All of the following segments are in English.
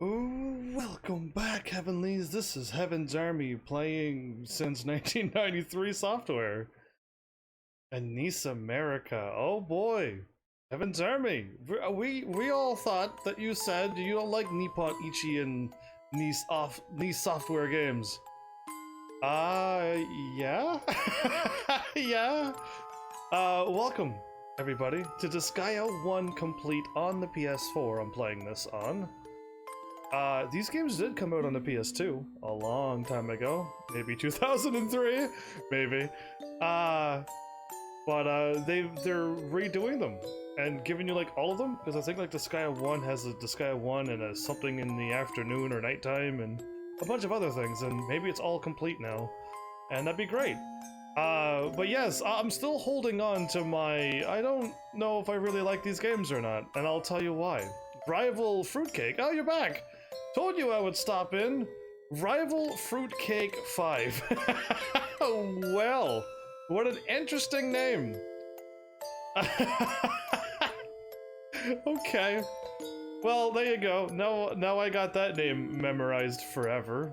Ooh, welcome back, Heavenlies. This is Heaven's Army playing since 1993 software. And Nice America. Oh boy. Heaven's Army. We all thought that you said you don't like Nippon Ichi and Nice software games. Yeah? Yeah? Welcome, everybody, to Disgaea 1 Complete on the PS4 I'm playing this on. These games did come out on the PS2 a long time ago, maybe 2003, maybe. But they're redoing them and giving you like all of them, because I think like Disgaea 1 has a Disgaea 1 and a something in the afternoon or nighttime and a bunch of other things, and maybe it's all complete now, and that'd be great. But yes, I'm still holding on to my, I don't know if I really like these games or not, and I'll tell you why. Rival Fruitcake, oh, you're back! Told you I would stop in. Rival Fruitcake 5. Well, what an interesting name. Okay. Well, there you go. Now I got that name memorized forever.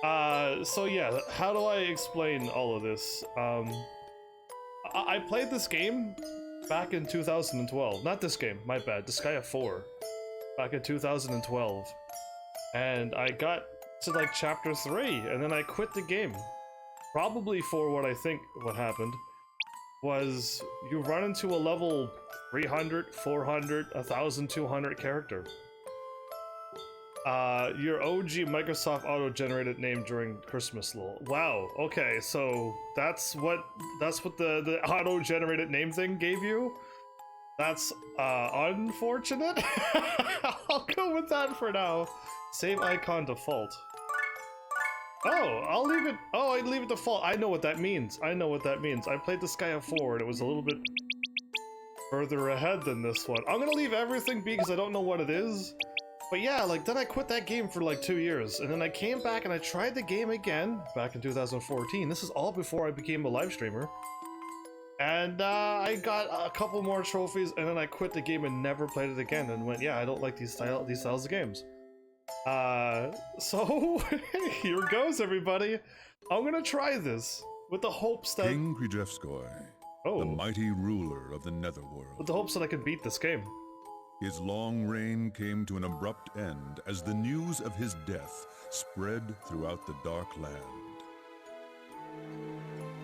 So yeah, how do I explain all of this? I played this game back in 2012. Not this game, my bad. Disgaea 4. Back in 2012. And I got to like chapter 3, and then I quit the game. Probably for what I think what happened was you run into a level 300, 400, 1200 character. Your OG Microsoft auto-generated name during Christmas lol. Wow, okay, so that's what the auto-generated name thing gave you? That's unfortunate. I'll go with that for now. Save icon default. Oh, I'll leave it. Oh, I leave it default. I know what that means. I played Disgaea 4 and it was a little bit further ahead than this one. I'm gonna leave everything be because I don't know what it is. But yeah, like then I quit that game for like 2 years, and then I came back and I tried the game again back in 2014. This is all before I became a live streamer. And I got a couple more trophies, and then I quit the game and never played it again, and went, yeah, I don't like these styles of games. So here goes, everybody. I'm gonna try this with the hopes that King Krijevskoy, the mighty ruler of the Netherworld, with the hopes that I could beat this game. His long reign came to an abrupt end as the news of his death spread throughout the Dark Land.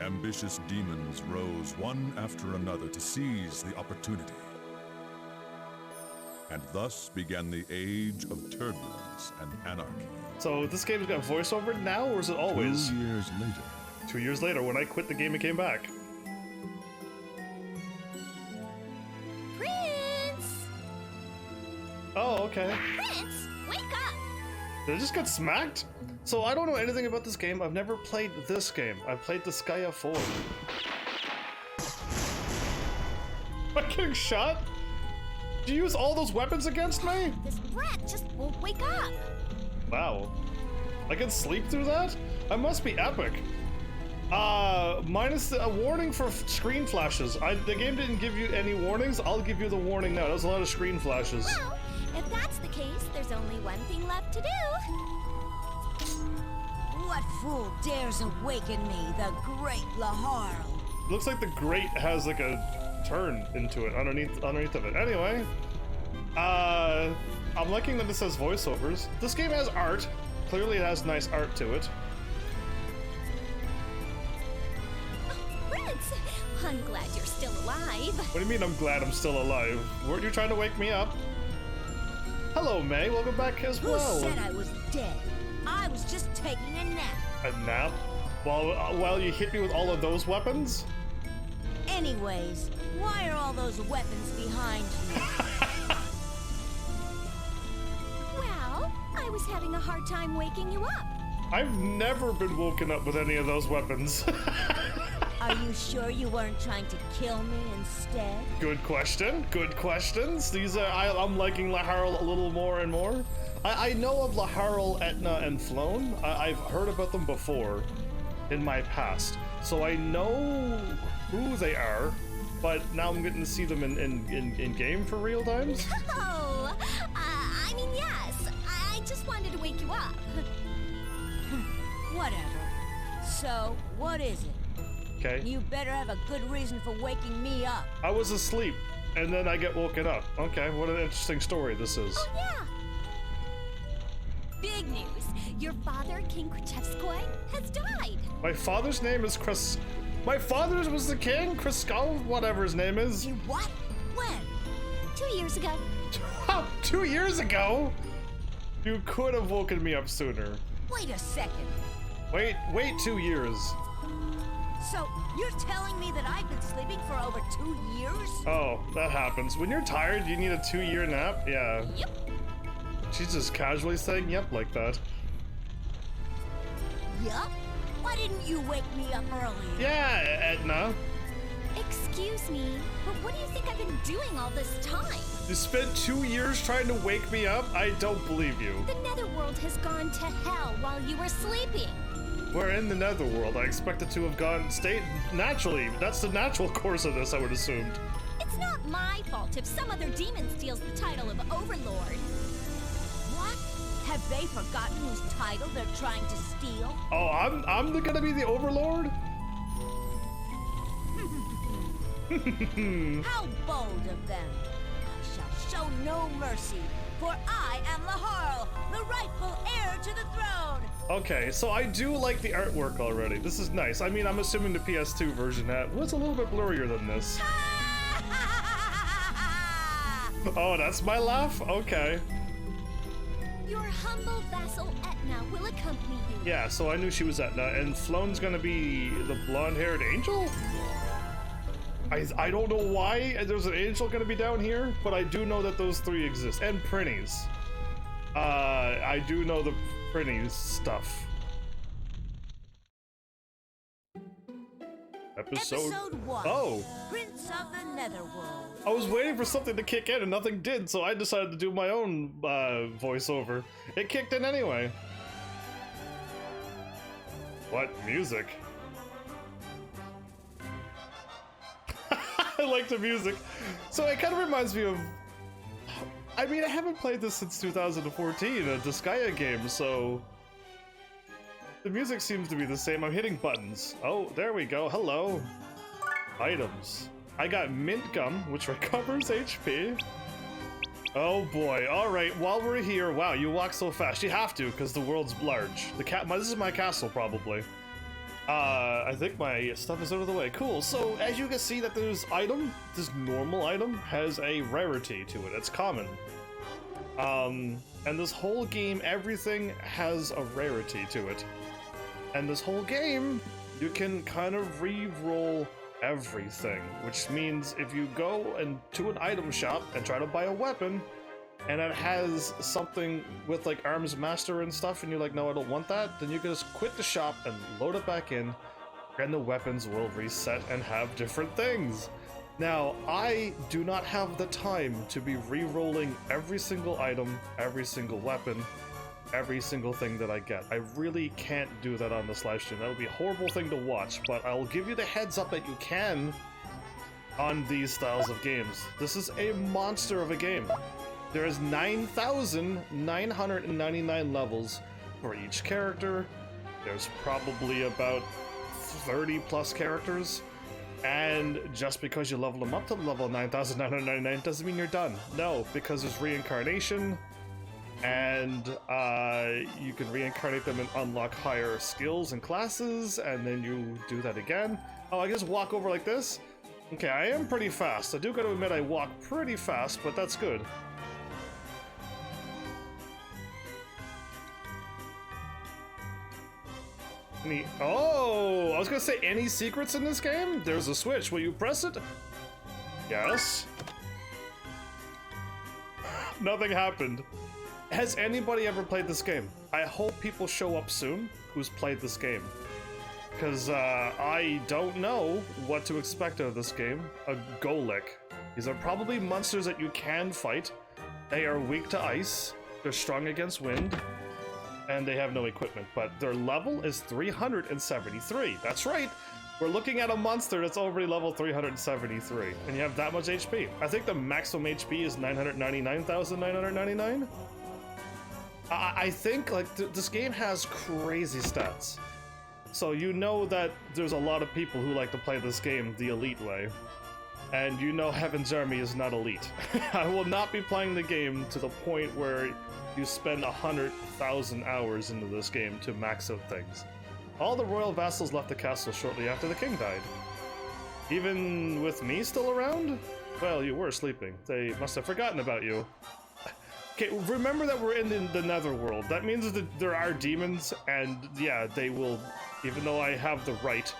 Ambitious demons rose one after another to seize the opportunity. And thus began the age of turbulence and anarchy. So this game's got voiceover now, or is it always? 2 years later. 2 years later, when I quit the game and came back. Prince! Oh, okay. Prince, wake up! Did I just get smacked? So I don't know anything about this game. I've never played this game. I played Disgaea 4. Am I getting shot? Did you use all those weapons against me? This brat just won't wake up. Wow. I can sleep through that? I must be epic. Minus a warning for screen flashes. The game didn't give you any warnings. I'll give you the warning now. There's a lot of screen flashes. Well, if that's the case, there's only one thing left to do. What fool dares awaken me, the great Laharl? Looks like the grate has like a turn into it underneath of it. Anyway, I'm liking that it says voiceovers. This game has art. Clearly it has nice art to it. Oh, Prince, I'm glad you're still alive. What do you mean I'm glad I'm still alive? Weren't you trying to wake me up? Hello, May. Welcome back as well. Who said I was dead? I was just taking a nap. A nap? While you hit me with all of those weapons? Anyways, why are all those weapons behind you? Well, I was having a hard time waking you up. I've never been woken up with any of those weapons. Are you sure you weren't trying to kill me instead? Good question. Good questions. These are. I'm liking Laharl a little more and more. I know of Laharl, Etna, and Floan. I've heard about them before in my past, so I know who they are. But now I'm getting to see them in game for real times. Oh, I mean, yes. I just wanted to wake you up. Whatever. So, what is it? Okay. You better have a good reason for waking me up. I was asleep, and then I get woken up. Okay, what an interesting story this is. Oh, yeah. Big news. Your father, King Krzyzewski, has died. My father's name is Chris. My father's was the king? Krisko? Whatever his name is. You what? When? 2 years ago. 2 years ago? You could have woken me up sooner. Wait a second. Wait 2 years. So, you're telling me that I've been sleeping for over 2 years? Oh, that happens. When you're tired, you need a 2-year nap? Yeah. Yep. She's just casually saying yep like that. Yup? Why didn't you wake me up earlier? Yeah, Edna. Excuse me, but what do you think I've been doing all this time? You spent 2 years trying to wake me up? I don't believe you. The netherworld has gone to hell while you were sleeping. We're in the netherworld. I expected to have gone state naturally. That's the natural course of this, I would assume. It's not my fault if some other demon steals the title of Overlord. What? Have they forgotten whose title they're trying to steal? Oh, I'm gonna be the Overlord? How bold of them! I shall show no mercy, for I am Laharl, the rightful heir to the throne! Okay, so I do like the artwork already. This is nice. I mean, I'm assuming the PS2 version was a little bit blurrier than this. Oh, that's my laugh? Okay. Your humble vassal Etna will accompany you. Yeah, so I knew she was Etna, and Flone's gonna be the blonde-haired angel? I don't know why there's an angel gonna be down here, but I do know that those three exist. And Prinnies. I do know the Prinnies stuff. Episode 1. Oh! Prince of the Netherworld. I was waiting for something to kick in and nothing did, so I decided to do my own voiceover. It kicked in anyway. What music? I like the music. So it kind of reminds me of... I mean, I haven't played this since 2014, a Disgaea game, so... The music seems to be the same. I'm hitting buttons. Oh, there we go. Hello. Items. I got mint gum, which recovers HP. Oh boy. All right. While we're here, wow, you walk so fast. You have to, because the world's large. This is my castle, probably. I think my stuff is out of the way. Cool. So as you can see, that this normal item has a rarity to it. It's common. And this whole game, everything has a rarity to it. And this whole game, you can kind of re-roll everything, which means if you go to an item shop and try to buy a weapon, and it has something with like arms master and stuff, and you're like, no, I don't want that, then you can just quit the shop and load it back in, and the weapons will reset and have different things. Now, I do not have the time to be re-rolling every single item, every single weapon, every single thing that I get. I really can't do that on this live stream. That would be a horrible thing to watch, but I'll give you the heads up that you can on these styles of games. This is a monster of a game. There is 9,999 levels for each character. There's probably about 30 plus characters. And just because you level them up to level 9,999 doesn't mean you're done. No, because there's reincarnation, and you can reincarnate them and unlock higher skills and classes, and then you do that again. Oh, I can just walk over like this? Okay, I am pretty fast. I do gotta admit I walk pretty fast, but that's good. Oh, I was gonna say, any secrets in this game? There's a switch. Will you press it? Yes. Nothing happened. Has anybody ever played this game? I hope people show up soon who's played this game, because I don't know what to expect out of this game. A Golek. These are probably monsters that you can fight. They are weak to ice. They're strong against wind. And they have no equipment, but their level is 373. That's right. We're looking at a monster that's already level 373, and you have that much HP. I think the maximum HP is 999,999. I think like this game has crazy stats. So you know that there's a lot of people who like to play this game the elite way. And you know Heaven's Army is not elite. I will not be playing the game to the point where you spend 100,000 hours into this game to max out things. All the royal vassals left the castle shortly after the king died. Even with me still around? Well, you were sleeping. They must have forgotten about you. Okay, remember that we're in the netherworld. That means that there are demons, and yeah, they will, even though I have the right,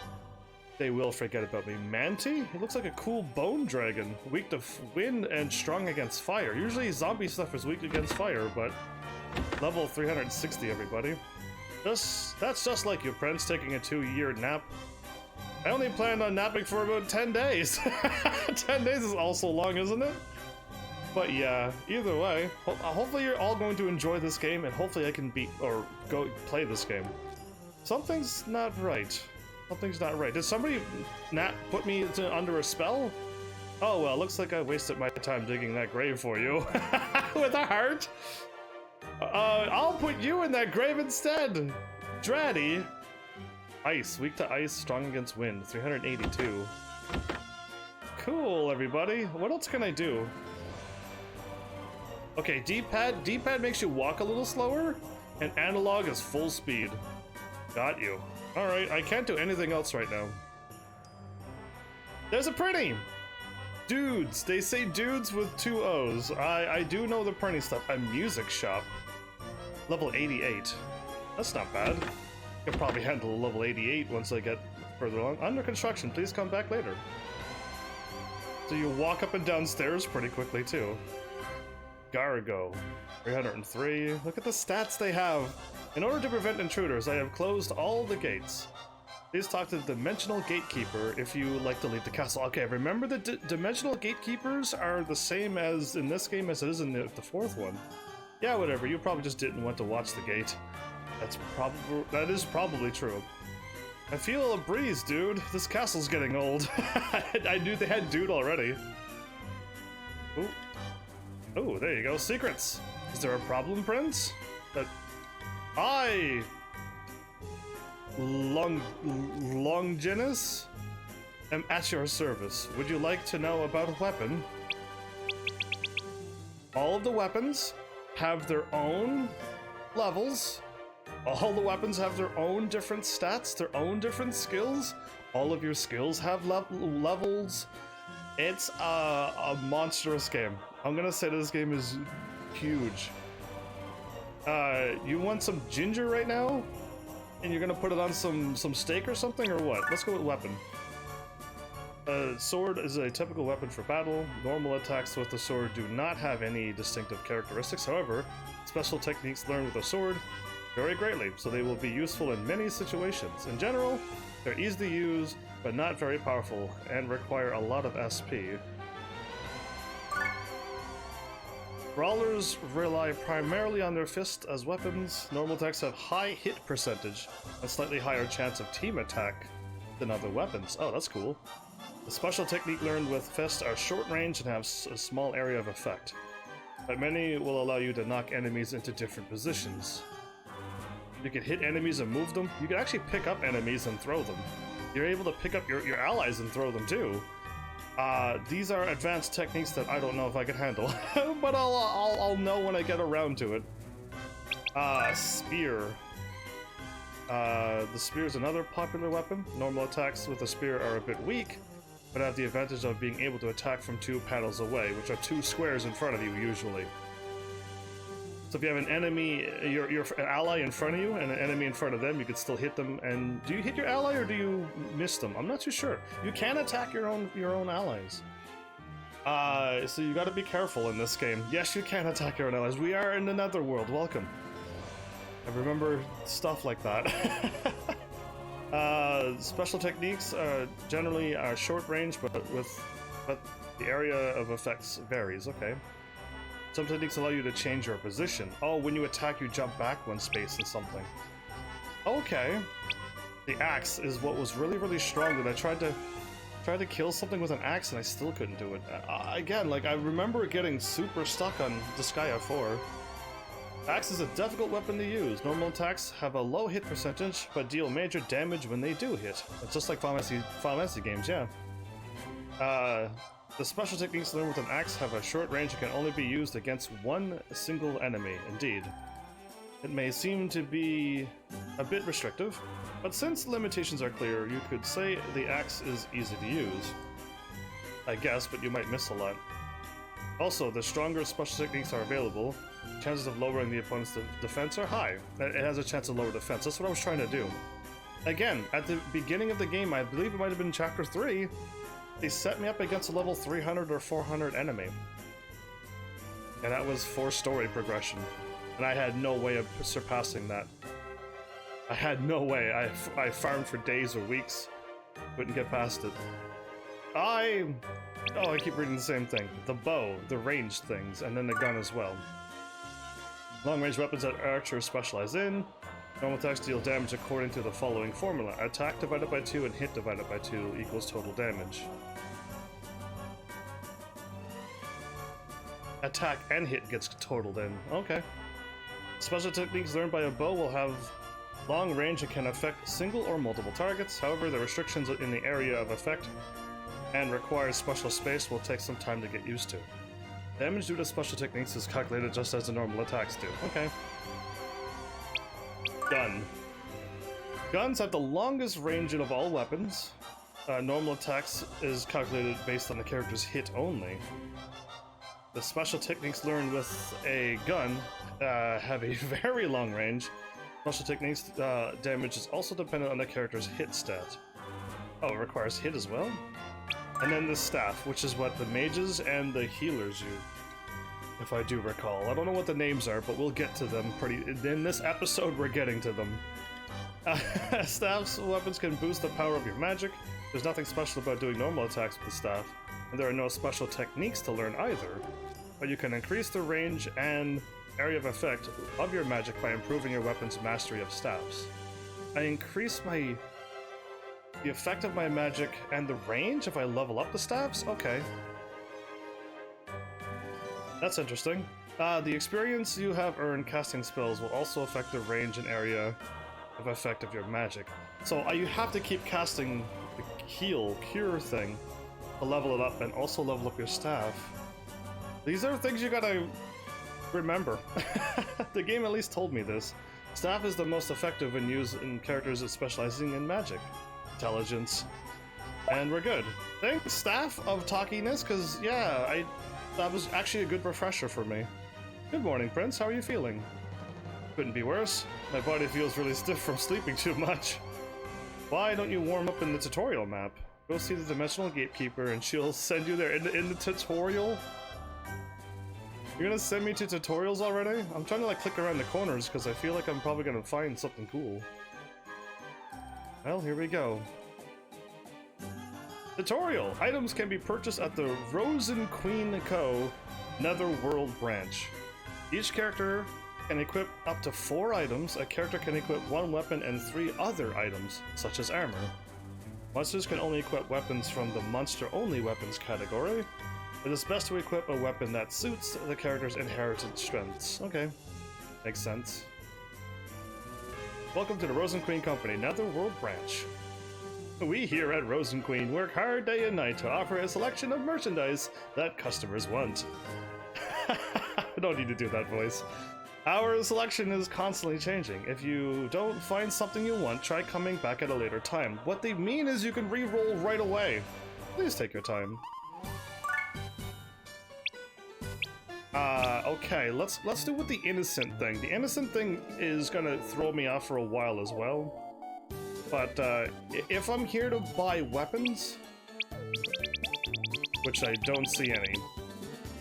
they will forget about me. Manti? It looks like a cool bone dragon. Weak to wind and strong against fire. Usually zombie stuff is weak against fire, but level 360, everybody. That's just like you, Prince, taking a 2-year nap. I only planned on napping for about 10 days. 10 days is also long, isn't it? But yeah, either way, hopefully you're all going to enjoy this game, and hopefully I can beat or go play this game. Something's not right. Something's not right. Did somebody put me under a spell? Oh well, looks like I wasted my time digging that grave for you. With a heart? I'll put you in that grave instead. Dratty. Ice, weak to ice, strong against wind, 382. Cool, everybody. What else can I do? Okay, D-pad makes you walk a little slower, and analog is full speed. Got you. Alright, I can't do anything else right now. There's a Prinny! Dudes, they say dudes with 2 O's. I do know the Prinny stuff. A music shop. Level 88. That's not bad. I can probably handle a level 88 once I get further along. Under construction, please come back later. So you walk up and down stairs pretty quickly too. Gargo, 303. Look at the stats they have. In order to prevent intruders, I have closed all the gates. Please talk to the Dimensional Gatekeeper if you like to leave the castle. Okay, remember the Dimensional Gatekeepers are the same as in this game as it is in the fourth one. Yeah, whatever. You probably just didn't want to watch the gate. That is probably true. I feel a breeze, dude. This castle's getting old. I knew they had dude already. Ooh. Oh, there you go. Secrets. Is there a problem, Prince? I, Longinus, am at your service. Would you like to know about a weapon? All of the weapons have their own levels. All the weapons have their own different stats, their own different skills. All of your skills have levels. It's a monstrous game. I'm gonna say this game is huge. You want some ginger right now? And you're gonna put it on some steak or something, or what? Let's go with weapon. Sword is a typical weapon for battle. Normal attacks with the sword do not have any distinctive characteristics. However, special techniques learned with a sword vary greatly, so they will be useful in many situations. In general, they're easy to use, but not very powerful, and require a lot of SP. Brawlers rely primarily on their fists as weapons. Normal attacks have high hit percentage, and slightly higher chance of team attack than other weapons. Oh, that's cool. The special technique learned with fists are short range and have a small area of effect, but many will allow you to knock enemies into different positions. You can hit enemies and move them. You can actually pick up enemies and throw them. You're able to pick up your allies and throw them too. These are advanced techniques that I don't know if I can handle, but I'll know when I get around to it. Spear. The spear is another popular weapon. Normal attacks with a spear are a bit weak, but have the advantage of being able to attack from 2 panels away, which are 2 squares in front of you usually. So if you have an enemy, your an ally in front of you, and an enemy in front of them, you can still hit them. And do you hit your ally or do you miss them? I'm not too sure. You can attack your own allies. So you got to be careful in this game. Yes, you can attack your own allies. We are in the netherworld. Welcome. I remember stuff like that. Special techniques generally are short range, but the area of effects varies. Okay. Some techniques allow you to change your position. Oh, when you attack, you jump back 1 space and something. Okay. The axe is what was really, really strong. That I tried to kill something with an axe and I still couldn't do it. Again, like I remember getting super stuck on Disgaea 4. Axe is a difficult weapon to use. Normal attacks have a low hit percentage, but deal major damage when they do hit. It's just like Final Fantasy games, yeah. The special techniques learned with an axe have a short range and can only be used against one single enemy, indeed. It may seem to be a bit restrictive, but since limitations are clear, you could say the axe is easy to use. I guess, but you might miss a lot. Also, the stronger special techniques are available, chances of lowering the opponent's defense are high. It has a chance to lower defense. That's what I was trying to do. Again, at the beginning of the game, I believe it might have been Chapter 3, they set me up against a level 300 or 400 enemy. And that was for story progression. And I had no way of surpassing that. I had no way. I farmed for days or weeks. Couldn't get past it. I keep reading the same thing. The bow, the ranged things, and then the gun as well. Long-range weapons that archers specialize in. Normal attacks deal damage according to the following formula. Attack divided by 2 and hit divided by 2 equals total damage. Attack and hit gets totaled in. Okay. Special techniques learned by a bow will have long range and can affect single or multiple targets. However, the restrictions in the area of effect and requires special space will take some time to get used to. Damage due to special techniques is calculated just as the normal attacks do. Okay. Gun. Guns have the longest range of all weapons. Normal attacks is calculated based on the character's hit only. The special techniques learned with a gun have a very long range. Special techniques damage is also dependent on the character's hit stat. Oh, it requires hit as well? And then the staff, which is what the mages and the healers use, if I do recall. I don't know what the names are, but we'll get to them in this episode. We're getting to them. Staff's weapons can boost the power of your magic. There's nothing special about doing normal attacks with the staff, and there are no special techniques to learn either. But you can increase the range and area of effect of your magic by improving your weapon's mastery of staffs. I increase the effect of my magic and the range if I level up the staffs? Okay. That's interesting. The experience you have earned casting spells will also affect the range and area of effect of your magic. So you have to keep casting the cure thing to level it up and also level up your staff. These are things you gotta remember. The game at least told me this. Staff is the most effective when used in characters specializing in magic. Intelligence. And we're good. Thanks, Staff of Talkiness, because, yeah, that was actually a good refresher for me. Good morning, Prince. How are you feeling? Couldn't be worse. My body feels really stiff from sleeping too much. Why don't you warm up in the tutorial map? Go see the Dimensional Gatekeeper and she'll send you there in the tutorial? You're gonna send me to tutorials already? I'm trying to like click around the corners because I feel like I'm probably gonna find something cool. Well, here we go. Tutorial! Items can be purchased at the Rosen Queen Co. Netherworld branch. Each character can equip up to 4 items. A character can equip 1 weapon and 3 other items, such as armor. Monsters can only equip weapons from the monster-only weapons category. It is best to equip a weapon that suits the character's inherited strengths. Okay, makes sense. Welcome to the Rosen Queen Company, Netherworld branch. We here at Rosen Queen work hard day and night to offer a selection of merchandise that customers want. I don't need to do that voice. Our selection is constantly changing. If you don't find something you want, try coming back at a later time. What they mean is you can re-roll right away. Please take your time. Okay, let's do with the innocent thing. The innocent thing is gonna throw me off for a while as well. But if I'm here to buy weapons, which I don't see any,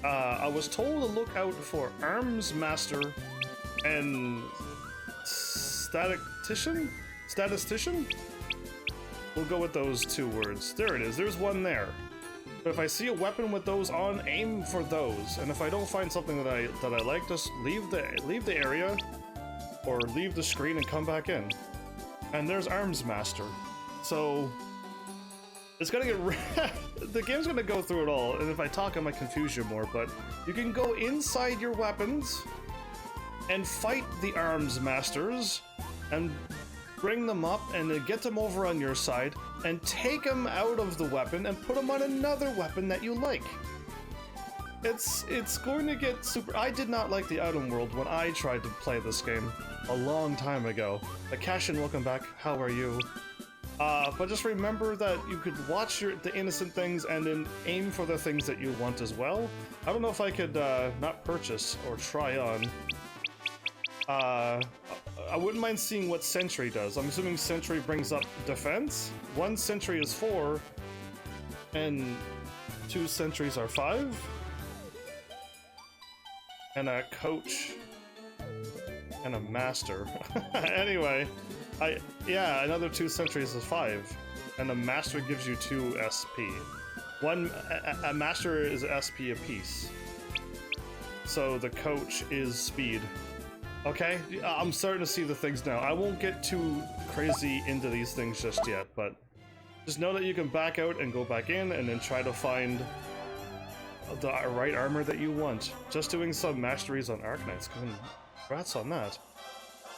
I was told to look out for Arms Master and Statistician? We'll go with those 2 words. There it is, there's one there. But if I see a weapon with those on, aim for those. And if I don't find something that I like, just leave the area or leave the screen and come back in. And there's Arms Master. So it's gonna get the game's gonna go through it all, and if I talk I might confuse you more, but you can go inside your weapons and fight the arms masters and bring them up and then get them over on your side and take them out of the weapon and put them on another weapon that you like. It's going to get super... I did not like the item world when I tried to play this game a long time ago. Cashin, welcome back. How are you? But just remember that you could watch the innocent things and then aim for the things that you want as well. I don't know if I could not purchase or try on. I wouldn't mind seeing what Sentry does. I'm assuming Sentry brings up defense. 1 Sentry is 4, and 2 Sentries are 5. And a Coach. And a Master. Anyway, yeah, another 2 Sentries is 5. And a Master gives you 2 SP. A Master is SP apiece. So the Coach is speed. Okay, I'm starting to see the things now. I won't get too crazy into these things just yet, but just know that you can back out and go back in and then try to find the right armor that you want. Just doing some masteries on Arknights. Congrats on that.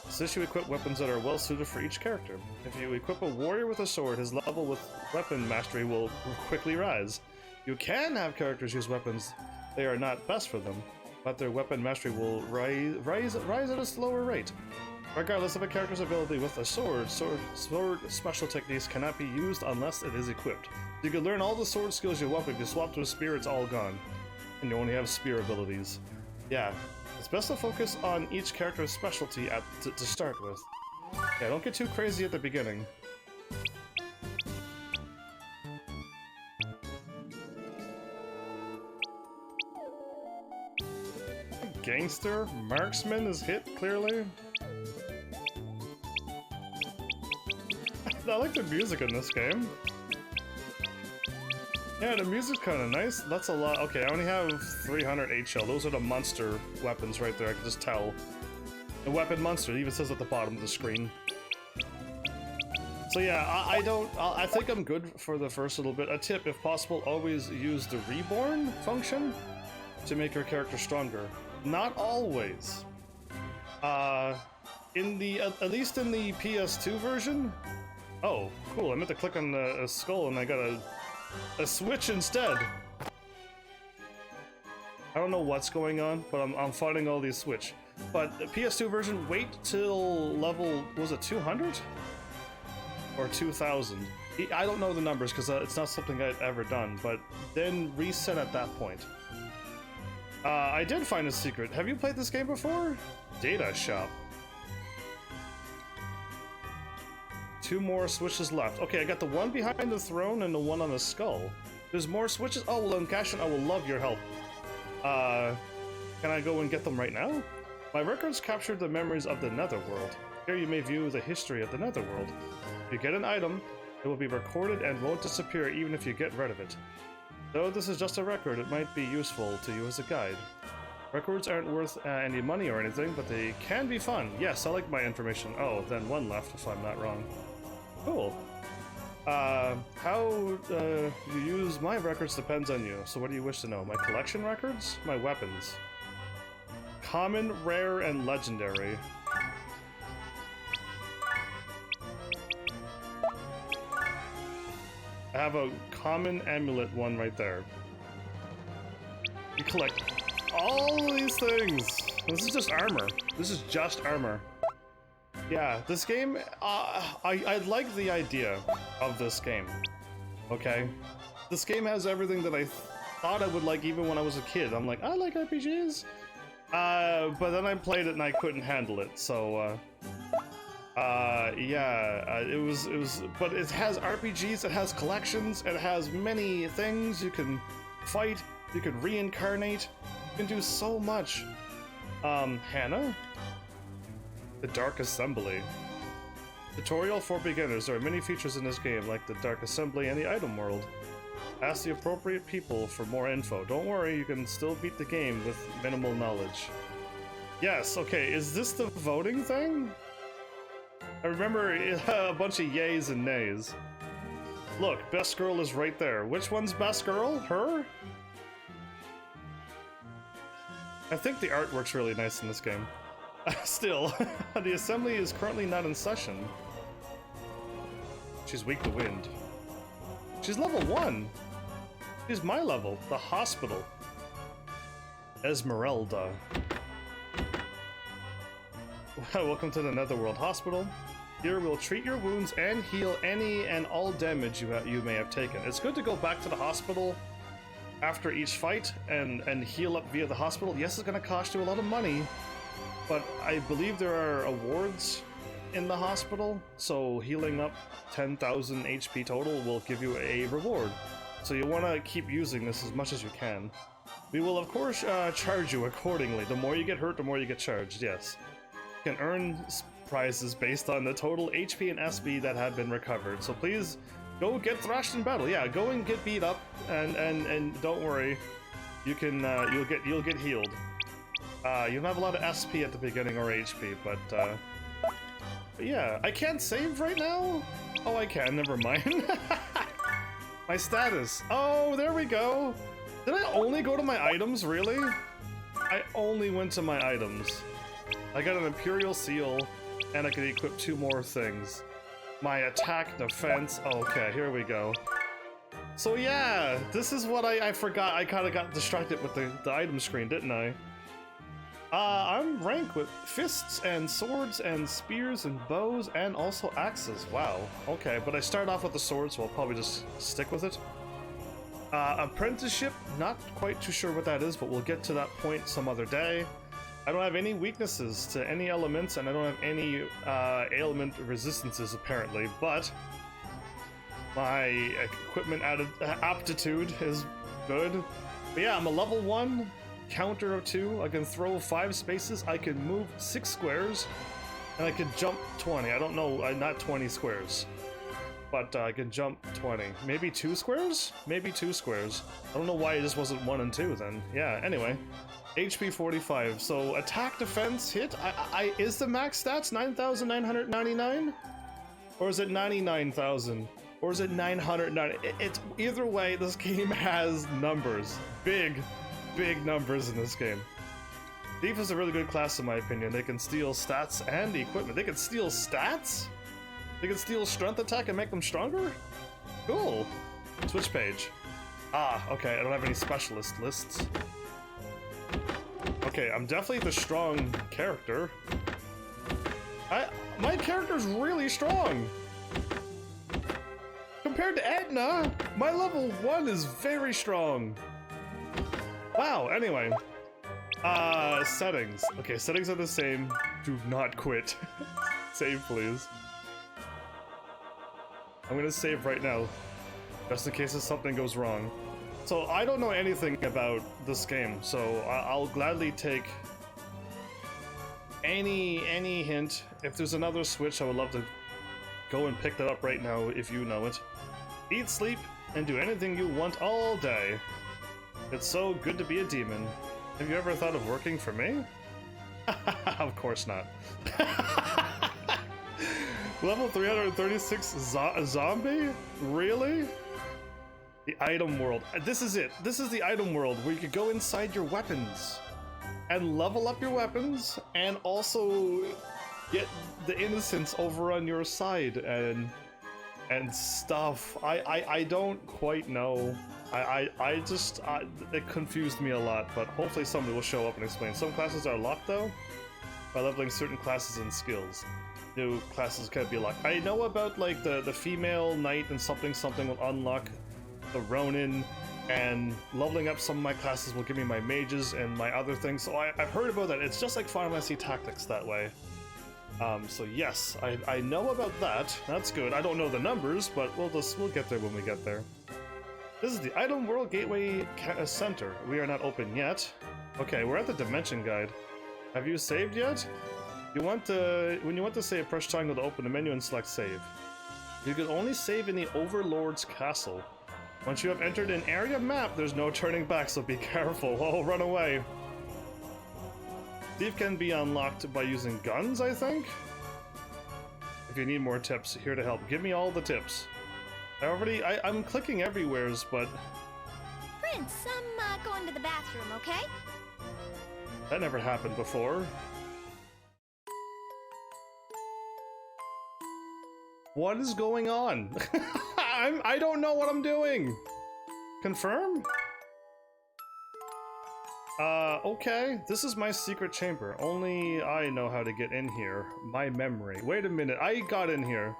Since you equip weapons that are well suited for each character. If you equip a warrior with a sword, his level with weapon mastery will quickly rise. You can have characters use weapons they are not best for them, but their weapon mastery will rise at a slower rate. Regardless of a character's ability with a sword special techniques cannot be used unless it is equipped. You can learn all the sword skills you want, but if you swap to a spear, it's all gone. And you only have spear abilities. Yeah, it's best to focus on each character's specialty to start with. Yeah, don't get too crazy at the beginning. Gangster? Marksman is hit, clearly. I like the music in this game. Yeah, the music's kind of nice. That's a lot. Okay, I only have 300 HL. Those are the monster weapons right there. I can just tell. The weapon monster, it even says at the bottom of the screen. So yeah, I think I'm good for the first little bit. A tip, if possible, always use the reborn function to make your character stronger. Not always. At least in the PS2 version. Oh, cool! I meant to click on a skull and I got a switch instead. I don't know what's going on, but I'm finding all these switch. But the PS2 version, wait till level, was it 200 or 2000? I don't know the numbers because it's not something I've ever done. But then reset at that point. I did find a secret. Have you played this game before? Data shop. 2 more switches left. Okay, I got the one behind the throne and the one on the skull. There's more switches? Oh, well then, Cashin, I will love your help. Can I go and get them right now? My records captured the memories of the Netherworld. Here you may view the history of the Netherworld. If you get an item, it will be recorded and won't disappear even if you get rid of it. Though this is just a record, it might be useful to you as a guide. Records aren't worth any money or anything, but they can be fun. Yes, I like my information. Oh, then 1 left if I'm not wrong. Cool. How you use my records depends on you. So what do you wish to know? My collection records? My weapons. Common, rare, and legendary. I have a common amulet one right there. You collect all these things. This is just armor. This is just armor. Yeah, this game, I like the idea of this game. Okay? This game has everything that I thought I would like even when I was a kid. I'm like, I like RPGs. But then I played it and I couldn't handle it, so, yeah, it was, but it has RPGs, it has collections, it has many things. You can fight, you can reincarnate, you can do so much. Hannah? The Dark Assembly. Tutorial for beginners. There are many features in this game, like the Dark Assembly and the item world. Ask the appropriate people for more info. Don't worry, you can still beat the game with minimal knowledge. Yes, okay, is this the voting thing? I remember a bunch of yays and nays. Look, best girl is right there. Which one's best girl? Her? I think the artwork's really nice in this game. Still, the assembly is currently not in session. She's weak to wind. She's level 1. She's my level. The hospital. Esmeralda. Welcome to the Netherworld Hospital. Here we'll treat your wounds and heal any and all damage you may have taken. It's good to go back to the hospital after each fight and heal up via the hospital. Yes, it's going to cost you a lot of money, but I believe there are awards in the hospital, so healing up 10,000 HP total will give you a reward. So you want to keep using this as much as you can. We will of course charge you accordingly. The more you get hurt, the more you get charged, yes. You can earn prizes based on the total HP and SB that have been recovered. So please go get thrashed in battle. Yeah, go and get beat up, and don't worry, you can you'll get healed. You don't have a lot of SP at the beginning or HP, but yeah, I can't save right now. Oh, I can. Never mind. My status. Oh, there we go. Did I only go to my items? Really? I only went to my items. I got an Imperial Seal, and I could equip 2 more things. My attack, defense. Oh, okay, here we go. So yeah, this is what I forgot. I kind of got distracted with the item screen, didn't I? I'm ranked with fists and swords and spears and bows and also axes. Wow. Okay, but I started off with the swords, so I'll probably just stick with it. Apprenticeship, not quite too sure what that is, but we'll get to that point some other day. I don't have any weaknesses to any elements, and I don't have any ailment resistances apparently, but my equipment aptitude is good. But yeah, I'm a level 1, counter of 2, I can throw 5 spaces, I can move 6 squares, and I can jump 20. I don't know, not 20 squares, but I can jump 20. Maybe 2 squares? Maybe 2 squares. I don't know why it just wasn't 1 and 2 then. Yeah, anyway. HP 45, so attack, defense, hit. Is the max stats 9,999? Or is it 99,000? Or is it 990? It's either way, this game has numbers. Big numbers in this game. Thief is a really good class in my opinion. They can steal stats and equipment. They can steal stats? They can steal strength attack and make them stronger? Cool. Switch page. Ah, okay, I don't have any specialist lists. Okay, I'm definitely the strong character. My character's really strong. Compared to Edna, my level 1 is very strong. Wow, anyway. Settings. Okay, settings are the same. Do not quit. Save, please. I'm gonna save right now, just in case something goes wrong. So I don't know anything about this game, so I'll gladly take any hint. If there's another Switch, I would love to go and pick that up right now if you know it. Eat, sleep, and do anything you want all day. It's so good to be a demon. Have you ever thought of working for me? Of course not. Level 336 zombie? Really? The item world. This is it. This is the item world where you could go inside your weapons and level up your weapons and also get the innocents over on your side and stuff. I don't quite know. It confused me a lot, but hopefully somebody will show up and explain. Some classes are locked though by leveling certain classes and skills. New classes can be locked. I know about like the female knight and something will unlock the Ronin, and leveling up some of my classes will give me my mages and my other things. So I've heard about that. It's just like Final Fantasy Tactics that way. So yes, I know about that. That's good. I don't know the numbers, but we'll get there when we get there. This is the Item World Gateway Center. We are not open yet. Okay, we're at the Dimension Guide. Have you saved yet? When you want to save, press triangle to open the menu and select save. You can only save in the Overlord's Castle. Once you have entered an area map, there's no turning back, so be careful. Oh, run away. Thief can be unlocked by using guns, I think? If you need more tips, here to help. Give me all the tips. I'm clicking everywheres, but... Prince, I'm going to the bathroom, okay? that never happened before. What is going on? I don't know what I'm doing. Confirm? Okay. This is my secret chamber. Only I know how to get in here. My memory. Wait a minute. I got in here.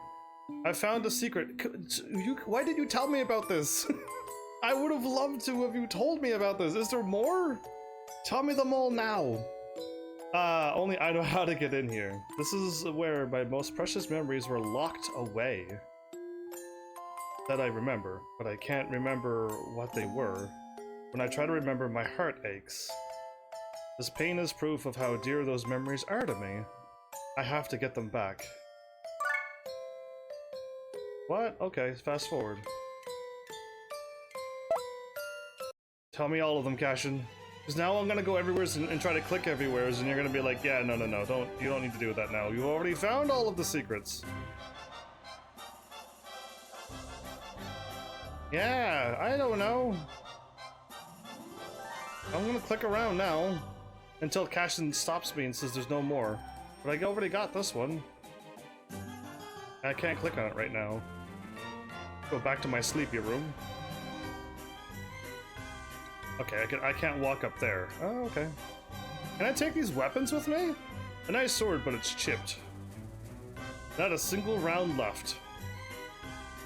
I found a secret. Why did you tell me about this? I would have loved to have you told me about this. Is there more? Tell me them all now. Only I know how to get in here. This is where my most precious memories were locked away. That I remember, but I can't remember what they were. When I try to remember, my heart aches. This pain is proof of how dear those memories are to me. I have to get them back. What? Okay, fast forward. Tell me all of them, Cashin. Because now I'm gonna go everywhere and try to click everywhere, and you're gonna be like, yeah, no, you don't need to do that now. You've already found all of the secrets. Yeah, I don't know. I'm gonna click around now until Cashin stops me and says there's no more. But I already got this one. I can't click on it right now. Go back to my sleepy room. Okay, I can't walk up there. Oh, okay. Can I take these weapons with me? A nice sword, but it's chipped. Not a single round left.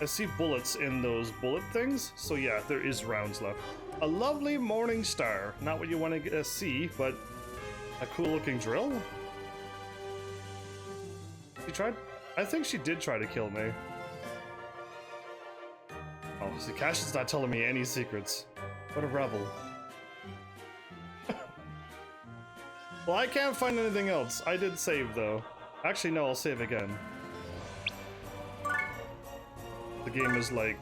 I see bullets in those bullet things, so yeah, there is rounds left. A lovely morning star. Not what you want to see, but a cool looking drill. She tried? I think she did try to kill me. Oh, see, Cashin's not telling me any secrets. What a rebel. Well, I can't find anything else. I did save, though. Actually, no, I'll save again. The game is like,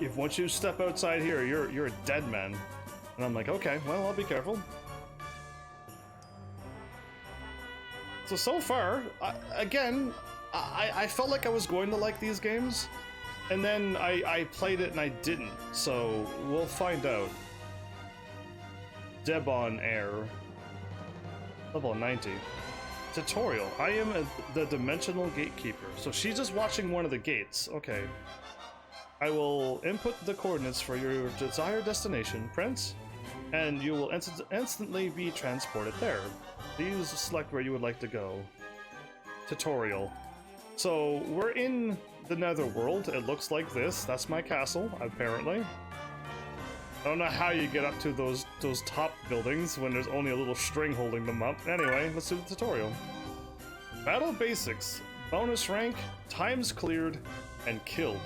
if once you step outside here, you're a dead man. And I'm like, okay, well, I'll be careful. So far, I felt like I was going to like these games, and then I played it and I didn't, so we'll find out. Debon Air. Level 90. Tutorial. I am the dimensional gatekeeper. So she's just watching one of the gates. Okay. I will input the coordinates for your desired destination, Prince, and you will instantly be transported there. Please select where you would like to go. Tutorial. So we're in the Netherworld. It looks like this. That's my castle, apparently. I don't know how you get up to those top buildings when there's only a little string holding them up. Anyway, let's do the tutorial. Battle basics. Bonus rank, times cleared, and killed.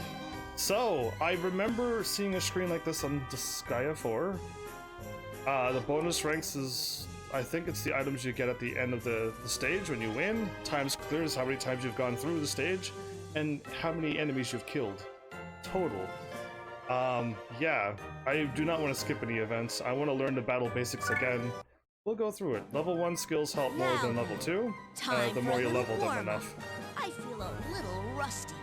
So, I remember seeing a screen like this on Disgaea 4. The bonus ranks is, I think it's the items you get at the end of the stage when you win. Times cleared is how many times you've gone through the stage, and how many enemies you've killed. Total. Yeah, I do not want to skip any events. I want to learn the battle basics again. We'll go through it. Level 1 skills help more than level 2. The more you level them enough. I feel a little rusty.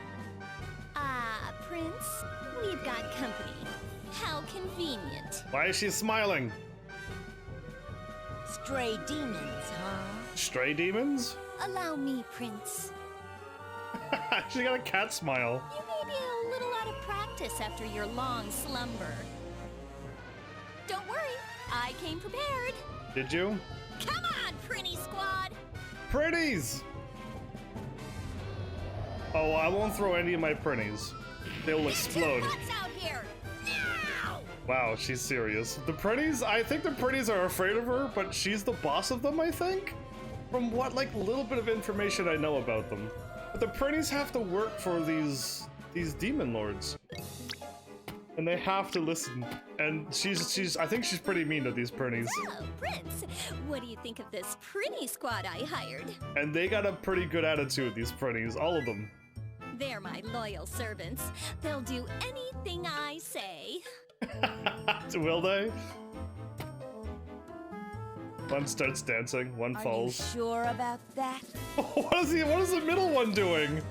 Ah, Prince, we've got company. How convenient. Why is she smiling? Stray demons, huh? Stray demons? Allow me, Prince. She got a cat smile. You may be a little out of practice after your long slumber. Don't worry, I came prepared. Did you? Come on, Pretty Squad! Pretties! Oh, I won't throw any of my pretties. They'll explode. What's out here? Now! Wow, she's serious. The pretties? I think the pretties are afraid of her, but she's the boss of them, I think? From what, like, little bit of information I know about them. But the pretties have to work for these demon lords. And they have to listen. And I think she's pretty mean to these pretties. Oh, Prince, what do you think of this pretty squad I hired? And they got a pretty good attitude, these pretties, all of them. They're my loyal servants. They'll do anything I say. Will they? One starts dancing, one falls. Are you sure about that? What is the middle one doing?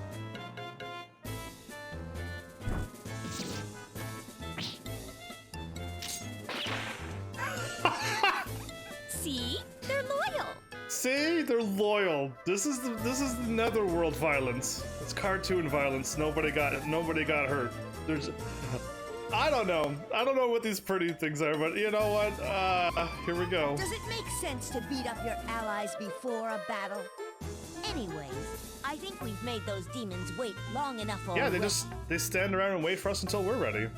See? They're loyal. See, they're loyal. This is the netherworld violence. It's cartoon violence. Nobody got hurt. There's, I don't know what these pretty things are, but you know what? Here we go. Does it make sense to beat up your allies before a battle? Anyways, I think we've made those demons wait long enough already. Yeah, they stand around and wait for us until we're ready.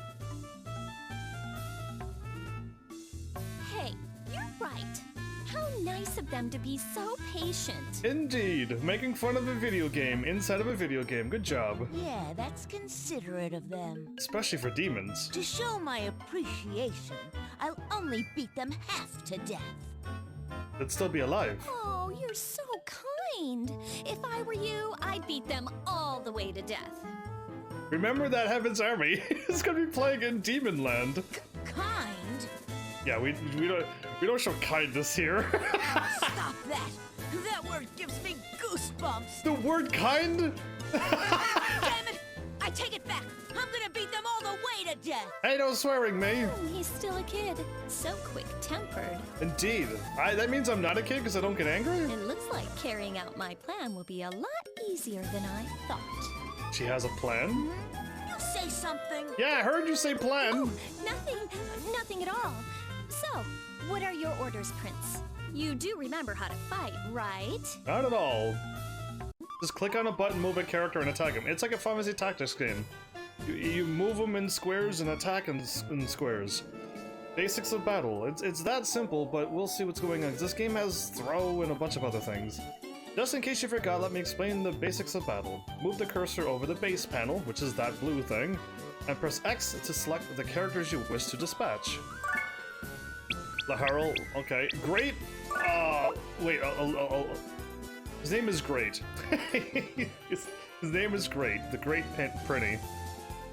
Hey, you're right. How nice of them to be so patient. Indeed, making fun of a video game inside of a video game. Good job. Yeah, that's considerate of them. Especially for demons. To show my appreciation, I'll only beat them half to death. They'd still be alive. Oh, you're so kind. If I were you, I'd beat them all the way to death. Remember that Heaven's Army is gonna be playing in Demon Land. Kind? Yeah, we don't show kindness here. Stop that! That word gives me goosebumps! The word kind? Damn it! I take it back! I'm gonna beat them all the way to death! Ain't no swearing, me. Oh, he's still a kid. So quick-tempered. Indeed. That means I'm not a kid because I don't get angry? It looks like carrying out my plan will be a lot easier than I thought. She has a plan? You say something! Yeah, I heard you say plan. Oh, nothing at all. So, what are your orders, Prince? You do remember how to fight, right? Not at all. Just click on a button, move a character, and attack him. It's like a Final Fantasy Tactics game. You move them in squares and attack in squares. Basics of battle. It's that simple, but we'll see what's going on. This game has throw and a bunch of other things. Just in case you forgot, let me explain the basics of battle. Move the cursor over the base panel, which is that blue thing, and press X to select the characters you wish to dispatch. Laharl, okay. Great! Wait, his name is Great. his name is Great, the Great Prinny.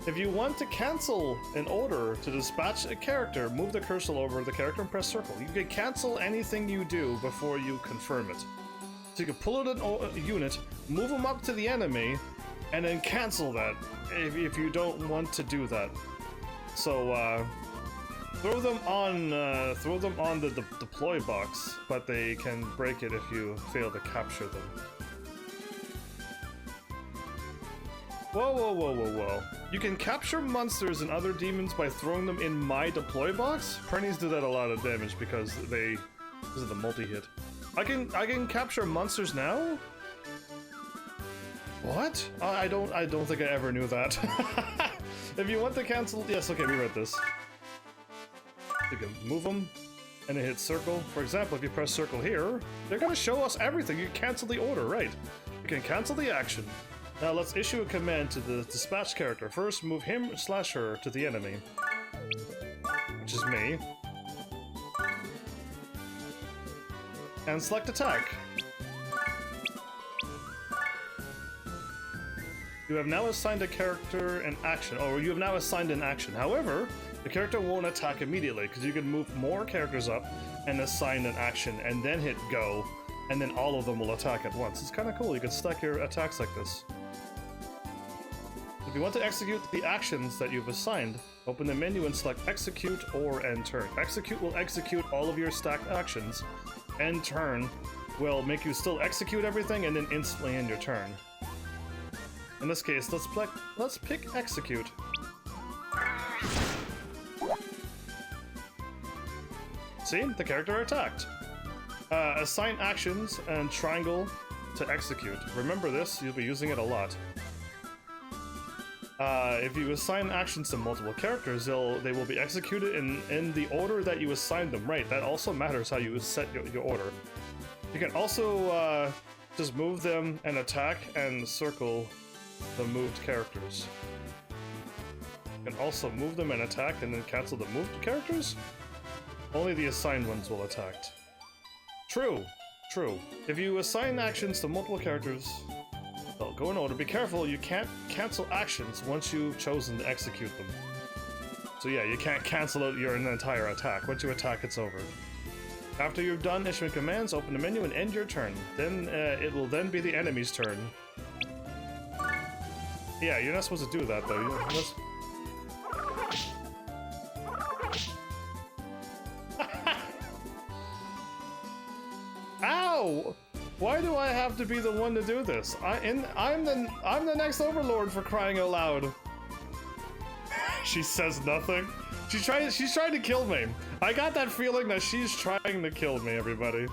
If you want to cancel an order to dispatch a character, move the cursor over the character and press circle. You can cancel anything you do before you confirm it. So you can pull out a unit, move them up to the enemy, and then cancel that if you don't want to do that. So, throw them on the deploy box, but they can break it if you fail to capture them. Whoa. You can capture monsters and other demons by throwing them in my deploy box? Prinnies do that a lot of damage because of the multi-hit. I can capture monsters now? What? I don't think I ever knew that. If you want to cancel, yes, okay, we read this. You can move them, and then hit circle. For example, if you press circle here, they're gonna show us everything. You can cancel the order, right? You can cancel the action. Now let's issue a command to the dispatch character. First, move him/her to the enemy, which is me, and select attack. You have now assigned a character an action, or you have now assigned an action. However, the character won't attack immediately because you can move more characters up and assign an action and then hit go, and then all of them will attack at once. It's kind of cool. You can stack your attacks like this. If you want to execute the actions that you've assigned, open the menu and select execute or end turn. Execute will execute all of your stacked actions. End turn will make you still execute everything and then instantly end your turn. In this case, let's pick execute. See? The character attacked. Assign actions and triangle to execute. Remember this, you'll be using it a lot. If you assign actions to multiple characters, they will be executed in the order that you assigned them. Right, that also matters how you set your order. You can also just move them and attack and circle the moved characters. You can also move them and attack and then cancel the moved characters? Only the assigned ones will attack. True. If you assign actions to multiple characters, they'll go in order. Be careful, you can't cancel actions once you've chosen to execute them. So yeah, you can't cancel out your entire attack. Once you attack, it's over. After you've done issuing commands, open the menu and end your turn. Then it will then be the enemy's turn. Yeah, you're not supposed to do that though. Ow! No! Why do I have to be the one to do this? I'm the next overlord, for crying out loud. She says nothing. She's trying to kill me. I got that feeling that she's trying to kill me, everybody.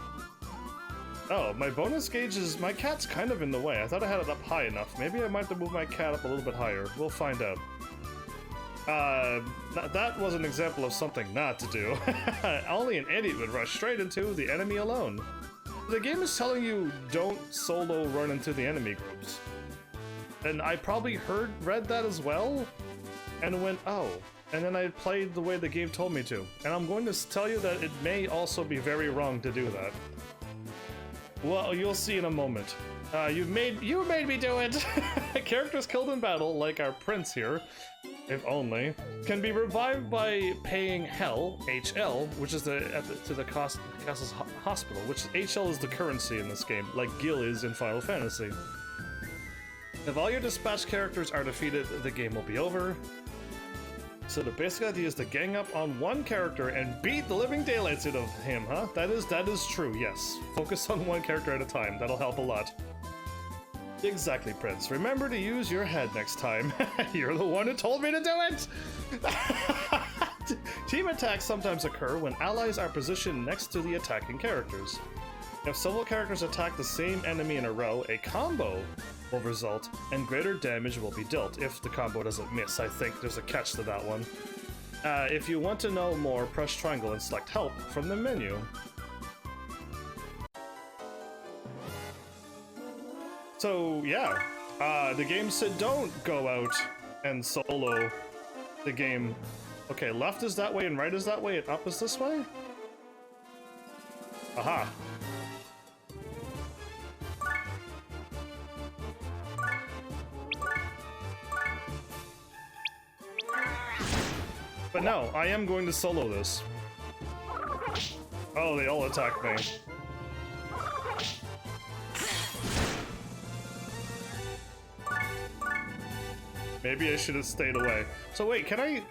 Oh, my bonus gauge is... my cat's kind of in the way. I thought I had it up high enough. Maybe I might have to move my cat up a little bit higher. We'll find out. That was an example of something not to do. Only an idiot would rush straight into the enemy alone. The game is telling you don't solo run into the enemy groups. And I probably read that as well, and went, oh. And then I played the way the game told me to. And I'm going to tell you that it may also be very wrong to do that. Well, you'll see in a moment. You made me do it! Characters killed in battle, like our prince here, if only, can be revived by paying Hell, HL, which is to the castle's hospital, which HL is the currency in this game, like Gil is in Final Fantasy. If all your dispatched characters are defeated, the game will be over. So the basic idea is to gang up on one character and beat the living daylights out of him, huh? That is true, yes. Focus on one character at a time, that'll help a lot. Exactly, Prince. Remember to use your head next time. You're the one who told me to do it! Team attacks sometimes occur when allies are positioned next to the attacking characters. If several characters attack the same enemy in a row, a combo will result, and greater damage will be dealt if the combo doesn't miss. I think there's a catch to that one. If you want to know more, press triangle and select help from the menu. So yeah, the game said don't go out and solo the game. Okay, left is that way and right is that way and up is this way? Aha. But no, I am going to solo this. Oh, they all attacked me. Maybe I should have stayed away. So wait, can I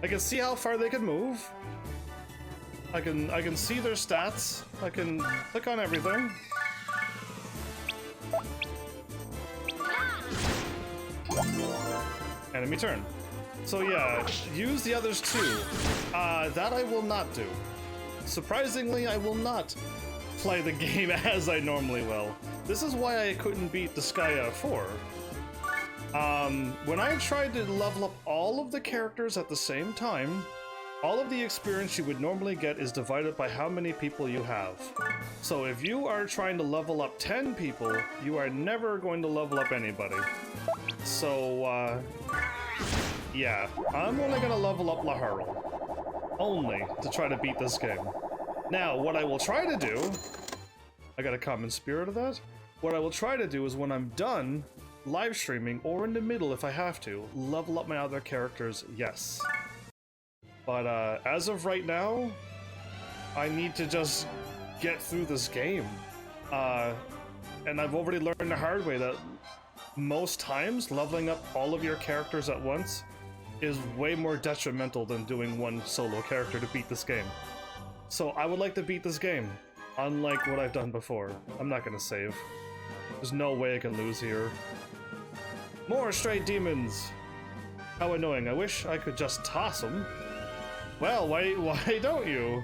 can see how far they can move. I can see their stats. I can click on everything. Enemy turn. So yeah, use the others too. That I will not do. Surprisingly, I will not play the game as I normally will. This is why I couldn't beat Disgaea 4. When I tried to level up all of the characters at the same time, all of the experience you would normally get is divided by how many people you have. So if you are trying to level up 10 people, you are never going to level up anybody. So, yeah, I'm only gonna level up Laharl. Only to try to beat this game. Now, what I will try to do... I got a common spirit of that? What I will try to do is when I'm done live streaming, or in the middle if I have to, level up my other characters, yes. But as of right now, I need to just get through this game. And I've already learned the hard way that most times leveling up all of your characters at once is way more detrimental than doing one solo character to beat this game. So I would like to beat this game, unlike what I've done before. I'm not gonna save. There's no way I can lose here. More stray demons! How annoying, I wish I could just toss them. Well, why don't you?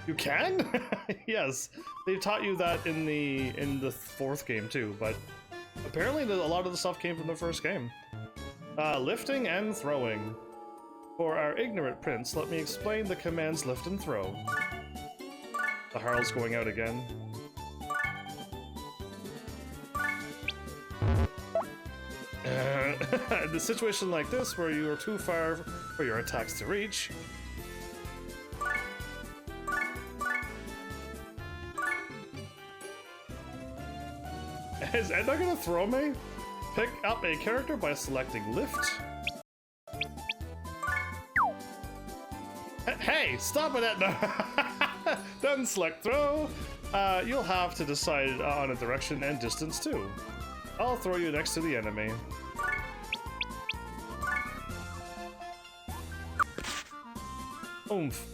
You can? Yes, they taught you that in the fourth game too, but apparently a lot of the stuff came from the first game. Lifting and throwing. For our ignorant prince, let me explain the commands lift and throw. The Harl's going out again. In a situation like this, where you are too far for your attacks to reach, is Edna gonna throw me? Pick up a character by selecting lift. Hey, stop it, Edna! Then select throw. You'll have to decide on a direction and distance too. I'll throw you next to the enemy. Oomph.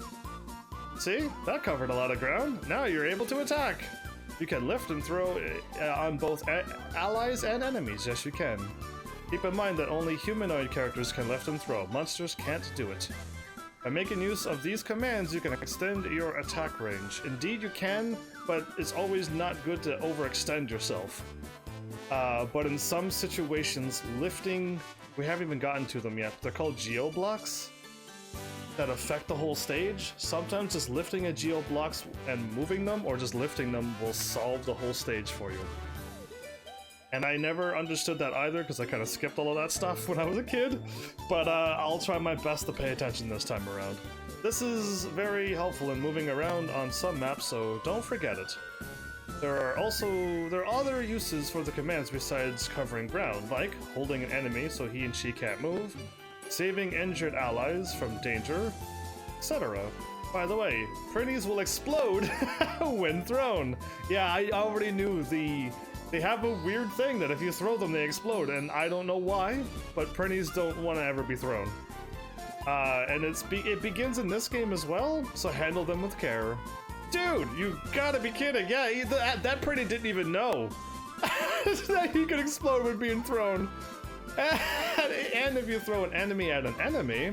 See? That covered a lot of ground. Now you're able to attack. You can lift and throw on both allies and enemies. Yes, you can. Keep in mind that only humanoid characters can lift and throw. Monsters can't do it. By making use of these commands, you can extend your attack range. Indeed, you can, but it's always not good to overextend yourself. But in some situations, lifting... We haven't even gotten to them yet. They're called geo-blocks that affect the whole stage. Sometimes just lifting a geo-blocks and moving them, or just lifting them, will solve the whole stage for you. And I never understood that either, because I kind of skipped all of that stuff when I was a kid. But I'll try my best to pay attention this time around. This is very helpful in moving around on some maps, so don't forget it. There are other uses for the commands besides covering ground, like holding an enemy so he and she can't move, saving injured allies from danger, etc. By the way, Prinnies will explode when thrown. Yeah, I already knew they have a weird thing that if you throw them, they explode, and I don't know why, but Prinnies don't want to ever be thrown. And it begins in this game as well, so handle them with care. Dude, you gotta be kidding. Yeah, that Prinny didn't even know that he could explode when being thrown. And if you throw an enemy at an enemy,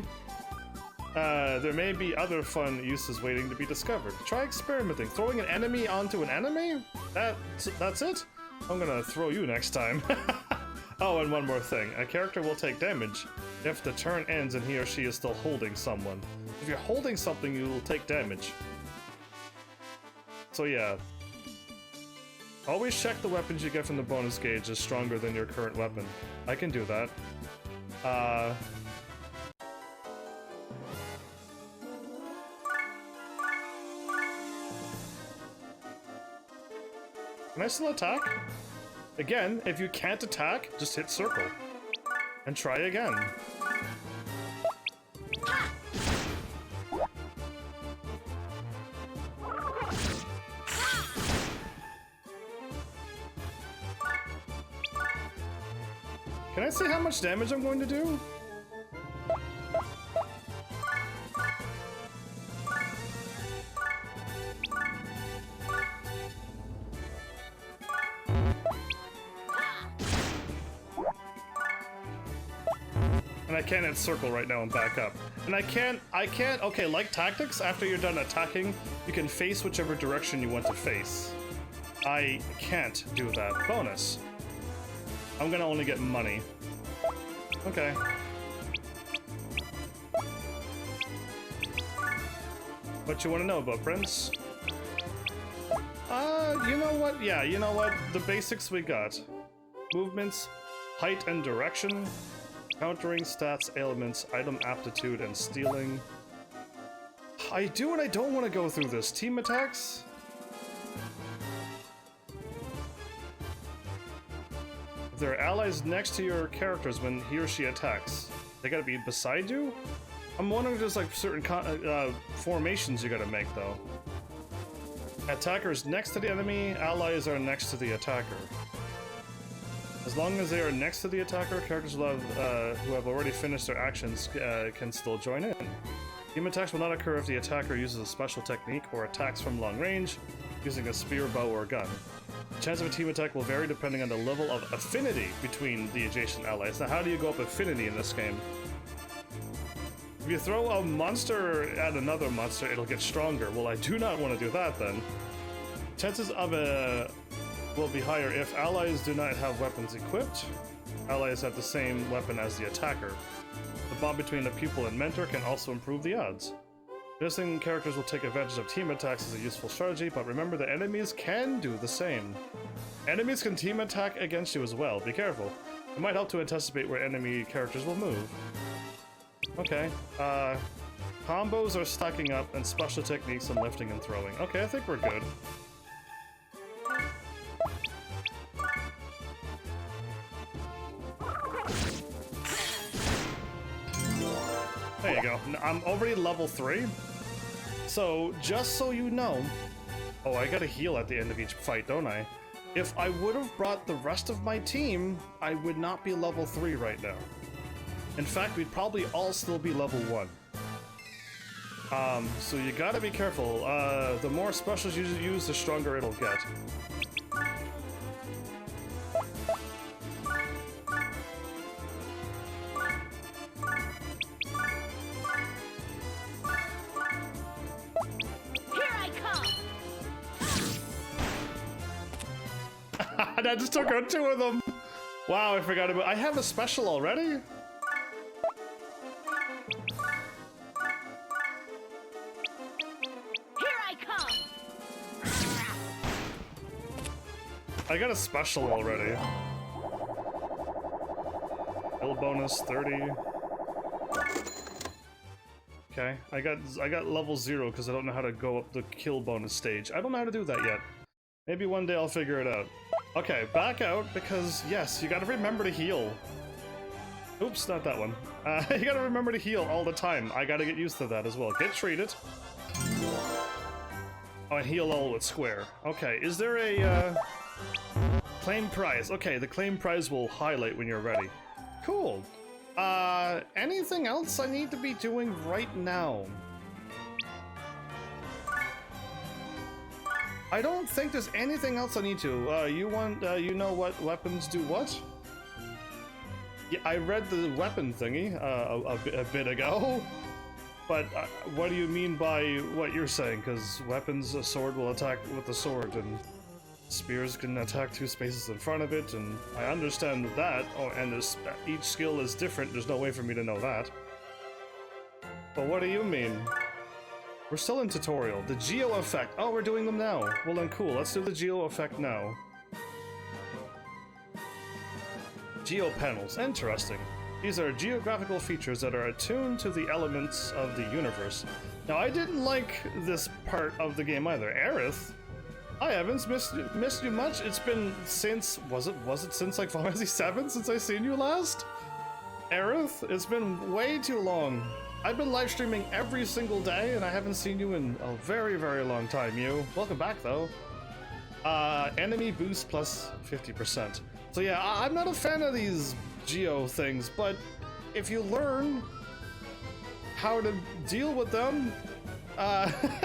there may be other fun uses waiting to be discovered. Try experimenting. Throwing an enemy onto an enemy? That's it? I'm gonna throw you next time. Oh, and one more thing. A character will take damage if the turn ends and he or she is still holding someone. If you're holding something, you will take damage. So yeah. Always check the weapons you get from the bonus gauge is stronger than your current weapon. I can do that. Can I still attack? Again, if you can't attack, just hit circle. And try again. Can I see how much damage I'm going to do? And I can't hit circle right now and back up. And I can't, okay, like tactics, after you're done attacking, you can face whichever direction you want to face. I can't do that. Bonus. I'm gonna only get money. Okay. What you want to know about Prince? You know what? Yeah, you know what? The basics we got. Movements, height and direction, countering stats, ailments, item aptitude, and stealing. I do and I don't want to go through this. Team attacks? There are allies next to your characters when he or she attacks. They gotta be beside you? I'm wondering if there's like certain formations you gotta make though. Attackers next to the enemy, allies are next to the attacker. As long as they are next to the attacker, characters who have already finished their actions can still join in. Team attacks will not occur if the attacker uses a special technique or attacks from long range using a spear, bow, or gun. The chance of a team attack will vary depending on the level of affinity between the adjacent allies. Now, how do you go up affinity in this game? If you throw a monster at another monster, it'll get stronger. Well, I do not want to do that then. Chances of will be higher if allies do not have weapons equipped. Allies have the same weapon as the attacker. The bond between the pupil and mentor can also improve the odds. Missing characters will take advantage of team attacks as a useful strategy, but remember that enemies can do the same. Enemies can team attack against you as well. Be careful. It might help to anticipate where enemy characters will move. Okay. Combos are stacking up and special techniques on lifting and throwing. Okay, I think we're good. There you go. I'm already level 3. So, just so you know... Oh, I gotta heal at the end of each fight, don't I? If I would have brought the rest of my team, I would not be level 3 right now. In fact, we'd probably all still be level 1. So you gotta be careful. The more specials you use, the stronger it'll get. And I just took out 2 of them. Wow, I forgot about. I have a special already. Here I come. I got a special already. Kill bonus 30. Okay, I got level 0 because I don't know how to go up the kill bonus stage. I don't know how to do that yet. Maybe one day I'll figure it out. Okay, back out, because yes, you gotta remember to heal. Oops, not that one. You gotta remember to heal all the time. I gotta get used to that as well. Get treated. Oh, and heal all with square. Okay, is there a claim prize? Okay, the claim prize will highlight when you're ready. Cool. Anything else I need to be doing right now? I don't think there's anything else I need to. You know what weapons do what? Yeah, I read the weapon thingy a bit ago. But what do you mean by what you're saying? Because weapons, a sword will attack with the sword, and spears can attack 2 spaces in front of it, and I understand that. Oh, and each skill is different. There's no way for me to know that. But what do you mean? We're still in tutorial. The geo effect. Oh, we're doing them now. Well then, cool. Let's do the geo effect now. Geo panels. Interesting. These are geographical features that are attuned to the elements of the universe. Now, I didn't like this part of the game either. Aerith? Hi, Evans. Missed you much? It's been since... Was it since, like, Final Fantasy VII since I seen you last? Aerith? It's been way too long. I've been live streaming every single day, and I haven't seen you in a very, very long time, you. Welcome back, though. Enemy boost plus 50%. So yeah, I'm not a fan of these geo things, but if you learn how to deal with them,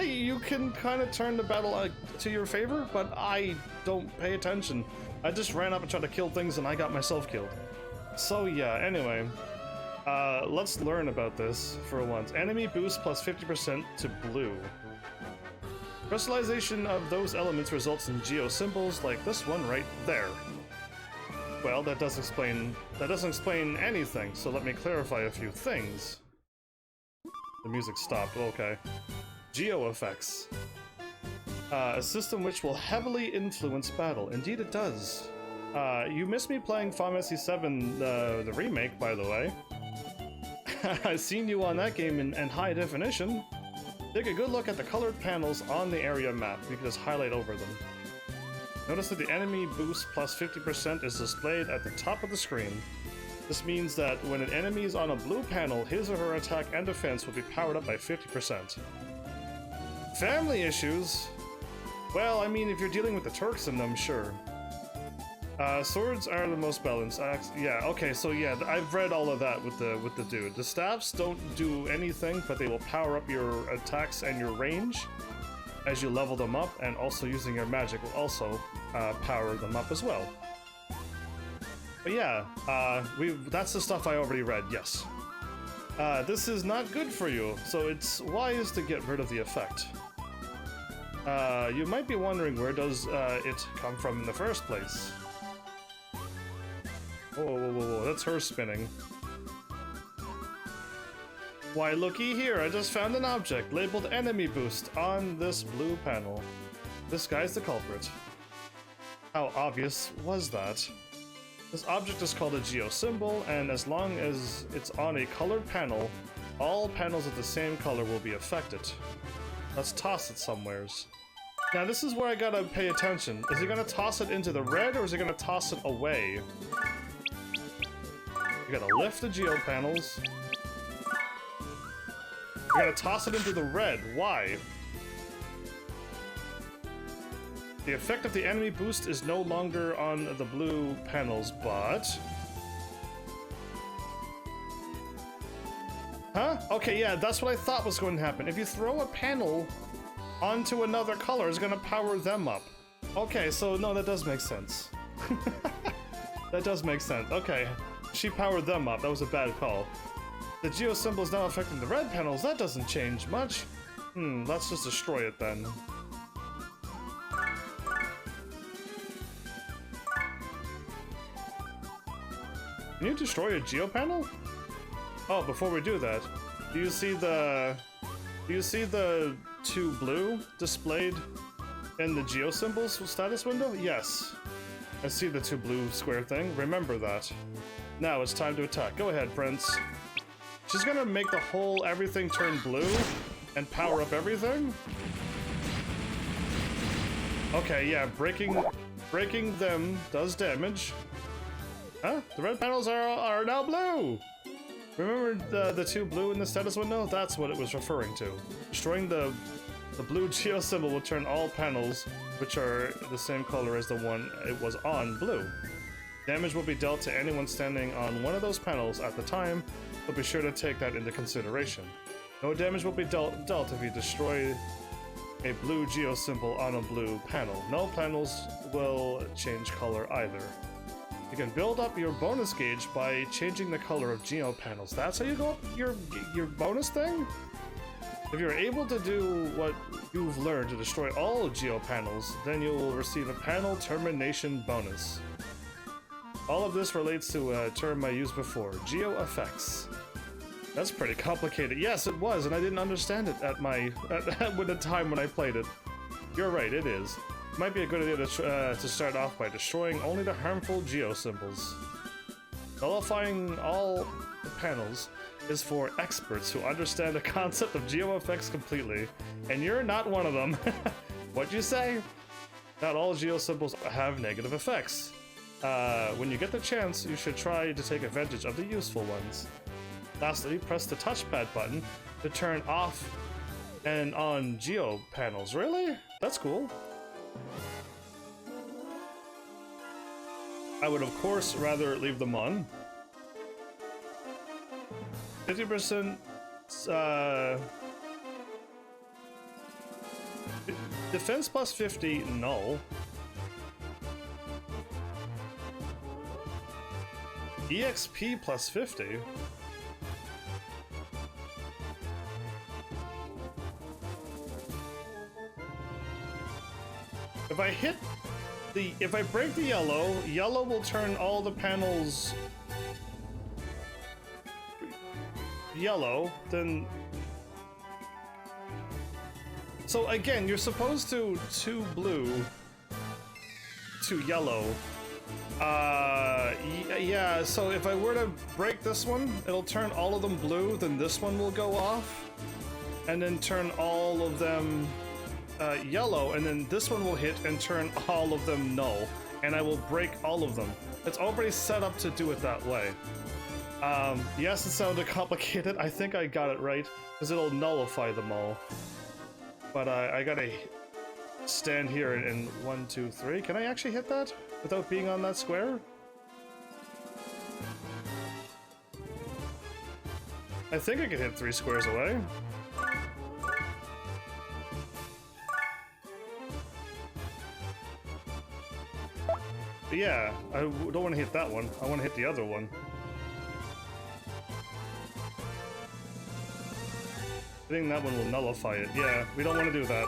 you can kind of turn the battle to your favor, but I don't pay attention. I just ran up and tried to kill things, and I got myself killed. So yeah, anyway. Let's learn about this for once. Enemy boost plus 50% to blue. Crystallization of those elements results in geo symbols like this one right there. Well, that doesn't explain anything, so let me clarify a few things. The music stopped, okay. Geo effects. A system which will heavily influence battle. Indeed it does. You missed me playing Final Fantasy VII, the remake, by the way. I've seen you on that game in high definition. Take a good look at the colored panels on the area map. You can just highlight over them. Notice that the enemy boost plus 50% is displayed at the top of the screen. This means that when an enemy is on a blue panel, his or her attack and defense will be powered up by 50%. Family issues? Well, I mean, if you're dealing with the Turks in them, sure. Swords are the most balanced. Yeah, okay, so yeah, I've read all of that with the dude. The staffs don't do anything, but they will power up your attacks and your range as you level them up, and also using your magic will also power them up as well. But yeah, that's the stuff I already read, yes. This is not good for you, so it's wise to get rid of the effect. You might be wondering, where does it come from in the first place? Whoa, that's her spinning. Why, looky here, I just found an object labeled enemy boost on this blue panel. This guy's the culprit. How obvious was that? This object is called a geo symbol, and as long as it's on a colored panel, all panels of the same color will be affected. Let's toss it somewheres. Now this is where I gotta pay attention. Is he gonna toss it into the red, or is he gonna toss it away? You gotta lift the geo panels. You gotta toss it into the red. Why? The effect of the enemy boost is no longer on the blue panels, but... Huh? Okay, yeah, that's what I thought was going to happen. If you throw a panel onto another color, it's going to power them up. Okay, so no, that does make sense. That does make sense. Okay, she powered them up. That was a bad call. The geo symbol is now affecting the red panels. That doesn't change much. Let's just destroy it then. Can you destroy a geo panel? Oh, before we do that, do you see the 2 blue displayed in the geo symbols status window? Yes. I see the 2 blue square thing. Remember that. Now it's time to attack. Go ahead, Prince. She's gonna make the whole everything turn blue and power up everything? Okay, yeah, breaking them does damage. Huh? The red panels are now blue! Remember the 2 blue in the status window? That's what it was referring to. Destroying the blue geo symbol will turn all panels, which are the same color as the one it was on, blue. Damage will be dealt to anyone standing on one of those panels at the time, but be sure to take that into consideration. No damage will be dealt if you destroy a blue geo symbol on a blue panel. No panels will change color either. You can build up your bonus gauge by changing the color of geo panels. That's how you go up your bonus thing? If you're able to do what you've learned to destroy all geo panels, then you will receive a panel termination bonus. All of this relates to a term I used before, geo effects. That's pretty complicated. Yes, it was, and I didn't understand it at the time when I played it. You're right, it is. Might be a good idea to start off by destroying only the harmful geo symbols. Nullifying all the panels is for experts who understand the concept of geo effects completely, and you're not one of them. What'd you say? Not all geo symbols have negative effects. When you get the chance, you should try to take advantage of the useful ones. Lastly, press the touchpad button to turn off and on geo panels. Really? That's cool. I would of course rather leave them on. 50% defense plus 50, no. EXP plus 50. If I break the yellow will turn all the panels yellow, then... So again, you're supposed to 2 blue to yellow. Yeah, so if I were to break this one, it'll turn all of them blue, then this one will go off, and then turn all of them yellow, and then this one will hit and turn all of them null, and I will break all of them. It's already set up to do it that way. Yes, it sounded complicated. I think I got it right, because it'll nullify them all. But I gotta stand here in 1, 2, 3. Can I actually hit that without being on that square? I think I can hit 3 squares away. But yeah, I don't want to hit that one. I want to hit the other one. I think that one will nullify it. Yeah, we don't want to do that.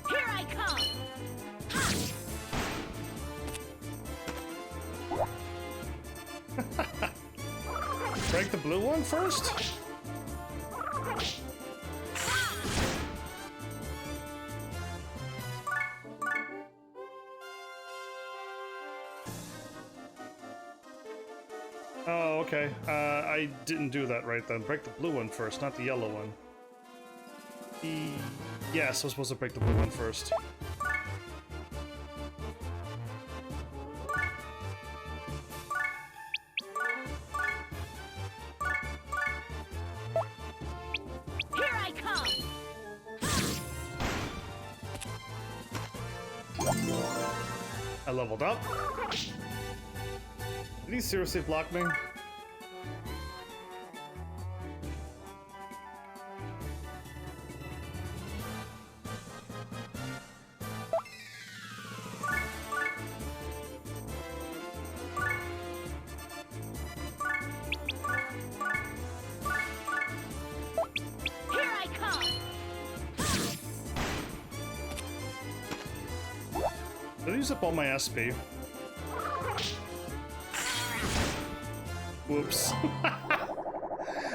Here I come! Break the blue one first? Oh, okay. I didn't do that right then. Break the blue one first, not the yellow one. Yes, I was supposed to break the blue one first. I leveled up. Did he seriously block me? Did I use up all my SP? Whoops.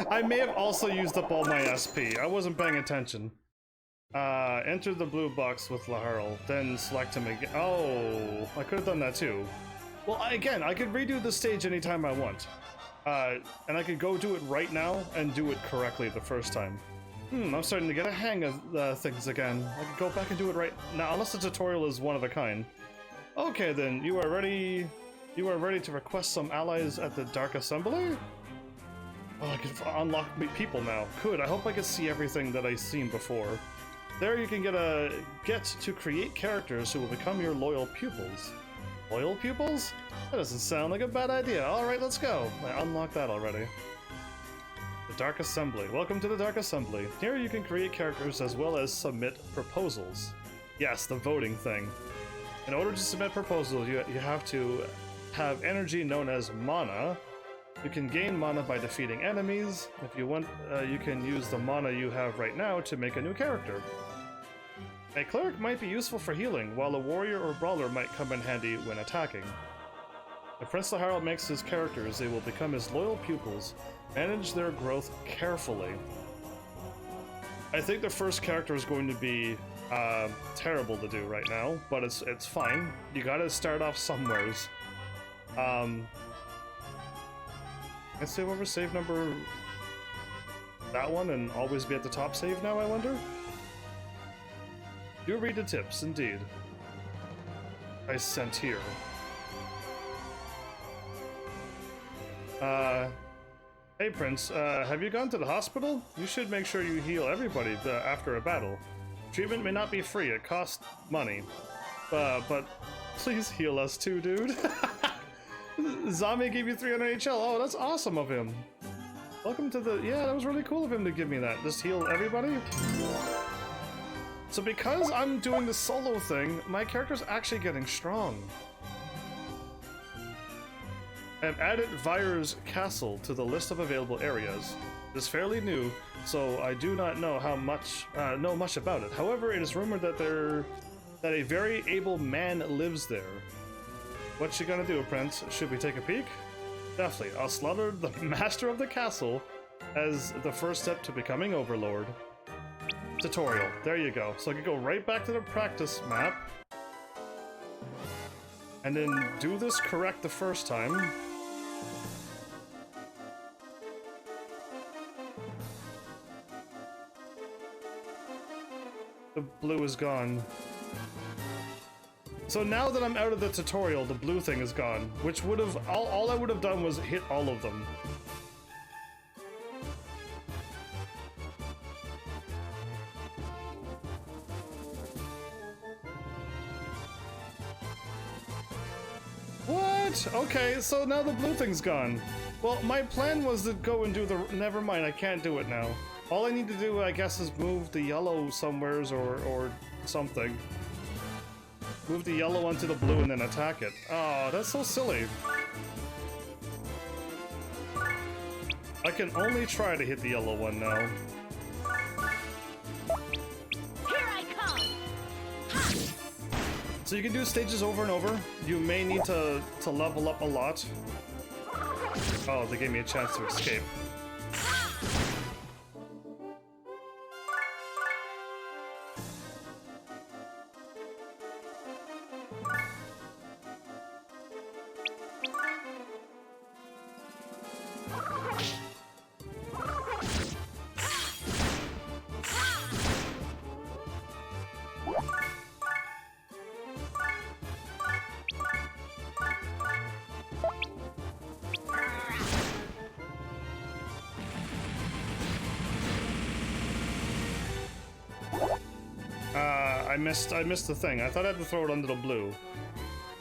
I may have also used up all my SP. I wasn't paying attention. Enter the blue box with Laharl, then select him again. Oh, I could have done that too. Well, I could redo the stage anytime I want. And I could go do it right now and do it correctly the first time. I'm starting to get a hang of things again. I could go back and do it right now, unless the tutorial is one of a kind. Okay then, you are ready to request some allies at the Dark Assembly? Oh, I can unlock people now. Good, I hope I can see everything that I've seen before. There you can get to create characters who will become your loyal pupils. Loyal pupils? That doesn't sound like a bad idea. Alright, let's go. I unlocked that already. The Dark Assembly. Welcome to the Dark Assembly. Here you can create characters as well as submit proposals. Yes, the voting thing. In order to submit proposals, you have to have energy known as mana. You can gain mana by defeating enemies. If you want, you can use the mana you have right now to make a new character. A cleric might be useful for healing, while a warrior or brawler might come in handy when attacking. If Prince Laharl makes his characters, they will become his loyal pupils. Manage their growth carefully. I think the first character is going to be terrible to do right now, but it's fine. You gotta start off somewheres. I save over save number that one and always be at the top save now, I wonder? Do read the tips, indeed. I sent here. Hey Prince, have you gone to the hospital? You should make sure you heal everybody after a battle. Treatment may not be free, it costs money. But please heal us too, dude. Zombie gave you 300 HL. Oh, that's awesome of him. Welcome to the... Yeah, that was really cool of him to give me that. Just heal everybody? So because I'm doing the solo thing, my character's actually getting strong. I've added Vir's Castle to the list of available areas. It is fairly new, so I do not know know much about it. However, it is rumored that a very able man lives there. What you gonna do, Prince? Should we take a peek? Definitely. I'll slaughter the master of the castle as the first step to becoming Overlord. Tutorial. There you go. So I can go right back to the practice map and then do this correct the first time. The blue is gone. So now that I'm out of the tutorial, the blue thing is gone, which would have, all I would have done was hit all of them. What? Okay, so now the blue thing's gone. Well, my plan was to go and do the, never mind, I can't do it now. All I need to do, I guess, is move the yellow somewheres or something. Move the yellow onto the blue and then attack it. Oh, that's so silly. I can only try to hit the yellow one now. Here I come. Ha! So you can do stages over and over. You may need to level up a lot. Oh, they gave me a chance to escape. I missed the thing. I thought I had to throw it under the blue.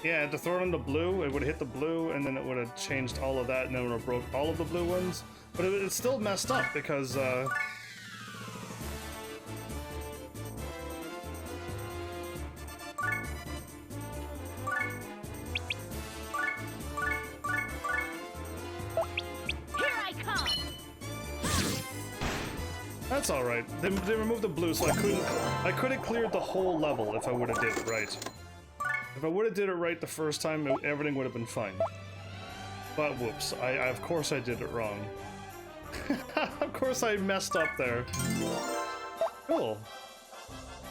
Yeah, I had to throw it under blue, it would have hit the blue, and then it would have changed all of that, and then it would have broke all of the blue ones. But it's still messed up, because, Here I come! That's alright. They removed the blue, so I could have cleared the whole level if I would have did it right. If I would have did it right the first time, everything would have been fine. But whoops, of course I did it wrong. Of course I messed up there. Cool.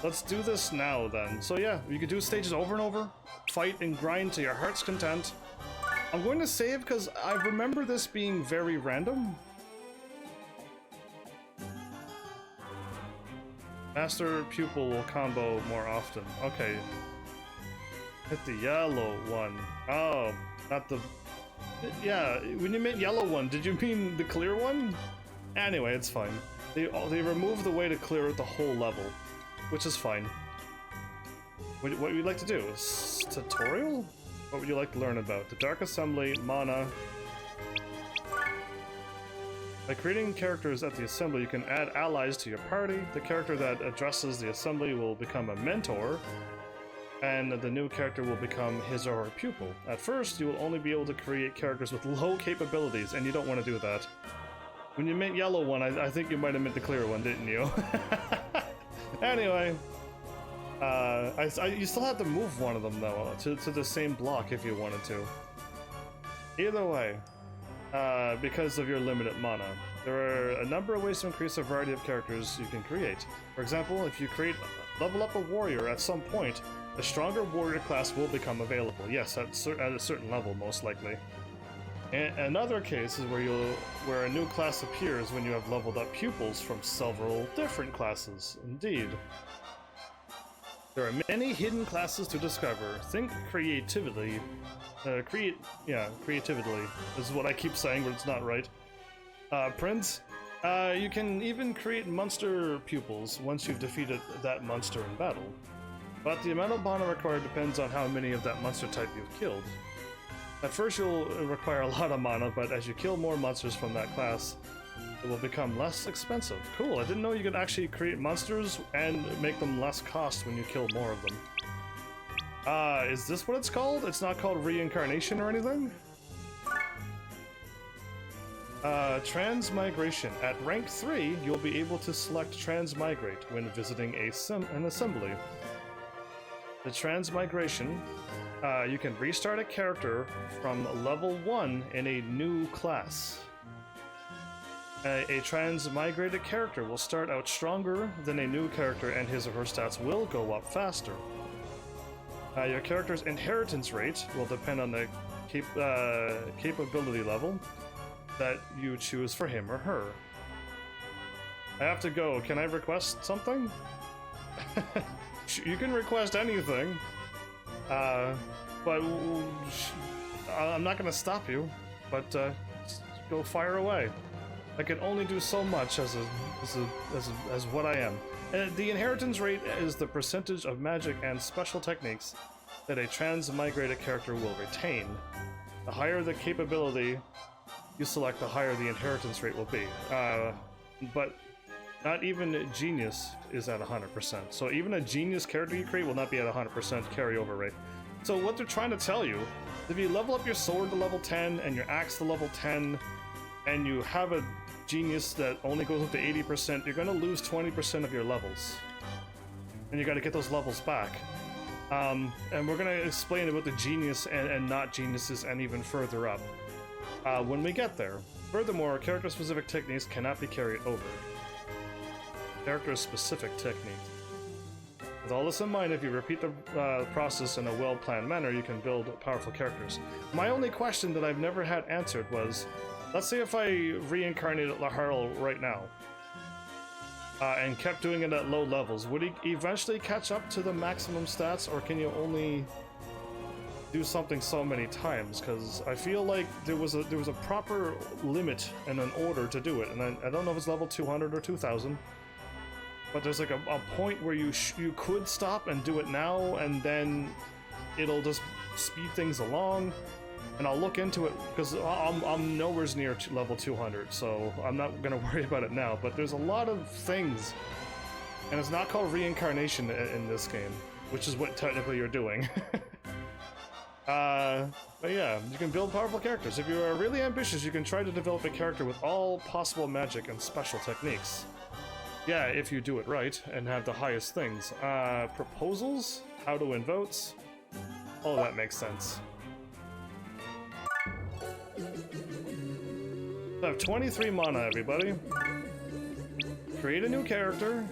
Let's do this now then. So yeah, you can do stages over and over, fight and grind to your heart's content. I'm going to save because I remember this being very random. Master pupil will combo more often. Okay. Hit the yellow one. Oh, not the... Yeah, when you meant yellow one, did you mean the clear one? Anyway, it's fine. They removed the way to clear the whole level, which is fine. What would you like to do? Tutorial? What would you like to learn about? The Dark Assembly, mana... By creating characters at the assembly, you can add allies to your party. The character that addresses the assembly will become a mentor, and the new character will become his or her pupil. At first, you will only be able to create characters with low capabilities, and you don't want to do that. When you meant yellow one, I think you might have meant the clear one, didn't you? Anyway, you still have to move one of them, though, to the same block if you wanted to. Either way, because of your limited mana. There are a number of ways to increase the variety of characters you can create. For example, if you level up a warrior at some point, a stronger warrior class will become available. Yes, at a certain level, most likely. And other cases where a new class appears when you have leveled up pupils from several different classes. Indeed. There are many hidden classes to discover. Think creatively. Creatively is what I keep saying, but it's not right. Prince, you can even create monster pupils once you've defeated that monster in battle. But the amount of mana required depends on how many of that monster type you've killed. At first you'll require a lot of mana, but as you kill more monsters from that class, it will become less expensive. Cool, I didn't know you could actually create monsters and make them less cost when you kill more of them. Is this what it's called? It's not called reincarnation or anything? Transmigration. At rank 3, you'll be able to select Transmigrate when visiting an assembly. The Transmigration, you can restart a character from level 1 in a new class. A transmigrated character will start out stronger than a new character, and his or her stats will go up faster. Your character's inheritance rate will depend on the capability level that you choose for him or her. I have to go. Can I request something? You can request anything, but I'm not going to stop you, but go fire away. I can only do so much as what I am. The inheritance rate is the percentage of magic and special techniques that a transmigrated character will retain. The higher the capability you select, the higher the inheritance rate will be. But not even genius is at 100%. So even a genius character you create will not be at 100% carryover rate. So what they're trying to tell you, if you level up your sword to level 10 and your axe to level 10, and you have a genius that only goes up to 80%, you're going to lose 20% of your levels. And you got to get those levels back. And we're going to explain about the genius and not geniuses and even further up when we get there. Furthermore, character-specific techniques cannot be carried over. Character-specific techniques. With all this in mind, if you repeat the process in a well-planned manner, you can build powerful characters. My only question that I've never had answered was, let's say if I reincarnated Laharl right now, and kept doing it at low levels, would he eventually catch up to the maximum stats, or can you only do something so many times? Because I feel like there was a proper limit and an order to do it, and I don't know if it's level 200 or 2000. but there's like a point where you could stop and do it now, and then it'll just speed things along. And I'll look into it because I'm nowhere near level 200, so I'm not gonna worry about it now. But there's a lot of things, and it's not called reincarnation in this game, which is what technically you're doing. But yeah, you can build powerful characters. If you are really ambitious, you can try to develop a character with all possible magic and special techniques. Yeah, if you do it right and have the highest things. Proposals, how to win votes. Oh, that makes sense. I have 23 mana, everybody. Create a new character,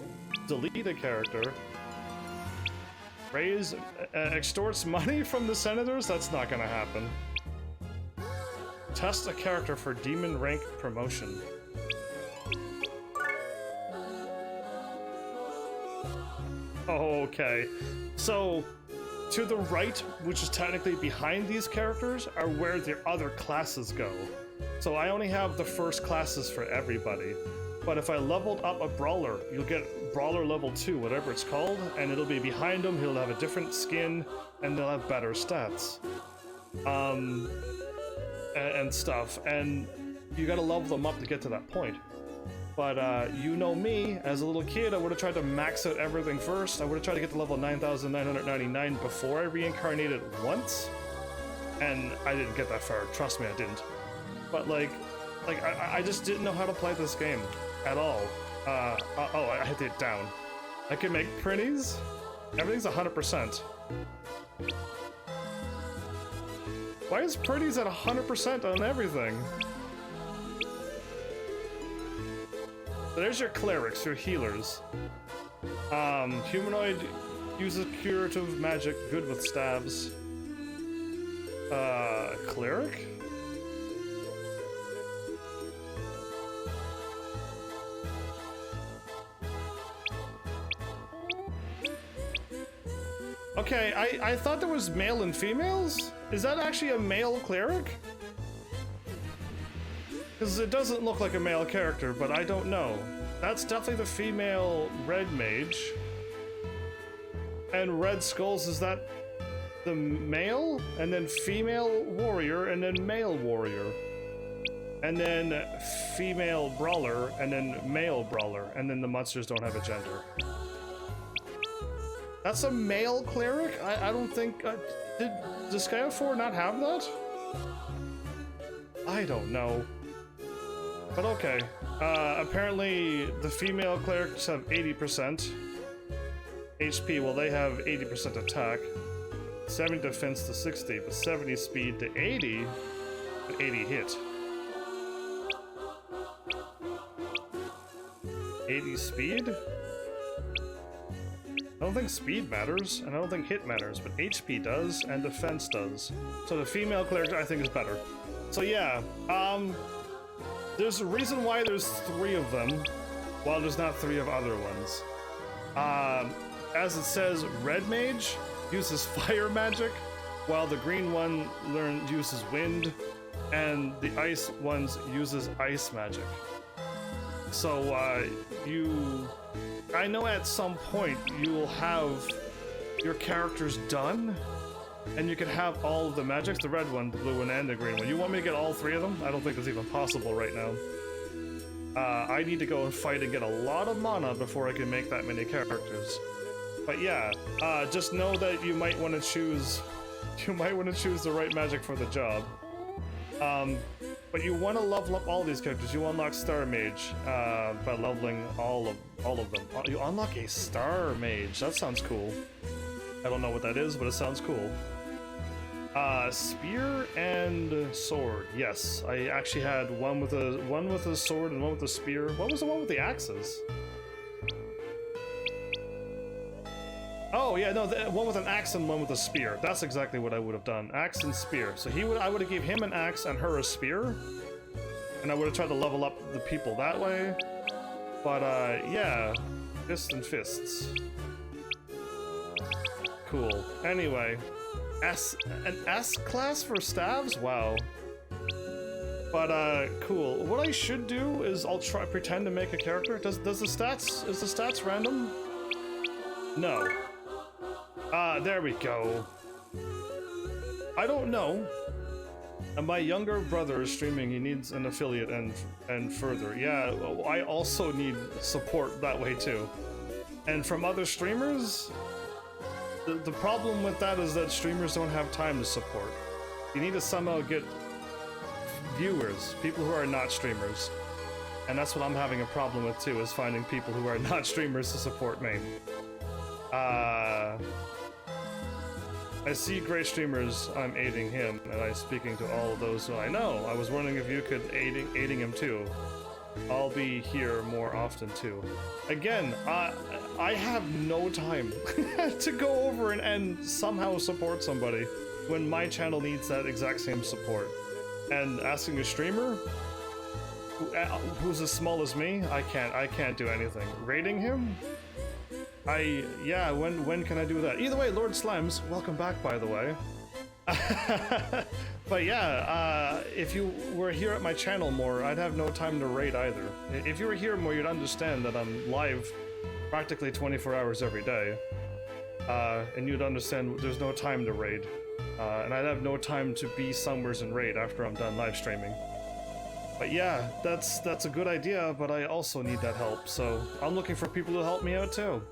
delete a character, raise, extorts money from the senators? That's not gonna happen. Test a character for demon rank promotion. Okay, so to the right, which is technically behind these characters, are where the other classes go. So I only have the first classes for everybody. But if I leveled up a Brawler, you'll get Brawler level 2, whatever it's called, and it'll be behind him, he'll have a different skin, and they'll have better stats. And stuff, and you gotta level them up to get to that point. But you know me, as a little kid, I would have tried to max out everything first. I would have tried to get to level 9,999 before I reincarnated once, and I didn't get that far. Trust me, I didn't. But I just didn't know how to play this game at all. Oh, I hit it down. I can make printies. Everything's 100%. Why is pretties at 100% on everything? There's your clerics, your healers. Humanoid uses curative magic, good with stabs. Cleric? Okay, I thought there was male and females? Is that actually a male cleric? Because it doesn't look like a male character, but I don't know. That's definitely the female red mage. And Red Skulls, is that the male? And then female warrior, and then male warrior. And then female brawler, and then male brawler. And then the monsters don't have a gender. That's a male cleric? I don't think... did Disgaea 4 not have that? I don't know. But okay. Apparently the female clerics have 80% HP, well they have 80% attack. 70 defense to 60, but 70 speed to 80, but 80 hit. 80 speed? I don't think speed matters, and I don't think hit matters, but HP does, and defense does. So the female cleric I think is better. So yeah, there's a reason why there's 3 of them, while there's not 3 of other ones. As it says, Red Mage uses fire magic, while the green one uses wind, and the ice ones uses ice magic. So I know at some point you will have your characters done, and you can have all of the magics, the red one, the blue one, and the green one. You want me to get all 3 of them? I don't think that's even possible right now. I need to go and fight and get a lot of mana before I can make that many characters. But yeah, just know that you might want to choose the right magic for the job. But you want to level up all these characters. You unlock Star Mage by leveling all of them. You unlock a Star Mage. That sounds cool. I don't know what that is, but it sounds cool. Spear and sword. Yes, I actually had one with a sword and one with a spear. What was the one with the axes? Oh yeah, no, the one with an axe and one with a spear. That's exactly what I would have done. Axe and spear. So I would have gave him an axe and her a spear, and I would have tried to level up the people that way. But yeah, fists and fists. Cool. Anyway, an S class for stabs? Wow. But cool. What I should do is I'll try pretend to make a character. Is the stats random? No. There we go. I don't know. And my younger brother is streaming. He needs an affiliate and further. Yeah, I also need support that way too. And from other streamers, the problem with that is that streamers don't have time to support. You need to somehow get viewers, people who are not streamers. And that's what I'm having a problem with too, is finding people who are not streamers to support me. I see great streamers, I'm aiding him, and I'm speaking to all of those who I know. I was wondering if you could aiding him too. I'll be here more often too. Again, I have no time to go over and somehow support somebody when my channel needs that exact same support. And asking a streamer who's as small as me, I can't do anything. Rating him? Yeah, when can I do that? Either way, Lord Slimes, welcome back, by the way. But yeah, if you were here at my channel more, I'd have no time to raid either. If you were here more, you'd understand that I'm live practically 24 hours every day. And you'd understand there's no time to raid. And I'd have no time to be somewheres and raid after I'm done live streaming. But yeah, that's a good idea, but I also need that help, so I'm looking for people to help me out too.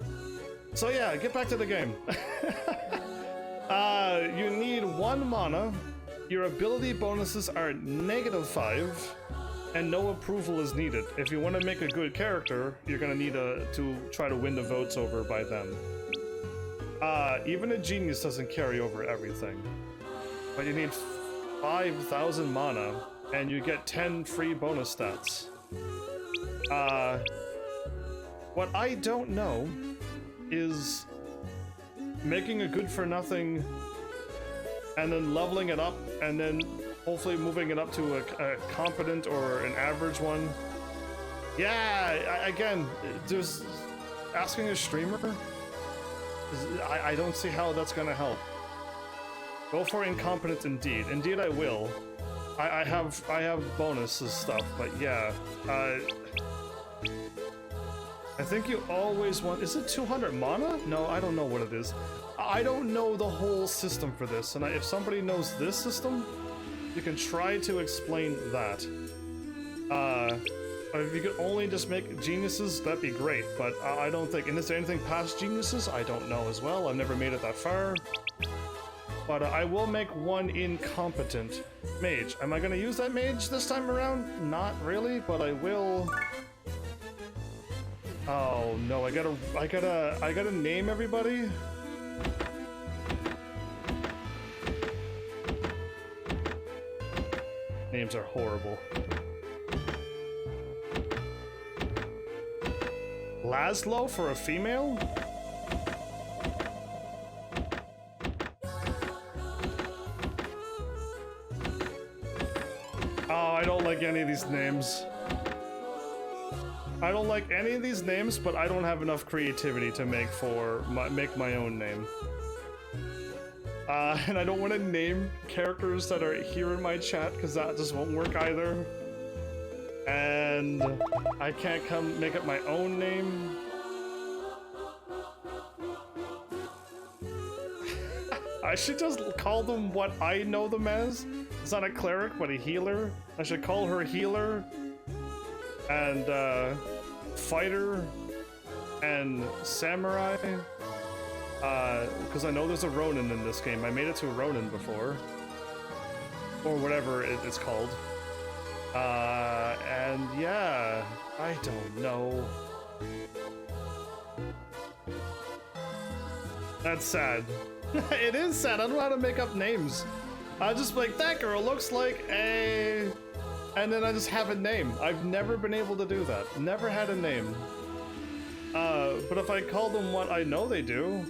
So yeah, get back to the game. You need 1 mana, your ability bonuses are -5, and no approval is needed. If you want to make a good character, you're gonna need to try to win the votes over by them. Even a genius doesn't carry over everything. But you need 5,000 mana, and you get 10 free bonus stats. What I don't know is making a good for nothing and then leveling it up and then hopefully moving it up to a competent or an average one. Yeah, again, just asking a streamer, I don't see how that's gonna help. Go for incompetent indeed. Indeed I will. I have bonuses stuff, but yeah. I think you always want... Is it 200 mana? No, I don't know what it is. I don't know the whole system for this, and if somebody knows this system, you can try to explain that. If you could only just make geniuses, that'd be great, but I don't think... And is there anything past geniuses? I don't know as well. I've never made it that far. But I will make 1 incompetent mage. Am I gonna use that mage this time around? Not really, but I will... Oh no, I gotta name everybody? Names are horrible. Laszlo for a female? Oh, I don't like any of these names. I don't like any of these names, but I don't have enough creativity to make my own name. And I don't want to name characters that are here in my chat, because that just won't work either. And I can't make up my own name. I should just call them what I know them as. It's not a cleric, but a healer. I should call her healer, and fighter, and samurai. Because I know there's a Ronin in this game. I made it to a Ronin before. Or whatever it's called. And yeah, I don't know. That's sad. It is sad. I don't know how to make up names. I just like, that girl looks like a... And then I just have a name. I've never been able to do that. Never had a name. But if I call them what I know they do,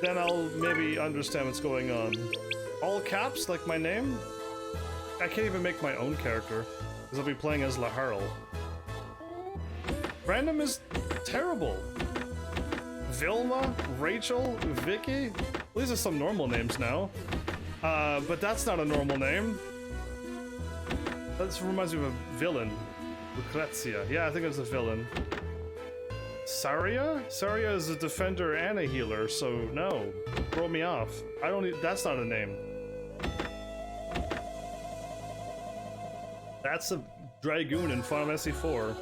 then I'll maybe understand what's going on. All caps, like my name? I can't even make my own character, because I'll be playing as Laharl. Random is terrible. Vilma, Rachel, Vicky. Well, these are some normal names now. But that's not a normal name. That reminds me of a villain. Lucrezia. Yeah, I think it's a villain. Saria? Saria is a defender and a healer, so no. Throw me off. I don't need, that's not a name. That's a Dragoon in Final Fantasy IV.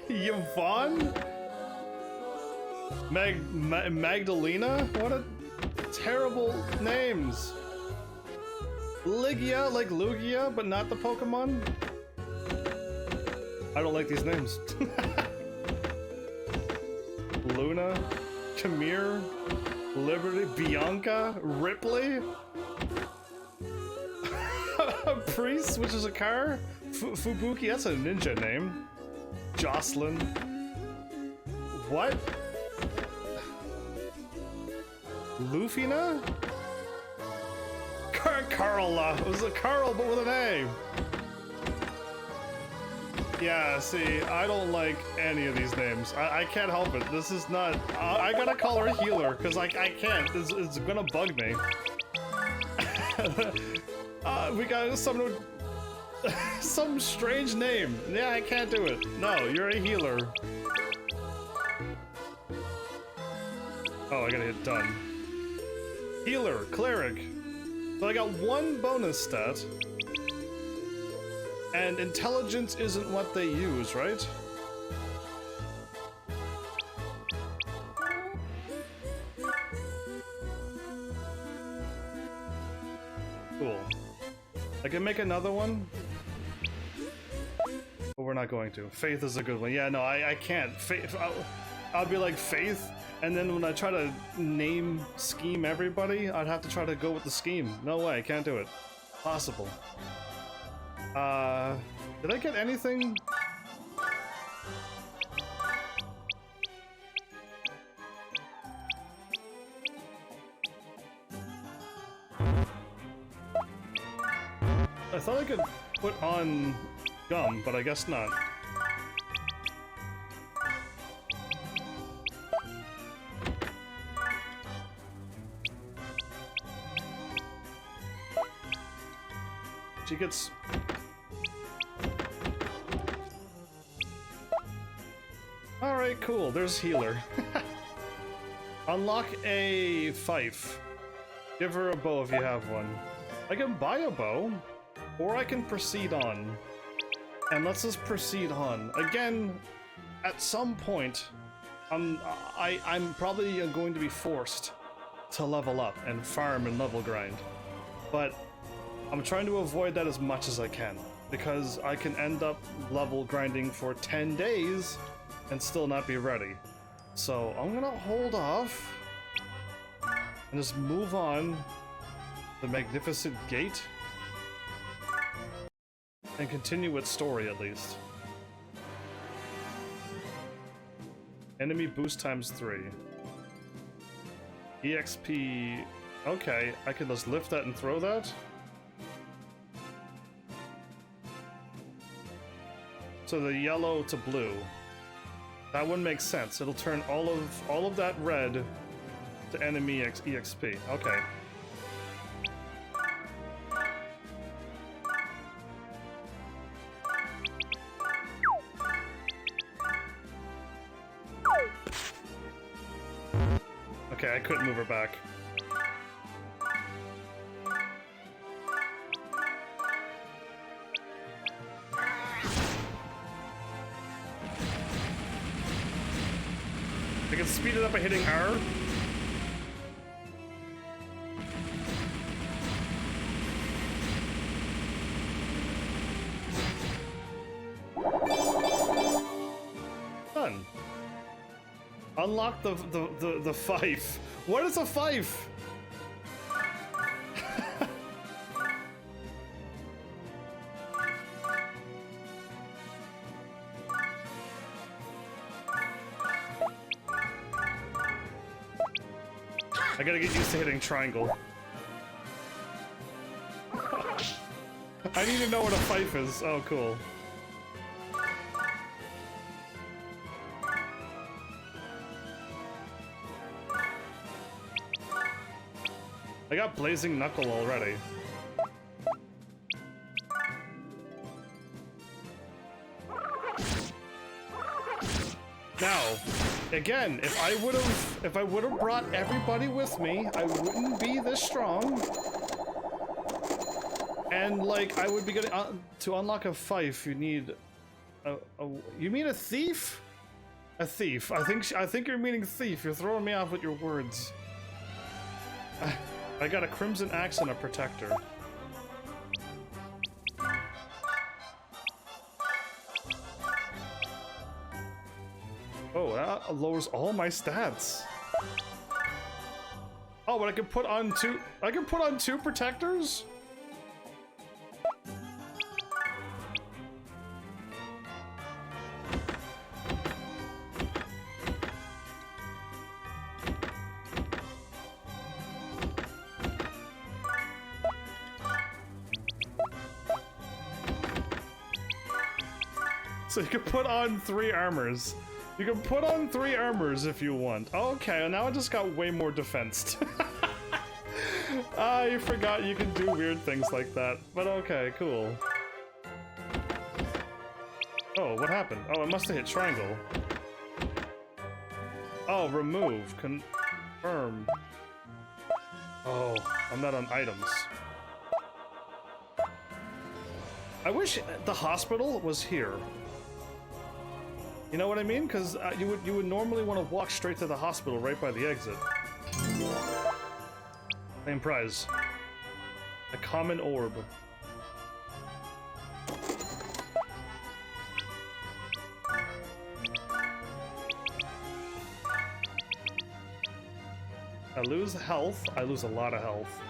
Yvonne? Magdalena? What a terrible names. Ligia, like Lugia, but not the Pokemon? I don't like these names. Luna, Camille, Liberty, Bianca, Ripley, a priest, which is a car, Fubuki, that's a ninja name. Jocelyn. What? Lufina? Carla. It was a Carl, but with an A. Yeah, see, I don't like any of these names. I can't help it. This is not... I gotta call her a healer, because I can't. It's gonna bug me. We got some strange name. Yeah, I can't do it. No, you're a healer. Oh, I gotta hit done. Healer, cleric. So I got one bonus stat. And intelligence isn't what they use, right? Cool. I can make another one. But we're not going to. Faith is a good one. Yeah, no, I can't. Faith, I'll be like Faith, and then when I try to scheme everybody, I'd have to try to go with the scheme. No way, I can't do it. Possible. Did I get anything? I thought I could put on gum, but I guess not. She gets... Alright, cool. There's healer. Unlock a fife. Give her a bow if you have one. I can buy a bow, or I can proceed on. And let's just proceed on. Again, at some point, I'm probably going to be forced to level up and farm and level grind. But I'm trying to avoid that as much as I can, because I can end up level grinding for 10 days and still not be ready. So I'm gonna hold off and just move on the Magnificent Gate and continue with story at least. Enemy boost times 3. EXP... Okay, I can just lift that and throw that? So the yellow to blue. That one makes sense. It'll turn all of that red to enemy EXP. Okay. Okay, I couldn't move her back. I can speed it up by hitting R. Done. Unlock the fife. What is a fife? I gotta get used to hitting triangle. I need to know what a fife is. Oh, cool. I got Blazing Knuckle already. Again, if I would have brought everybody with me, I wouldn't be this strong. And like, I would be getting to unlock a fief. You need you mean a thief? A thief. I think you're meaning thief. You're throwing me off with your words. I got a crimson axe and a protector. Oh, that lowers all my stats. Oh, but I can put on two. I can put on 2 protectors. So you can put on 3 armors. You can put on 3 armors if you want. Okay, now I just got way more defensed. I forgot you can do weird things like that. But okay, cool. Oh, what happened? Oh, I must have hit triangle. Oh, remove. Confirm. Oh, I'm not on items. I wish the hospital was here. You know what I mean? Because you would normally want to walk straight to the hospital right by the exit. Same prize. A common orb. I lose health. I lose a lot of health.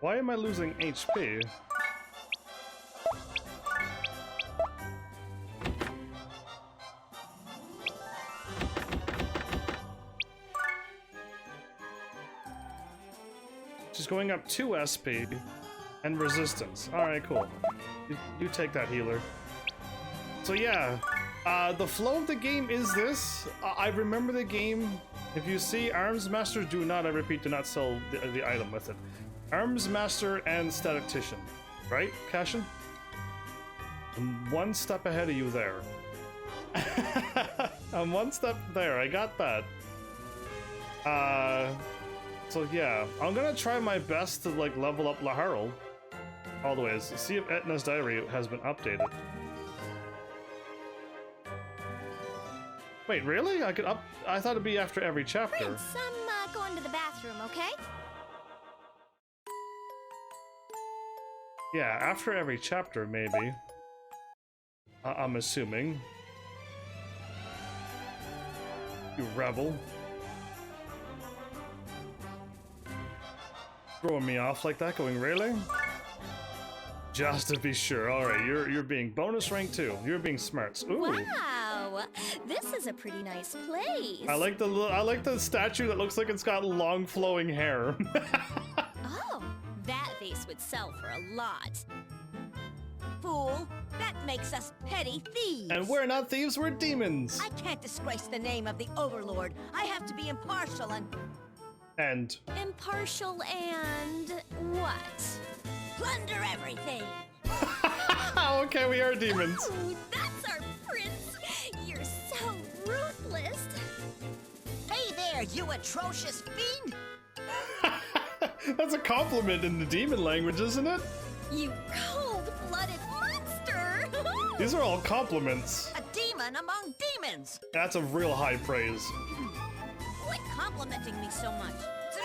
Why am I losing HP? She's going up 2 SP and resistance. Alright, cool. You take that, healer. So yeah, the flow of the game is this. I remember the game. If you see Arms Master, do not, I repeat, do not sell the item with it. Arms Master and Statistician, right, Cashin? I'm 1 step ahead of you there. I'm 1 step there, I got that. So yeah, I'm gonna try my best to like level up Laharl all the ways. See if Etna's diary has been updated. Wait, really? I could up. I thought it'd be after every chapter. Prince, I'm going to the bathroom, okay? Yeah, after every chapter, maybe. I'm assuming. You rebel. Throwing me off like that, going, really? Just to be sure. Alright, you're being bonus rank too. You're being smarts. Ooh. Wow, this is a pretty nice place. I like the statue that looks like it's got long flowing hair. Oh, that vase would sell for a lot. Fool, that makes us petty thieves. And we're not thieves, we're demons. I can't disgrace the name of the Overlord. I have to be impartial and Impartial and what? plunder everything. Okay, we are demons. Oh, that's our prince. You're so ruthless. Hey there, you atrocious fiend! That's a compliment in the demon language, isn't it? You cold-blooded monster. These are all compliments. A demon among demons! That's a real high praise. Quit complimenting me so much. It's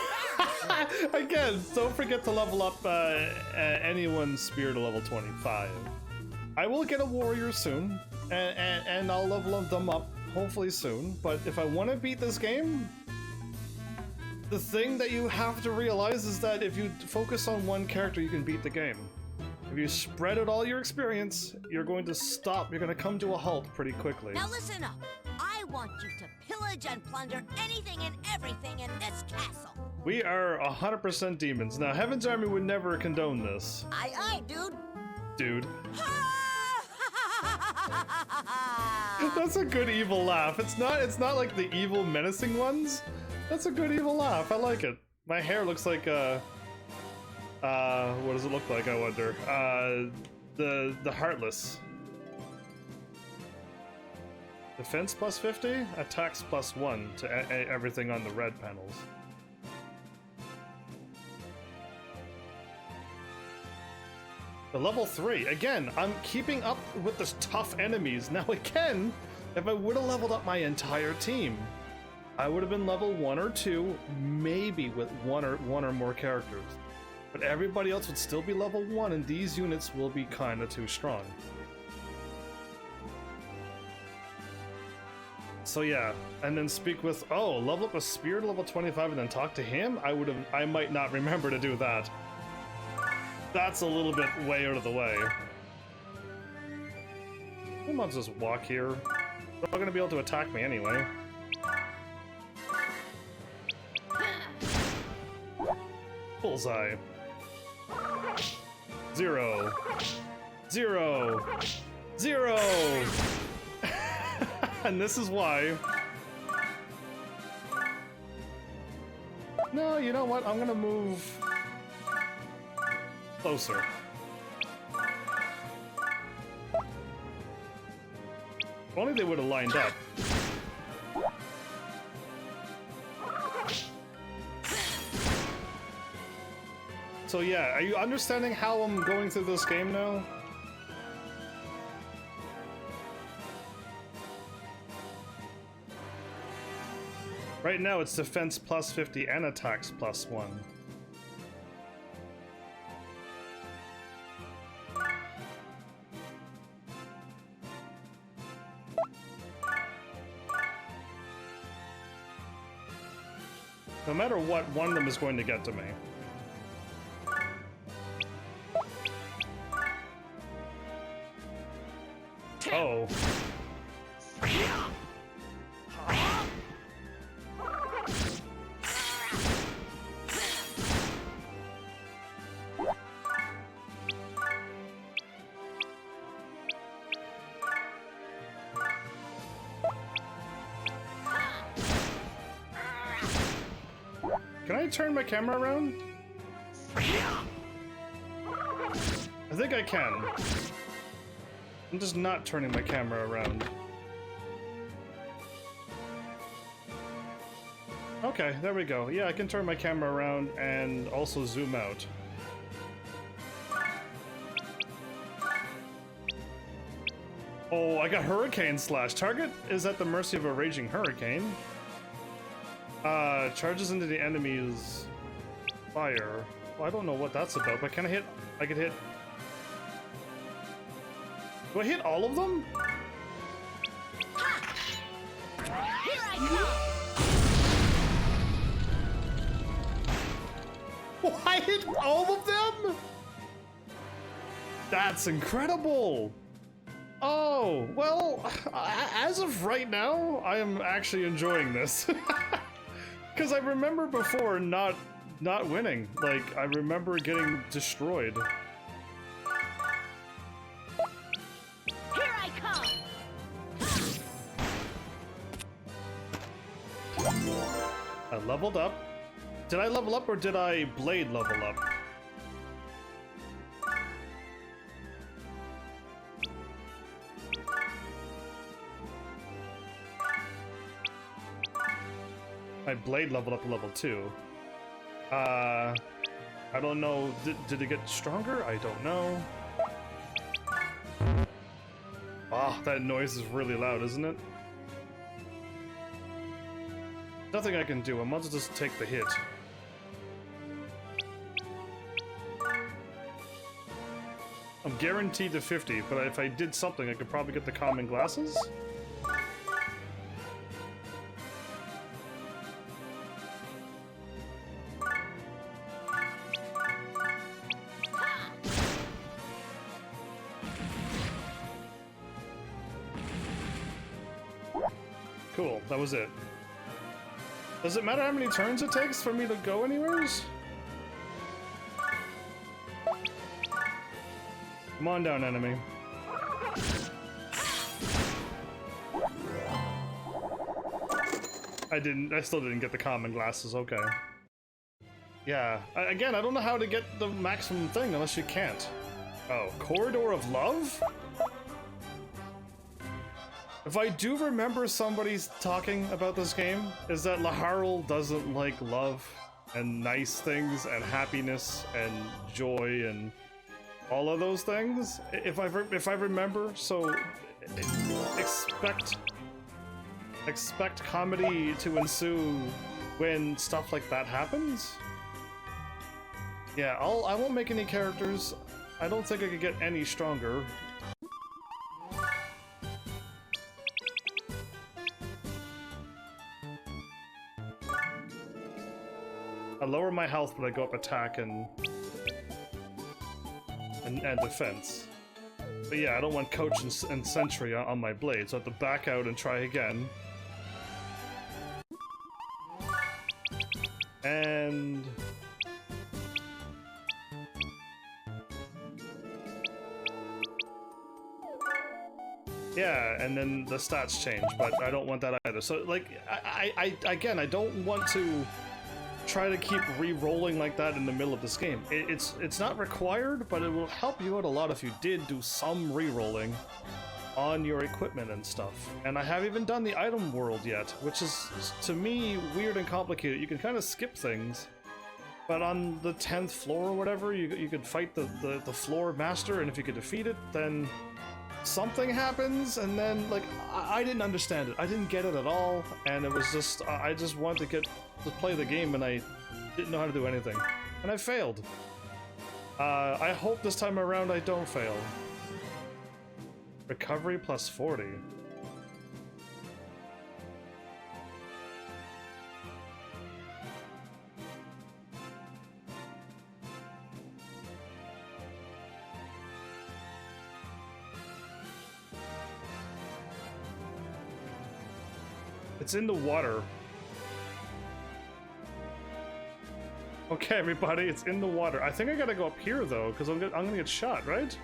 embarrassing. Again, don't forget to level up anyone's spear to level 25. I will get a warrior soon, and I'll level them up hopefully soon. But if I want to beat this game, the thing that you have to realize is that if you focus on one character, you can beat the game. If you spread out all your experience, you're going to stop. You're going to come to a halt pretty quickly. Now listen up. I want you to pillage and plunder anything and everything in this castle. We are 100% demons. Now, Heaven's Army would never condone this. Aye, dude. Dude. That's a good evil laugh. It's not like the evil menacing ones. That's a good evil laugh. I like it. My hair looks like what does it look like, I wonder? The Heartless. Defense plus 50, attacks plus 1 to everything on the red panels. The level 3, again, I'm keeping up with the tough enemies. Now again, if I would have leveled up my entire team, I would have been level 1 or 2, maybe with one or more characters. But everybody else would still be level 1, and these units will be kinda too strong. So yeah, and then speak with, oh, level up a spear to level 25 and then talk to him? I might not remember to do that. That's a little bit way out of the way. I might just walk here. They're all gonna be able to attack me anyway. Bullseye. 0. 0. 0. And this is why. No, you know what? I'm gonna move closer. If only they would have lined up. So yeah, are you understanding how I'm going through this game now? Right now it's defense plus 50 and attacks plus 1. No matter what, one of them is going to get to me. Oh. Can I turn my camera around? I think I can. I'm just not turning my camera around. Okay, there we go. Yeah, I can turn my camera around and also zoom out. Oh, I got Hurricane Slash. Target is at the mercy of a raging hurricane. Charges into the enemy's fire. Well, I don't know what that's about, but can I hit? I could hit. Do I hit all of them? Here I come! Oh, I hit all of them? That's incredible! Oh, well, as of right now, I am actually enjoying this. Because I remember before not winning. Like, I remember getting destroyed. Here I come! I leveled up. Did I level up or did I blade level up? My blade leveled up to level 2. I don't know. Did it get stronger? I don't know. Ah, that noise is really loud, isn't it? Nothing I can do. I might as well just take the hit. I'm guaranteed to 50, but if I did something, I could probably get the common glasses. Cool, that was it. Does it matter how many turns it takes for me to go anywheres? Come on down, enemy. I still didn't get the common glasses, okay. Yeah, again, I don't know how to get the maximum thing unless you can't. Oh, Corridor of Love? If I do remember somebody's talking about this game, is that Laharl doesn't like love and nice things and happiness and joy and all of those things. If I remember, so expect comedy to ensue when stuff like that happens. Yeah, I won't make any characters. I don't think I could get any stronger. I lower my health, but I go up attack and defense. But yeah, I don't want Coach and Sentry on my blade, so I have to back out and try again. And... yeah, and then the stats change, but I don't want that either. So, like, again, I don't want to try to keep re-rolling like that in the middle of this game. It's not required, but it will help you out a lot if you did do some re-rolling on your equipment and stuff. And I haven't even done the item world yet, which is, to me, weird and complicated. You can kind of skip things, but on the 10th floor or whatever, you could fight the floor master, and if you could defeat it, then something happens, and then, like, I didn't understand it. I didn't get it at all, and it was just, I just wanted to play the game, and I didn't know how to do anything. And I failed. I hope this time around I don't fail. Recovery plus 40. It's in the water. Okay, everybody, it's in the water. I think I gotta go up here, though, because I'm gonna get shot, right?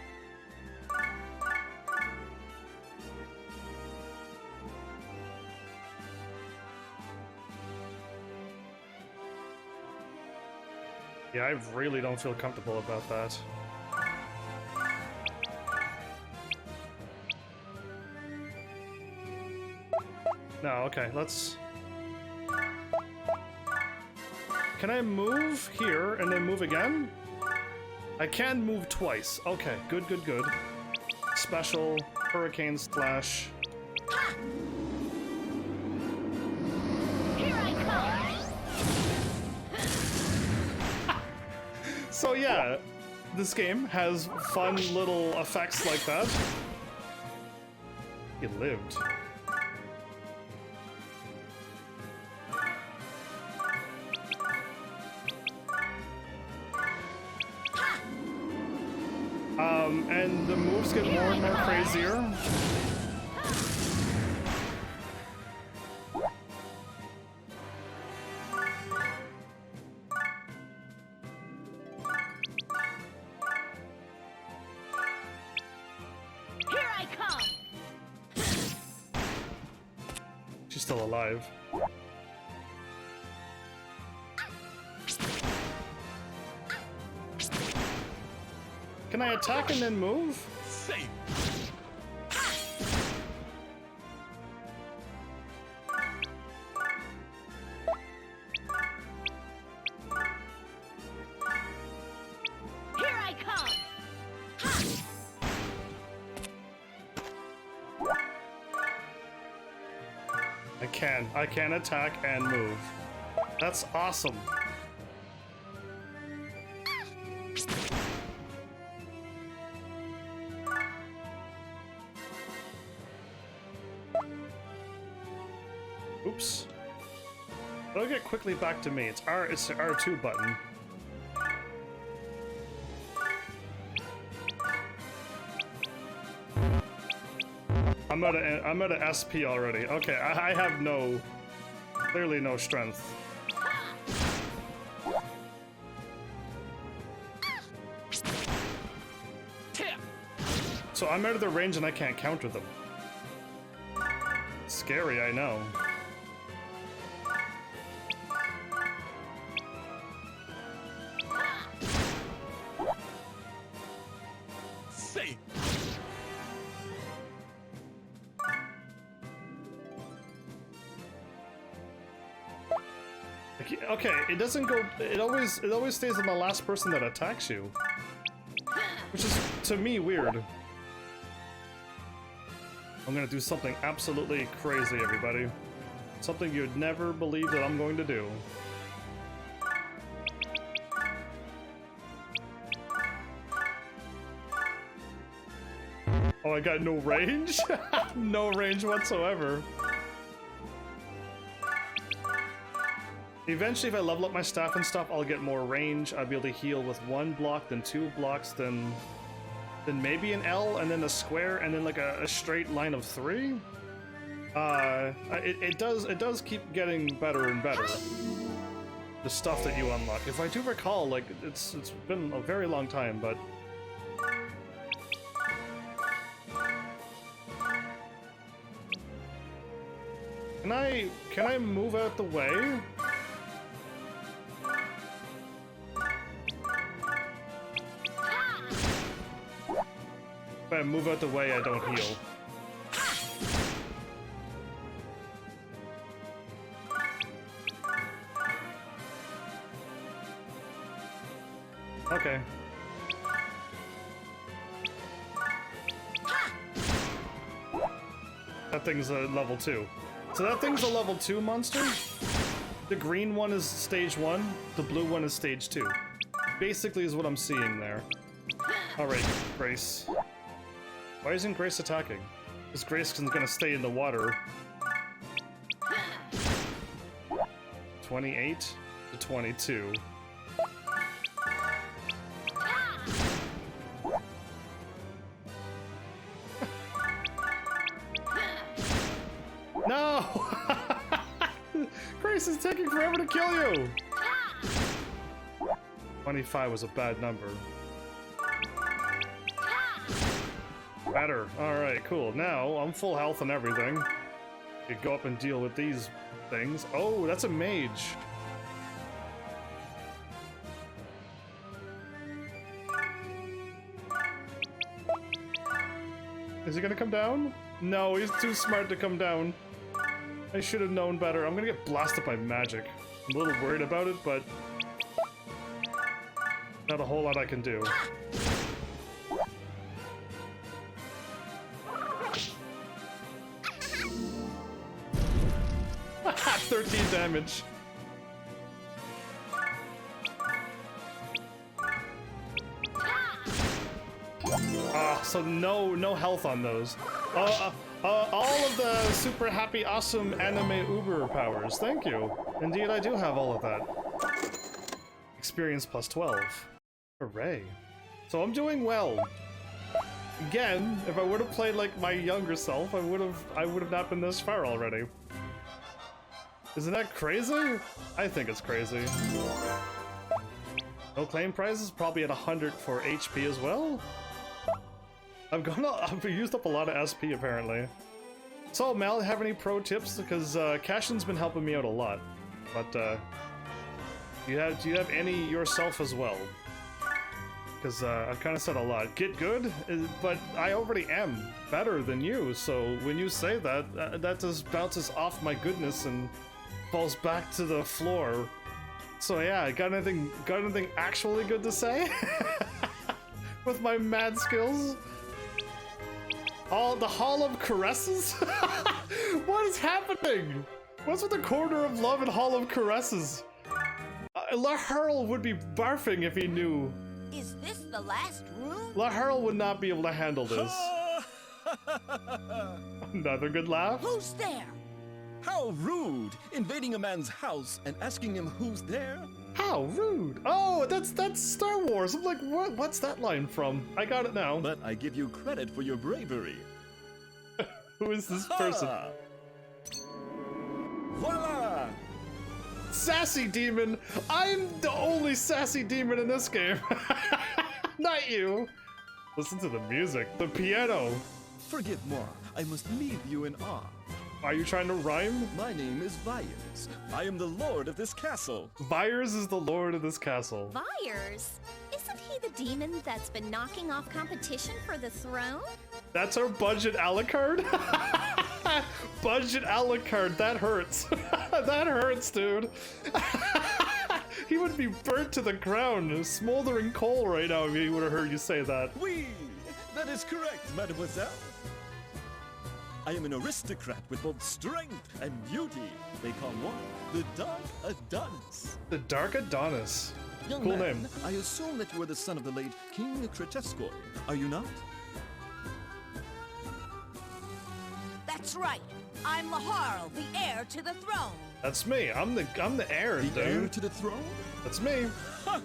Yeah, I really don't feel comfortable about that. No, okay, let's... Can I move here and then move again? I can move twice. Okay, good, good, good. Special, hurricane slash... Here I come! So yeah, this game has fun little effects like that. He lived. And the moves get more and more crazier. Here I come! She's still alive. Can I attack and then move? Safe. Here I come! I can attack and move. That's awesome. Oops. It'll get quickly back to me. It's the R2 button. I'm at a SP already. Okay, I have clearly no strength. So I'm out of the range and I can't counter them. Scary, I know. Okay, it doesn't go. It always stays on the last person that attacks you, which is to me weird. I'm gonna do something absolutely crazy, everybody. Something you'd never believe that I'm going to do. Oh, I got no range? No range whatsoever. Eventually, if I level up my staff and stuff, I'll get more range. I'll be able to heal with 1 block, then 2 blocks, then maybe an L, and then a square, and then like a straight line of 3. It does keep getting better and better. The stuff that you unlock. If I do recall, like it's been a very long time, but. Can I move out the way? If I move out the way, I don't heal. Okay. That thing's a level 2. So that thing's a level 2 monster. The green one is stage 1, the blue one is stage 2. Basically is what I'm seeing there. Alright, Grace. Why isn't Grace attacking? Because Grace is gonna stay in the water. 28 to 22. No! Grace is taking forever to kill you! 25 was a bad number. Better. Alright, cool. Now, I'm full health and everything. You go up and deal with these things. Oh, that's a mage. Is he gonna come down? No, he's too smart to come down. I should have known better. I'm gonna get blasted by magic. I'm a little worried about it, but not a whole lot I can do. 13 damage. So no health on those. All of the super happy, awesome anime uber powers. Thank you. Indeed, I do have all of that. Experience plus 12. Hooray. So I'm doing well. Again, if I would have played like my younger self, I would have not been this far already. Isn't that crazy? I think it's crazy. No claim prizes, probably at 100 for HP as well. I've used up a lot of SP apparently. So Mal, have any pro tips? Because Cashin's been helping me out a lot. But do you have any yourself as well? Because I've kind of said a lot. Get good, but I already am better than you. So when you say that, that just bounces off my goodness and falls back to the floor. So yeah, got anything actually good to say? With my mad skills? The Hall of Caresses? What is happening? What's with the corner of love and Hall of Caresses? La Hurl would be barfing if he knew. Is this the last room? La Hurl would not be able to handle this. Another good laugh. Who's there? How rude! Invading a man's house and asking him who's there? How rude! Oh, that's Star Wars. I'm like, what's that line from? I got it now. But I give you credit for your bravery. Who is this person? Voila! Sassy demon! I'm the only sassy demon in this game. Not you. Listen to the music. The piano. Forgive moi, I must leave you in awe. Are you trying to rhyme? My name is Vyers. I am the lord of this castle. Vyers is the lord of this castle. Vyers? Isn't he the demon that's been knocking off competition for the throne? That's our budget Alucard? Budget Alucard, that hurts. That hurts, dude. He would be burnt to the ground, a smoldering coal right now if he would have heard you say that. Oui, that is correct, mademoiselle. I am an aristocrat with both strength and beauty. They call one the Dark Adonis. The Dark Adonis. Young Cool man, name. I assume that you are the son of the late King Kretevskoy, are you not? That's right. I'm Laharl, the heir to the throne. That's me. I'm the heir, The dude. heir to the throne? That's me. Ha!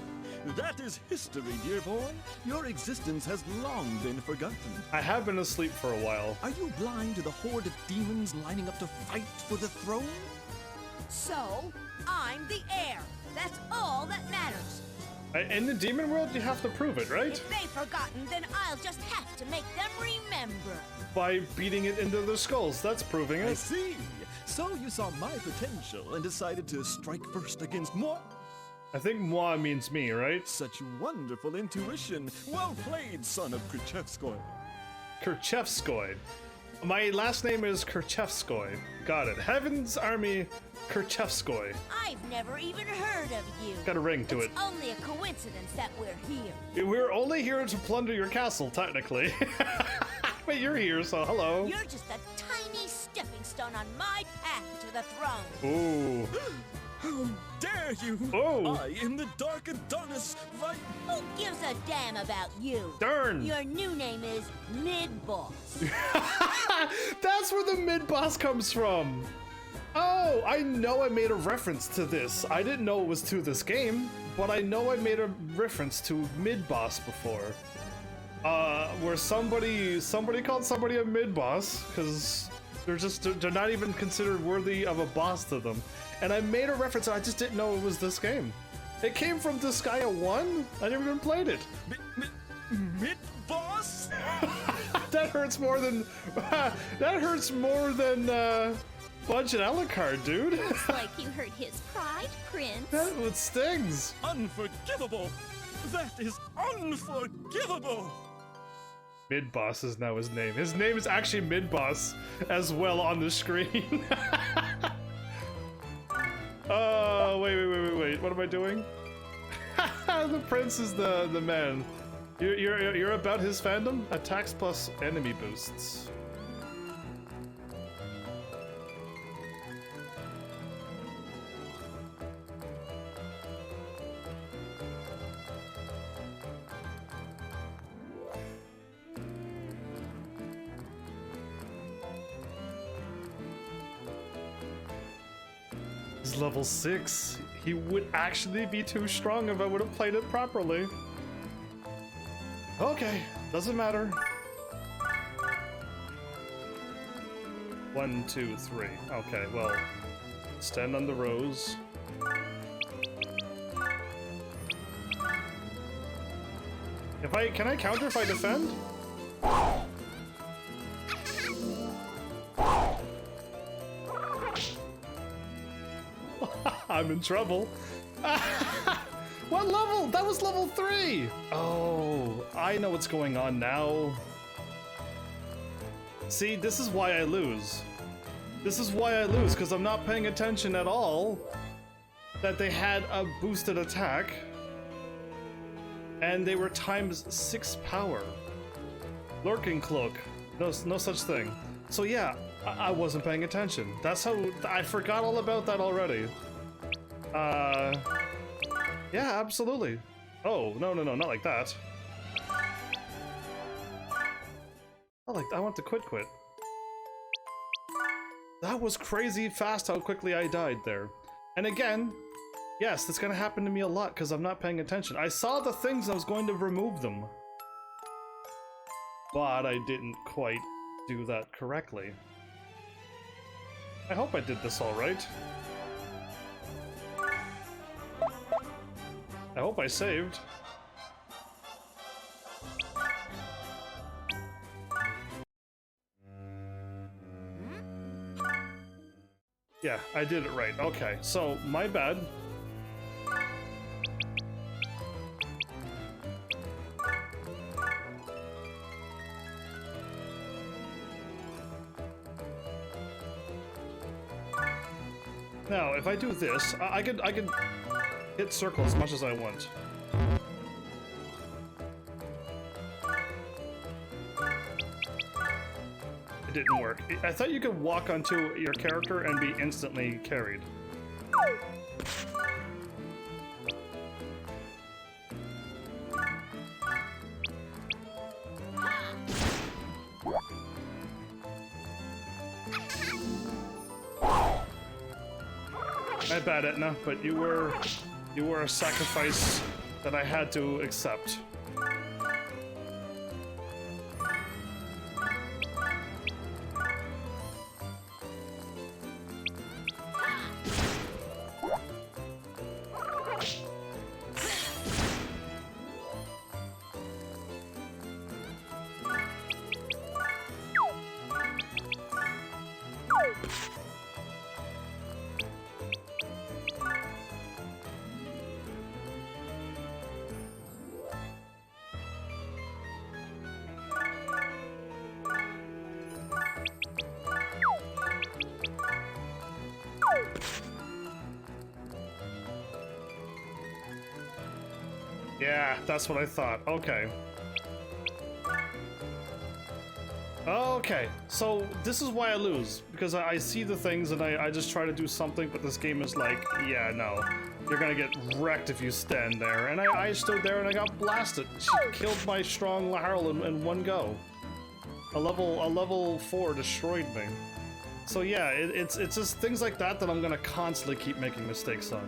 That is history, dear boy. Your existence has long been forgotten. I have been asleep for a while. Are you blind to the horde of demons lining up to fight for the throne? So, I'm the heir. That's all that matters. In the demon world, you have to prove it, right? If they've forgotten, then I'll just have to make them remember. By beating it into their skulls. That's proving I it. see. So you saw my potential and decided to strike first against moi. I think moi means me, right? Such wonderful intuition. Well played, son of Kretevskoy. Kerchevskoy. My last name is Kerchevskoy. Got it. Heaven's Army Kerchevskoy. I've never even heard of you. Got a ring to it. It's only a coincidence that we're here. We're only here to plunder your castle, technically. But you're here, so hello. You're just a tiny stepping stone on my path to the throne. Ooh. How dare you! Oh. I am the Dark Adonis, right? Who gives a damn about you? Darn. Your new name is Mid-Boss. That's where the mid-boss comes from. Oh, I know I made a reference to this. I didn't know it was to this game, but I know I made a reference to mid-boss before. Where somebody called somebody a mid-boss, because they're not even considered worthy of a boss to them. And I made a reference, I just didn't know it was this game. It came from Disgaea 1? I never even played it. Mid-boss? That hurts more than Budge and Alucard, dude. Looks like you hurt his pride, Prince. That one stings. Unforgivable! That is unforgivable! Mid-boss is now his name. His name is actually Mid-boss as well on the screen. Wait. What am I doing? The prince is the man. You're about his fandom? Attacks plus enemy boosts. He's level 6. He would actually be too strong if I would have played it properly. Okay, doesn't matter. 1, 2, 3. Okay, well, stand on the rows. Can I counter if I defend? I'm in trouble. What level? That was level 3! Oh, I know what's going on now. See, this is why I lose. This is why I lose, because I'm not paying attention at all that they had a boosted attack and they were times 6 power. Lurking Cloak. No such thing. So yeah, I wasn't paying attention. That's how I forgot all about that already. Yeah, absolutely. Oh, no, not like that. I want to quit. That was crazy fast how quickly I died there. And again, yes, that's gonna happen to me a lot because I'm not paying attention. I saw the things and I was going to remove them. But I didn't quite do that correctly. I hope I did this all right. I hope I saved. Yeah, I did it right. Okay, so my bad. Now, if I do this, I could hit circle as much as I want. It didn't work. I thought you could walk onto your character and be instantly carried. My bad, Etna, but you were a sacrifice that I had to accept. Yeah, that's what I thought. Okay. Okay, so this is why I lose. Because I see the things and I just try to do something, but this game is like, yeah, no. You're gonna get wrecked if you stand there. And I stood there and I got blasted. She killed my strong Laharl in one go. A level 4 destroyed me. So yeah, it's just things like that that I'm gonna constantly keep making mistakes on.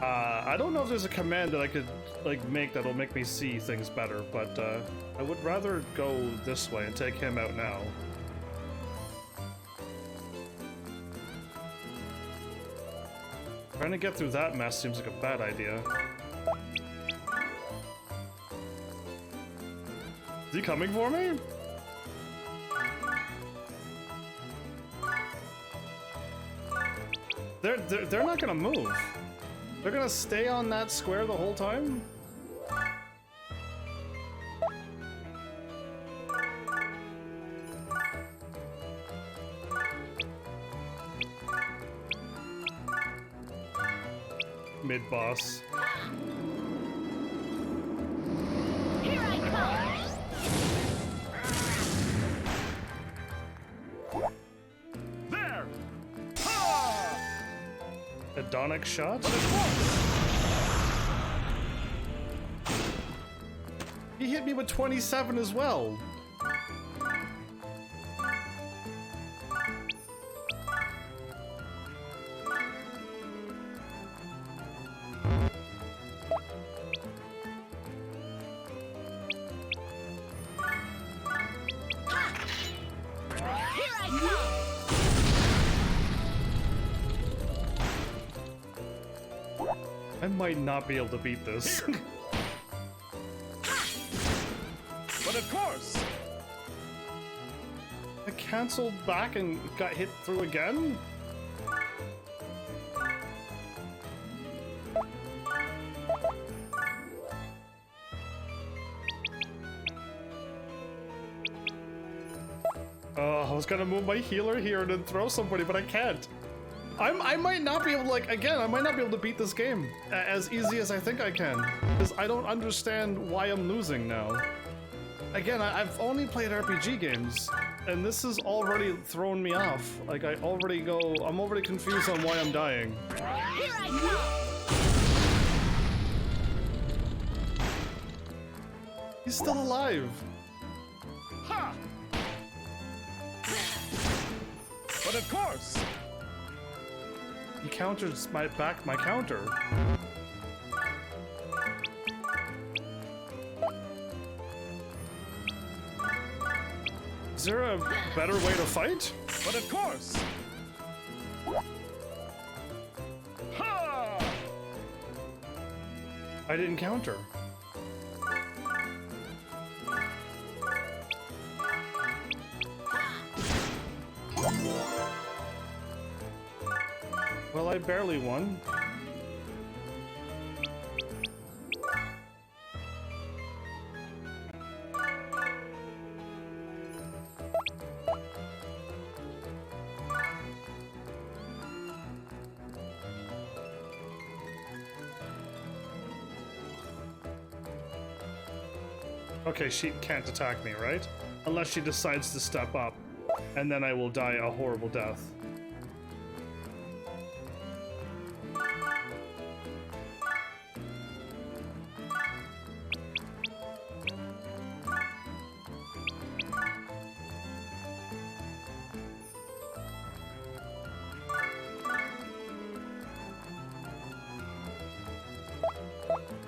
I don't know if there's a command that I could make that'll make me see things better, but I would rather go this way and take him out now. Trying to get through that mess seems like a bad idea. Is he coming for me? They're not gonna move. They're gonna stay on that square the whole time? Mid-boss. Here I come! There! Hedonic shot? He hit me with 27 as well. I might not be able to beat this. But of course! I canceled back and got hit through again? I was gonna move my healer here and then throw somebody, but I can't. I might not be able to, again, I might not be able to beat this game as easy as I think I can. Because I don't understand why I'm losing now. Again, I've only played RPG games, and this has already thrown me off. I'm already confused on why I'm dying. Here I come! He's still alive. Ha! But of course! He countered my counter. Is there a better way to fight? But of course! Ha! I didn't counter. Well, I barely won. Okay, she can't attack me, right? Unless she decides to step up, and then I will die a horrible death.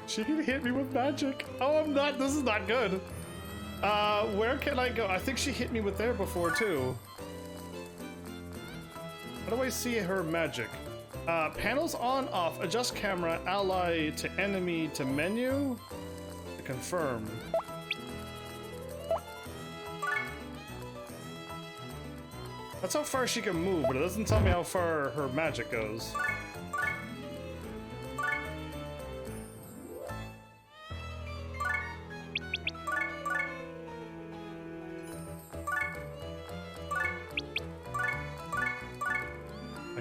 She can hit me with magic. Oh, I'm not. This is not good. Where can I go? I think she hit me with there before too. How do I see her magic? Panels on, off, adjust camera, ally to enemy to menu. To confirm. That's how far she can move, but it doesn't tell me how far her magic goes.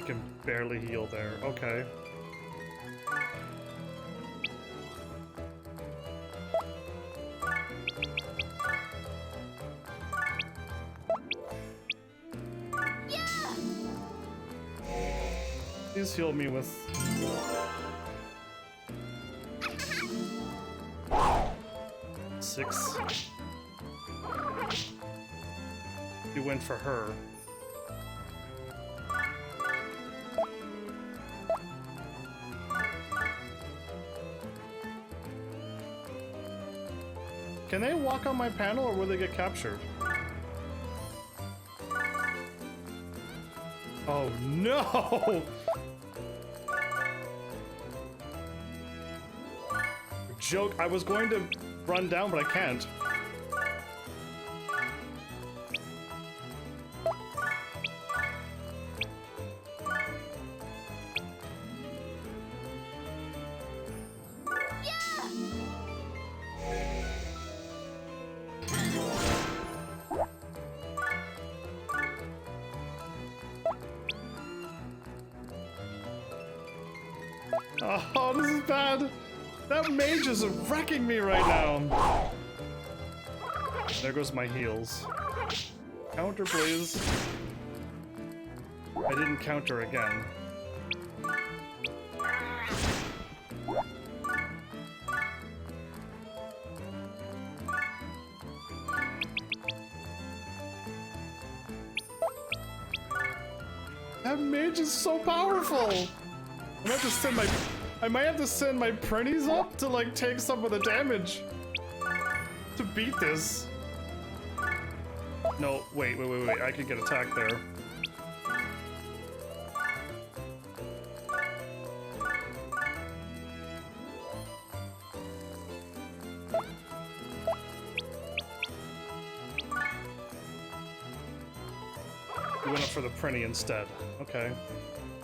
Can barely heal there. Okay. Yeah! Please heal me with... six. You went for her. Can they walk on my panel or will they get captured? Oh no! Joke, I was going to run down, but I can't. Oh, this is bad. That mage is wrecking me right now. There goes my heals. Counter, please. I didn't counter again. That mage is so powerful. I might have to send my printies up to like take some of the damage to beat this. No, wait, I could get attacked there. We went up for the printy instead. Okay.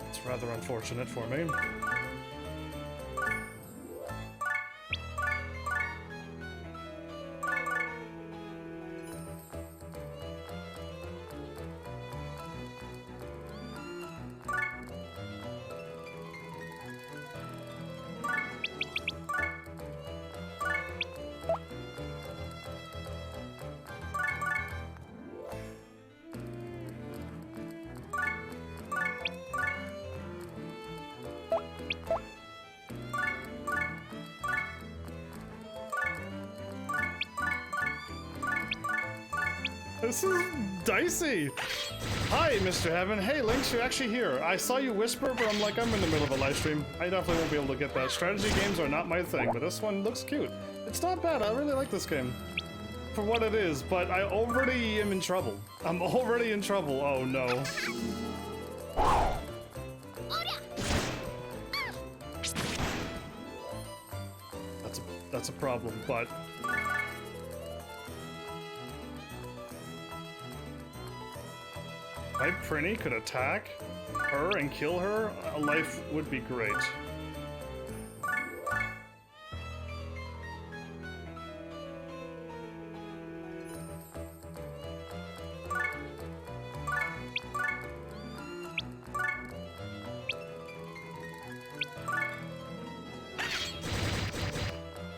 It's rather unfortunate for me. This is dicey. Hi, Mr. Heaven. Hey, Lynx, you're actually here. I saw you whisper, but I'm like, I'm in the middle of a live stream. I definitely won't be able to get that. Strategy games are not my thing, but this one looks cute. It's not bad. I really like this game for what it is, but I already am in trouble. I'm already in trouble. Oh, no. That's a problem, but... If my Prinny could attack her and kill her, life would be great.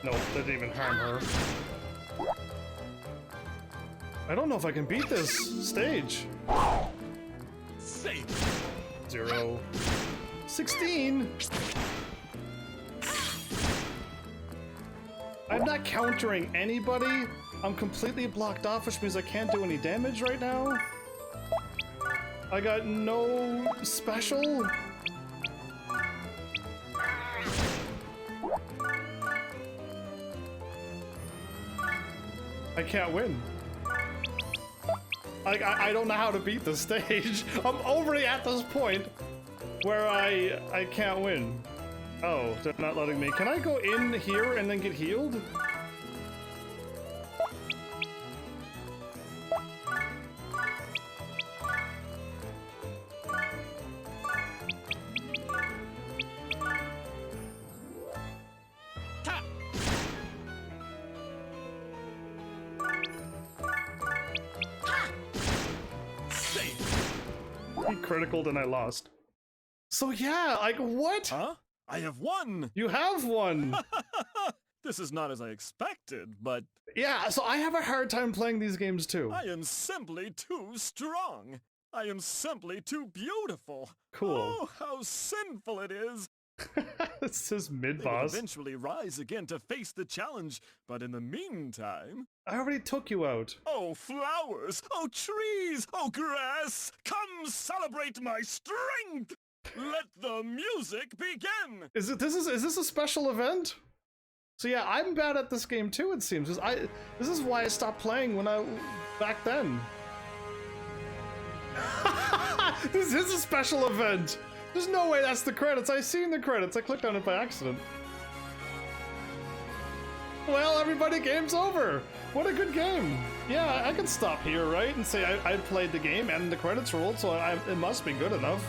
Nope, that didn't even harm her. I don't know if I can beat this stage. Save. 0. 16. I'm not countering anybody. I'm completely blocked off, which means I can't do any damage right now. I got no special. I can't win. Like, I don't know how to beat this stage. I'm already at this point where I can't win. Oh, they're not letting me. Can I go in here and then get healed? He criticaled and I lost. So yeah, like what? Huh? I have won! You have won! This is not as I expected, but Yeah, so I have a hard time playing these games too. I am simply too strong. I am simply too beautiful. Cool. Oh, how sinful it is. This is They will mid-boss. eventually rise again to face the challenge, but in the meantime... I already took you out. Oh, flowers! Oh, trees! Oh, grass! Come celebrate my strength! Let the music begin! Is this a special event? So yeah, I'm bad at this game too, it seems. This is why I stopped playing back then. This is a special event! There's no way that's the credits. I seen the credits. I clicked on it by accident. Well, everybody, game's over. What a good game. Yeah, I can stop here, right? And say I played the game and the credits rolled, so it must be good enough.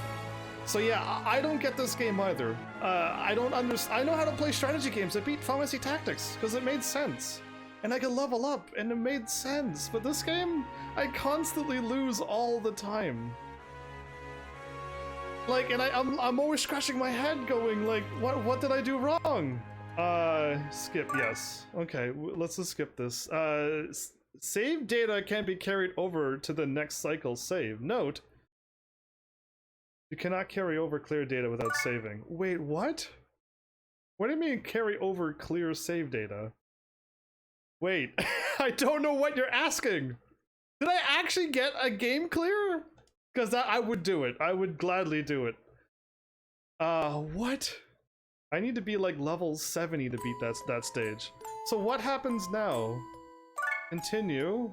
So yeah, I don't get this game either. I don't understand. I know how to play strategy games. I beat Fantasy Tactics because it made sense. And I could level up and it made sense. But this game, I constantly lose all the time. Like, and I'm always scratching my head going, like, what did I do wrong? Skip, yes. Okay, let's just skip this. Save data can't be carried over to the next cycle save. Note, you cannot carry over clear data without saving. Wait, what? What do you mean carry over clear save data? Wait, I don't know what you're asking. Did I actually get a game clear? Because I would do it. I would gladly do it. What? I need to be like level 70 to beat that stage. So what happens now? Continue.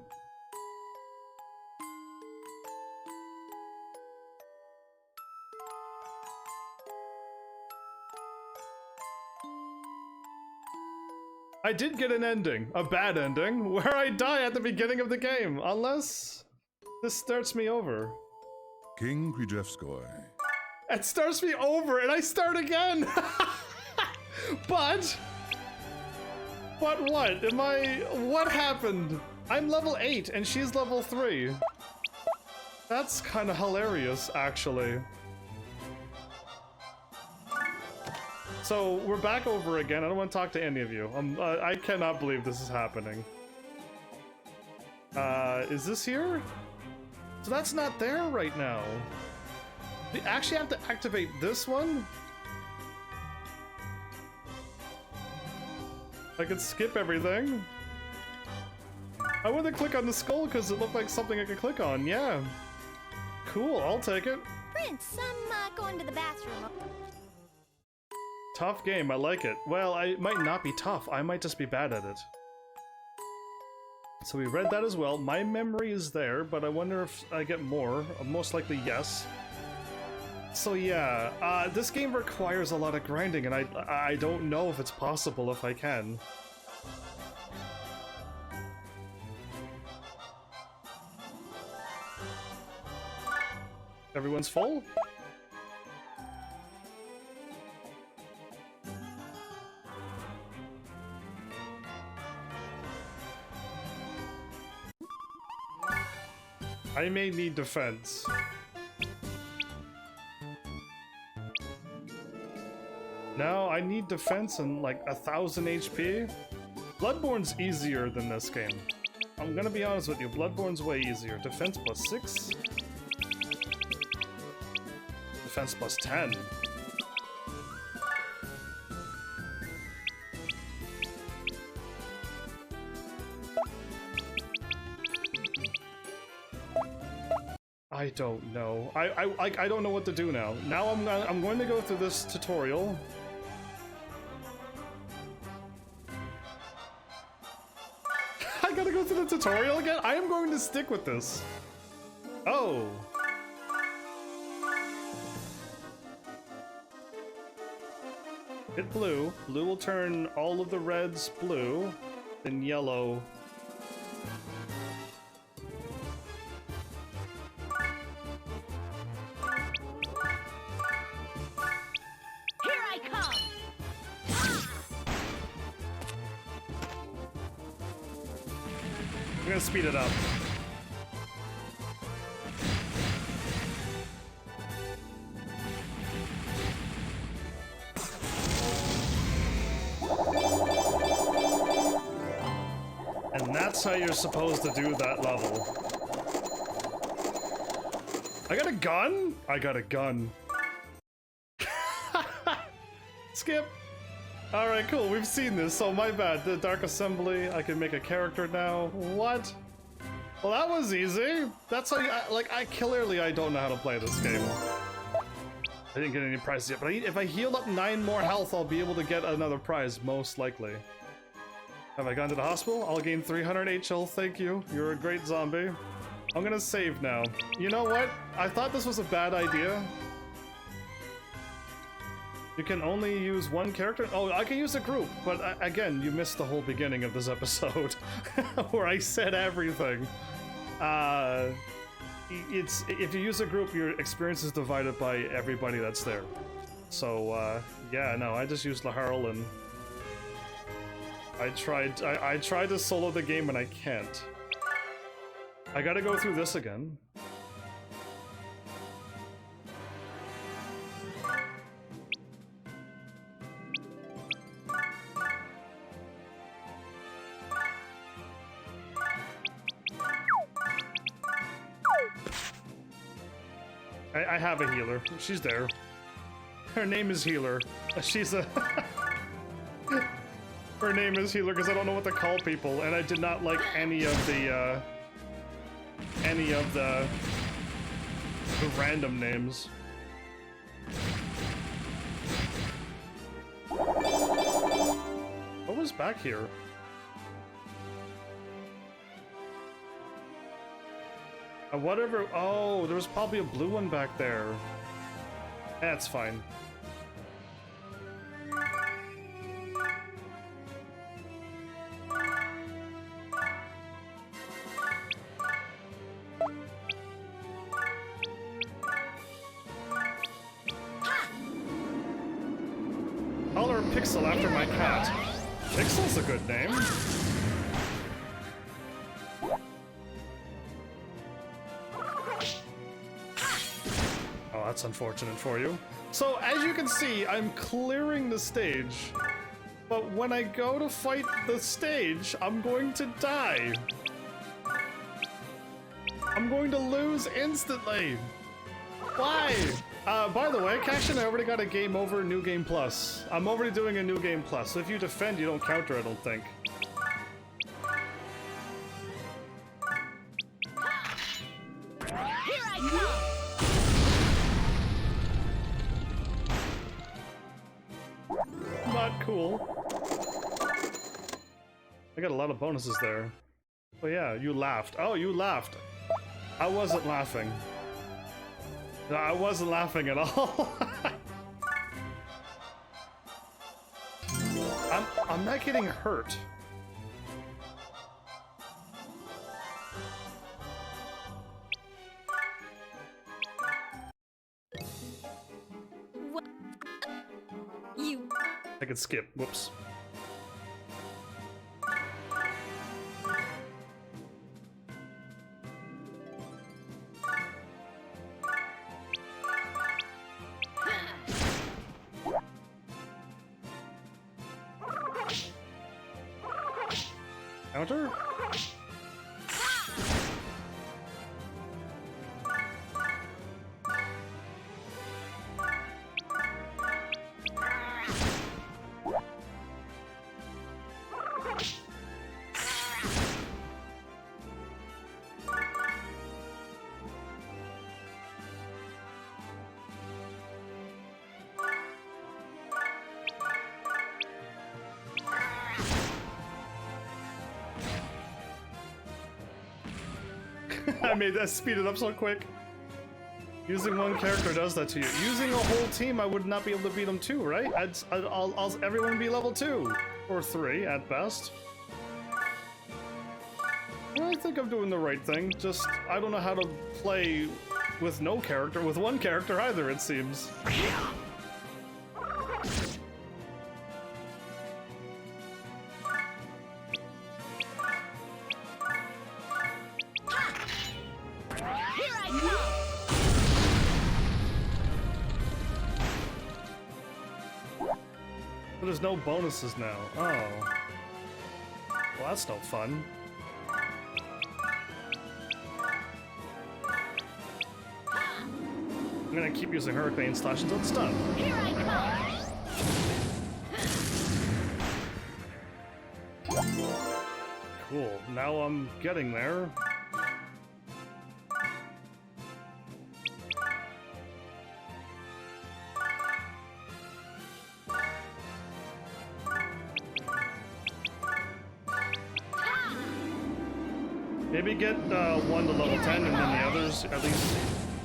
I did get an ending, a bad ending, where I die at the beginning of the game, unless this starts me over. King Krijevskoy. It starts me over and I start again! But what? What happened? I'm level 8 and she's level 3. That's kind of hilarious, actually. So we're back over again. I don't want to talk to any of you. I cannot believe this is happening. Is this here? So that's not there right now. We actually have to activate this one? I could skip everything. I wanted to click on the skull because it looked like something I could click on. Yeah. Cool, I'll take it. Prince, I'm going to the bathroom. Tough game, I like it. Well, I might not be tough. I might just be bad at it. So we read that as well. My memory is there, but I wonder if I get more. Most likely yes. So yeah, this game requires a lot of grinding, and I don't know if it's possible if I can. Everyone's full? I may need defense. No, I need defense and like 1000 HP. Bloodborne's easier than this game. I'm gonna be honest with you, Bloodborne's way easier. Defense plus 6? Defense plus 10. I don't know. I don't know what to do now. Now I'm going to go through this tutorial. I gotta go through the tutorial again? I am going to stick with this. Oh. Hit blue. Blue will turn all of the reds blue, then yellow. Here I come! I'm gonna speed it up. And that's how you're supposed to do that level. I got a gun? I got a gun. Skip. Alright, cool. We've seen this, so my bad. The Dark Assembly, I can make a character now. What? Well, that was easy. That's how you, I clearly I don't know how to play this game. I didn't get any prizes yet, but if I heal up 9 more health, I'll be able to get another prize, most likely. Have I gone to the hospital? I'll gain 300 HL, thank you. You're a great zombie. I'm gonna save now. You know what? I thought this was a bad idea. You can only use one character? Oh, I can use a group, but again, you missed the whole beginning of this episode where I said everything. If you use a group, your experience is divided by everybody that's there. So, yeah, no, I just used Laharl and I tried to solo the game and I can't. I gotta go through this again. I have a healer. She's there. Her name is Healer. She's a... Her name is Healer because I don't know what to call people, and I did not like any of the random names. What was back here? Whatever. Oh, there was probably a blue one back there. That's fine. Call her Pixel after my cat. Pixel's a good name. That's unfortunate for you. So, as you can see, I'm clearing the stage, but when I go to fight the stage, I'm going to die. I'm going to lose instantly. Why? By the way, Cash and I already got a game over, new game plus. I'm already doing a new game plus, so if you defend, you don't counter, I don't think. Here I come! Not cool. I got a lot of bonuses there. Oh yeah, you laughed. Oh, you laughed. I wasn't laughing. No, I wasn't laughing at all. I'm not getting hurt. What? You... I could skip. Whoops. Counter? I speed it up so quick. Using one character does that to you. Using a whole team, I would not be able to beat them too, right? I'll everyone be level 2 or 3 at best. Well, I think I'm doing the right thing. Just I don't know how to play with no character, with one character either. It seems. But there's no bonuses now. Oh. Well, that's no fun. I'm gonna keep using Hurricane Slash until it's done. Here I come! Cool. Now I'm getting there. Maybe get one to level 10 and then the others at least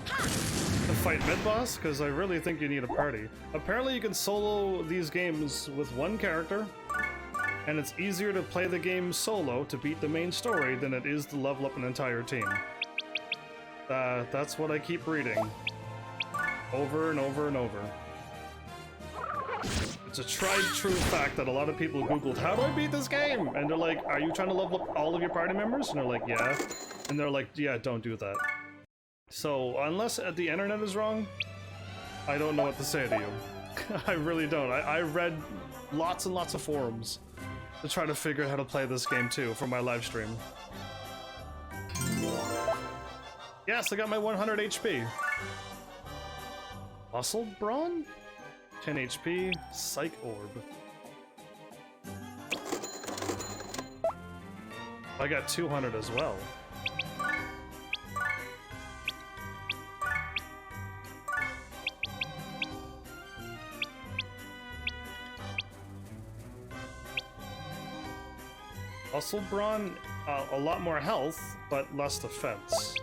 to fight mid-boss, because I really think you need a party. Apparently you can solo these games with one character, and it's easier to play the game solo to beat the main story than it is to level up an entire team. That's what I keep reading. Over and over and over. It's a tried true fact that a lot of people googled, how do I beat this game? And they're like, are you trying to level up all of your party members? And they're like, yeah. And they're like, yeah, don't do that. So, unless the internet is wrong, I don't know what to say to you. I really don't. I read lots and lots of forums to try to figure out how to play this game too for my live stream. Yes, I got my 100 HP. Muscle Brawn? 10 HP, Psych Orb. I got 200 as well. Muscle Brawn, a lot more health, but less defense.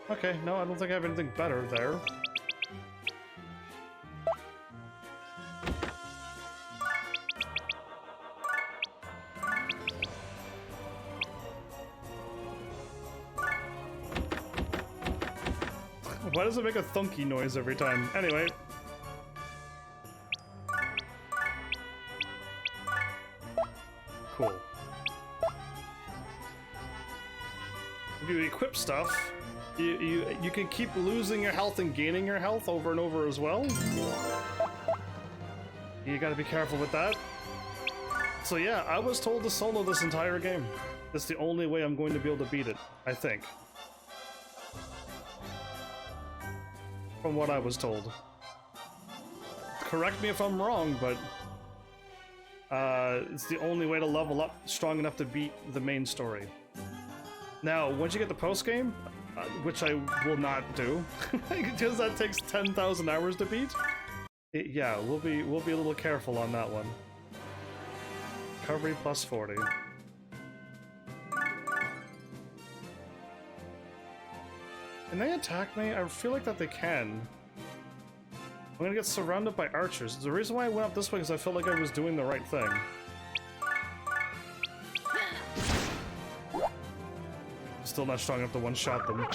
Okay, no, I don't think I have anything better there. Why does it make a thunky noise every time? Anyway. Cool. If you equip stuff, you can keep losing your health and gaining your health over and over as well. You gotta be careful with that. So yeah, I was told to solo this entire game. That's the only way I'm going to be able to beat it, I think. From what I was told. Correct me if I'm wrong, but it's the only way to level up strong enough to beat the main story. Now, once you get the post-game, which I will not do, because that takes 10,000 hours to beat. Yeah, we'll be a little careful on that one. Recovery plus 40. Can they attack me? I feel like that they can. I'm gonna get surrounded by archers. The reason why I went up this way is I felt like I was doing the right thing. Still not strong enough to one-shot them.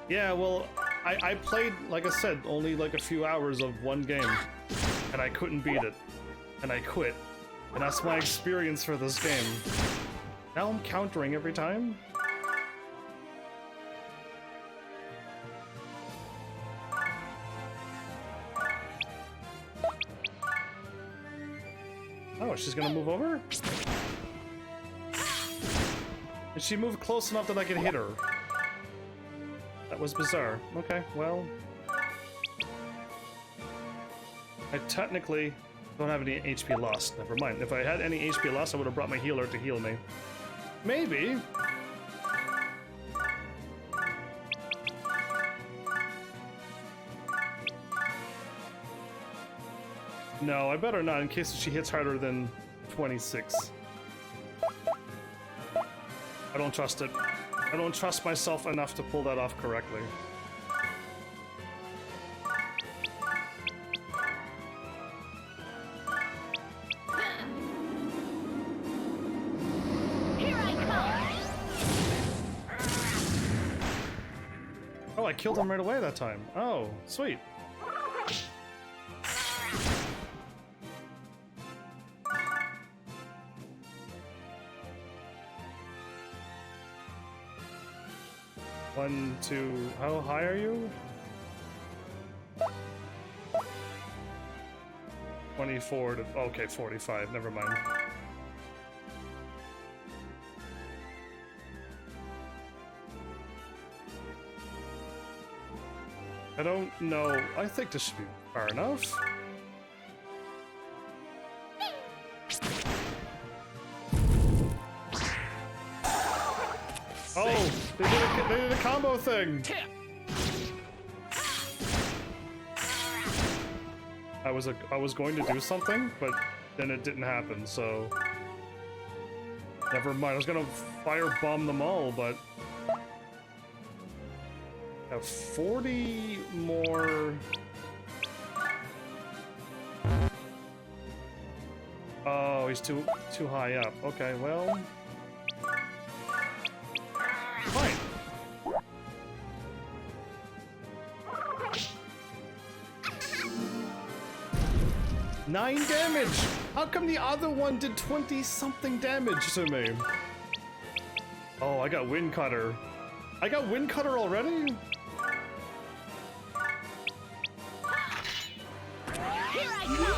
Yeah, well, I played, like I said, only like a few hours of one game, and I couldn't beat it, and I quit. And that's my experience for this game. Now I'm countering every time? Oh, she's gonna move over? Did she move close enough that I could hit her? That was bizarre. Okay, well... I technically don't have any HP lost. Never mind. If I had any HP lost, I would have brought my healer to heal me. Maybe. No, I better not in case she hits harder than 26. I don't trust it. I don't trust myself enough to pull that off correctly. Here I come! Oh, I killed him right away that time. Oh, sweet. One, two, how high are you? 24 to, okay, 45, never mind. I don't know, I think this should be far enough. Oh, they did a combo thing. I was going to do something, but then it didn't happen. So never mind. I was gonna firebomb them all, but I have 40 more. Oh, he's too high up. Okay, well. Fine. Nine damage! How come the other one did 20-something damage to me? Oh, I got Wind Cutter. I got Wind Cutter already? Here I come!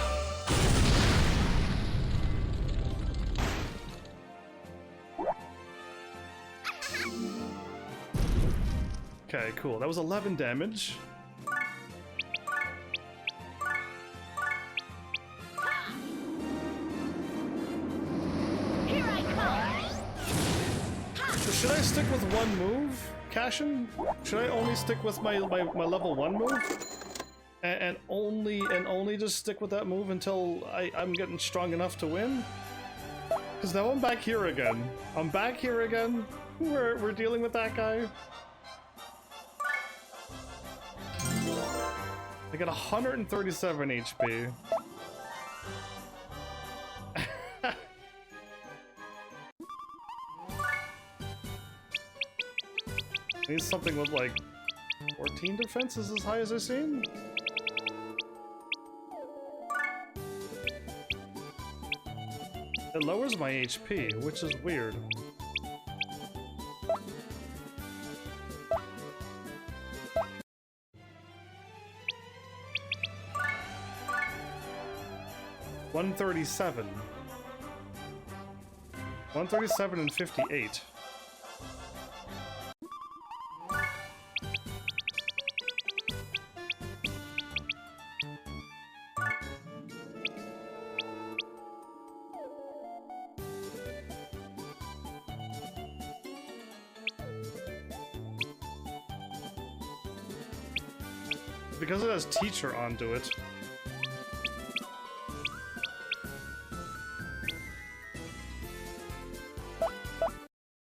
Okay, cool. That was 11 damage. Here I come! So should I stick with one move, Cashin? Should I only stick with my level 1 move? And only just stick with that move until I'm getting strong enough to win? Because now I'm back here again. I'm back here again. We're dealing with that guy. I got 137 HP. Need something with like 14 defense is as high as I've seen. It lowers my HP, which is weird. $137. 137 and 58. Because it has teacher onto it.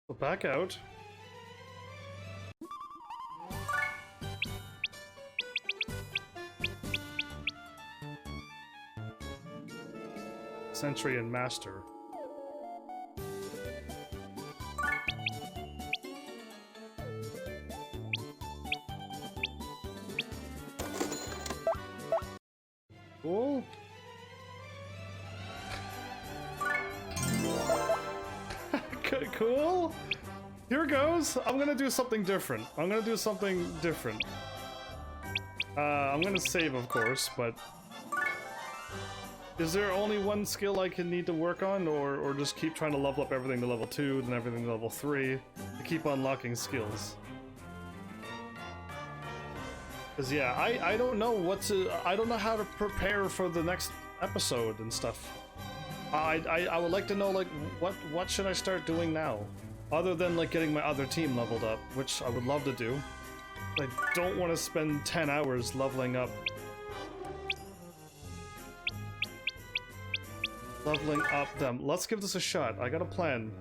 So back out. Sentry and Master. Cool. Cool. Here goes. I'm gonna do something different. I'm gonna save, of course, but is there only one skill I can need to work on, or just keep trying to level up everything to level 2, then everything to level 3, to keep unlocking skills? Because yeah, I don't know I don't know how to prepare for the next episode and stuff. I would like to know, like, what should I start doing now? Other than like getting my other team leveled up, which I would love to do. I don't want to spend 10 hours leveling up. Leveling up them. Let's give this a shot. I got a plan.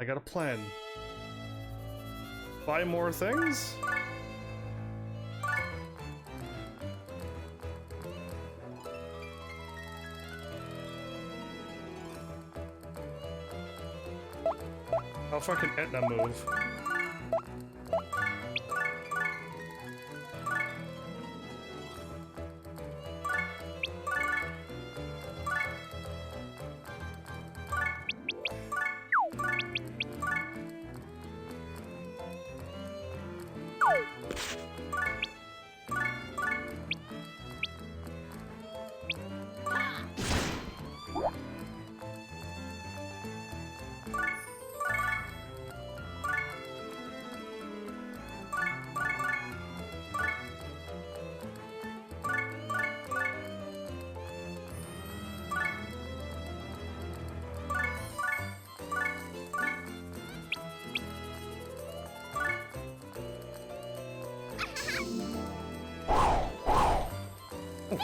I got a plan. Buy more things? How far can Etna move?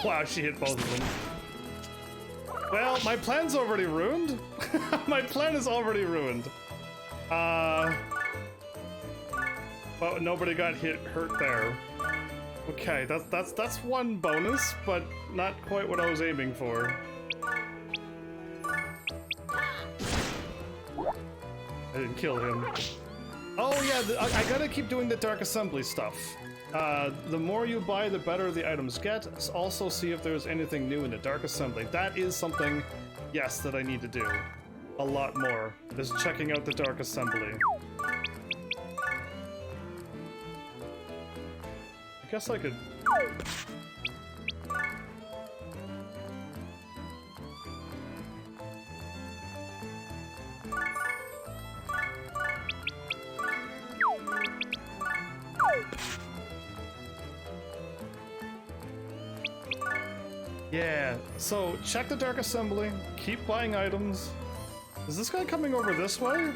Wow, she hit both of them. Well, my plan's already ruined. My plan is already ruined. But nobody got hurt there. Okay, that's one bonus, but not quite what I was aiming for. I didn't kill him. Oh yeah, I gotta keep doing the Dark Assembly stuff. The more you buy, the better the items get. Also see if there's anything new in the Dark Assembly. That is something, yes, that I need to do. A lot more. Is checking out the Dark Assembly. I guess I could... Yeah, so check the Dark Assembly, keep buying items. Is this guy coming over this way?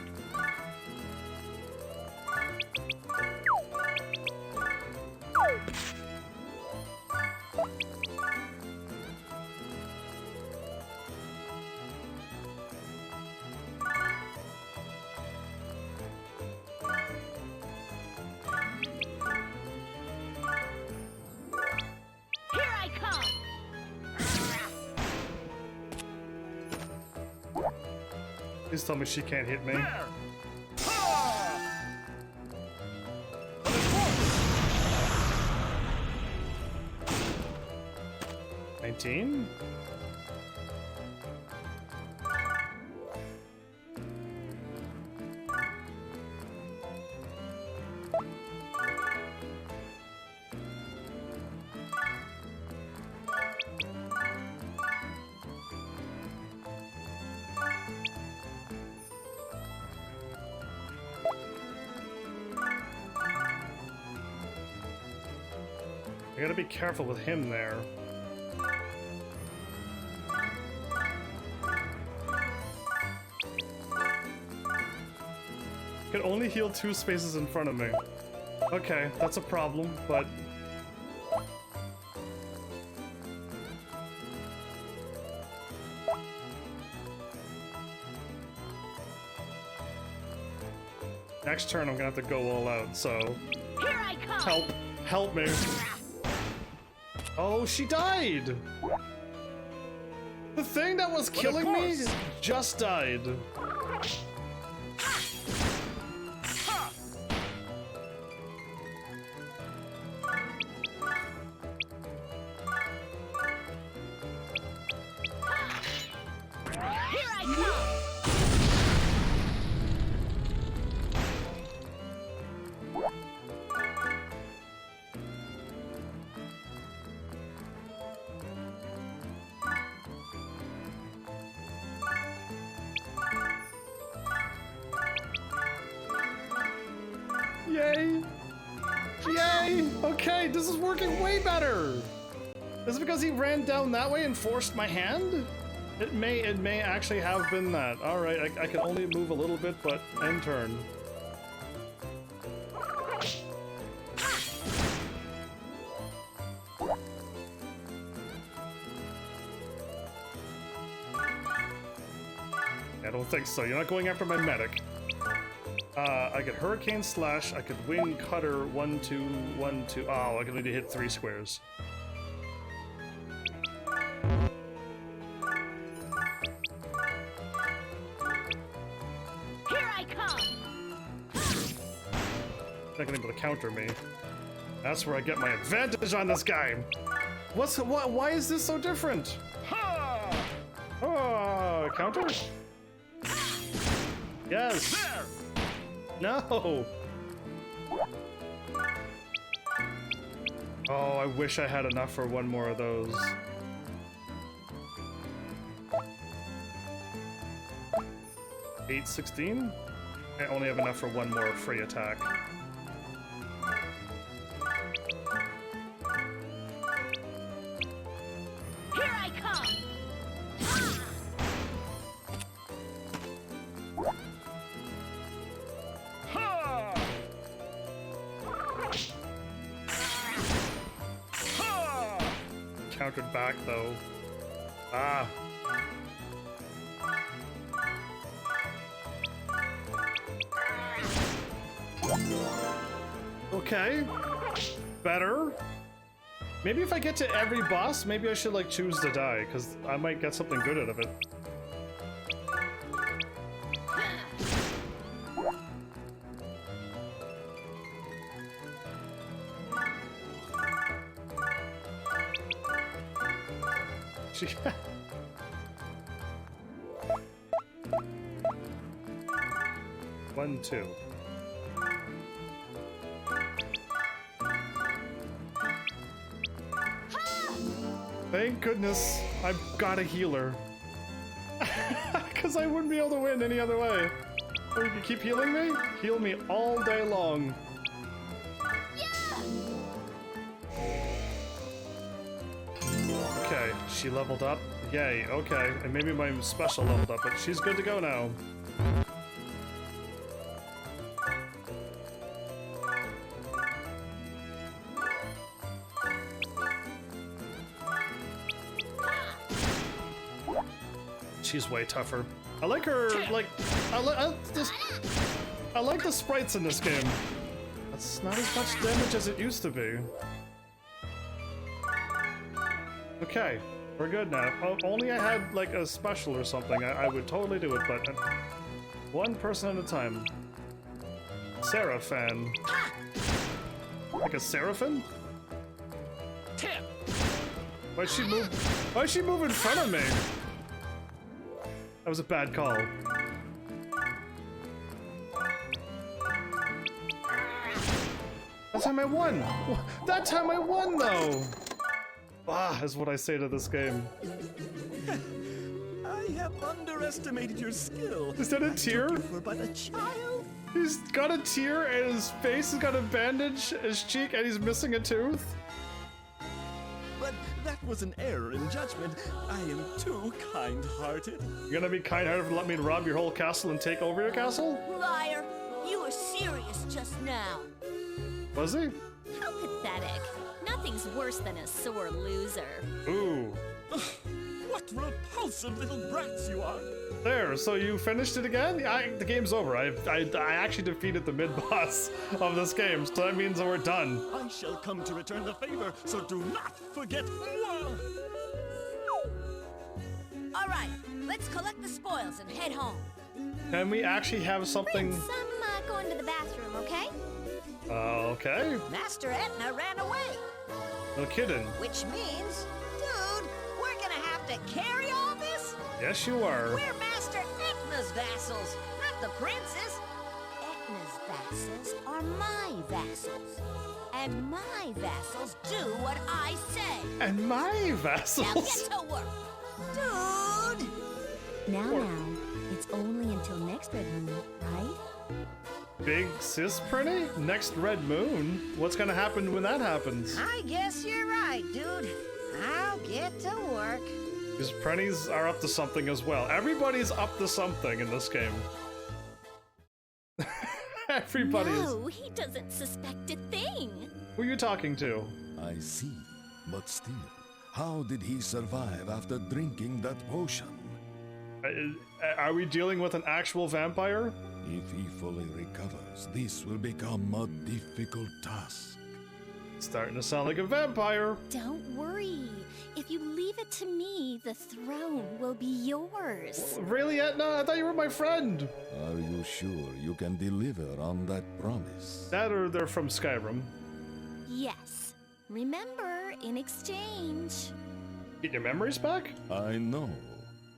Please tell me she can't hit me. 19? I gotta be careful with him there. Can only heal 2 spaces in front of me. Okay, that's a problem, but... Next turn I'm gonna have to go all out, so... Here I come! Help! Help me! Oh, she died! The thing that was killing me just died. Here I come! Yay! Yay! Okay, this is working way better! Is it because he ran down that way and forced my hand? It may actually have been that. All right, I can only move a little bit, but end turn. I don't think so. You're not going after my medic. I could Hurricane Slash. I could Wing Cutter 1, 2, 1, 2. Oh, I can only hit 3 squares. Here I come! Not gonna be able to counter me. That's where I get my advantage on this guy. Why is this so different? Oh, counter? Yes. No. Oh, I wish I had enough for one more of those. $8.16? I only have enough for one more free attack. Here I come! Countered back though. Ah. Okay. Better. Maybe if I get to every boss, maybe I should like choose to die, because I might get something good out of it. One, two. Thank goodness I've got a healer. Because I wouldn't be able to win any other way. Oh, you can keep healing me? Heal me all day long. Okay, she leveled up. Yay, okay. And maybe my special leveled up, but she's good to go now. She's way tougher. I like her, like, I like the sprites in this game. That's not as much damage as it used to be. Okay, we're good now. Oh, only I had like a special or something, I would totally do it, but one person at a time. Seraphan. Like a Seraphim? Why'd she move in front of me? That was a bad call. That time I won! That time I won, though! Ah, is what I say to this game. I have underestimated your skill. Is that a tear? By the child. He's got a tear, and his face has got a bandage, his cheek, and he's missing a tooth. But that was an error in judgment. I am too kind-hearted. You're gonna be kind-hearted and let me rob your whole castle and take over your castle? Liar! You were serious just now. Was he? How pathetic. Nothing's worse than a sore loser. Ooh. What repulsive little brats you are! There, so you finished it again? The game's over. I actually defeated the mid-boss of this game, so that means that we're done. I shall come to return the favor, so do not forget moi! All right, let's collect the spoils and head home. Can we actually have something? Prince, I'm going to the bathroom, okay? Okay. Master Etna ran away, No kidding. which means, dude, we're gonna have to carry all this? Yes, you are. We're Master Etna's vassals, not the princess. Etna's vassals are my vassals. And my vassals do what I say. And my Now vassals. get to work. Dude! Now, it's only until next red moon, right? Big sis Prinny? Next red moon? What's gonna happen when that happens? I guess you're right, dude. I'll get to work. These Prennies are up to something as well. Everybody's up to something in this game. Everybody is. No, he doesn't suspect a thing. Who are you talking to? I see, but still, how did he survive after drinking that potion? Are we dealing with an actual vampire? If he fully recovers, this will become a difficult task. Starting to sound like a vampire. Don't worry. If you leave it to me, the throne will be yours. Really, Etna? I thought you were my friend. Are you sure you can deliver on that promise? That or they're from Skyrim. Yes. Remember, in exchange. Get your memories back? I know.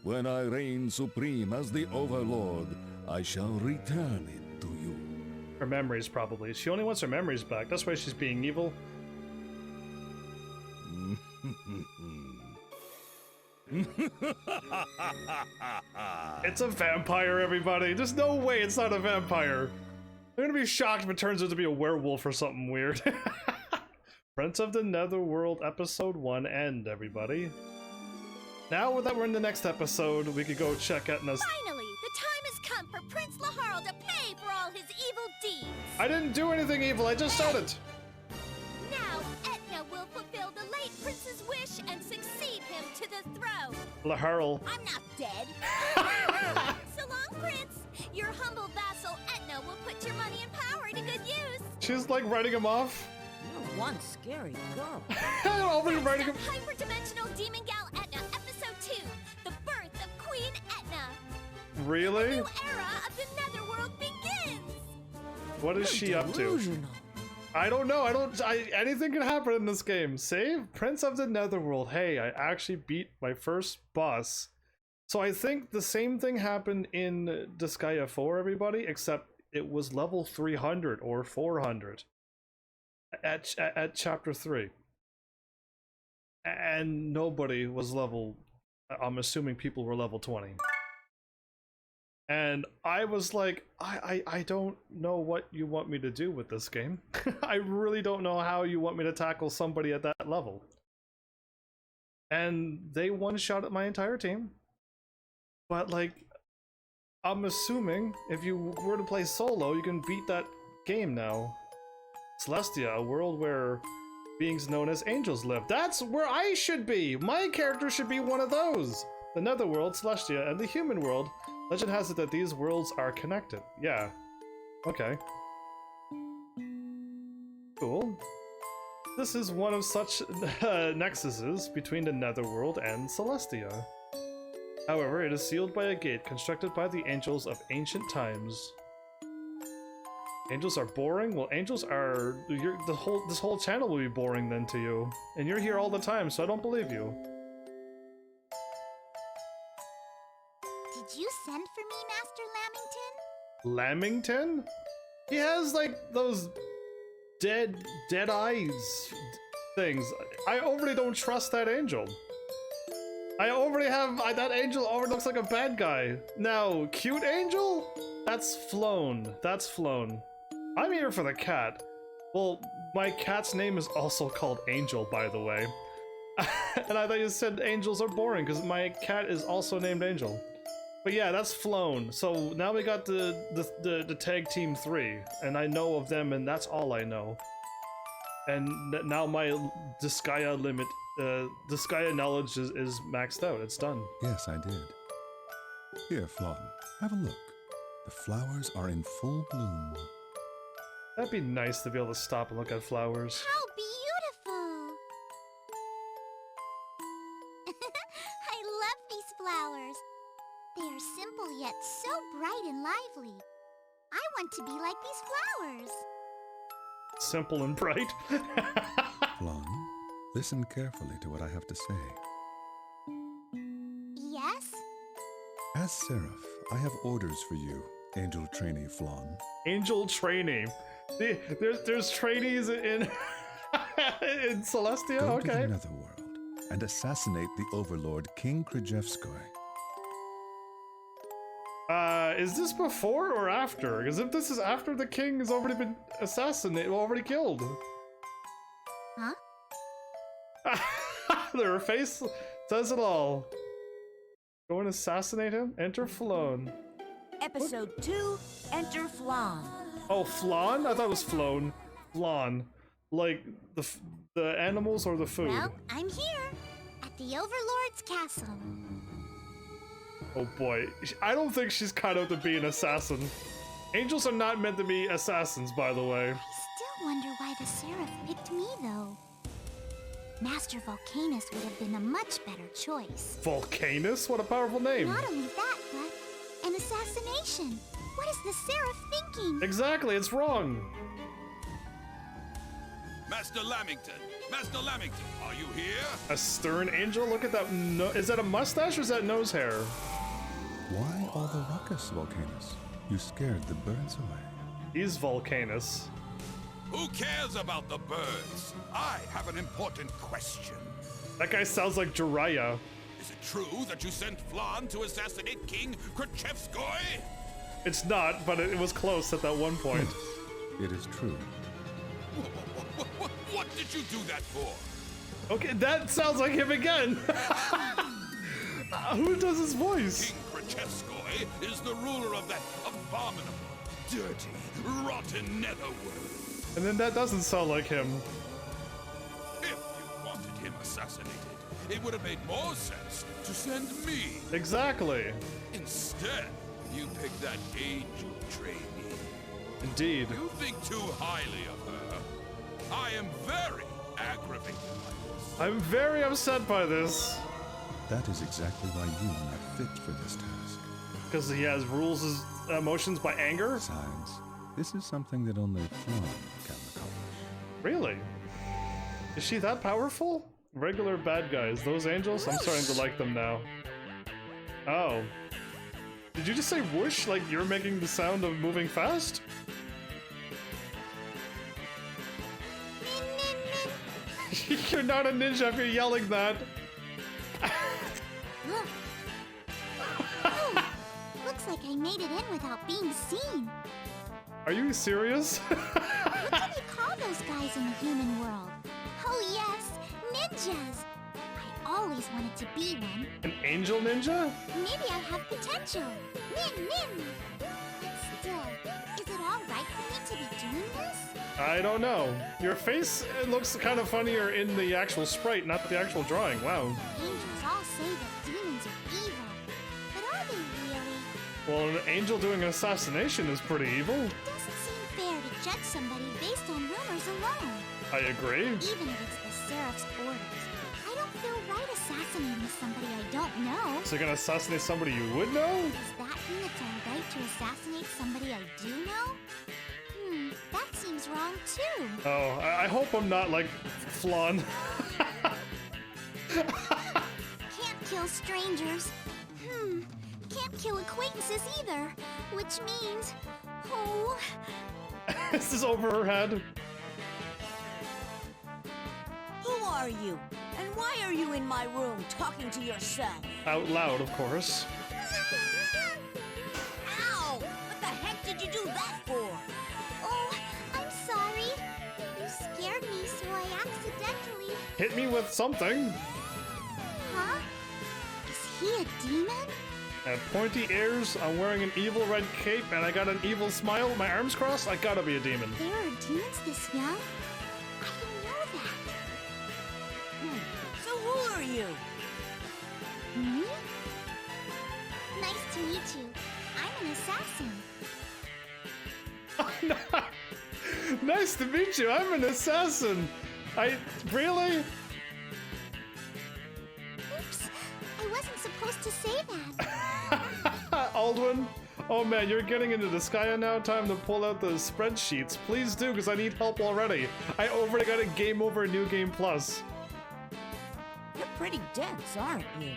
When I reign supreme as the Overlord, I shall return it to you. Her memories, probably. She only wants her memories back. That's why she's being evil. It's a vampire, everybody. There's no way it's not a vampire. I'm gonna be shocked if it turns out to be a werewolf or something weird. Prince of the Netherworld Episode 1 end, everybody. Now that we're in the next episode, we could go check Etna's... Finally, the time has come for Prince Laharl to pay for all his evil deeds. I didn't do anything evil, I just said it. Now, Etna will fulfill the late prince's wish and succeed him to the throne. Laharl. I'm not dead. So long, Prince. Your humble vassal Etna will put your money and power to good use. She's like writing him off. You're one scary girl. Already writing him. Hyperdimensional Demon Gal Etna, Episode 2, The Birth of Queen Etna. Really? New era of the Netherworld begins. What is she up to? Delusional. I don't know. Anything can happen in this game. Save Prince of the Netherworld. Hey, I actually beat my first boss. So I think the same thing happened in Disgaea 4, everybody, except it was level 300 or 400 at chapter 3. And nobody was level, I'm assuming people were level 20. And I was like, I don't know what you want me to do with this game. I really don't know how you want me to tackle somebody at that level. And they one-shot at my entire team. But like, I'm assuming if you were to play solo, you can beat that game now. Celestia, a world where beings known as angels live. That's where I should be! My character should be one of those! The Netherworld, Celestia, and the human world. Legend has it that these worlds are connected. Yeah. Okay. Cool. This is one of such nexuses between the Netherworld and Celestia. However, it is sealed by a gate constructed by the angels of ancient times. Angels are boring? Well, angels are... this whole channel will be boring then to you. And you're here all the time, so I don't believe you. Did you send for me, Master Lamington? Lamington? He has like those dead eyes things. I already don't trust that angel. I already have that angel already looks like a bad guy. Now, cute angel? That's flown. That's flown. I'm here for the cat. Well, my cat's name is also called Angel, by the way. And I thought you said angels are boring because my cat is also named Angel. But yeah, that's flown. So now we got the tag team 3, and I know of them, and that's all I know. And now my Disgaea limit, Disgaea knowledge is maxed out. It's done. Yes, I did. Here, Flon, have a look. The flowers are in full bloom. That'd be nice to be able to stop and look at flowers. How beautiful! I love these flowers. They are simple yet so bright and lively. I want to be like these flowers. Simple and bright. Flon, listen carefully to what I have to say. Yes? As Seraph, I have orders for you, Angel Trainee Flon. Angel trainee. There's trainees in in Celestia. Go Okay. to the Netherworld and assassinate the Overlord King Krzyzewski. Is this before or after? Because if this is after the king has already been assassinated, already killed. Huh? Their face says it all. Go and assassinate him? Enter Flown. Episode 2, Enter Flan. Oh, Flan? I thought it was Flown. Flan. Like, the animals or the food? Well, I'm here at the Overlord's castle. Oh boy. I don't think she's cut out to be an assassin. Angels are not meant to be assassins, by the way. I still wonder why the Seraph picked me, though. Master Volcanus would have been a much better choice. Volcanus? What a powerful name. Not only that, but an assassination. What is the Seraph thinking? Exactly, it's wrong. Master Lamington! Master Lamington, are you here? A stern angel? Look at that. Is that a mustache or is that nose hair? Why all the ruckus, Volcanus? You scared the birds away. He's Volcanus. Who cares about the birds? I have an important question. That guy sounds like Jiraiya. Is it true that you sent Flan to assassinate King Khrushchevskoy? It's not, but it was close at that one point. It is true. What did you do that for? Okay, that sounds like him again. Who does his voice? King Khrushchevskoy is the ruler of that abominable, dirty, rotten netherworld. And then that doesn't sound like him. If you wanted him assassinated, it would have made more sense to send me. Exactly. Instead, you picked that angel trainee. Indeed. You think too highly of her. I am very aggravated by this. I'm very upset by this. That is exactly why you are not fit for this task. Because he has rules his emotions by anger? Besides, this is something that only Flan can accomplish. Really? Is she that powerful? Regular bad guys. Those angels? I'm starting to like them now. Oh. Did you just say whoosh like you're making the sound of moving fast? You're not a ninja if you're yelling that. Look. Oh, looks like I made it in without being seen. Are you serious? What do they call those guys in the human world? Oh yes, ninjas. I always wanted to be one. An angel ninja? Maybe I have potential. Nin. But still, is it all right for me to be doing this? I don't know. Your face looks kind of funnier in the actual sprite, not the actual drawing. Wow. Angels all say that demons are evil. But are they really? Well, an angel doing an assassination is pretty evil. It doesn't seem fair to judge somebody based on rumors alone. I agree. Even if it's the Seraph's orders. I don't feel right assassinating somebody I don't know. So you're gonna assassinate somebody you would know? Does that mean it's alright to assassinate somebody I do know? That seems wrong too. Oh, I hope I'm not like Flan. Can't kill strangers. Can't kill acquaintances either. Which means... Oh... This is over her head. Who are you? And why are you in my room talking to yourself? Out loud, of course. Ow! What the heck did you do that for? Oh, I'm sorry. You scared me, so I accidentally... Hit me with something. Huh? Is he a demon? I have pointy ears, I'm wearing an evil red cape, and I got an evil smile with my arms crossed. I gotta be a demon. There are demons this young? I didn't know that. So who are you? Me? Nice to meet you. I'm an assassin. Nice to meet you. I'm an assassin. Really? Oops. I wasn't supposed to say that. Aldwin? Oh man, you're getting into Disgaea now? Time to pull out the spreadsheets. Please do, because I need help already. I already got a Game Over New Game Plus. You're pretty dense, aren't you?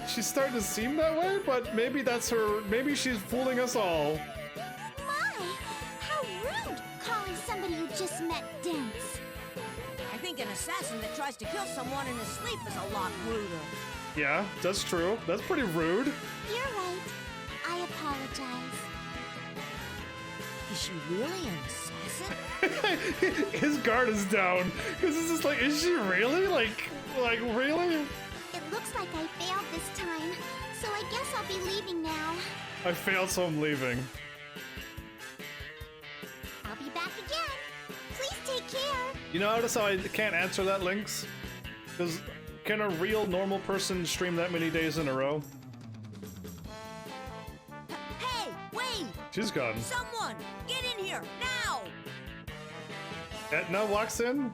She's starting to seem that way, but maybe that's her. Maybe she's fooling us all. My! How rude! Calling somebody you just met dense. I think an assassin that tries to kill someone in his sleep is a lot ruder. Yeah, that's true. That's pretty rude. You're right. I apologize. Is she really an assassin? His guard is down. Because it's just like, is she really? Like really? It looks Looks like I failed this time, so I guess I'll be leaving now. I failed, so I'm leaving. I'll be back again. Please take care. You notice how I can't answer that, Lynx? Because can a real normal person stream that many days in a row? Hey, wait! She's gone. Someone, get in here, now! Etna walks in?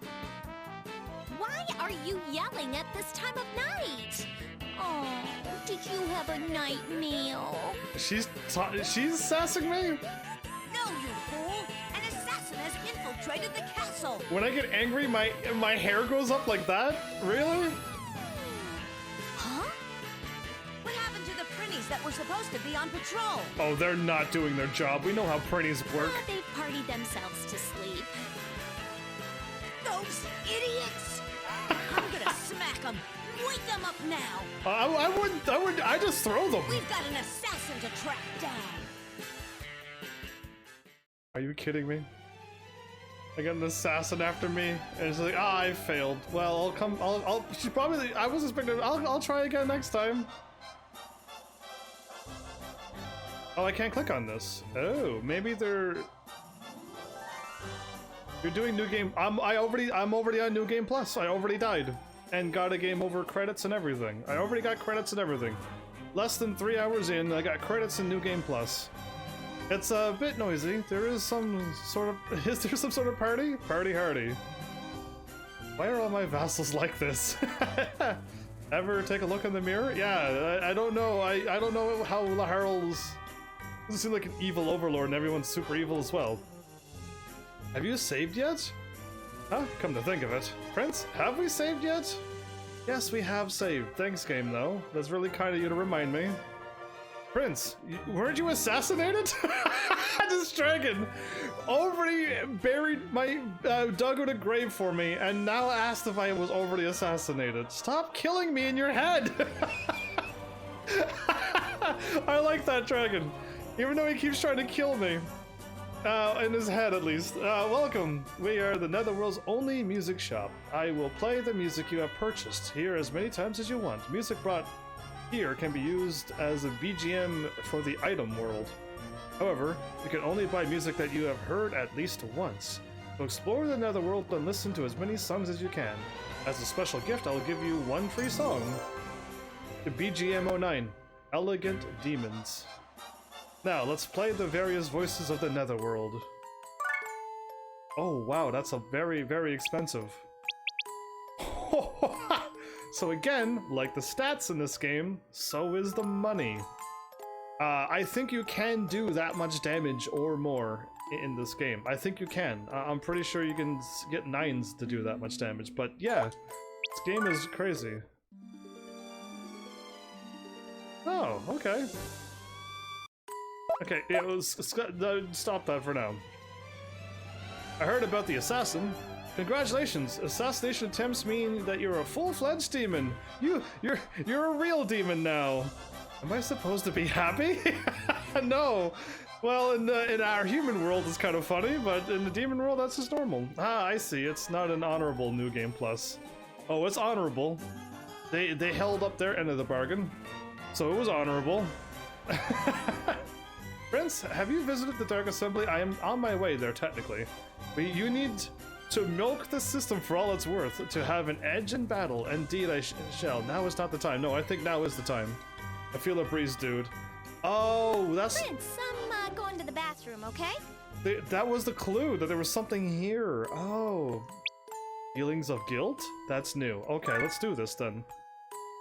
Why are you yelling at this time of night? Oh, did you have a night meal? She's sassing me? No, you fool! An assassin has infiltrated the castle! When I get angry, my hair goes up like that? Really? Huh? What happened to the Prinnies that were supposed to be on patrol? Oh, they're not doing their job. We know how Prinnies work. They've partied themselves to sleep. Those idiots! I'm gonna smack them! Wake them up now! I just throw them. We've got an assassin to track down! Are you kidding me? I got an assassin after me, and it's like, I failed. Well, she probably, I was expecting, I'll try again next time. Oh, I can't click on this. Oh, maybe you're doing new game. I'm already on New Game Plus. I already died and got a game over credits and everything. I already got credits and everything. Less than 3 hours in, I got credits in New Game Plus. It's a bit noisy. There is some sort of... Is there some sort of party? Party hardy. Why are all my vassals like this? Ever take a look in the mirror? Yeah, I don't know. I don't know how Laharl's... Doesn't seem like an evil overlord and everyone's super evil as well. Have you saved yet? Huh? Come to think of it. Prince, have we saved yet? Yes, we have saved. Thanks, game, though. That's really kind of you to remind me. Prince, weren't you assassinated? This dragon already buried my, dug out a grave for me, and now asked if I was already assassinated. Stop killing me in your head! I like that dragon, even though he keeps trying to kill me. In his head, at least. Welcome. We are the Netherworld's only music shop. I will play the music you have purchased here as many times as you want. Music brought here can be used as a BGM for the item world. However, you can only buy music that you have heard at least once. So explore the Netherworld and listen to as many songs as you can. As a special gift, I'll give you one free song. The BGM 09, Elegant Demons. Now, let's play the various voices of the Netherworld. Oh wow, that's a very, very expensive. So again, like the stats in this game, so is the money. I think you can do that much damage or more in this game. I think you can. I'm pretty sure you can get 9s to do that much damage, but yeah, this game is crazy. Oh, okay. Okay, it was, stop that for now. I heard about the assassin. Congratulations! Assassination attempts mean that you're a full-fledged demon. You're a real demon now. Am I supposed to be happy? No. Well, in our human world it's kind of funny, but in the demon world that's just normal. Ah, I see. It's not an honorable New Game Plus. Oh, it's honorable. They held up their end of the bargain, so it was honorable. Prince, have you visited the Dark Assembly? I am on my way there, technically. You need to milk the system for all it's worth to have an edge in battle. Indeed, I shall. Now is not the time. No, I think now is the time. I feel a breeze, dude. Oh, that's... Prince, I'm going to the bathroom, okay? That was the clue, that there was something here. Oh. Feelings of guilt? That's new. Okay, let's do this then.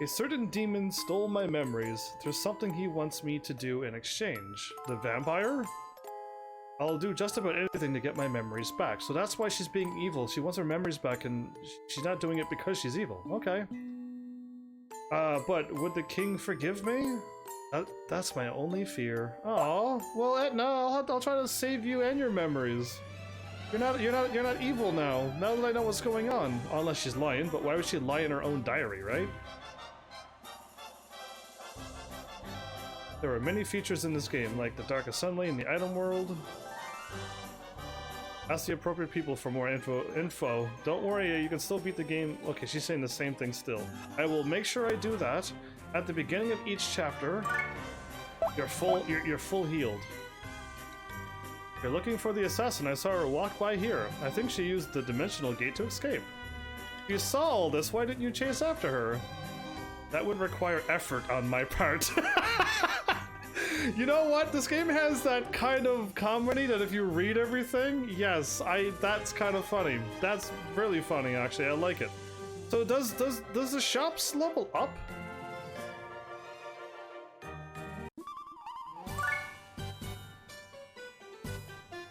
A certain demon stole my memories. There's something he wants me to do in exchange. The vampire? I'll do just about anything to get my memories back. So that's why she's being evil. She wants her memories back and she's not doing it because she's evil. Okay. But would the king forgive me? That's my only fear. Oh, well, Etna, I'll try to save you and your memories. You're not evil now. Now that I know what's going on. Unless she's lying, but why would she lie in her own diary, right? There are many features in this game, like the Dark Assembly and the item world. Ask the appropriate people for more info. Don't worry, you can still beat the game. Okay, she's saying the same thing still. I will make sure I do that. At the beginning of each chapter, you're full healed. You're looking for the assassin. I saw her walk by here. I think she used the dimensional gate to escape. If you saw all this, why didn't you chase after her? That would require effort on my part. You know what? This game has that kind of comedy that if you read everything, yes, that's kind of funny. That's really funny, actually. I like it. So does the shops level up?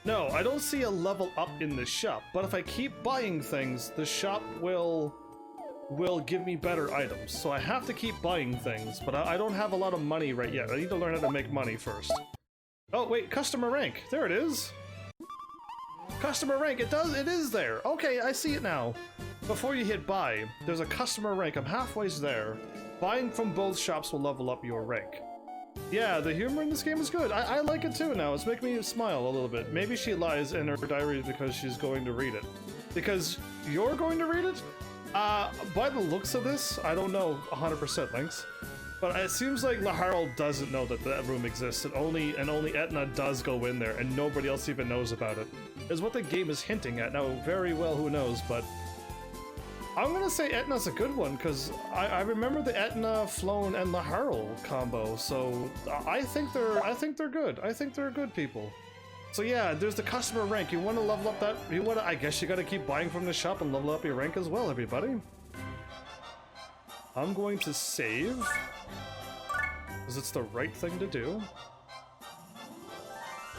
No, I don't see a level up in the shop, but if I keep buying things, the shop will give me better items. So I have to keep buying things, but I don't have a lot of money right yet. I need to learn how to make money first. Oh wait, customer rank. There it is. Customer rank, it is there. Okay, I see it now. Before you hit buy, there's a customer rank. I'm halfway there. Buying from both shops will level up your rank. Yeah, the humor in this game is good. I like it too now. It's making me smile a little bit. Maybe she lies in her diary because she's going to read it. Because you're going to read it? By the looks of this, I don't know 100%, Lynx. But it seems like Laharl doesn't know that that room exists, and only Etna does go in there, and nobody else even knows about it. Is what the game is hinting at. Now, very well, who knows, but I'm gonna say Etna's a good one, because I remember the Etna, Floan, and Laharl combo, so I think they're good. I think they're good people. So yeah, there's the customer rank. You want to level up that? I guess you got to keep buying from the shop and level up your rank as well, everybody. I'm going to save, because it's the right thing to do.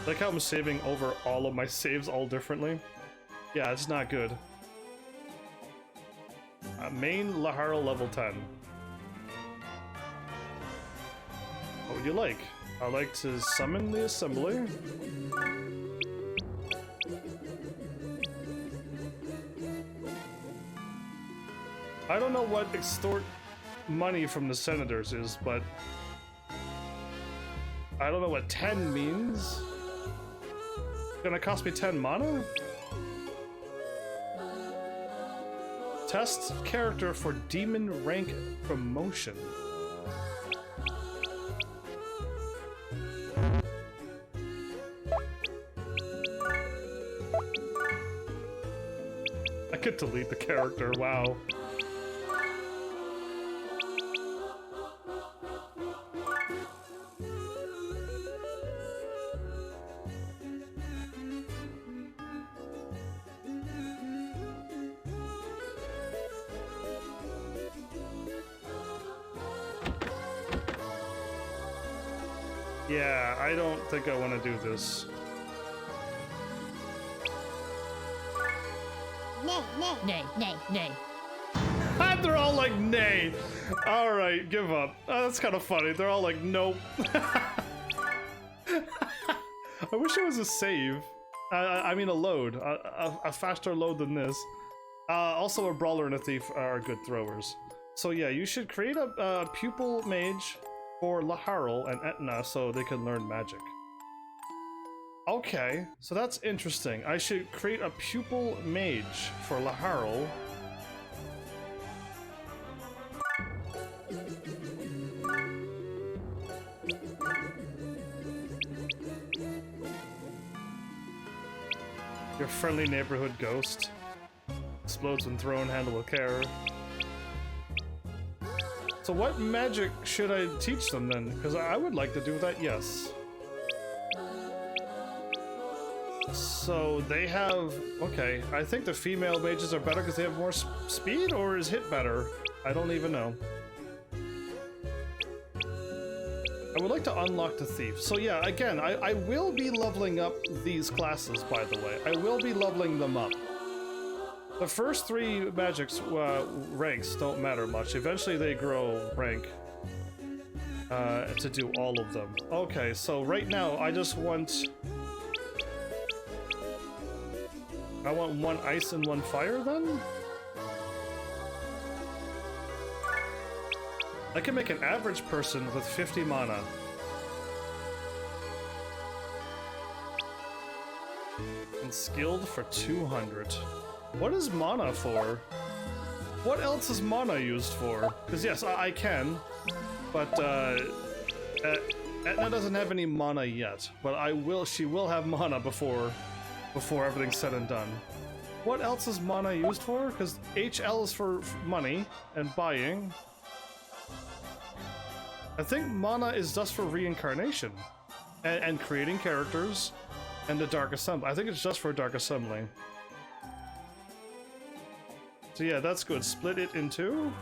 Like how I'm saving over all of my saves all differently. Yeah, it's not good. Main Laharl level 10. What would you like? I like to summon the assembly. I don't know what extort money from the senators is, but I don't know what 10 means. It's gonna cost me 10 mana? Test character for demon rank promotion. I could delete the character, wow. Yeah, I don't think I want to do this. Nay, nay. Nay, nay, nay. And they're all like, nay. Alright, give up. That's kind of funny. They're all like, nope. I wish it was a save. I mean a load. A faster load than this. Also, a brawler and a thief are good throwers. So yeah, you should create a pupil mage for Laharl and Etna so they can learn magic. Okay, so that's interesting. I should create a pupil mage for Laharl. Your friendly neighborhood ghost. Explodes when thrown, handle with care. So what magic should I teach them then? Because I would like to do that, yes. So they have... Okay, I think the female mages are better because they have more speed, or is hit better? I don't even know. I would like to unlock the thief. So yeah, again, I will be leveling up these classes, by the way. I will be leveling them up. The first three magics ranks don't matter much. Eventually they grow rank to do all of them. Okay, so right now I just want... I want one ice and one fire then? I can make an average person with 50 mana. And skilled for 200. What is mana for? What else is mana used for? Because yes, I can, but Etna doesn't have any mana yet. But she will have mana before everything's said and done. What else is mana used for? Because HL is for money and buying. I think mana is just for reincarnation and creating characters and the Dark Assembly. I think it's just for Dark Assembly. So yeah, that's good. Split it in two.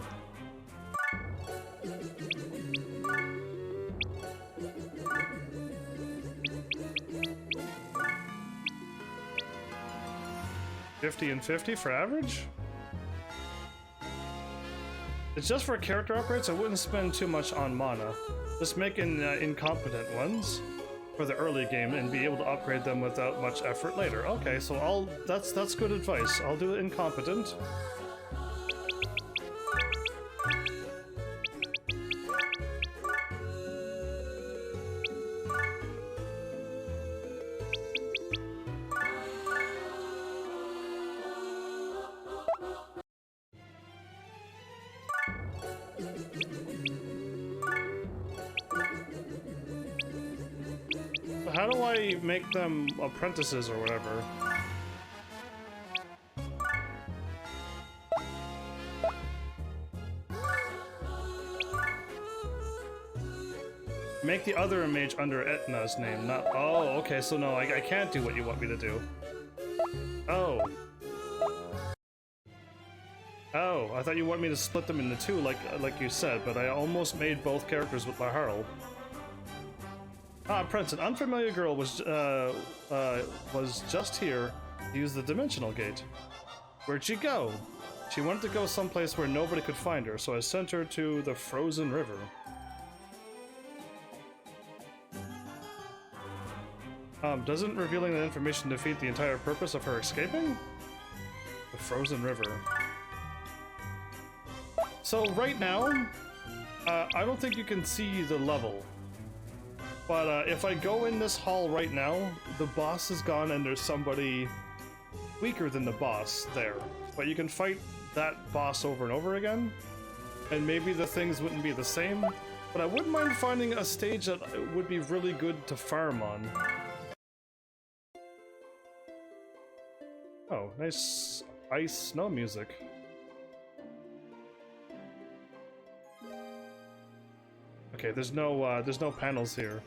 $50 and $50 for average? It's just for character upgrades. I wouldn't spend too much on mana. Just making incompetent ones for the early game and be able to upgrade them without much effort later. Okay, so that's good advice. I'll do incompetent. How do I make them apprentices or whatever? Make the other mage under Etna's name, not— oh, okay, so no, I can't do what you want me to do. Oh. Oh, I thought you want me to split them into two like you said, but I almost made both characters with Laharl. Ah, Prince, an unfamiliar girl was just here to use the dimensional gate. Where'd she go? She wanted to go someplace where nobody could find her, so I sent her to the frozen river. Doesn't revealing that information defeat the entire purpose of her escaping? The frozen river. So right now, I don't think you can see the level. But if I go in this hall right now, the boss is gone and there's somebody weaker than the boss there. But you can fight that boss over and over again, and maybe the things wouldn't be the same. But I wouldn't mind finding a stage that would be really good to farm on. Oh, nice ice snow music. Okay, there's no panels here.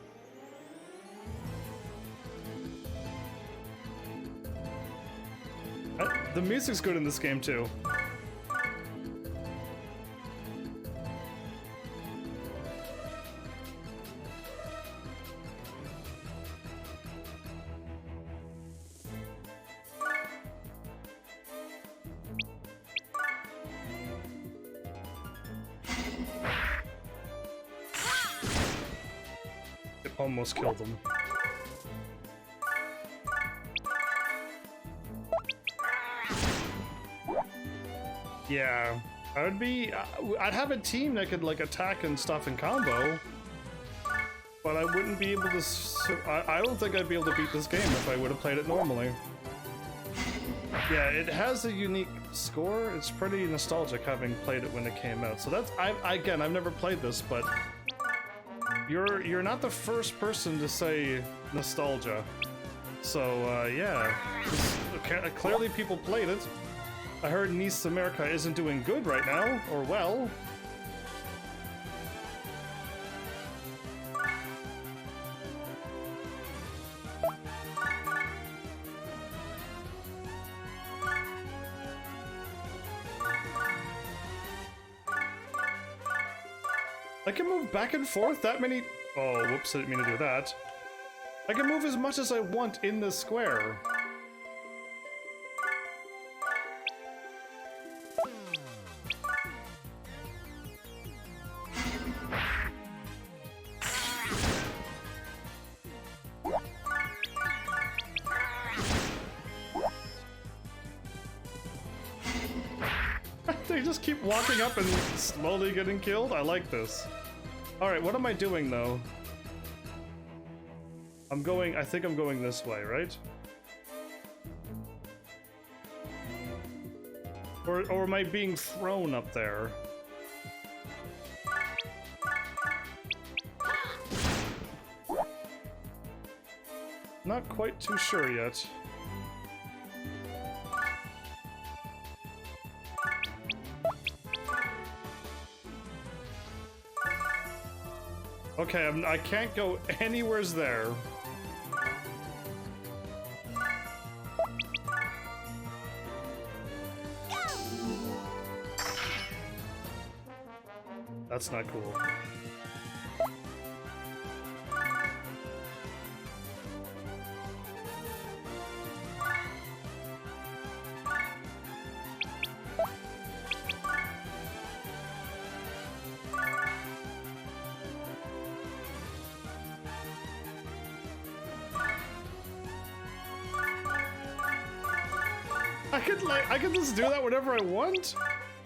The music's good in this game too. It almost killed them. Yeah, I'd have a team that could like attack and stuff in combo, but I wouldn't be able to. I don't think I'd be able to beat this game if I would have played it normally. Yeah, it has a unique score. It's pretty nostalgic having played it when it came out. So that's again, I've never played this, but you're not the first person to say nostalgia. So yeah, clearly people played it. I heard Nice America isn't doing good right now, or well. I can move back and forth that many— oh, whoops, I didn't mean to do that. I can move as much as I want in the square. They just keep walking up and slowly getting killed? I like this. Alright, what am I doing though? I think I'm going this way, right? Or am I being thrown up there? Not quite too sure yet. Okay, I can't go anywheres there. That's not cool. I can just do that whenever I want?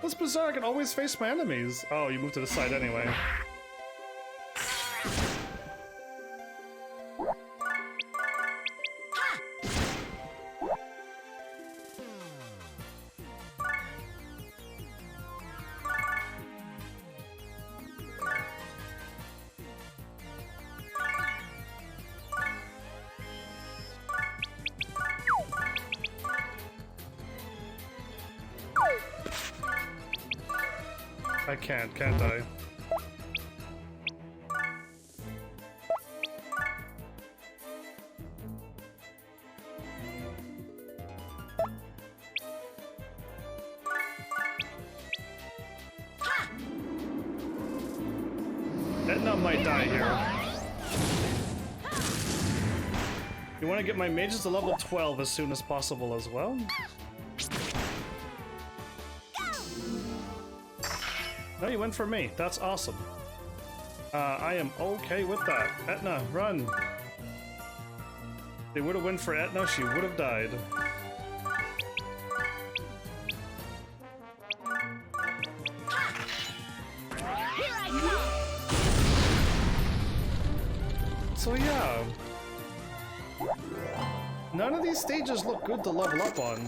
That's bizarre, I can always face my enemies. Oh, you moved to the side anyway. I can't I? Etna might die here. You want to get my mages to level 12 as soon as possible as well? No, you went for me. That's awesome. I am okay with that. Etna, run! If they would have went for Etna, she would have died. So yeah. None of these stages look good to level up on.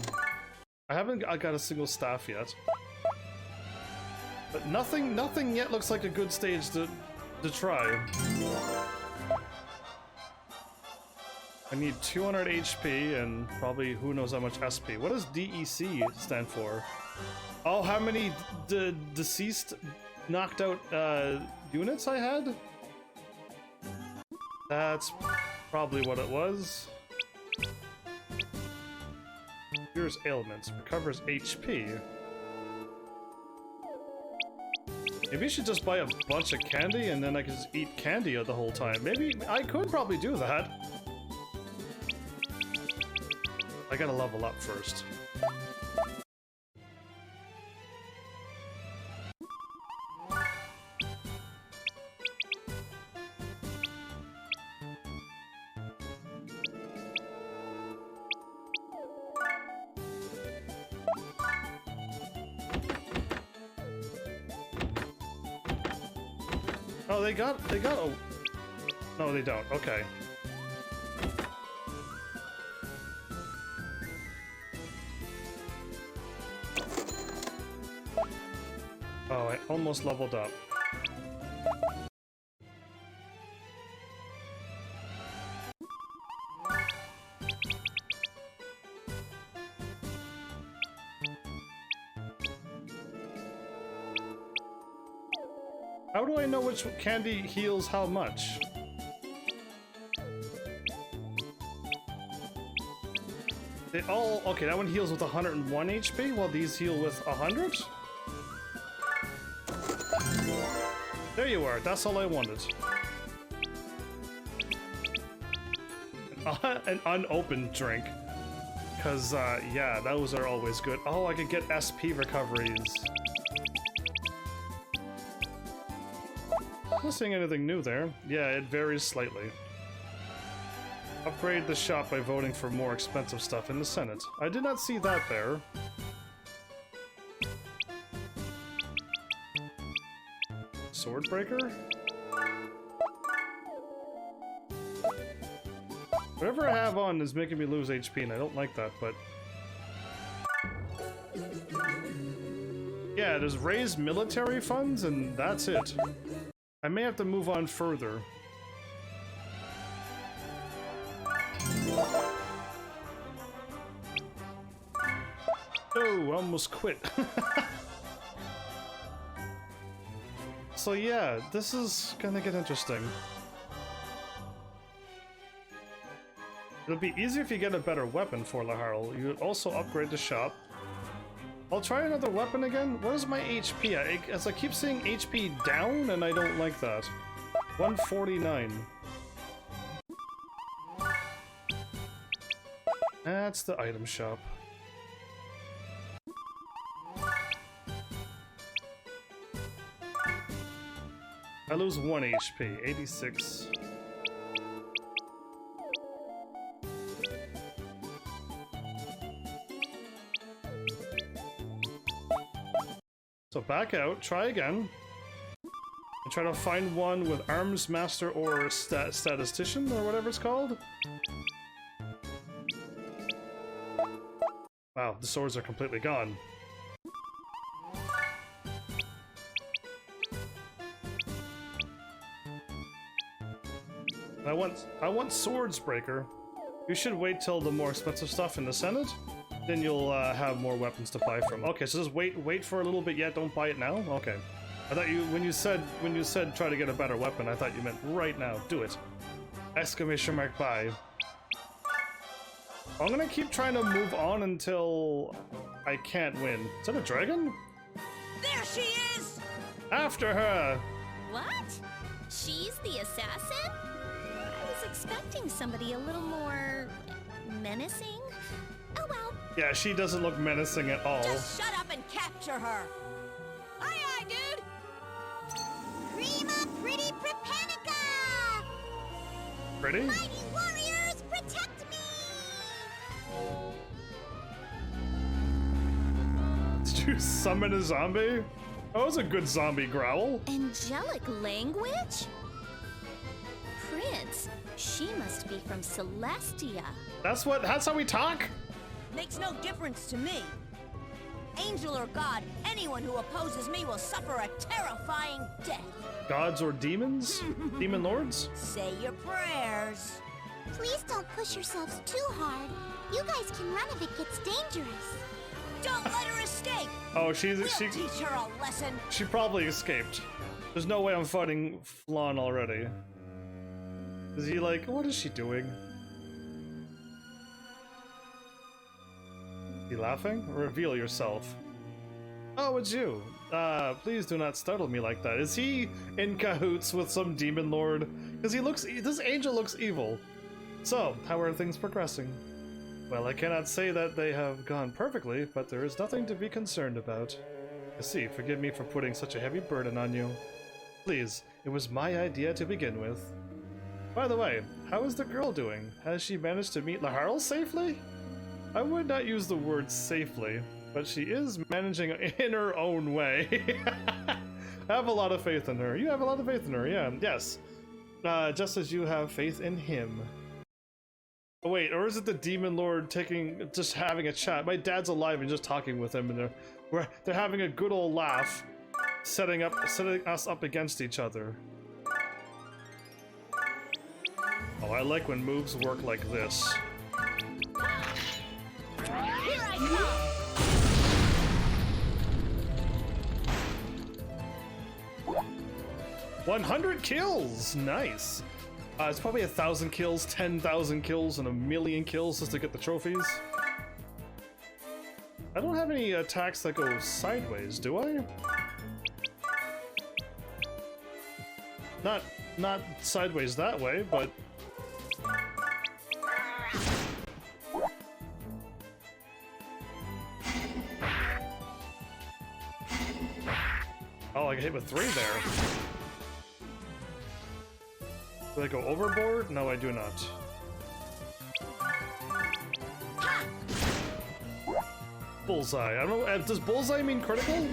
I got a single staff yet. But nothing yet looks like a good stage to try. I need 200 HP and probably who knows how much SP. What does DEC stand for? Oh, how many deceased knocked out units I had? That's probably what it was. Cures ailments, recovers HP. Maybe I should just buy a bunch of candy and then I can just eat candy the whole time. Maybe I could probably do that. I gotta level up first. Oh, they got oh. No, they don't. Okay. Oh, I almost leveled up. How do I know which candy heals how much? They all... Okay, that one heals with 101 HP, while these heal with 100? There you are, that's all I wanted. An unopened drink. Because, yeah, those are always good. Oh, I could get SP recoveries. Not seeing anything new there. Yeah, it varies slightly. Upgrade the shop by voting for more expensive stuff in the Senate. I did not see that there. Swordbreaker? Whatever I have on is making me lose HP, and I don't like that, but... Yeah, there's raised military funds, and that's it. I may have to move on further. Oh, almost quit. So yeah, this is gonna get interesting. It'll be easier if you get a better weapon for Laharl. You would also upgrade the shop. I'll try another weapon again. What is my HP? As I keep seeing HP down, and I don't like that. 149. That's the item shop. I lose 1 HP, 86. So back out, try again. And try to find one with Arms Master or Statistician or whatever it's called. Wow, the swords are completely gone. I want Swordsbreaker. You should wait till the more expensive stuff in the Senate. Then you'll have more weapons to buy from. Okay, so just wait for a little bit yet. Don't buy it now. Okay. I thought you when you said try to get a better weapon, I thought you meant right now. Do it. Exclamation mark buy. I'm gonna keep trying to move on until I can't win. Is that a dragon? There she is! After her! What? She's the assassin? I was expecting somebody a little more menacing. Oh well. Yeah, she doesn't look menacing at all. Just shut up and capture her! Aye aye, dude! Prima Pretty Prepanica! Pretty? Mighty warriors, protect me! Did you summon a zombie? That was a good zombie growl. Angelic language? Prince, she must be from Celestia. That's how we talk? Makes no difference to me. Angel or god, anyone who opposes me will suffer a terrifying death. Gods or demons? Demon lords? Say your prayers. Please don't push yourselves too hard. You guys can run if it gets dangerous. Don't let her escape. Oh, We'll teach her a lesson. she probably escaped. There's no way I'm fighting Flan already. Is he like, what is she doing? Is he laughing? Reveal yourself. Oh, it's you. Please do not startle me like that. Is he in cahoots with some demon lord? Because this angel looks evil. So, how are things progressing? Well, I cannot say that they have gone perfectly, but there is nothing to be concerned about. I see, forgive me for putting such a heavy burden on you. Please, it was my idea to begin with. By the way, how is the girl doing? Has she managed to meet Laharl safely? I would not use the word safely, but she is managing in her own way. I have a lot of faith in her. You have a lot of faith in her, yeah. Yes. Just as you have faith in him. Oh, wait, or is it the demon lord just having a chat? My dad's alive and just talking with him, and they're having a good old laugh, setting us up against each other. Oh, I like when moves work like this. Here I come. 100 kills! Nice! It's probably 1,000 kills, 10,000 kills, and 1,000,000 kills just to get the trophies. I don't have any attacks that go sideways, do I? Not sideways that way, but... Oh, I got hit with 3 there. Do I go overboard? No, I do not. Bullseye. I don't know. Does bullseye mean critical?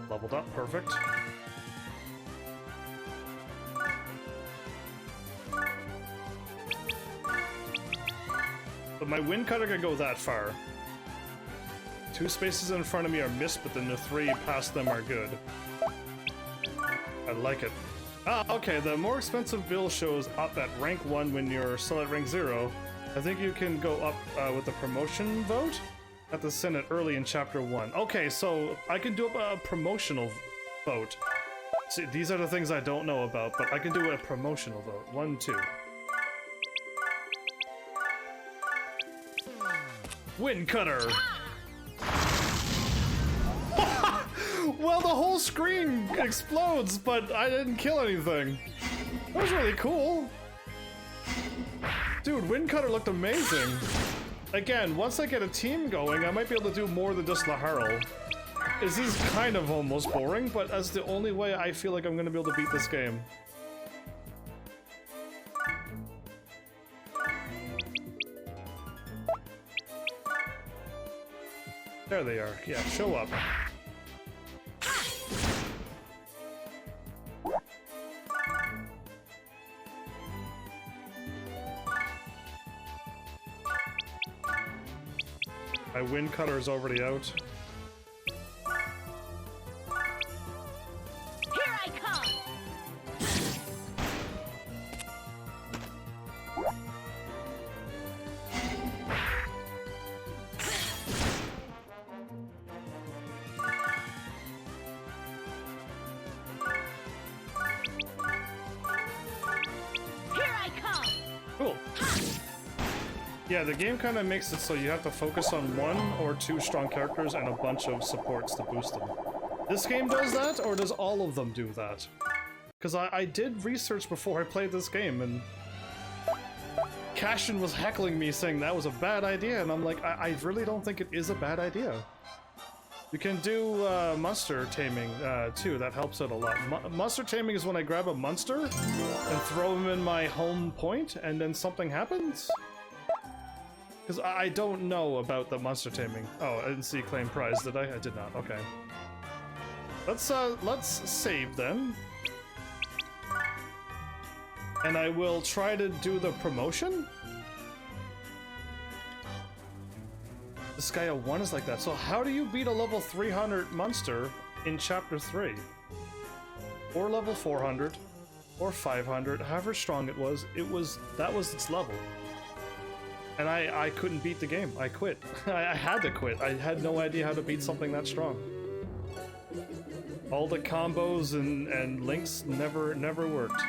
Leveled up. Perfect. But my wind cutter can go that far. 2 spaces in front of me are missed, but then the 3 past them are good. I like it. Ah, okay, the more expensive bill shows up at rank 1 when you're still at rank 0. I think you can go up with the promotion vote at the Senate early in chapter 1. Okay, so I can do a promotional vote. See, these are the things I don't know about, but I can do a promotional vote. 1, 2. Wind Cutter! Well, the whole screen explodes, but I didn't kill anything. That was really cool. Dude, Wind Cutter looked amazing. Again, once I get a team going, I might be able to do more than just Laharl. This is kind of almost boring, but that's the only way I feel like I'm going to be able to beat this game. There they are. Yeah, show up. My Wind Cutter is already out. Here I come! Here I come! Cool. Yeah, the game kind of makes it so you have to focus on 1 or 2 strong characters and a bunch of supports to boost them. This game does that, or does all of them do that? Because I did research before I played this game, and Cashin was heckling me saying that was a bad idea, and I'm like, I really don't think it is a bad idea. You can do monster taming too, that helps out a lot. Monster taming is when I grab a monster and throw him in my home point, and then something happens? Because I don't know about the monster taming. Oh, I didn't see claim prize, did I? I did not. Okay. Let's save then. And I will try to do the promotion. Disgaea 1 is like that. So how do you beat a level 300 monster in chapter 3? Or level 400, or 500, however strong it was, that was its level. And I couldn't beat the game. I quit. I had to quit. I had no idea how to beat something that strong. All the combos and links never worked.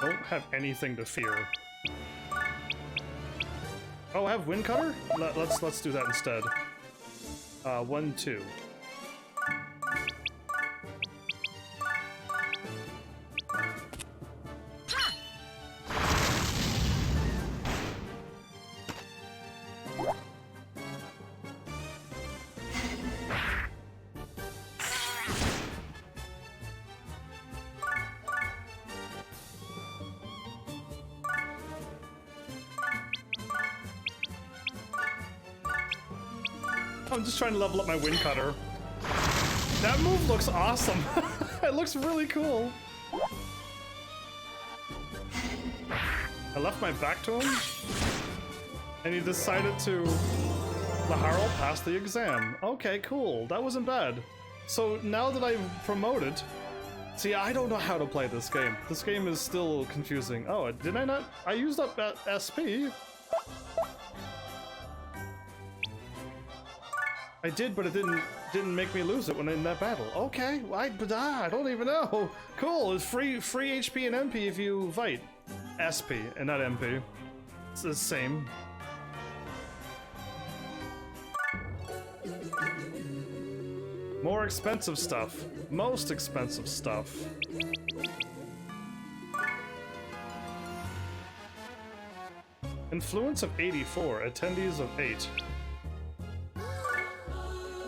Don't have anything to fear. Oh, I have Wind Cutter? Let's do that instead. 1, 2. I'm just trying to level up my Wind Cutter. That move looks awesome. It looks really cool. I left my back to him, and he decided to Laharl pass the exam. Okay, cool. That wasn't bad. So now that I've promoted, see, I don't know how to play this game. This game is still confusing. Oh, did I not? I used up SP. I did, but it didn't make me lose it when in that battle. Okay, I don't even know. Cool, it's free HP and MP if you fight. SP and not MP. It's the same. More expensive stuff. Most expensive stuff. Influence of 84, attendees of 8.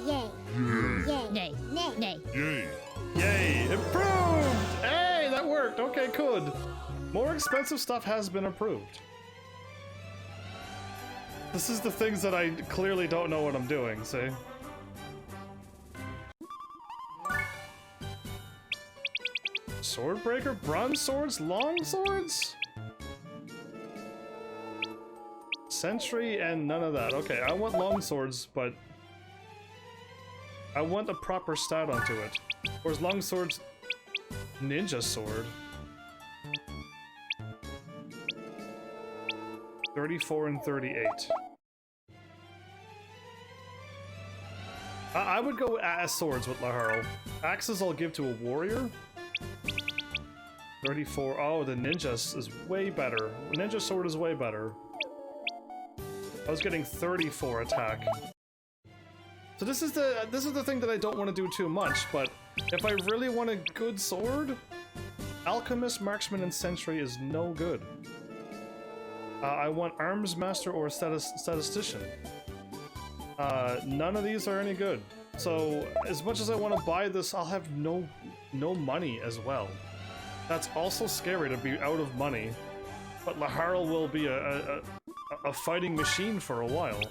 Yay. Yay. Nay. Nay. Nay. Yay! Yay! Improved! Hey, that worked. Okay, good. More expensive stuff has been approved. This is the things that I clearly don't know what I'm doing, see? Sword breaker? Bronze swords? Long swords? Sentry and none of that. Okay, I want long swords, but I want a proper stat onto it. Whereas long swords, ninja sword. 34 and 38. I would go swords with Laharl. Axes I'll give to a warrior. 34. Oh, the ninja is way better. Ninja sword is way better. I was getting 34 attack. So this is the thing that I don't want to do too much, but if I really want a good sword, Alchemist, Marksman, and Sentry is no good. I want Arms Master or Statistician. None of these are any good. So as much as I want to buy this, I'll have no money as well. That's also scary to be out of money. But Laharl will be a fighting machine for a while.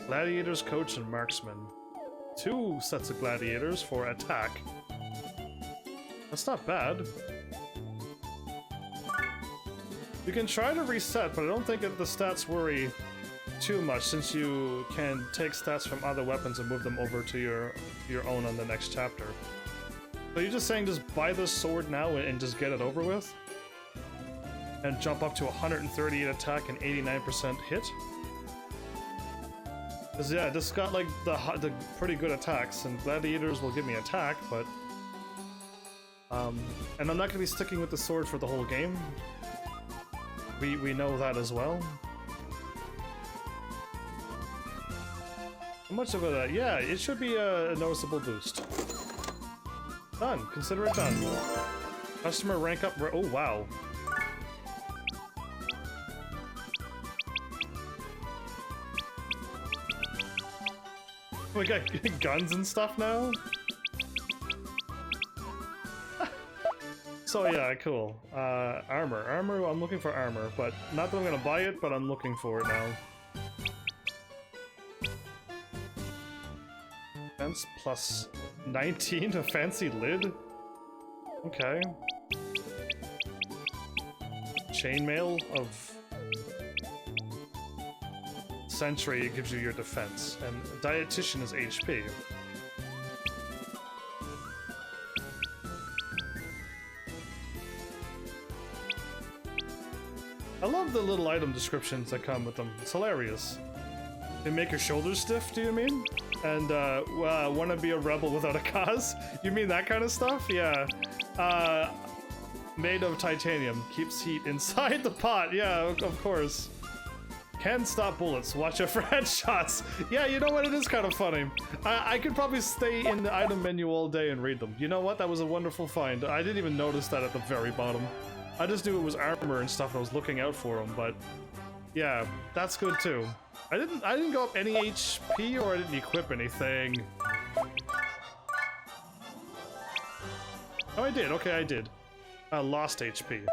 Gladiators, Coach, and Marksman. 2 sets of Gladiators for attack. That's not bad. You can try to reset, but I don't think that the stats worry too much, since you can take stats from other weapons and move them over to your own on the next chapter. So you're just saying just buy this sword now and just get it over with? And jump up to 138 attack and 89% hit? Because yeah, this got like the pretty good attacks, and Gladiators will give me attack, but... and I'm not going to be sticking with the sword for the whole game. We know that as well. How much of a... yeah, it should be a noticeable boost. Done. Consider it done. Customer rank up... oh, wow. We got guns and stuff now? So yeah, cool. Armor. Armor, I'm looking for armor, but not that I'm gonna buy it, but I'm looking for it now. Defense plus 19, a fancy lid? Okay. Chainmail of... Sentry gives you your defense, and Dietitian is HP. I love the little item descriptions that come with them. It's hilarious. They make your shoulders stiff, do you mean? And, wanna be a rebel without a cause? You mean that kind of stuff? Yeah. Made of titanium. Keeps heat inside the pot. Yeah, of course. Can stop bullets. Watch out for headshots. Yeah, you know what? It is kind of funny. I could probably stay in the item menu all day and read them. You know what? That was a wonderful find. I didn't even notice that at the very bottom. I just knew it was armor and stuff, and I was looking out for them, but yeah, that's good too. I didn't go up any HP, or I didn't equip anything. Oh, I did. Okay, I did. Lost HP.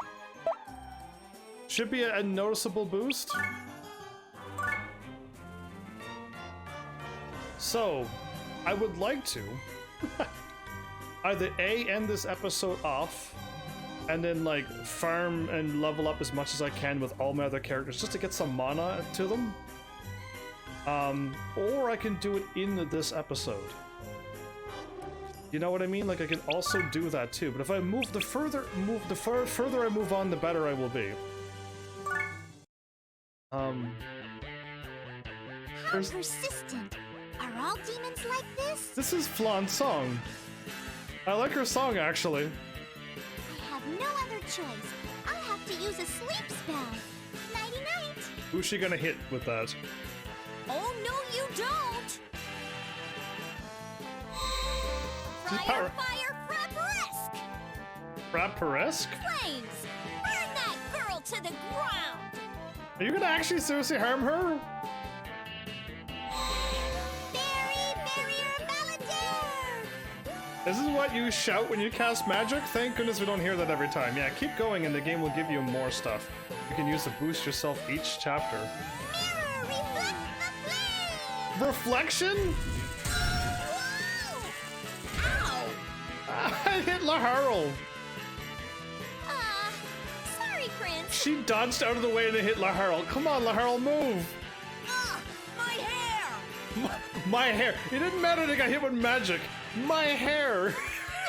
Should be a noticeable boost. So, I would like to either A, end this episode off, and then like farm and level up as much as I can with all my other characters just to get some mana to them. Or I can do it in this episode. You know what I mean? Like I can also do that too. But if I move the further I move on, the better I will be. How persistent. Are all demons like this? This is Flan's song. I like her song actually. I have no other choice. I'll have to use a sleep spell. Nighty-night. Who's she gonna hit with that? Oh, no, you don't! Power. Fire, Frapperesque! Frapperesque? Flames! Burn that girl to the ground! Are you gonna actually seriously harm her? This is what you shout when you cast magic? Thank goodness we don't hear that every time. Yeah, keep going and the game will give you more stuff. You can use to boost yourself each chapter. Mirror, reflect the flame! Reflection? I hit Laharl. Sorry, Prince. She dodged out of the way and it hit Laharl. Come on, Laharl, move. My hair! My hair. It didn't matter they got hit with magic. My hair.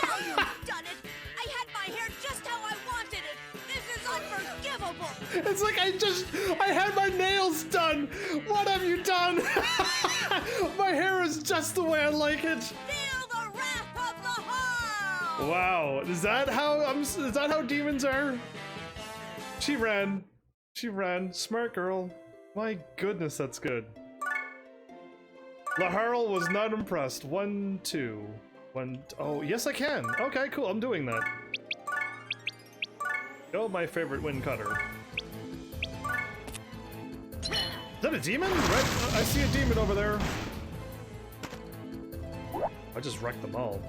Now you've done it! I had my hair just how I wanted it! This is unforgivable! It's like I had my nails done. What have you done? My hair is just the way I like it. Feel the wrath of the Harl! Wow, is that how demons are? She ran. Smart girl. My goodness, that's good. Laharl was not impressed. 1, 2, 1. Oh, yes, I can. Okay, cool. I'm doing that. Oh, my favorite wind cutter. Is that a demon? Right, I see a demon over there. I just wrecked them all.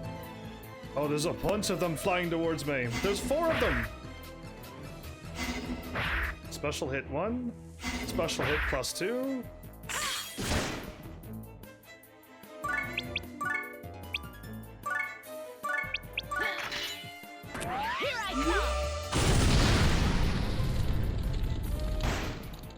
Oh, there's a bunch of them flying towards me. There's 4 of them. Special hit 1. Special hit plus 2.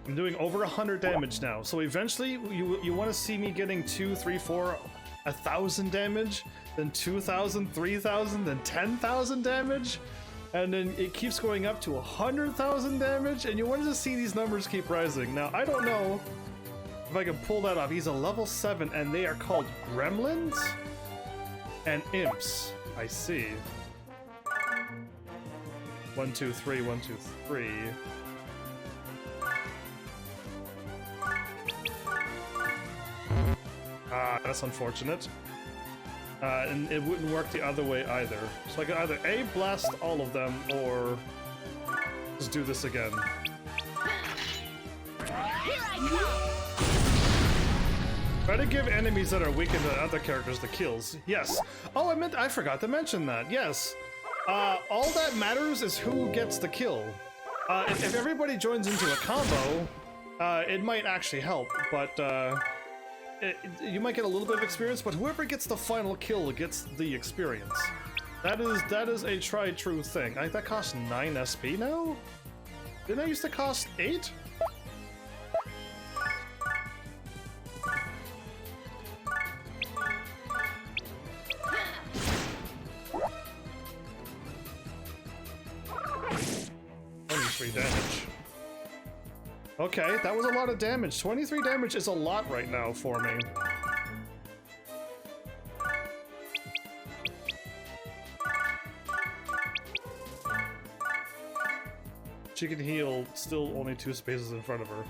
I'm doing over 100 damage now, so eventually you want to see me getting 2, 3, 4, 1,000 damage, then 2,000, 3,000, then 10,000 damage, and then it keeps going up to 100,000 damage, and you want to see these numbers keep rising. Now, I don't know if I can pull that off. He's a level 7, and they are called gremlins and imps. I see. 1, 2, 3, 1, 2, 3. Ah, that's unfortunate. And it wouldn't work the other way either. So I could either A, blast all of them, or just do this again. Try to give enemies that are weakened to other characters the kills. Yes. Oh, I forgot to mention that. Yes. All that matters is who gets the kill. If everybody joins into a combo, it might actually help, but you might get a little bit of experience, but whoever gets the final kill gets the experience. That is a tried-true thing. That costs 9 SP now? Didn't that used to cost 8? Damage. Okay, that was a lot of damage. 23 damage is a lot right now for me. She can heal, still only 2 spaces in front of her.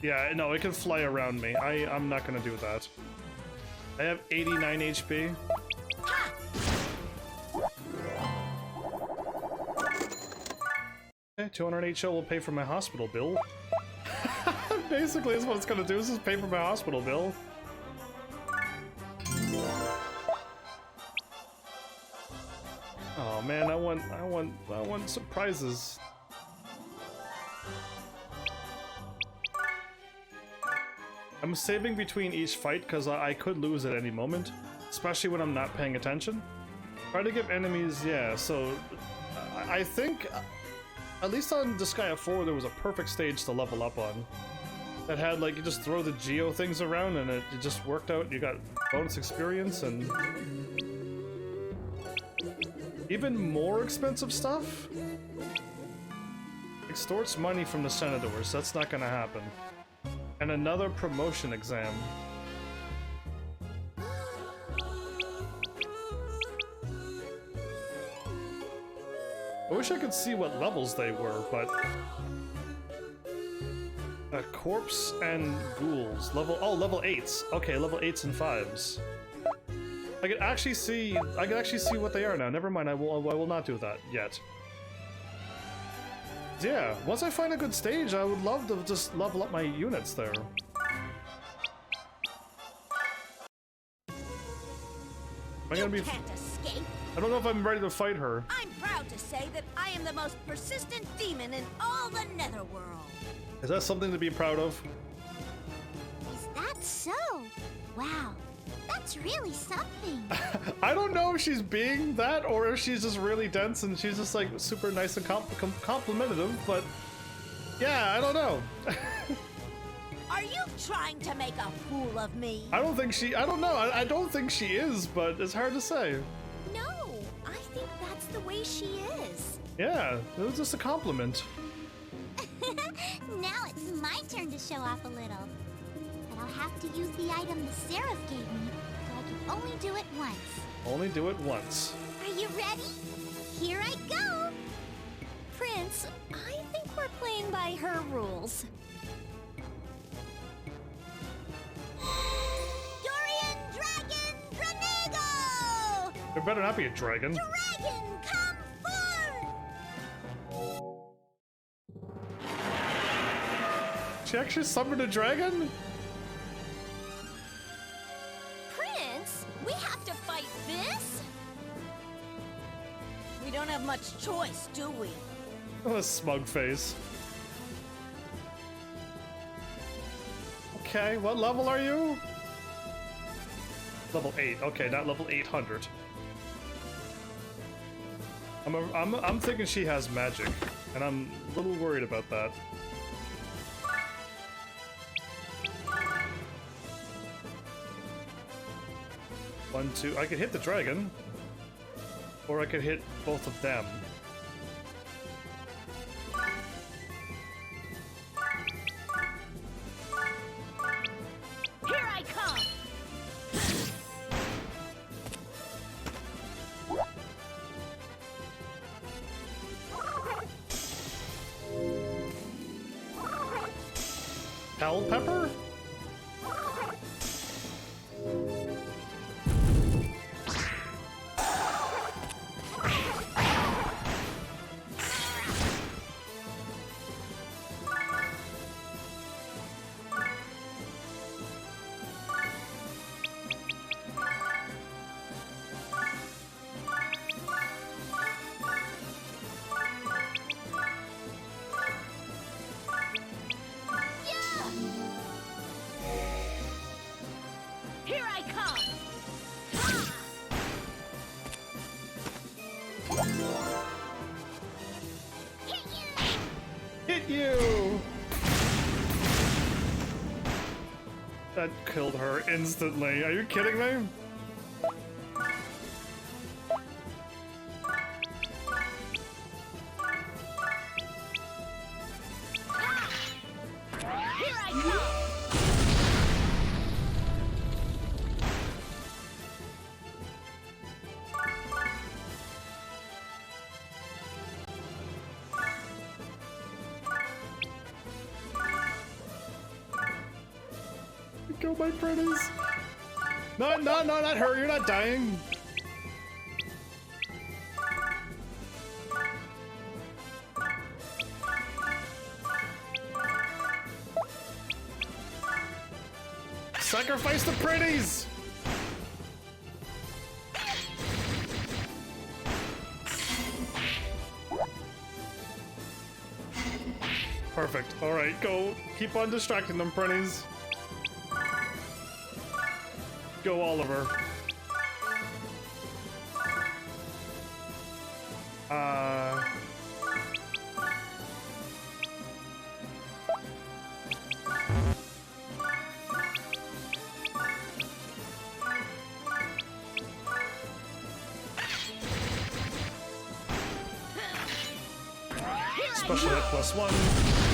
Yeah, no, it can fly around me. I'm not gonna do that. I have 89 HP. Okay, 200 HO will pay for my hospital bill. Basically, that's what it's gonna do, is just pay for my hospital bill. Oh man, I want surprises. I'm saving between each fight because I could lose at any moment, especially when I'm not paying attention. Try to give enemies, yeah, so I think at least on Disgaea 4 there was a perfect stage to level up on. That had, like, you just throw the geo things around and it just worked out. You got bonus experience and even more expensive stuff. Extorts money from the senators, that's not gonna happen. And another promotion exam. I wish I could see what levels they were, but... A corpse and ghouls. Level 8s. Okay, level 8s and 5s. I can actually see what they are now. Never mind, I will not do that yet. Yeah, once I find a good stage, I would love to just level up my units there. Am I gonna be... Can't escape. I don't know if I'm ready to fight her. I'm proud to say that I am the most persistent demon in all the Netherworld. Is that something to be proud of? Is that so? Wow, That's really something. I don't know if she's being that or if she's just really dense and she's just like super nice and complimentative, but yeah, I don't know. Are you trying to make a fool of me? I don't think she, I don't know, I don't think she is, but it's hard to say. No, I think that's the way she is. Yeah, it was just a compliment. Now it's my turn to show off a little. But I'll have to use the item the Seraph gave me, so I can only do it once. Only do it once. Are you ready? Here I go! Prince, I think we're playing by her rules. Dorian Dragon Dranego! There better not be a dragon. Dragon, come forth! She actually summoned a dragon? Prince, we have to fight this? We don't have much choice, do we? Oh, a smug face. Okay, what level are you? Level 8. Okay, not level 800. I'm thinking she has magic, and I'm a little worried about that. One, two. I could hit the dragon, or I could hit both of them. Here I come! Hell pepper? Here I come! Hit you! That killed her instantly. Are you kidding me? Here I come! Go, my pretties! No, no, no, not her! You're not dying! Sacrifice the pretties! Perfect. Alright, go. Keep on distracting them, pretties. Go, Oliver. Special hit +1.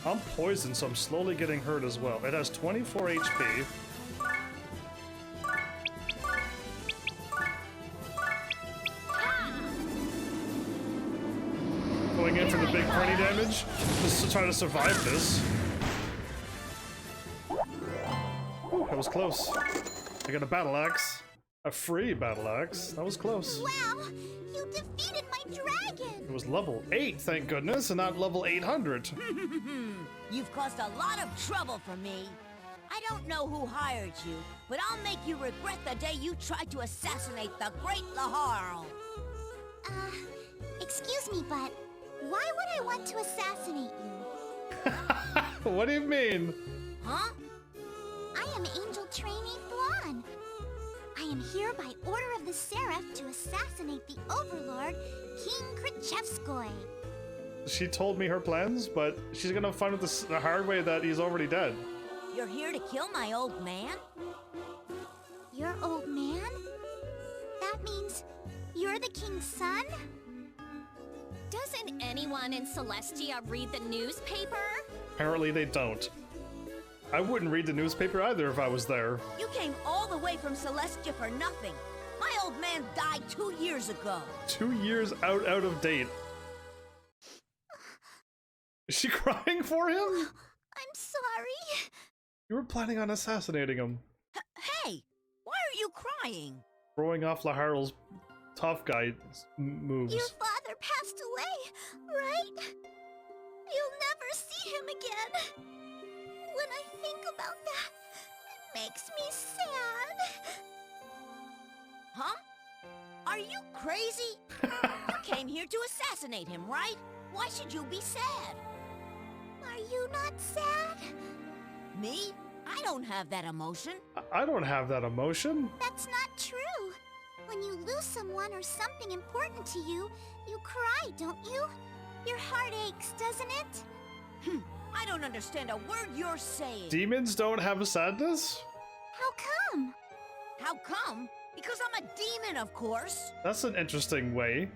I'm poisoned, so I'm slowly getting hurt as well. It has 24 HP. Going in for the big party damage, just to try to survive this. Ooh, that was close. I got a battle axe. A free battle axe. That was close. Wow! You defeated my dragon! It was level 8, thank goodness, and not level 800. You've caused a lot of trouble for me. I don't know who hired you, but I'll make you regret the day you tried to assassinate the great Laharl. Excuse me, but why would I want to assassinate you? What do you mean? Huh? I am Angel Trainee Thwan. I am here by order of the Seraph to assassinate the Overlord, King Krichevskoy. She told me her plans, but she's gonna find out the hard way that he's already dead. You're here to kill my old man? Your old man? That means you're the king's son? Doesn't anyone in Celestia read the newspaper? Apparently they don't. I wouldn't read the newspaper either if I was there. You came all the way from Celestia for nothing. My old man died 2 years ago. 2 years out of date. Is she crying for him? I'm sorry. You were planning on assassinating him. Hey, why are you crying? Throwing off Laharl's tough guy moves. Your father passed away, right? You'll never see him again. When I think about that, it makes me sad. Huh? Are you crazy? You came here to assassinate him, right? Why should you be sad? Are you not sad? Me? I don't have that emotion. I don't have that emotion. That's not true. When you lose someone or something important to you, you cry, don't you? Your heart aches, doesn't it? I don't understand a word you're saying. Demons don't have a sadness? How come? How come? Because I'm a demon, of course. That's an interesting way.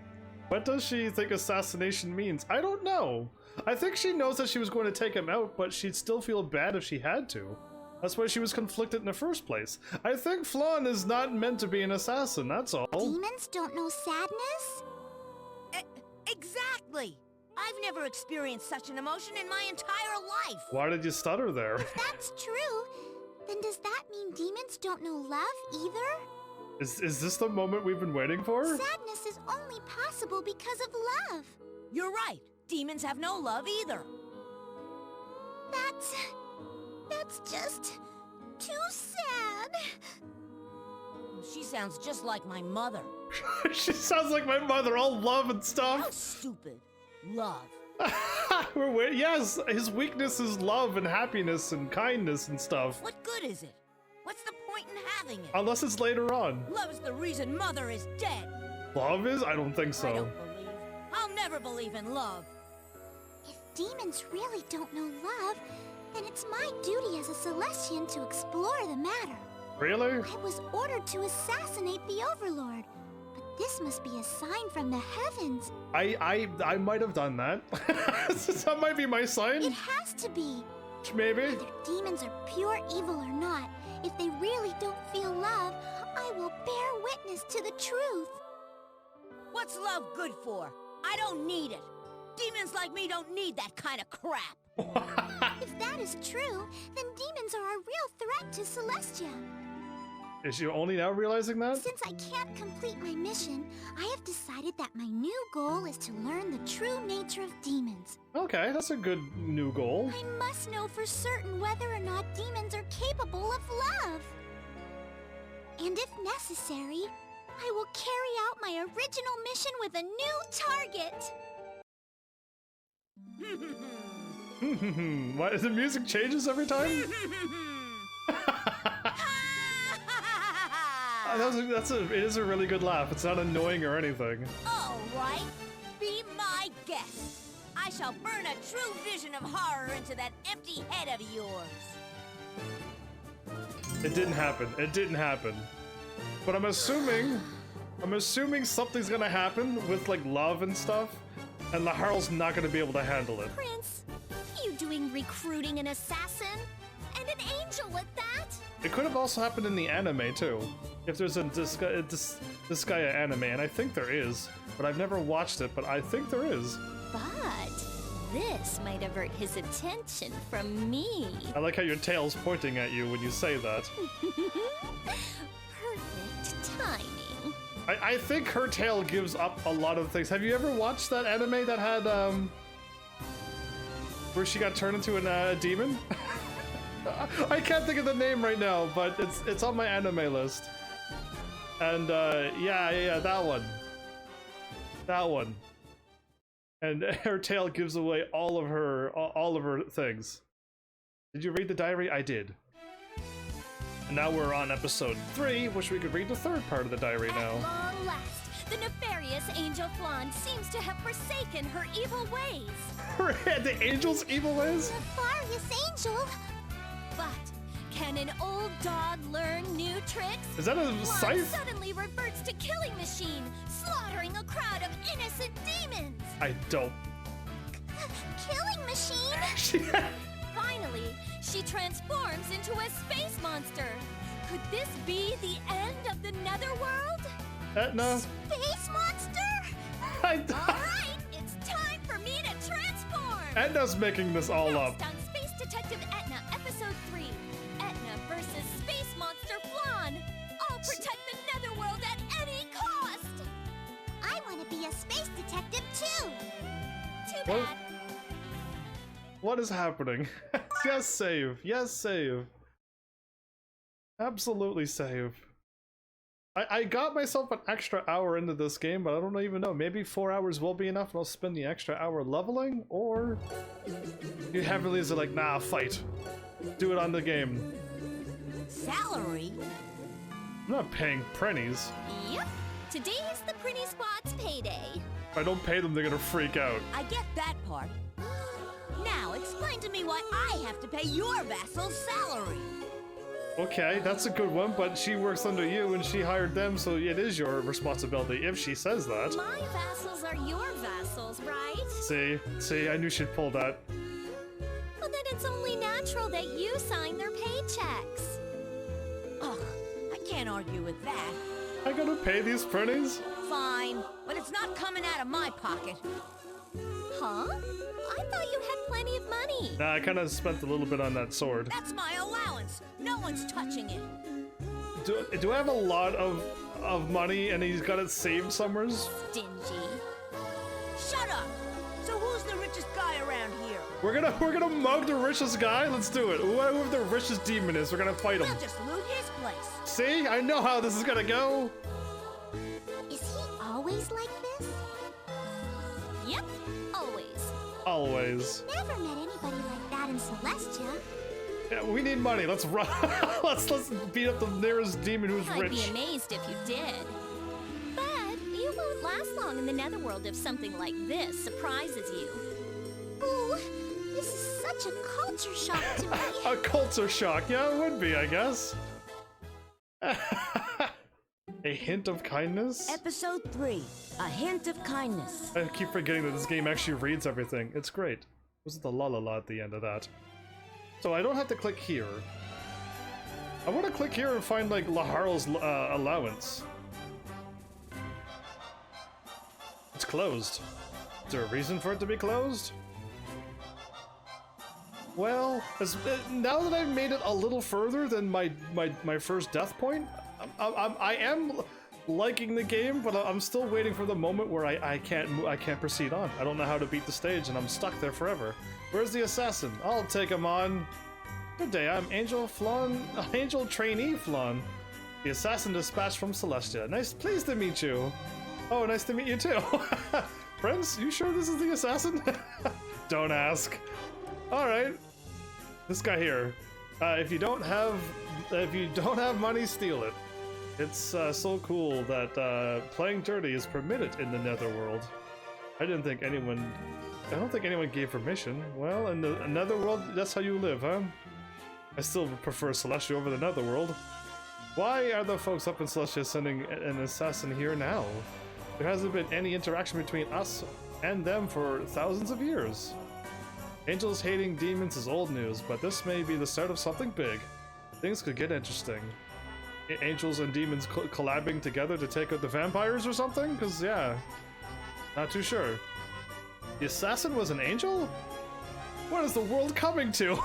What does she think assassination means? I don't know. I think she knows that she was going to take him out, but she'd still feel bad if she had to. That's why she was conflicted in the first place. I think Flan is not meant to be an assassin, that's all. Demons don't know sadness? Exactly. I've never experienced such an emotion in my entire life. Why did you stutter there? If that's true, then does that mean demons don't know love either? Is this the moment we've been waiting for? Sadness is only possible because of love. You're right. Demons have no love either. That's just too sad. She sounds just like my mother. She sounds like my mother, all love and How stuff. stupid. Love. We're waiting. Yes, his weakness is love and happiness and kindness and stuff. What good is it? What's the point in having it? Unless it's later on. Love's the reason Mother is dead. Love is? I don't think so. I don't believe. I'll never believe in love. If demons really don't know love, then it's my duty as a Celestian to explore the matter. Really? I was ordered to assassinate the Overlord, but this must be a sign from the heavens. I might have done that. That might be my sign. It has to be. Maybe. Whether demons are pure evil or not, if they really don't feel love, I will bear witness to the truth. What's love good for? I don't need it. Demons like me don't need that kind of crap. If that is true, then demons are a real threat to Celestia. Is she only now realizing that? Since I can't complete my mission, I have decided that my new goal is to learn the true nature of demons. Okay, that's a good new goal. I must know for certain whether or not demons are capable of love. And if necessary, I will carry out my original mission with a new target. Why, the music changes every time? It is a really good laugh. It's not annoying or anything. All right, be my guest. I shall burn a true vision of horror into that empty head of yours. It didn't happen. It didn't happen. But I'm assuming something's gonna happen with like love and stuff, and Laharl's not gonna be able to handle it. Prince, you doing recruiting an assassin? And an angel at that? It could have also happened in the anime too. If there's a Disgaea anime, and I think there is, but I've never watched it, but I think there is. But this might avert his attention from me. I like how your tail's pointing at you when you say that. Perfect timing. I think her tail gives up a lot of things. Have you ever watched that anime that had, where she got turned into a demon? I can't think of the name right now, but it's on my anime list. And yeah, that one. That one. And her tail gives away all of her things. Did you read the diary? I did. And now we're on episode 3, which we could read the third part of the diary now. At long last, the nefarious Angel Flan seems to have forsaken her evil ways. The angel's evil ways? Nefarious angel. But can an old dog learn new tricks? Is that a Flan scythe? suddenly reverts to killing machine, slaughtering a crowd of innocent demons. I don't. Killing machine. Finally, she transforms into a space monster. Could this be the end of the netherworld? Etna? Space monster. I Alright, it's time for me to transform! Etna's making this all up. Next on Space Detective Etna, Episode 3. Etna versus Space Monster Flan. I'll protect the netherworld at any cost! I want to be a space detective too. Too What? bad. What is happening? Yes, save. Yes, save. Absolutely save. I got myself an extra hour into this game, but I don't even know. Maybe 4 hours will be enough and I'll spend the extra hour leveling? Or you heavily is like, nah, fight. Do it on the game. Salary? I'm not paying pennies. Yep. Today's the Pretty Squad's payday. If I don't pay them, they're gonna freak out. I get that part. Now explain to me why I have to pay your vassal's salary. Okay, that's a good one, but she works under you and she hired them, so it is your responsibility if she says that. My vassals are your vassals, right? See, I knew she'd pull that. Well, then it's only natural that you sign their paychecks. Ugh, I can't argue with that. I gotta pay these pennies? Fine, but it's not coming out of my pocket. Huh? I thought you had plenty of money. Nah, I kinda spent a little bit on that sword. That's my allowance. No one's touching it. Do I have a lot of money and he's got it saved somewhere? Stingy. Shut up! So who's the richest guy around here? We're gonna mug the richest guy? Let's do it. Whoever the richest demon is, we're gonna fight him. We'll just loot his place. See? I know how this is gonna go. Is he always like this? Yep, always. Always. Never met anybody like that in Celestia. Yeah, we need money. Let's run. let's beat up the nearest demon who's I'd rich. be amazed if you did. But you won't last long in the netherworld if something like this surprises you. Ooh, this is such a culture shock to me. A culture shock. Yeah, it would be, I guess. A hint of kindness? Episode 3, A Hint of Kindness. I keep forgetting that this game actually reads everything. It's great. Was it the la la la at the end of that? So I don't have to click here. I want to click here and find like Laharl's allowance. It's closed. Is there a reason for it to be closed? Well, now that I've made it a little further than my first death point, I am liking the game, but I'm still waiting for the moment where I can't proceed on. I don't know how to beat the stage, and I'm stuck there forever. Where's the assassin? I'll take him on. Good day, I'm Angel Trainee Flan, the assassin dispatched from Celestia. Pleased to meet you. Oh, nice to meet you too. Prince, you sure this is the assassin? Don't ask. All right, this guy here. If you don't have money, steal it. It's so cool that playing dirty is permitted in the Netherworld. I don't think anyone gave permission. Well, in the Netherworld, that's how you live, huh? I still prefer Celestia over the Netherworld. Why are the folks up in Celestia sending an assassin here now? There hasn't been any interaction between us and them for thousands of years. Angels hating demons is old news, but this may be the start of something big. Things could get interesting. Angels and demons collabing together to take out the vampires or something? Because, yeah, not too sure. The assassin was an angel? What is the world coming to?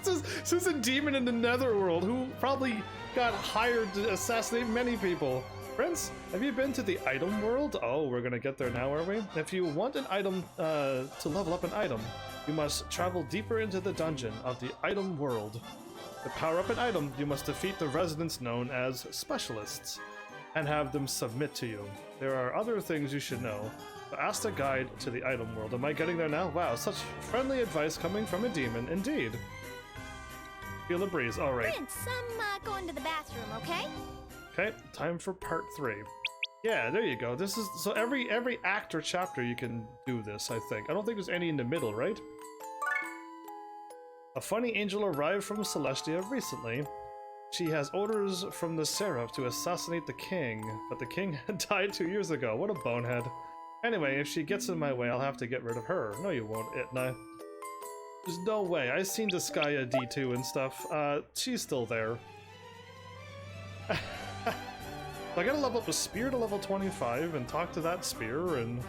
This is a demon in the Netherworld who probably got hired to assassinate many people. Prince, have you been to the item world? Oh, we're gonna get there now, are we? If you want an item to level up an item, you must travel deeper into the dungeon of the item world. To power up an item, you must defeat the residents known as specialists and have them submit to you. There are other things you should know, but ask the guide to the item world. Am I getting there now? Wow, such friendly advice coming from a demon, indeed. Feel the breeze, alright. Prince, I'm going to the bathroom, okay? Okay, time for part 3. Yeah, there you go. This is so every act or chapter you can do this, I think. I don't think there's any in the middle, right? A funny angel arrived from Celestia recently. She has orders from the Seraph to assassinate the king, but the king had died 2 years ago. What a bonehead. Anyway, if she gets in my way, I'll have to get rid of her. No, you won't, Itna. There's no way. I've seen Disgaea D2 and stuff. She's still there. I gotta level up a spear to level 25 and talk to that spear and...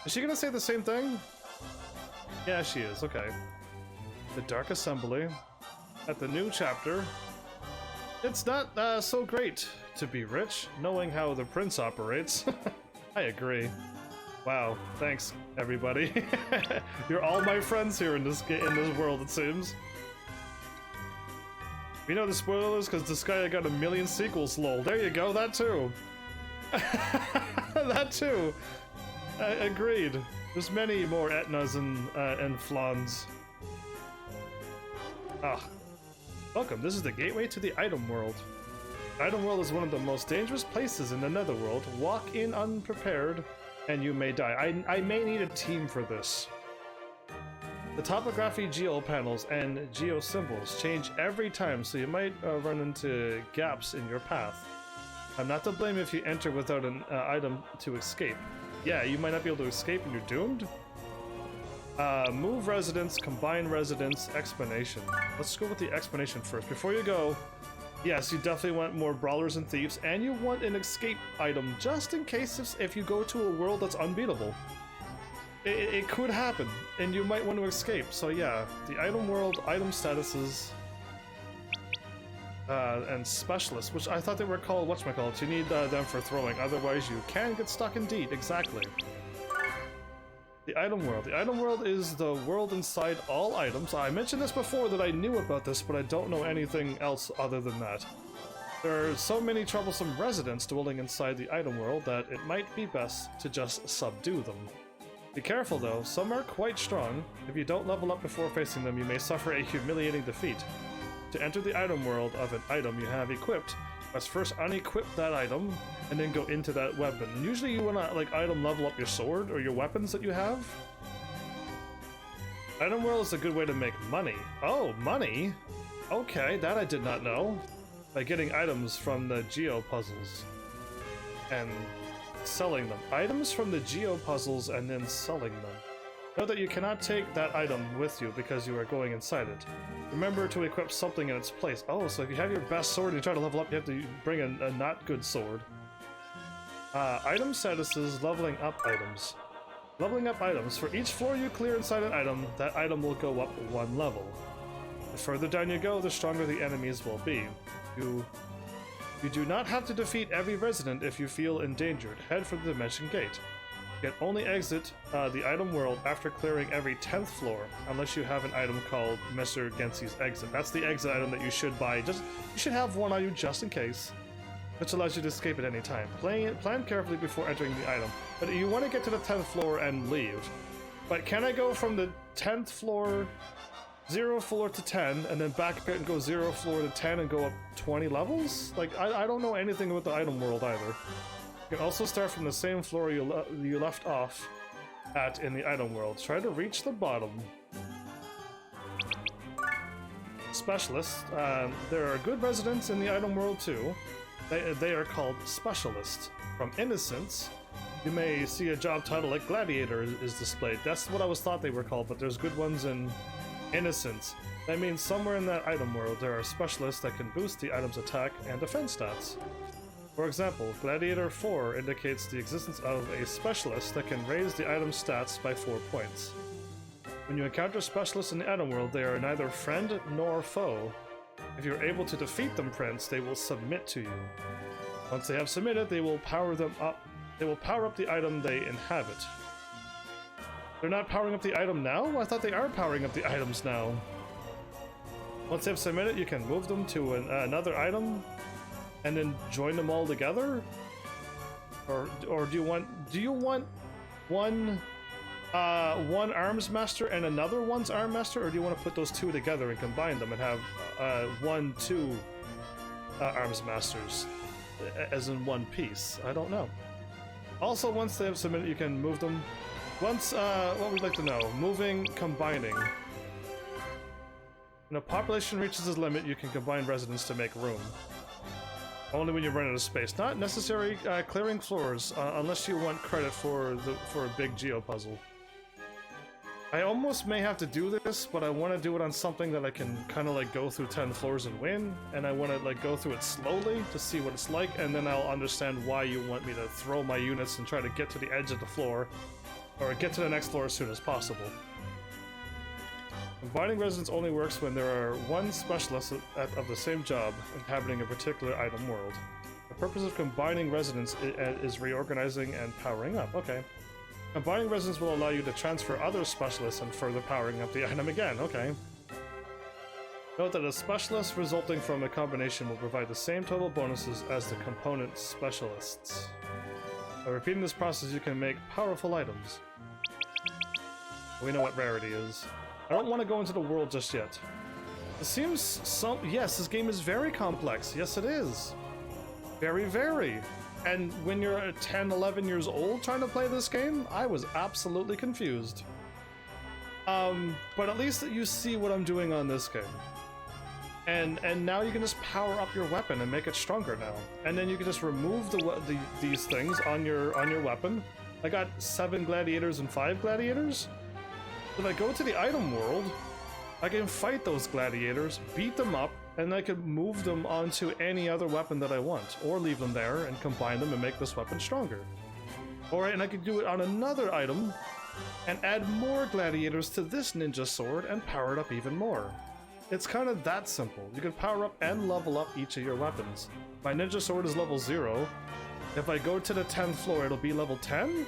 Is she gonna say the same thing? Yeah, she is. Okay. The Dark Assembly. At the new chapter. It's not so great to be rich, knowing how the prince operates. I agree. Wow, thanks everybody. You're all my friends here in this world, it seems. You know the spoilers because Disgaea got 1 million sequels, lol. There you go, that too. That too. Agreed. There's many more Etnas and Flans. Ah. Welcome, this is the gateway to the item world. Item world is one of the most dangerous places in the netherworld. Walk in unprepared and you may die. I may need a team for this. The topography geo panels and geo symbols change every time, so you might run into gaps in your path. I'm not to blame if you enter without an item to escape. Yeah, you might not be able to escape and you're doomed. Move residents, combine residents, explanation. Let's go with the explanation first. Before you go, yes, you definitely want more brawlers and thieves, and you want an escape item just in case if you go to a world that's unbeatable. It could happen, and you might want to escape. So yeah, the item world, item statuses, and specialists, which I thought they were called whatchamacallit. You need them for throwing, otherwise you can get stuck indeed. Exactly. The item world. The item world is the world inside all items. I mentioned this before that I knew about this, but I don't know anything else other than that. There are so many troublesome residents dwelling inside the item world that it might be best to just subdue them. Be careful though, some are quite strong. If you don't level up before facing them, you may suffer a humiliating defeat. To enter the item world of an item you have equipped, you must first unequip that item, and then go into that weapon. And usually you want to, like, item level up your sword or your weapons that you have. Item world is a good way to make money. Oh, money? Okay, that I did not know. By getting items from the geo puzzles. And selling them. Items from the geo puzzles and then selling them. Know that you cannot take that item with you because you are going inside it. Remember to equip something in its place. Oh, so if you have your best sword and you try to level up, you have to bring a not good sword. Item statuses, leveling up items. Leveling up items. For each floor you clear inside an item, that item will go up 1 level. The further down you go, the stronger the enemies will be. You do not have to defeat every resident if you feel endangered. Head for the Dimension Gate. You can only exit the item world after clearing every 10th floor, unless you have an item called Mr. Gensi's Exit. That's the exit item that you should buy. You should have one on you just in case, which allows you to escape at any time. Plan carefully before entering the item. But you want to get to the 10th floor and leave. But can I go from the 10th floor, 0 floor to 10, and then back up and go 0 floor to 10 and go up 20 levels? Like, I don't know anything about the item world either. You can also start from the same floor you left off at in the item world. Try to reach the bottom. Specialists. There are good residents in the item world too. They are called specialists. From Innocence, you may see a job title like Gladiator is displayed. That's what I was thought they were called, but there's good ones in Innocence. That means somewhere in that item world there are specialists that can boost the item's attack and defense stats. For example, Gladiator 4 indicates the existence of a specialist that can raise the item's stats by 4 points. When you encounter specialists in the item world, they are neither friend nor foe. If you're able to defeat them, Prince, they will submit to you. Once they have submitted, they will power up the item they inhabit. They're not powering up the item now? I thought they are powering up the items now. Once they've submitted, you can move them to another item and then join them all together? Or do you want one arms master and another one's arm master, or do you want to put those two together and combine them and have two arms masters as in one piece? I don't know. Also, once they have submitted, you can move them. Once, what we'd like to know, moving, combining. When a population reaches its limit, you can combine residents to make room. Only when you run out of space. Not necessary clearing floors, unless you want credit for a big geo puzzle. I almost may have to do this, but I want to do it on something that I can kind of like go through 10 floors and win, and I want to like go through it slowly to see what it's like, and then I'll understand why you want me to throw my units and try to get to the edge of the floor, or get to the next floor as soon as possible. Combining residents only works when there are one specialist of the same job inhabiting a particular item world. The purpose of combining residents is reorganizing and powering up. Okay. Combining residents will allow you to transfer other specialists and further powering up the item again. Okay. Note that a specialist resulting from a combination will provide the same total bonuses as the component specialists. By repeating this process, you can make powerful items. We know what rarity is. I don't want to go into the world just yet. It seems yes, this game is very complex. Yes, it is. Very, very. And when you're 10, 11 years old trying to play this game, I was absolutely confused. But at least you see what I'm doing on this game. And now you can just power up your weapon and make it stronger now. And then you can just remove these things on your weapon. I got 7 gladiators and 5 gladiators. If I go to the item world, I can fight those gladiators, beat them up, and I can move them onto any other weapon that I want, or leave them there and combine them and make this weapon stronger. And I could do it on another item and add more gladiators to this ninja sword and power it up even more. It's kind of that simple. You can power up and level up each of your weapons. My ninja sword is level 0. If I go to the 10th floor, it'll be level 10?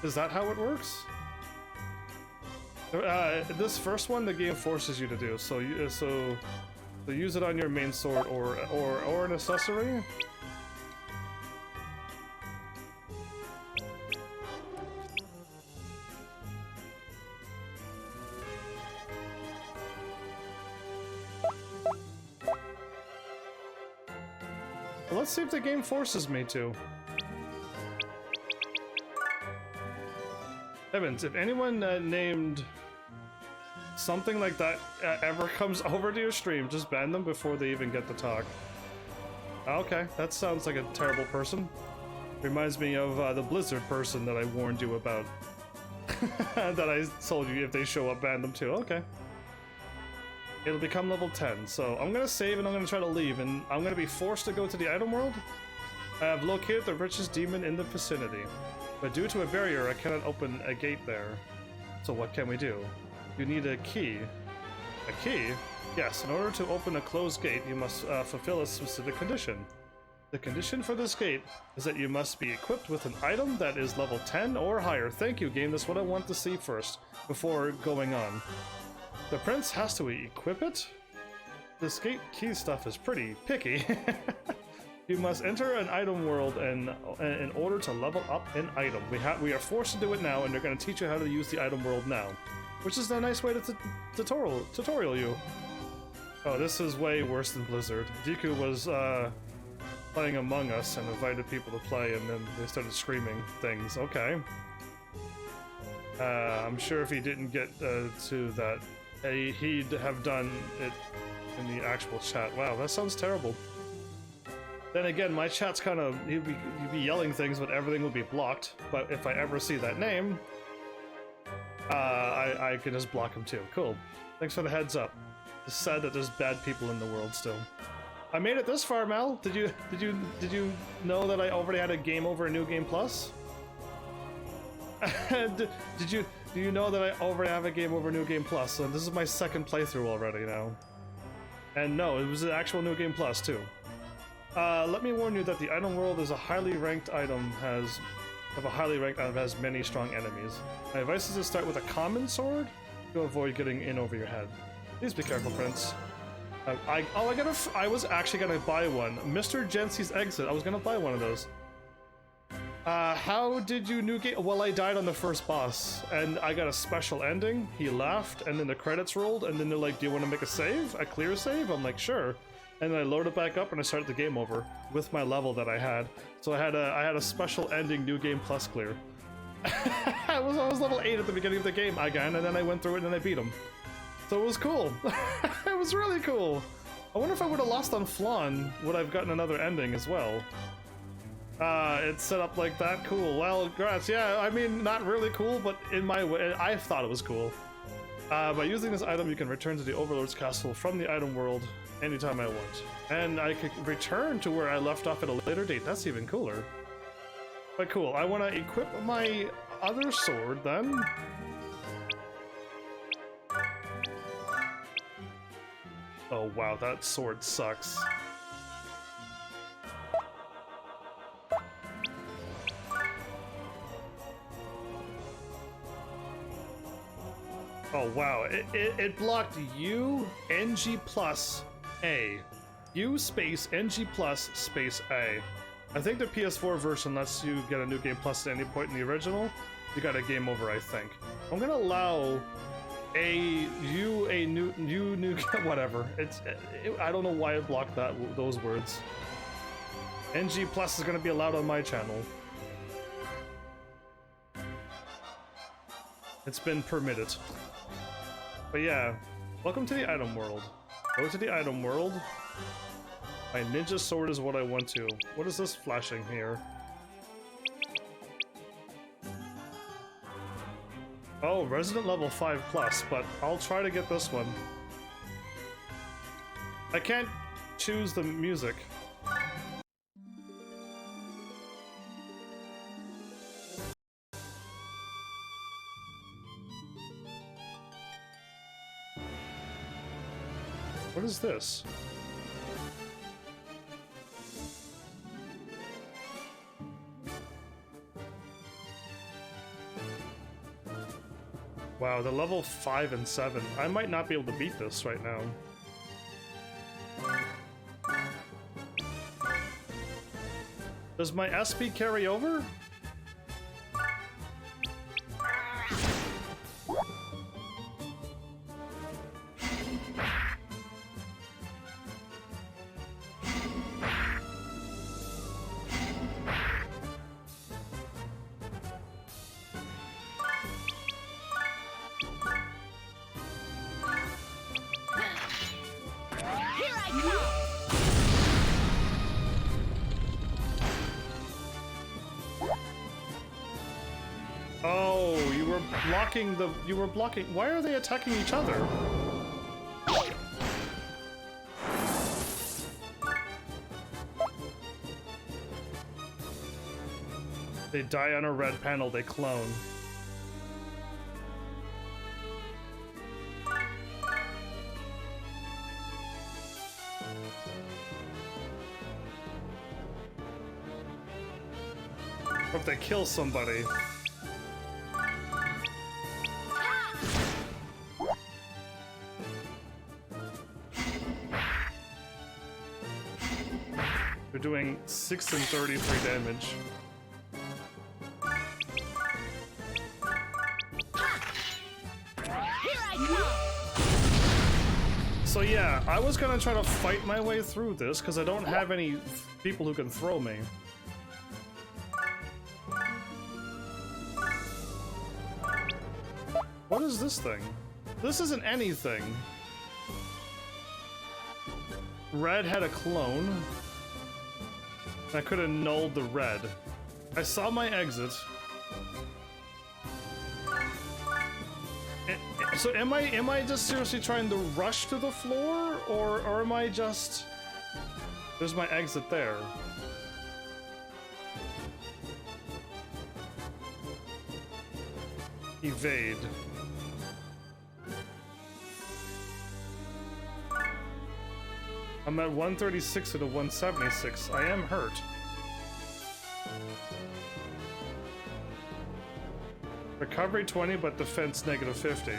Is that how it works? This first one, the game forces you to do, so use it on your main sword or an accessory. Well, let's see if the game forces me to. Heavens, if anyone named something like that ever comes over to your stream, just ban them before they even get to talk. Okay, that sounds like a terrible person. Reminds me of the Blizzard person that I warned you about. That I told you if they show up, ban them too. Okay. It'll become level 10, so I'm gonna save and I'm gonna try to leave, and I'm gonna be forced to go to the item world. I have located the richest demon in the vicinity, but due to a barrier, I cannot open a gate there. So what can we do? You need a key. A key? Yes, in order to open a closed gate, you must fulfill a specific condition. The condition for this gate is that you must be equipped with an item that is level 10 or higher. Thank you, game. That's what I want to see first, before going on. The prince has to equip it? This gate key stuff is pretty picky. You must enter an item world in order to level up an item. We are forced to do it now, and they're going to teach you how to use the item world now. Which is a nice way to tutorial you. Oh, this is way worse than Blizzard. Deku was playing Among Us and invited people to play, and then they started screaming things. Okay. I'm sure if he didn't get to that, he'd have done it in the actual chat. Wow, that sounds terrible. Then again, my chat's kind of... He'd be yelling things, but everything would be blocked. But if I ever see that name, I can just block him too. Cool. Thanks for the heads up. It's sad that there's bad people in the world still. I made it this far, Mel. Did you know that I already had a game over a New Game Plus? Do you know that I already have a game over New Game Plus? So this is my second playthrough already now. And no, it was an actual New Game Plus too. Let me warn you that the item world is a highly ranked item, has of a highly ranked item that has many strong enemies. My advice is to start with a common sword to avoid getting in over your head. Please be careful, Prince. I was actually gonna buy one. Mr. Jency's Exit. I was gonna buy one of those. How did you new game? Well, I died on the first boss, and I got a special ending. He laughed, and then the credits rolled, and then they're like, "Do you want to make a save? A clear save?" I'm like, "Sure." And then I load it back up, and I started the game over with my level that I had. So I had a special ending, new game plus clear. I was level 8 at the beginning of the game again, and then I went through it and I beat him. So it was cool. It was really cool. I wonder if I would have lost on Flan, would I've gotten another ending as well? It's set up like that. Cool. Well, congrats. Yeah, I mean, not really cool, but in my way, I thought it was cool. By using this item, you can return to the Overlord's castle from the item world anytime I want. And I could return to where I left off at a later date. That's even cooler. But cool. I want to equip my other sword then. Oh wow, that sword sucks. Oh wow, it blocked U, NG plus A. U space NG plus space A. I think the PS4 version lets you get a new game plus at any point in the original. You got a game over, I think. I'm gonna allow a new whatever. I don't know why it blocked those words. NG plus is gonna be allowed on my channel. It's been permitted. But yeah, welcome to the item world. Go to the item world. My ninja sword is what I want to. What is this flashing here? Oh, resident level 5+, but I'll try to get this one. I can't choose the music. What is this? Wow, the level 5 and 7. I might not be able to beat this right now. Does my SP carry over? You were blocking. Why are they attacking each other? They die on a red panel, they clone. Or if they kill somebody. Doing 6 and 33 damage. So yeah, I was gonna try to fight my way through this because I don't have any people who can throw me. What is this thing? This isn't anything. Red had a clone. I could have nulled the red. I saw my exit. So am I just seriously trying to rush to the floor, or am I just... There's my exit there. Evade. I'm at 136 out of 176. I am hurt. Recovery 20, but defense negative 50.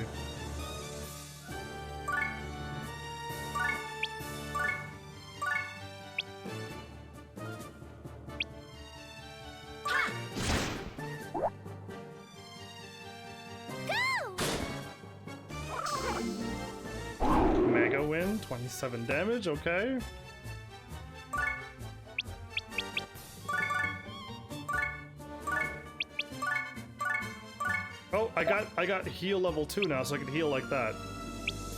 Mega win, 27 damage, okay. Oh, I got heal level 2 now, so I can heal like that.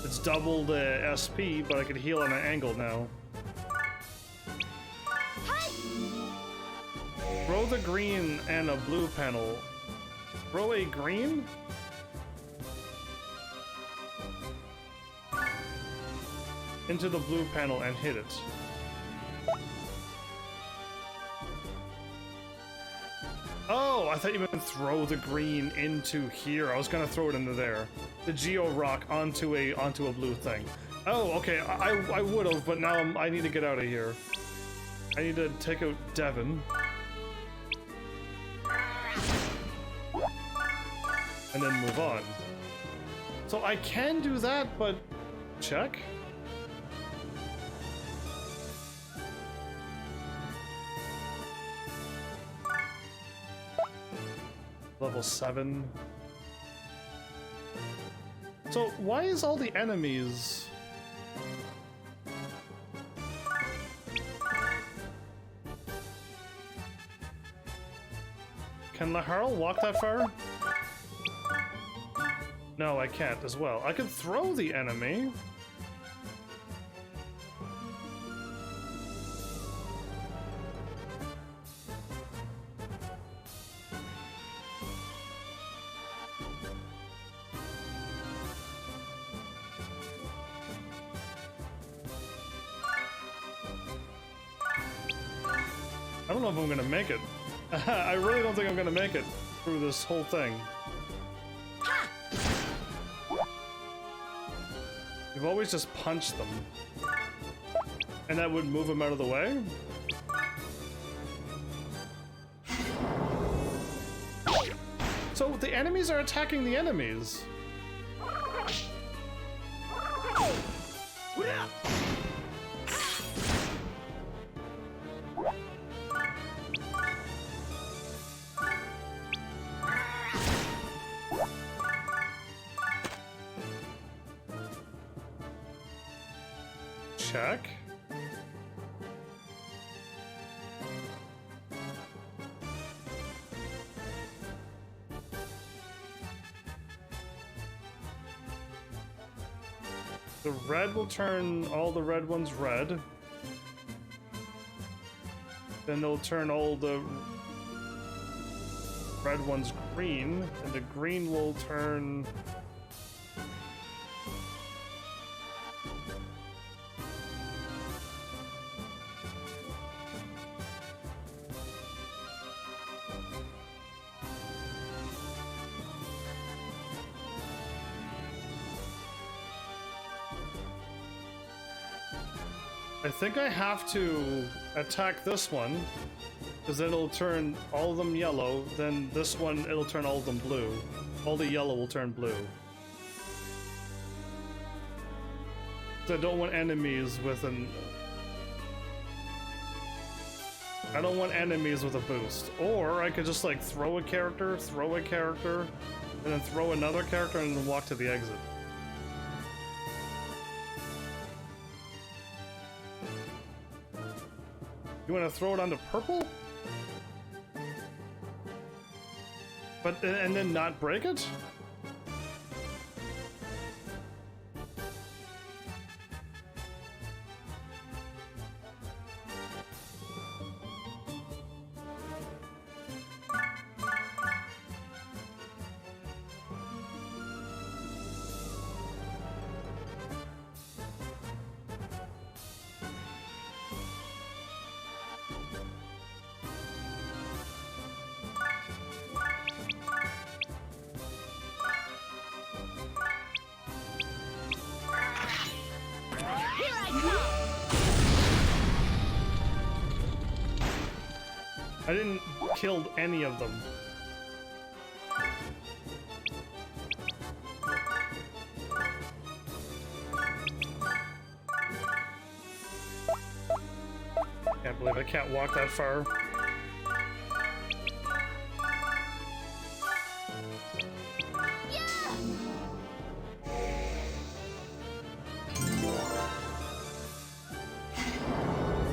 It's double the SP, but I can heal on an angle now. Throw the green and a blue panel. Throw a green? Into the blue panel and hit it. Oh, I thought you meant throw the green into here. I was gonna throw it into there. The Geo Rock onto a blue thing. Oh, okay. I would have, but now I need to get out of here. I need to take out Devin. And then move on. So I can do that, but check. Level 7. So why is all the enemies... Can Laharl walk that far? No, I can't as well. I could throw the enemy. I don't know if I'm gonna make it. I really don't think I'm gonna make it through this whole thing. You've always just punched them. And that would move them out of the way? So the enemies are attacking the enemies. Check. The red will turn all the red ones red. Then they'll turn all the red ones green, and the green will turn... I think I have to attack this one, because then it'll turn all of them yellow, then this one, it'll turn all of them blue. All the yellow will turn blue. So I don't want enemies with an... I don't want enemies with a boost. Or I could just like throw a character, and then throw another character and then walk to the exit. You want to throw it onto purple? But, and then not break it? I didn't kill any of them. believe I can't walk that far.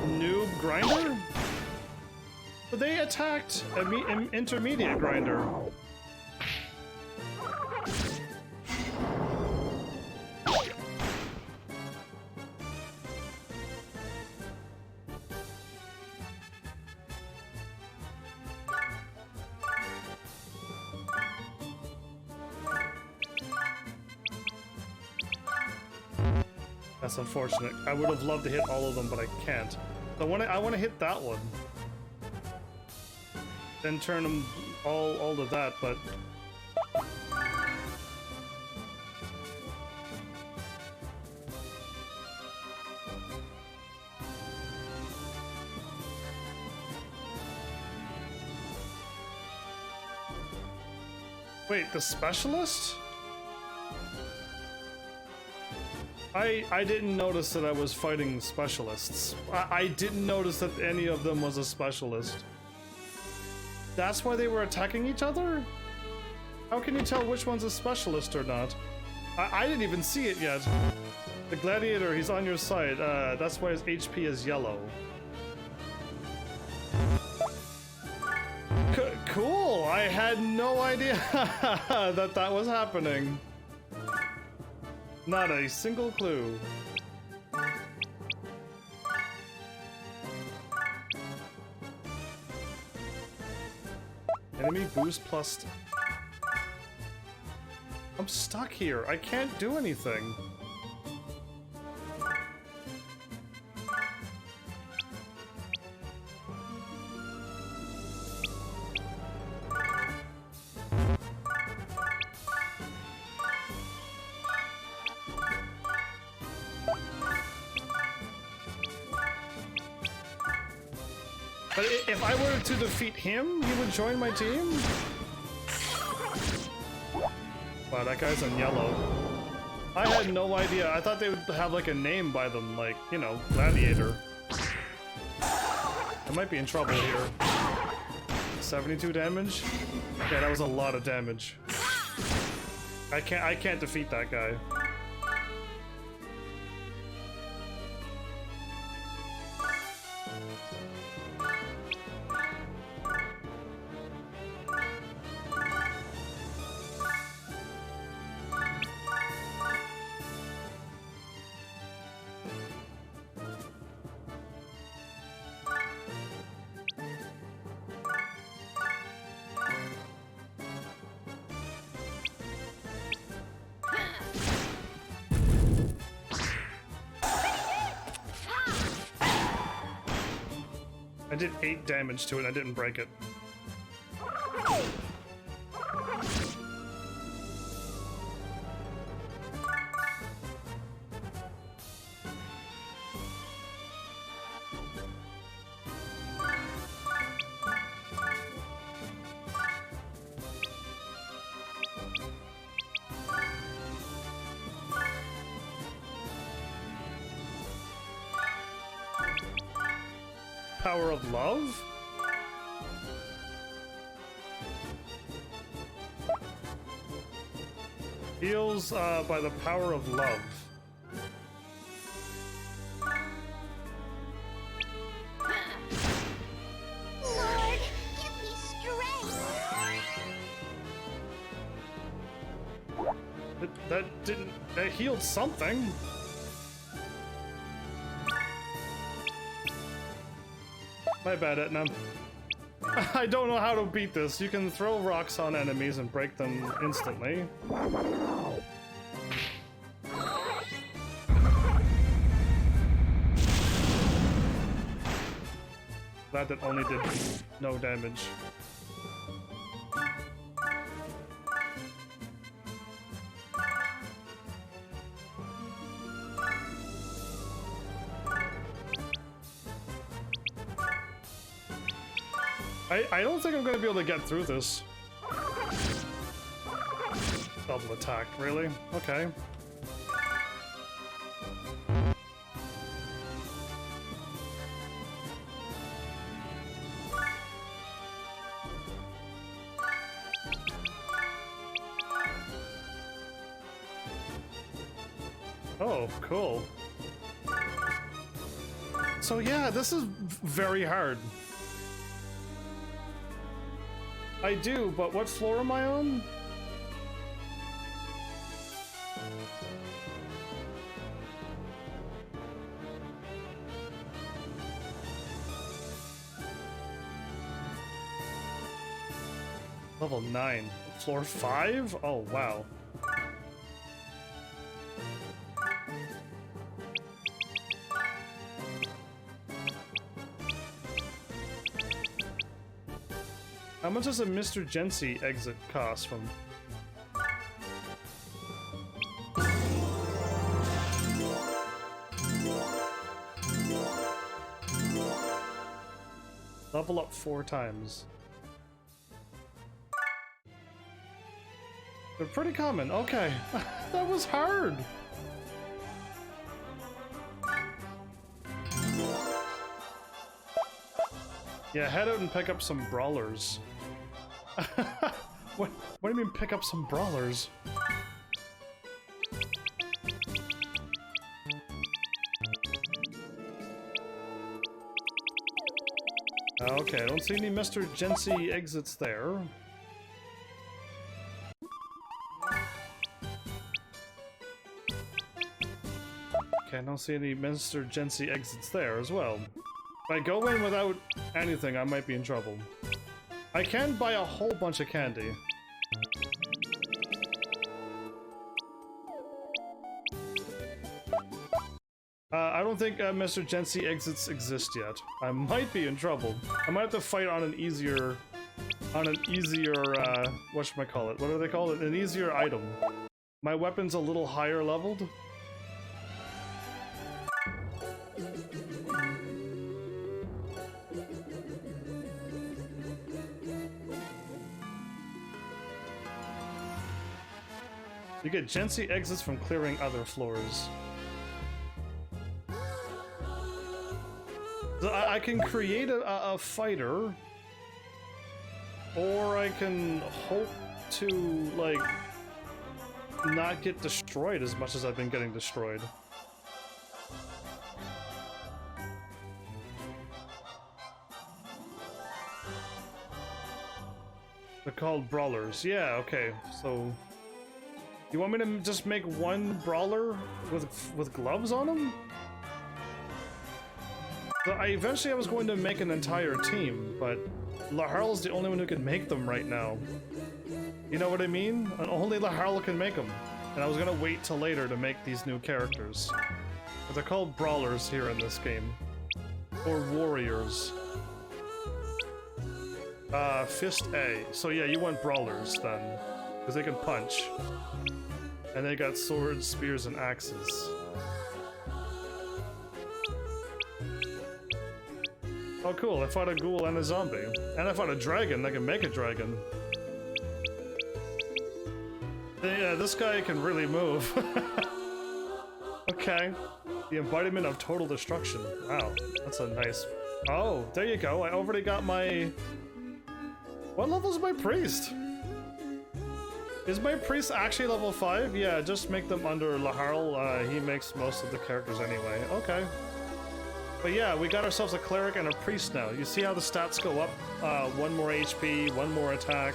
Noob grinder? But they attacked an intermediate grinder. That's unfortunate. I would have loved to hit all of them, but I can't. I want to hit that one. Then turn them all to that, but wait, the specialist? I didn't notice that I was fighting specialists. I didn't notice that any of them was a specialist. That's why they were attacking each other? How can you tell which one's a specialist or not? I didn't even see it yet. The gladiator, he's on your side. That's why his HP is yellow. Cool! I had no idea that that was happening. Not a single clue. Enemy boost plus... I'm stuck here. I can't do anything. But if I were to defeat him, he would join my team? Wow, that guy's in yellow. I had no idea. I thought they would have like a name by them, like, you know, gladiator. I might be in trouble here. 72 damage? Yeah, that was a lot of damage. I can't defeat that guy. I did 8 damage to it, I didn't break it. Power of love? Heals by the power of love. Lord, give me strength. That healed something. My bad, Etna. I don't know how to beat this. You can throw rocks on enemies and break them instantly. That only did no damage. I don't think I'm going to be able to get through this. Double attack, really? Okay. Oh, cool. So yeah, this is very hard. I do, but what floor am I on? Level 9. Floor 5? Oh, wow. How much does a Mr. Jency exit cost from? Level up 4 times. They're pretty common. Okay. That was hard. Yeah, head out and pick up some brawlers. What do you mean pick up some brawlers? Okay, I don't see any Mr. Jency exits there. Okay, I don't see any Mr. Jency exits there as well. If I go in without anything, I might be in trouble. I can buy a whole bunch of candy. I don't think Mr. Jency exits exist yet. I might be in trouble. I might have to fight on an easier, whatchamacallit? What do they call it? An easier item. My weapon's a little higher leveled. You get Jency exits from clearing other floors. So I can create a fighter, or I can hope to, like, not get destroyed as much as I've been getting destroyed. They're called brawlers. Yeah, okay, so... You want me to just make one brawler with gloves on him? So eventually I was going to make an entire team, but Laharl's the only one who can make them right now. You know what I mean? And only Laharl can make them. And I was gonna wait till later to make these new characters. But they're called brawlers here in this game. Or warriors. Fist A. So yeah, you want brawlers then. Because they can punch. And they got swords, spears, and axes. Oh cool, I fought a ghoul and a zombie. And I fought a dragon that can make a dragon. Yeah, this guy can really move. Okay. The embodiment of total destruction. Wow, that's a nice... Oh, there you go, I already got my... What level is my priest? Is my priest actually level 5? Yeah, just make them under Laharl. He makes most of the characters anyway. Okay. But yeah, we got ourselves a cleric and a priest now. You see how the stats go up? 1 more HP, 1 more attack,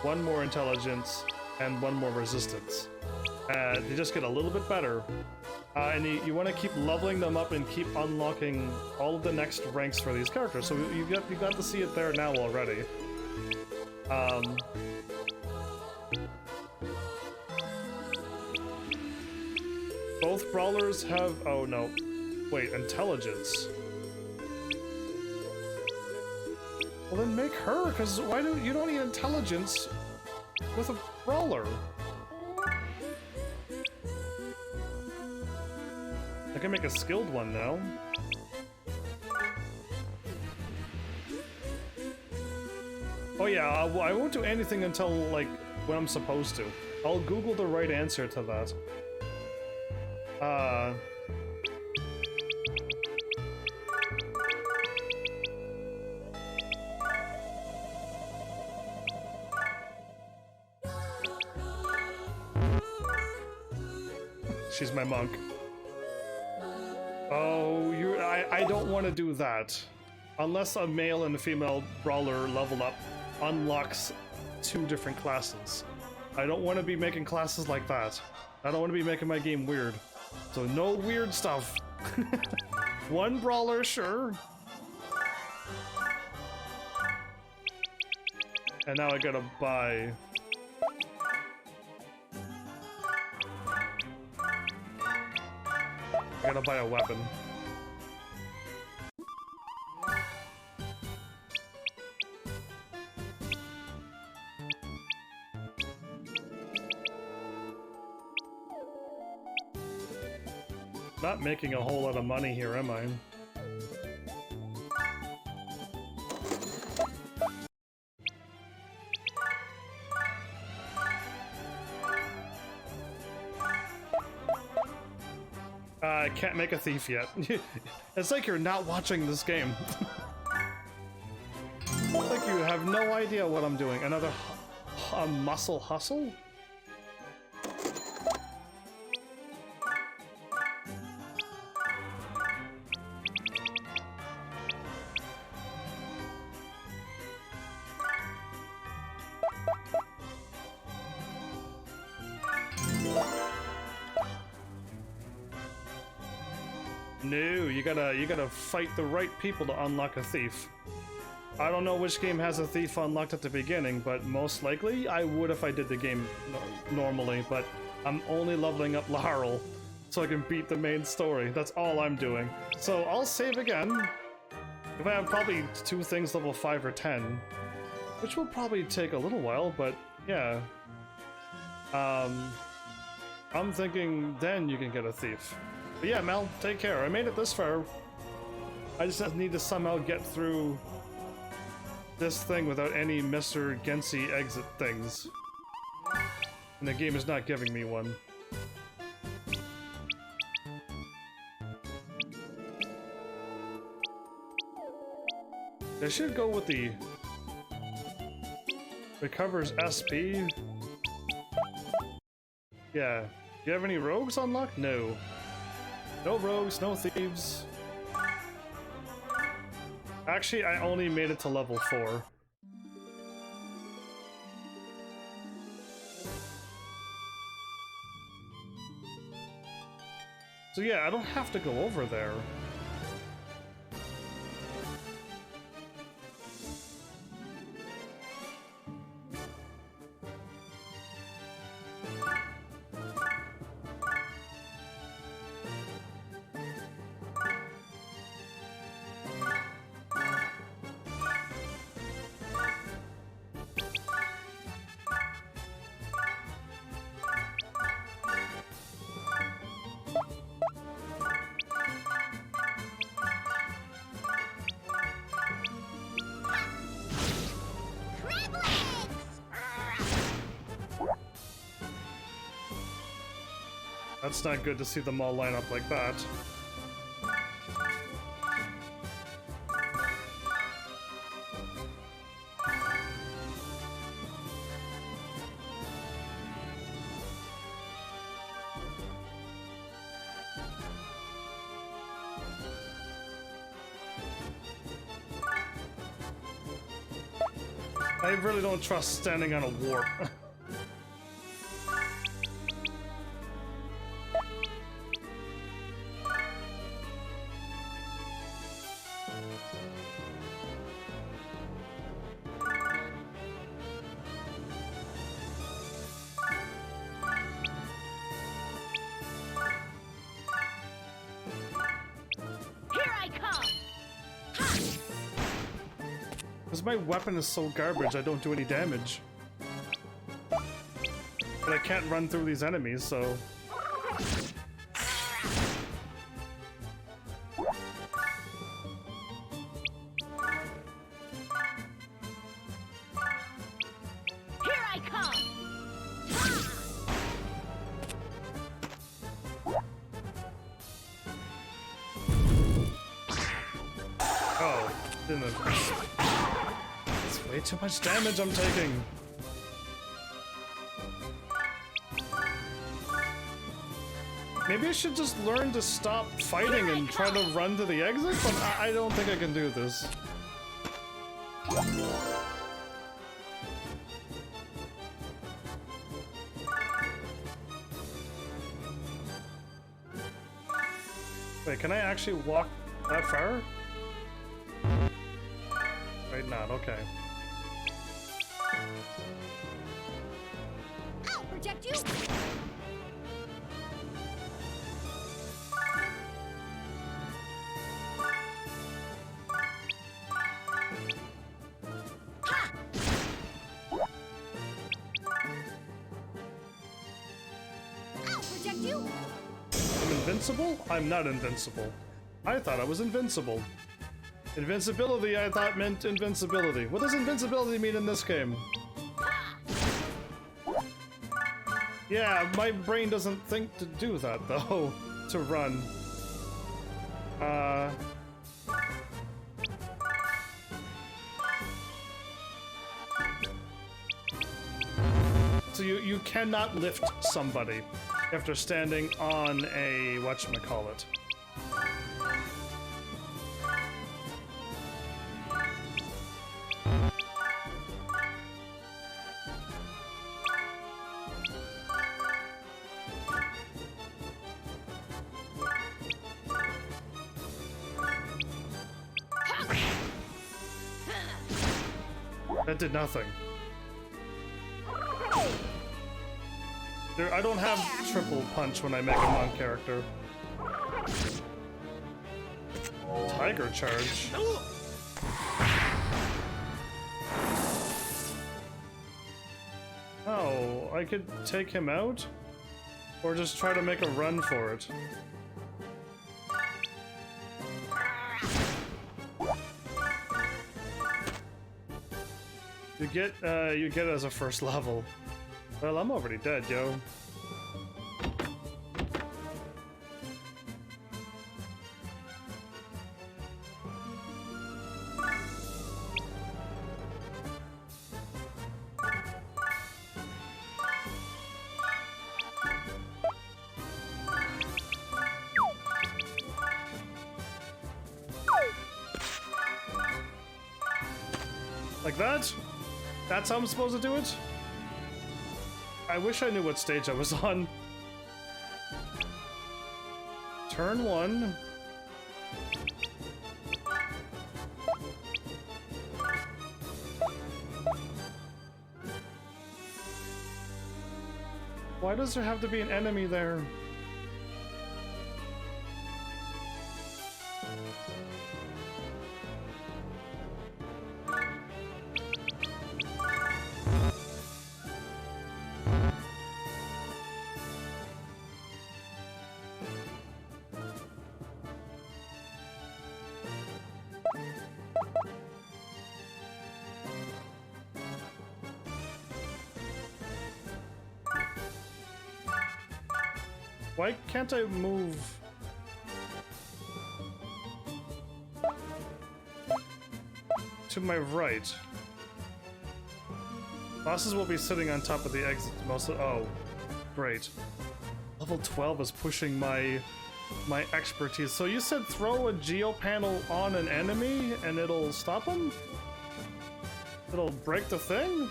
1 more intelligence, and 1 more resistance. They just get a little bit better. And you want to keep leveling them up and keep unlocking all of the next ranks for these characters. So you got to see it there now already. Both brawlers have... Oh, no. Wait, intelligence. Well, then make her, because why do you don't need intelligence with a brawler? I can make a skilled one now. Oh yeah, I won't do anything until, like, when I'm supposed to. I'll Google the right answer to that. She's my monk. Oh, I don't want to do that. Unless a male and a female brawler level up unlocks 2 different classes. I don't want to be making classes like that. I don't want to be making my game weird. So no weird stuff. 1 brawler, sure. And now I gotta buy... I gotta buy a weapon. Not making a whole lot of money here, am I? I can't make a thief yet. It's like you're not watching this game. Like you have no idea what I'm doing. Another muscle hustle? No, you gotta fight the right people to unlock a thief. I don't know which game has a thief unlocked at the beginning, but most likely I would if I did the game normally, but I'm only leveling up Laurel so I can beat the main story. That's all I'm doing. So I'll save again. If I have probably 2 things level 5 or 10, which will probably take a little while, but yeah. I'm thinking then you can get a thief. But yeah, Mel, take care. I made it this far. I just need to somehow get through this thing without any Mr. Gensy exit things. And the game is not giving me one. I should go with the... Recovers SB. Yeah. Do you have any rogues unlocked? No. No rogues, no thieves. Actually, I only made it to level 4. So yeah, I don't have to go over there. That's not good to see them all line up like that. I really don't trust standing on a warp. My weapon is so garbage, I don't do any damage. But I can't run through these enemies, so... Here I come! Oh, didn't... Way too much damage I'm taking. Maybe I should just learn to stop fighting and try to run to the exit, but I don't think I can do this. Wait, can I actually walk that far? Right, not, okay. I'll protect you! I'll protect you! I'm invincible? I'm not invincible. I thought I was invincible. Invincibility I thought meant invincibility. What does invincibility mean in this game? Yeah, my brain doesn't think to do that though, to run. So you cannot lift somebody after standing on a whatchamacallit. That did nothing. I don't have triple punch when I make a monk character. Tiger charge. Oh, I could take him out? Or just try to make a run for it. You get it as a first level. Well, I'm already dead, yo. Like that? That's how I'm supposed to do it? I wish I knew what stage I was on. Turn 1. Why does there have to be an enemy there? Why can't I move? To my right. Bosses will be sitting on top of the exit most of— oh, great. Level 12 is pushing my expertise. So you said throw a geo panel on an enemy and it'll stop him? It'll break the thing?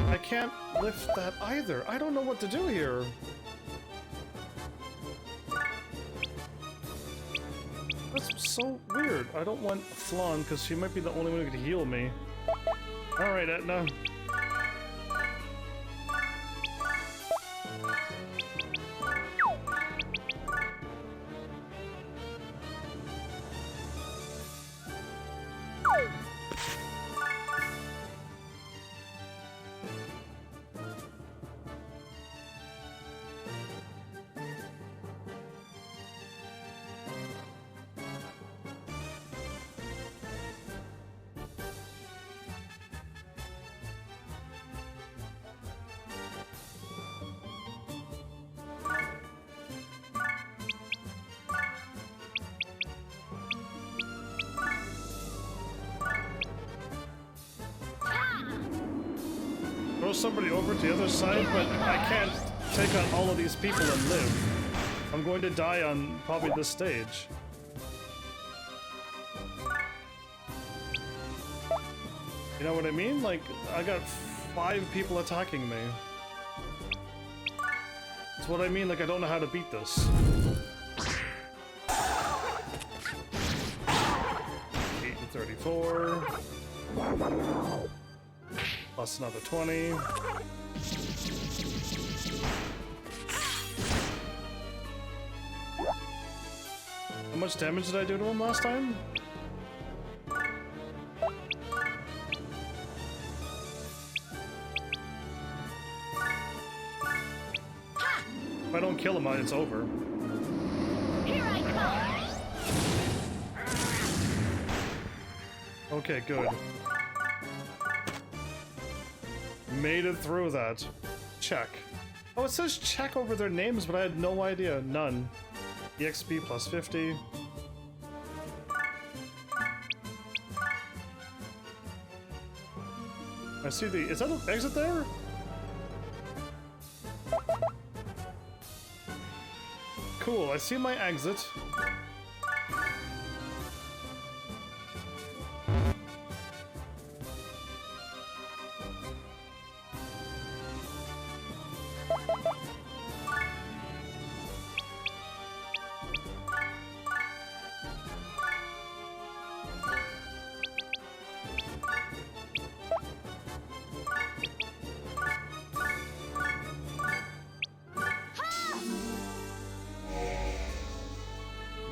I can't lift that either. I don't know what to do here. That's so weird. I don't want Flan because she might be the only one who could heal me. Alright, Etna. throw somebody over to the other side, but I can't take on all of these people and live. I'm going to die on probably this stage. You know what I mean? Like, I got 5 people attacking me. That's what I mean, like I don't know how to beat this. 8 and 34. Plus another 20. How much damage did I do to him last time? If I don't kill him, it's over. Here I come! Okay, good. Made it through that. Check. Oh, it says check over their names, but I had no idea. None. EXP plus 50. I see the... Is that an exit there? Cool, I see my exit.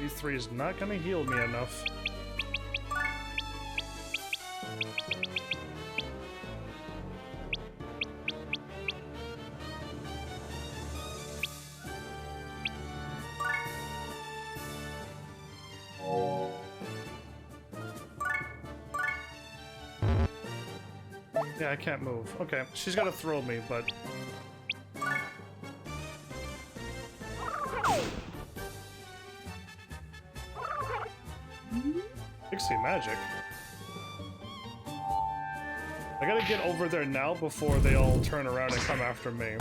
V3 is not gonna heal me enough. Yeah, I can't move. Okay, she's gotta throw me, but... Pixie magic. I gotta get over there now before they all turn around and come after me.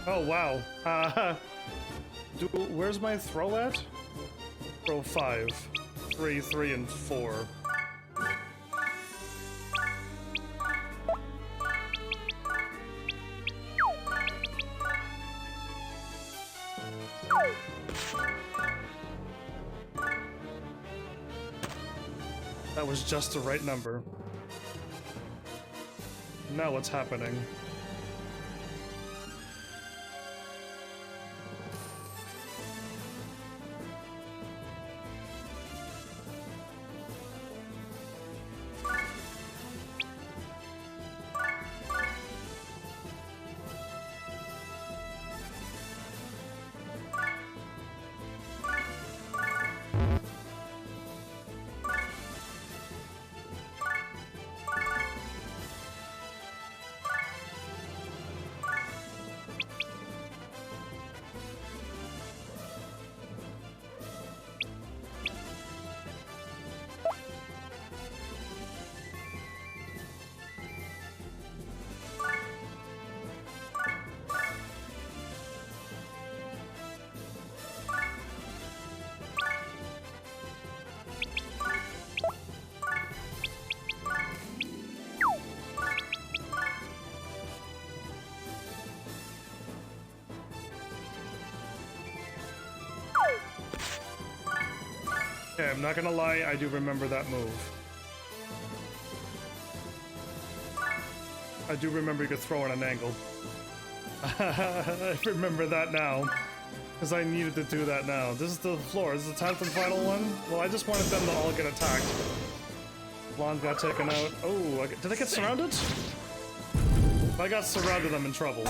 Oh wow. Where's my throw at? Throw 5. 3, 3, and 4. That was just the right number. Now what's happening? Okay, I'm not gonna lie, I do remember that move. I do remember you could throw in an angle. I remember that now. Because I needed to do that now. This is the floor. This is the 10th and final one? Well, I just wanted them to all get attacked. Blonde got taken out. Oh, did I get surrounded? If I got surrounded, I'm in trouble.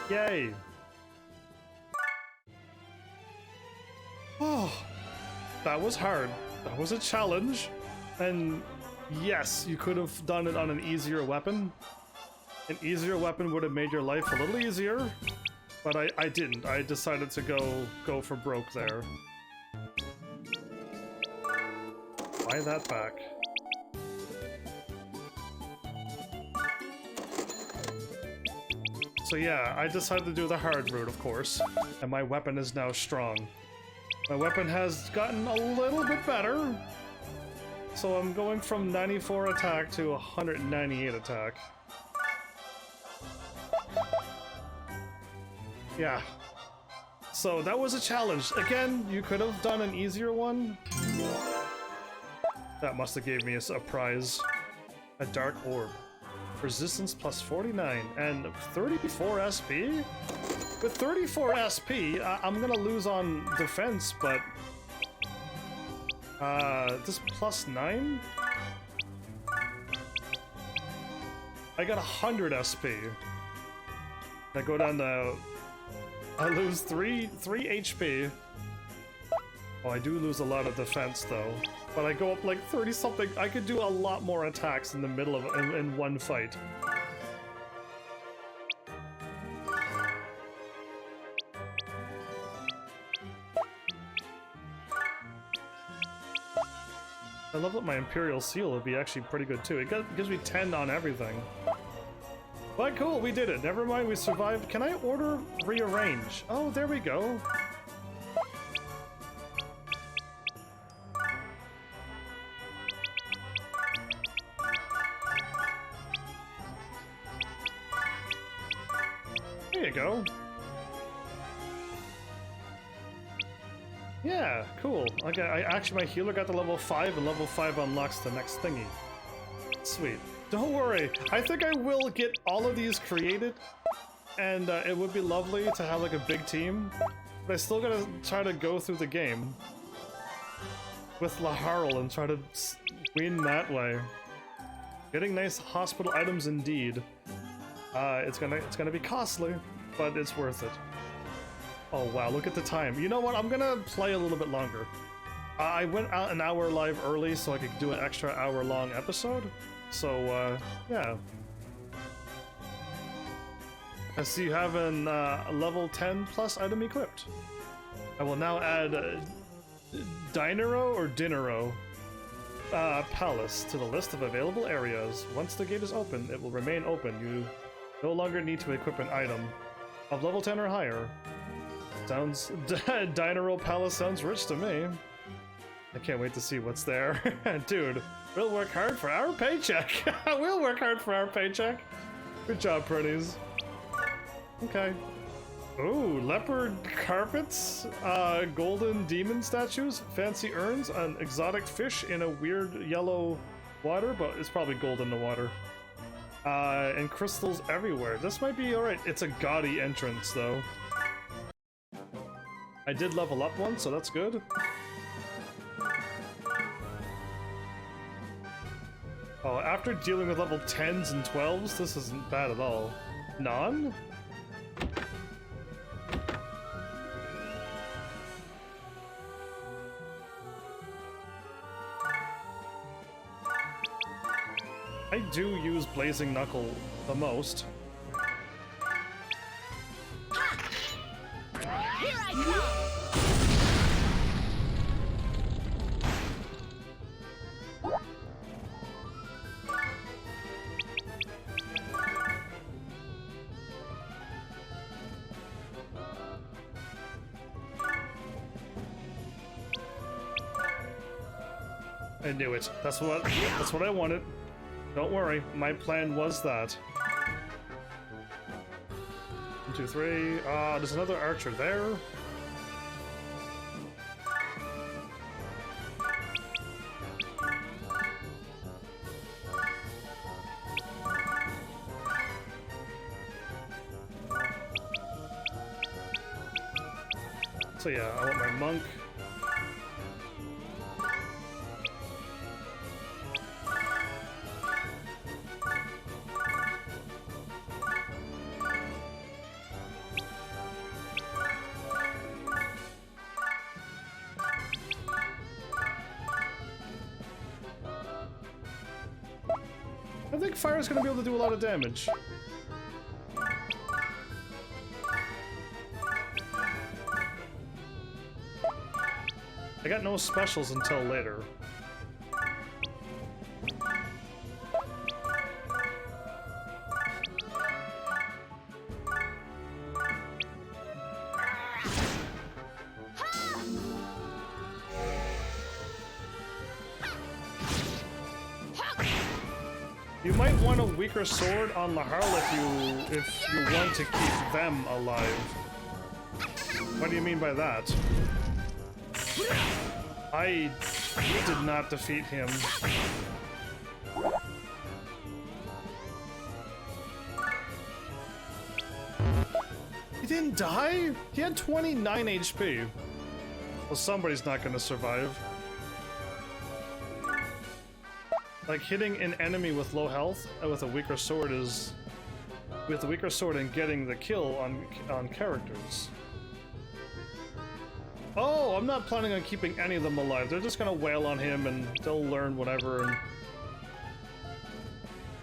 Yay! Oh, that was hard. That was a challenge. And yes, you could have done it on an easier weapon. An easier weapon would have made your life a little easier, but I didn't. I decided to go for broke there. Buy that back. So yeah, I decided to do the hard route, of course, and my weapon is now strong. My weapon has gotten a little bit better, so I'm going from 94 attack to 198 attack. Yeah. So that was a challenge. Again, you could have done an easier one. That must have gave me a prize. A dark orb. Resistance plus 49 and 34 SP? With 34 SP, I'm gonna lose on defense, but... this plus 9? I got 100 SP. I go down to... I lose 3 HP. Oh, I do lose a lot of defense, though. But I go up like 30-something. I could do a lot more attacks in the middle of in one fight. I love that my Imperial Seal would be actually pretty good too. It gives me 10 on everything. But cool, we did it. Never mind, we survived. Can I order rearrange? Oh, there we go. There you go. Yeah, cool. Okay, actually my healer got to level 5, and level 5 unlocks the next thingy. Sweet. Don't worry, I think I will get all of these created, and it would be lovely to have like a big team, but I still gotta try to go through the game with Laharl and try to win that way. Getting nice hospital items indeed. It's gonna be costly, but it's worth it. Oh wow, look at the time. You know what? I'm gonna play a little bit longer. I went out an hour live early so I could do an extra hour-long episode. So, yeah. I see you have a level 10 plus item equipped. I will now add Dinero or Dinero Palace to the list of available areas. Once the gate is open, it will remain open. You no longer need to equip an item of level 10 or higher. Sounds... Dinero Palace sounds rich to me. I can't wait to see what's there. Dude, we'll work hard for our paycheck. We'll work hard for our paycheck. Good job, pretties. Okay. Ooh, leopard carpets, golden demon statues, fancy urns, an exotic fish in a weird yellow water, but it's probably gold in the water. And crystals everywhere. This might be alright. It's a gaudy entrance, though. I did level up once, so that's good. Oh, after dealing with level 10s and 12s, this isn't bad at all. Non? I do use Blazing Knuckle the most. Here I come! I knew it. That's what I wanted. Don't worry, my plan was that. 1, 2, 3. There's another archer there. So yeah, I want my monk. I think fire's gonna be able to do a lot of damage. I got no specials until later. You might want a weaker sword on Laharl if you want to keep them alive. What do you mean by that? I did not defeat him. He didn't die? He had 29 HP. Well, somebody's not gonna survive. Like, hitting an enemy with low health with a weaker sword is... with a weaker sword and getting the kill on characters. Oh, I'm not planning on keeping any of them alive. They're just gonna wail on him and they'll learn whatever and...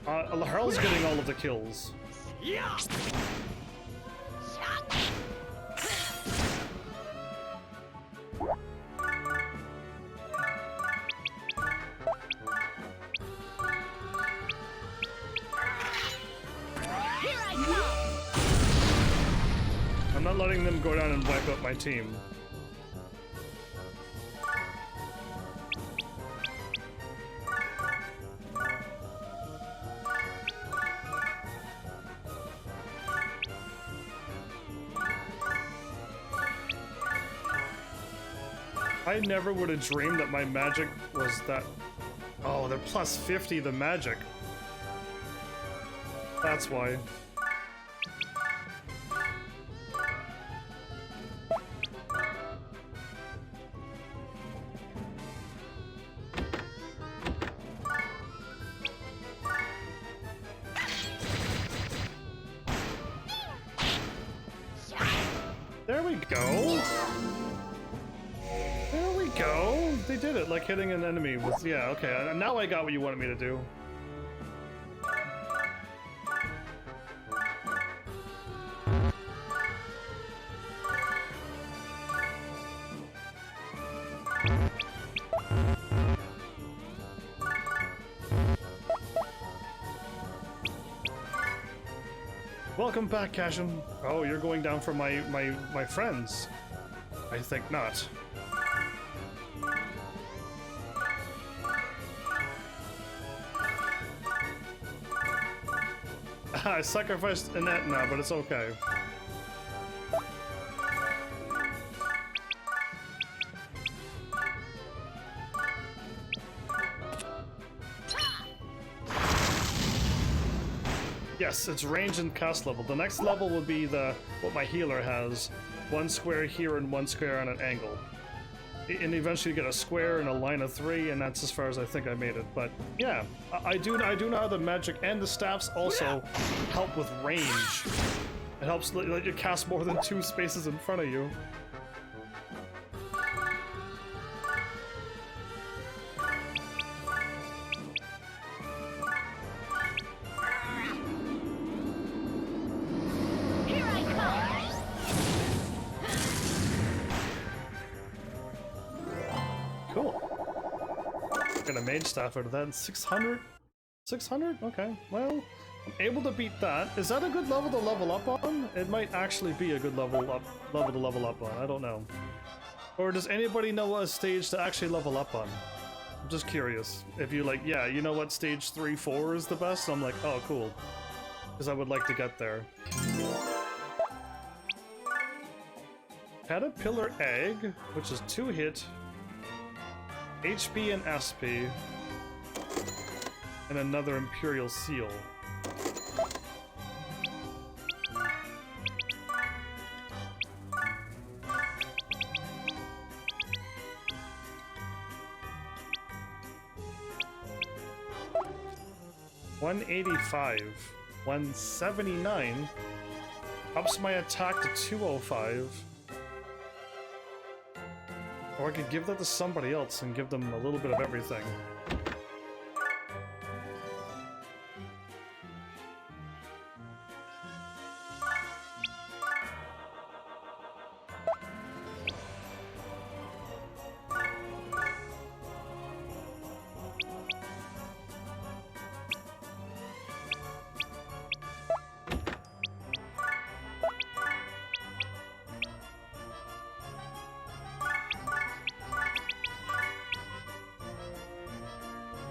Laharl's getting all of the kills. Yeah. I'm not letting them go down and wipe out my team. I never would have dreamed that my magic was that... Oh, they're plus 50, the magic. That's why. There we go. There we go. They did it, like hitting an enemy with... Yeah, okay. Now I got what you wanted me to do. Welcome back, Cashin. Oh, you're going down for my friends. I think not. I sacrificed an Etna, but it's okay. Yes, it's range and cast level. The next level will be what my healer has. One square here and one square on an angle. And eventually you get a square and a line of 3, and that's as far as I think I made it. But yeah, I do know how the magic and the staffs also help with range. It helps let you cast more than 2 spaces in front of you. Get a mage staff out of that. 600? 600? Okay, well, I'm able to beat that. Is that a good level to level up on? It might actually be a good level to level up on. I don't know. Or does anybody know a stage to actually level up on? I'm just curious. If you like, yeah, you know what stage 3, 4 is the best? I'm like, oh, cool. Because I would like to get there. Caterpillar Egg, which is 2 hit. HP and SP, and another Imperial Seal. 185, 179, ups my attack to 205. Or I could give that to somebody else and give them a little bit of everything.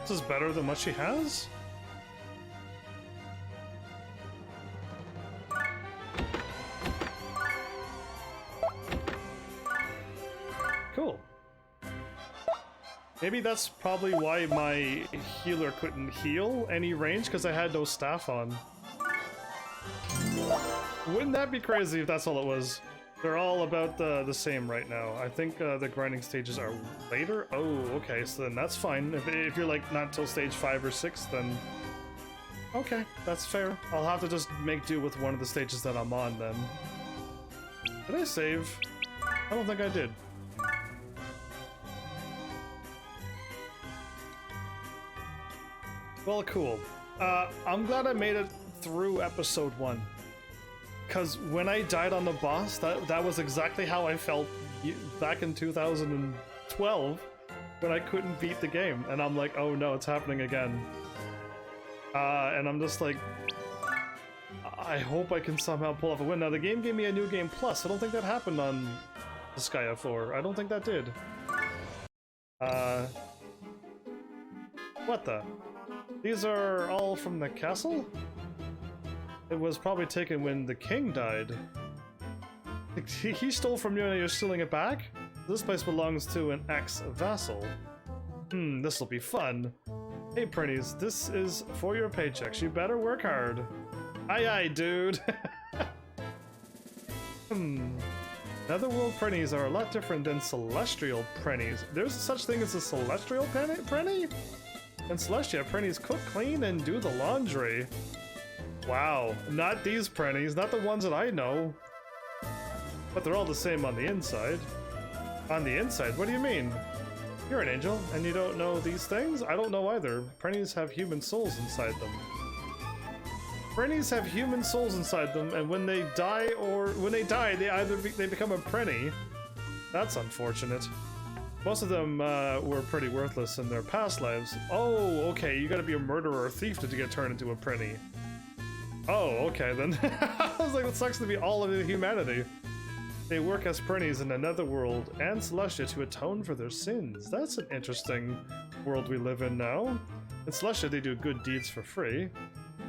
This is better than what she has? Cool. Maybe that's probably why my healer couldn't heal any range, because I had no staff on. Wouldn't that be crazy if that's all it was? They're all about the same right now. I think the grinding stages are later. Oh, okay, so then that's fine. If you're like not till stage 5 or 6, then okay, that's fair. I'll have to just make do with one of the stages that I'm on then. Did I save? I don't think I did. Well, cool. I'm glad I made it through episode 1. Because when I died on the boss, that was exactly how I felt back in 2012 when I couldn't beat the game. And I'm like, oh no, it's happening again. And I'm just like, I hope I can somehow pull off a win. Now, the game gave me a new game plus. I don't think that happened on Disgaea 4. I don't think that did. What the? These are all from the castle? It was probably taken when the king died. He stole from you and you're stealing it back? This place belongs to an ex-vassal. This'll be fun. Hey, Prinnies, this is for your paychecks. You better work hard. Aye aye, dude. Netherworld Prinnies are a lot different than Celestial Prinnies. There's such thing as a Celestial Prinny? In Celestia, Prinnies cook, clean, and do the laundry. Wow, not these Prinnies, not the ones that I know. But they're all the same on the inside. On the inside? What do you mean? You're an angel, and you don't know these things? I don't know either. Prinnies have human souls inside them. Prinnies have human souls inside them, and when they die, they become a Prinny. That's unfortunate. Most of them were pretty worthless in their past lives. Oh, okay, you gotta be a murderer or thief to get turned into a Prinny. Oh, okay then. I was like, it sucks to be all of humanity. They work as Prinnies in the Netherworld and Celestia to atone for their sins. That's an interesting world we live in now. In Celestia, they do good deeds for free.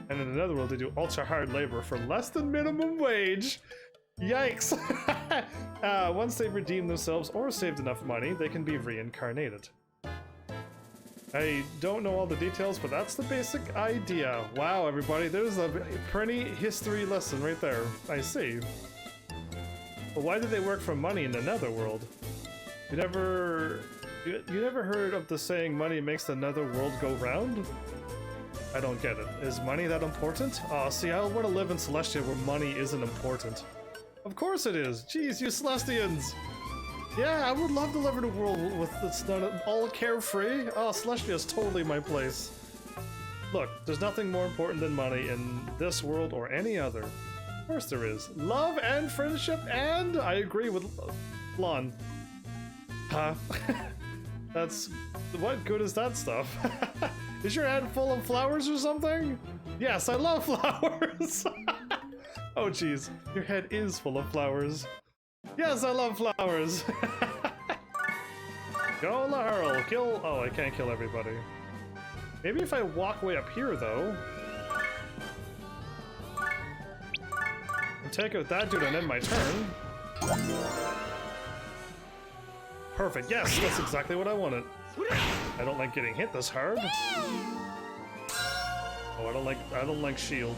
And in the Netherworld, they do ultra-hard labor for less than minimum wage. Yikes! Once they've redeemed themselves or saved enough money, they can be reincarnated. I don't know all the details, but that's the basic idea. Wow, everybody, there's a Prinny history lesson right there. I see. But why do they work for money in the Netherworld? You never heard of the saying, money makes the Netherworld go round? I don't get it. Is money that important? Oh, see, I want to live in Celestia where money isn't important. Of course it is. Jeez, you Celestians. Yeah, I would love to live in a world with that's not all carefree. Oh, Celestia is totally my place. Look, there's nothing more important than money in this world or any other. Of course there is. Love and friendship, and I agree with Lon. Huh? That's... what good is that stuff? Is your head full of flowers or something? Yes, I love flowers! Oh jeez, your head is full of flowers. Yes, I love flowers! Go La Hurl, kill... oh, I can't kill everybody. Maybe if I walk way up here, though... and take out that dude and end my turn. Perfect, yes, that's exactly what I wanted. I don't like getting hit this hard. Oh, I don't like shield.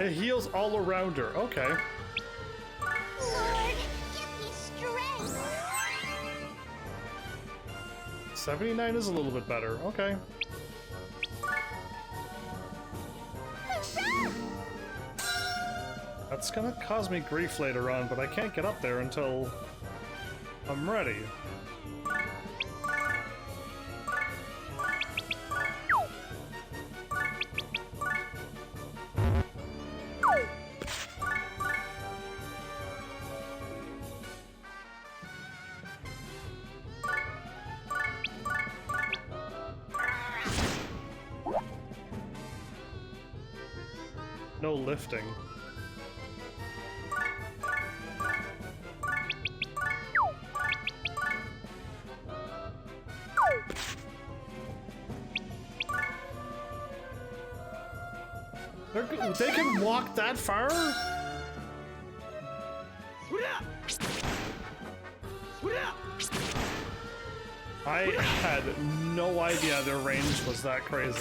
It heals all around her. Okay. Lord, give me strength. 79 is a little bit better. Okay. Hurrah! That's gonna cause me grief later on, but I can't get up there until I'm ready. No lifting. They can walk that far? I had no idea their range was that crazy.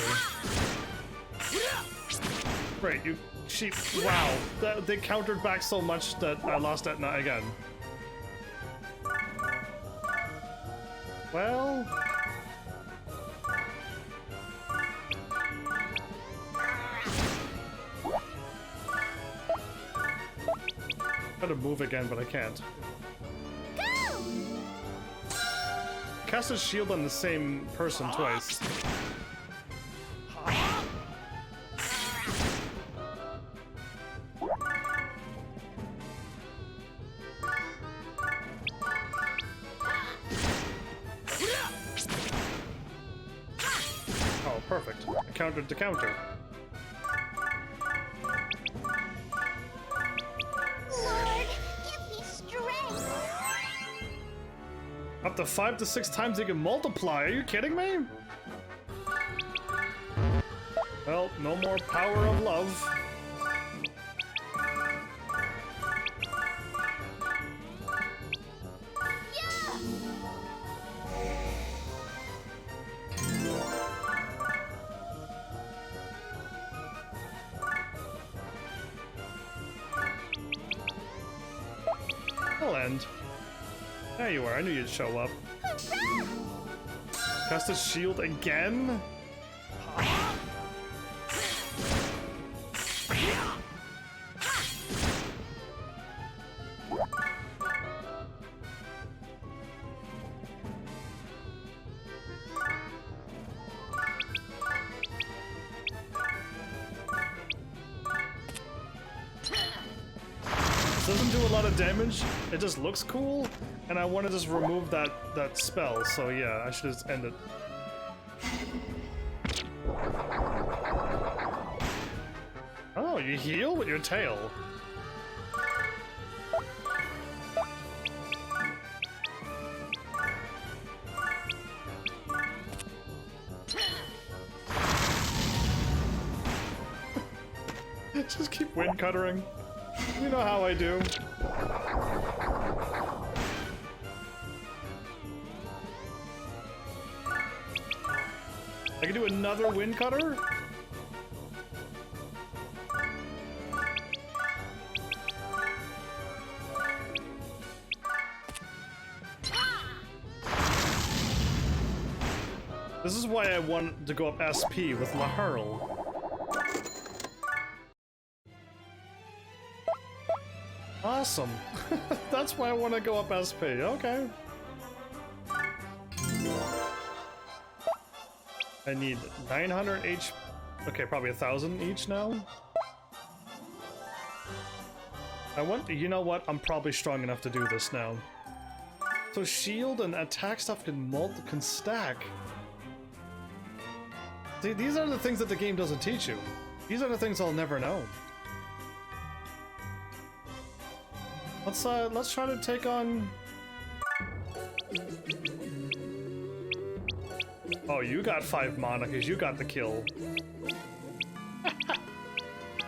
Right, wow, they countered back so much that I lost Etna again. Well... I'm trying to move again, but I can't. Go! Cast a shield on the same person twice. Oh, perfect. Counter to counter. Lord, give me strength. Up to 5 to 6 times you can multiply. Are you kidding me? Well, no more power of love. I'll end. There you are. I knew you'd show up. Hurrah! Cast a shield again? Doesn't do a lot of damage, it just looks cool, and I want to just remove that spell, so yeah, I should just end it. Oh, you heal with your tail. Just keep wind cuttering. You know how I do. I can do another wind cutter? This is why I want to go up SP with my hurl. Awesome. That's why I want to go up SP. Okay. I need 900 H. Okay, probably 1,000 each now. You know what? I'm probably strong enough to do this now. So shield and attack stuff can stack. See, these are the things that the game doesn't teach you. These are the things I'll never know. Let's try to take on... Oh, you got 5 mana because you got the kill.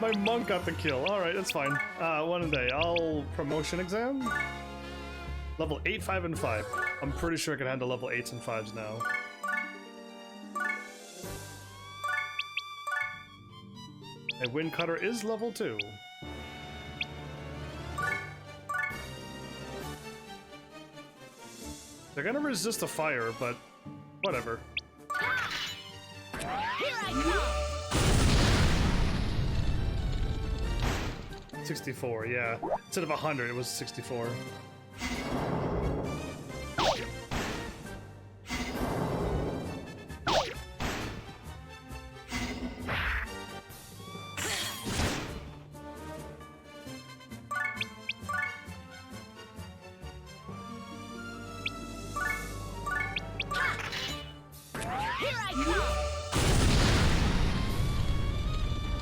My monk got the kill. Alright, that's fine. One a day. I'll promotion exam. Level 8, 5, and 5. I'm pretty sure I can handle level 8s and 5s now. A wind cutter is level 2. They're gonna resist the fire, but whatever. Here I come! 64, yeah. Instead of 100, it was 64.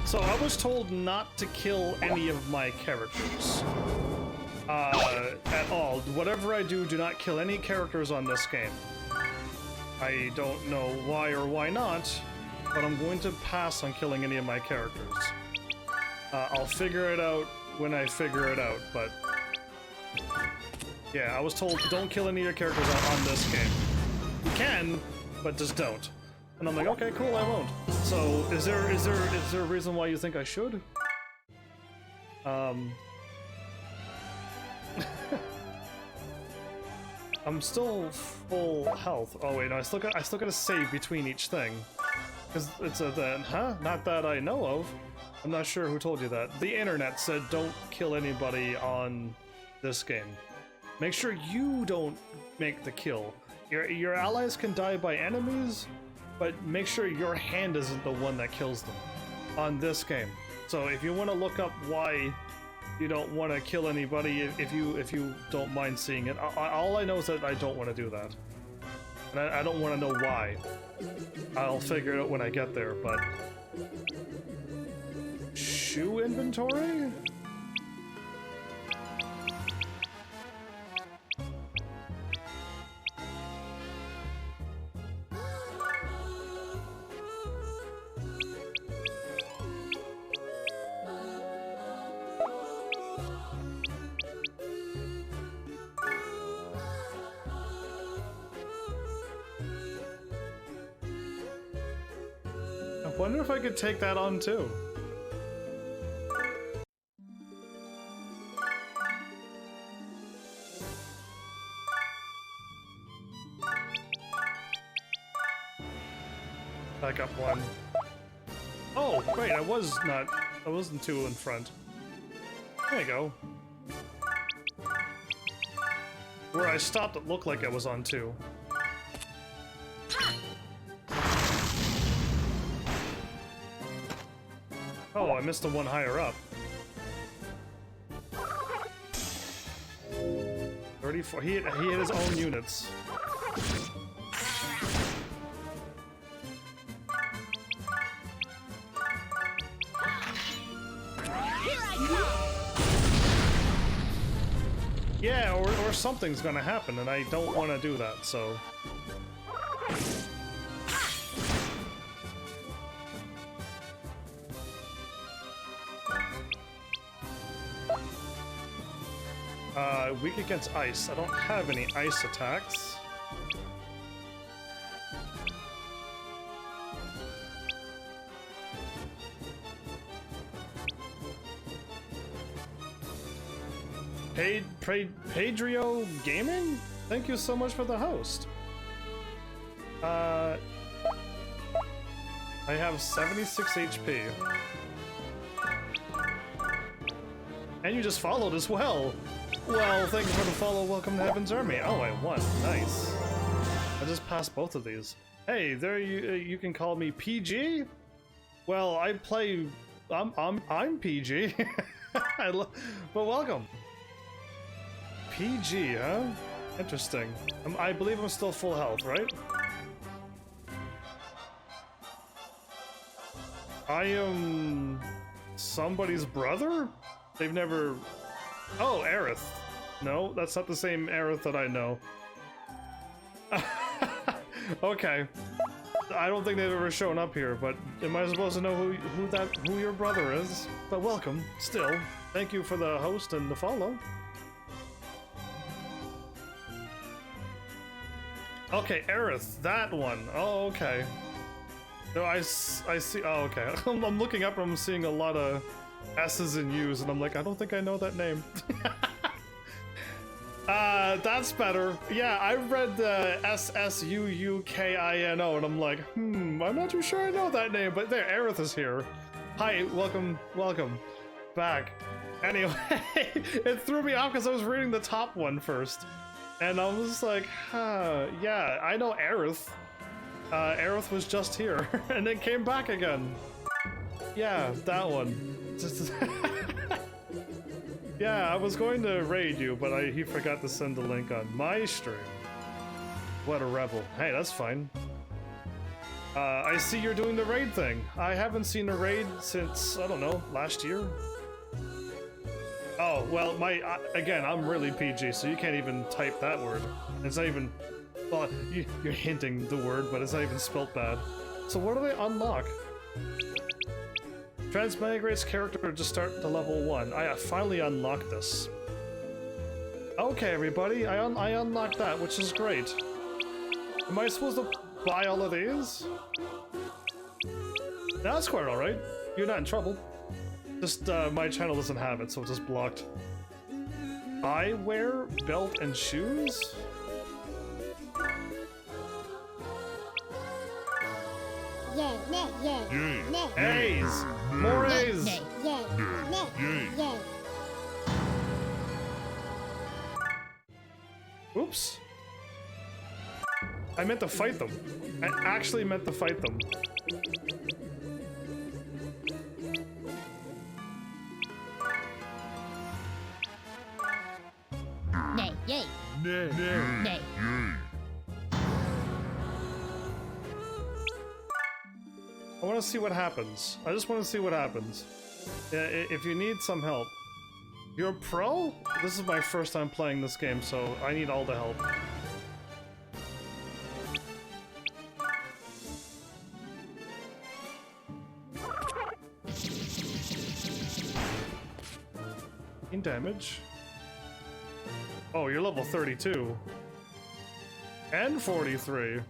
So I was told not to kill any of my characters. At all. Whatever I do, do not kill any characters on this game. I don't know why or why not, but I'm going to pass on killing any of my characters. I'll figure it out when I figure it out, but... Yeah, I was told don't kill any of your characters on this game. You can, but just don't. And I'm like, okay, cool, I won't. So, is there a reason why you think I should? I'm still full health. Oh wait, no, I still gotta save between each thing. Cause it's not that I know of. I'm not sure who told you that. The internet said don't kill anybody on this game. Make sure you don't make the kill. Your allies can die by enemies, but make sure your hand isn't the one that kills them on this game. So if you want to look up why you don't want to kill anybody, if you don't mind seeing it, all I know is that I don't want to do that, and I don't want to know why. I'll figure it out when I get there. But shoe inventory? I wonder if I could take that on too. Back up one. Oh, wait, I wasn't too in front. There you go. Where I stopped, it looked like I was on 2. Oh, I missed the one higher up. 34. He hit his own units. Yeah, or something's gonna happen, and I don't want to do that, so... Weak against ice. I don't have any ice attacks. Pedrio Gaming? Thank you so much for the host. I have 76 HP. And you just followed as well. Well, thank you for the follow. Welcome to Heaven's Army. Oh, I won. Nice. I just passed both of these. Hey, there you can call me PG. Well, I play. I'm PG. But welcome. PG, huh? Interesting. I believe I'm still full health, right? I am somebody's brother? They've never... Oh, Aerith. No, that's not the same Aerith that I know. Okay. I don't think they've ever shown up here, but am I supposed to know who your brother is? But welcome, still. Thank you for the host and the follow. Okay, Aerith, that one. Oh, okay. No, I see. Oh, okay. I'm looking up and I'm seeing a lot of S's and U's, and I'm like, I don't think I know that name. That's better. Yeah, I read the SSUUKINO, and I'm like, I'm not too sure I know that name, but there, Aerith is here. Hi, welcome back. Anyway, it threw me off because I was reading the top one first, and I was like, yeah, I know Aerith. Aerith was just here, and then came back again. Yeah, that one. Yeah, I was going to raid you, but he forgot to send the link on my stream. What a rebel. Hey, that's fine. I see you're doing the raid thing. I haven't seen a raid since, I don't know, last year? Oh, well, again, I'm really PG, so you can't even type that word. It's not even, well, you're hinting the word, but it's not even spelt bad. So what do they unlock? Transmigrates character to start to level 1. I finally unlocked this. Okay, everybody, I unlocked that, which is great. Am I supposed to buy all of these? That's quite alright. You're not in trouble. Just, my channel doesn't have it, so it's just blocked. Eyewear, belt, and shoes? A's! More A's! Oops. I meant to fight them. I actually meant to fight them. Nay, yay. Nay. Nay. I want to see what happens. I just want to see what happens. Yeah, if you need some help. You're a pro? This is my first time playing this game, so I need all the help. In damage. Oh, you're level 32. And 43.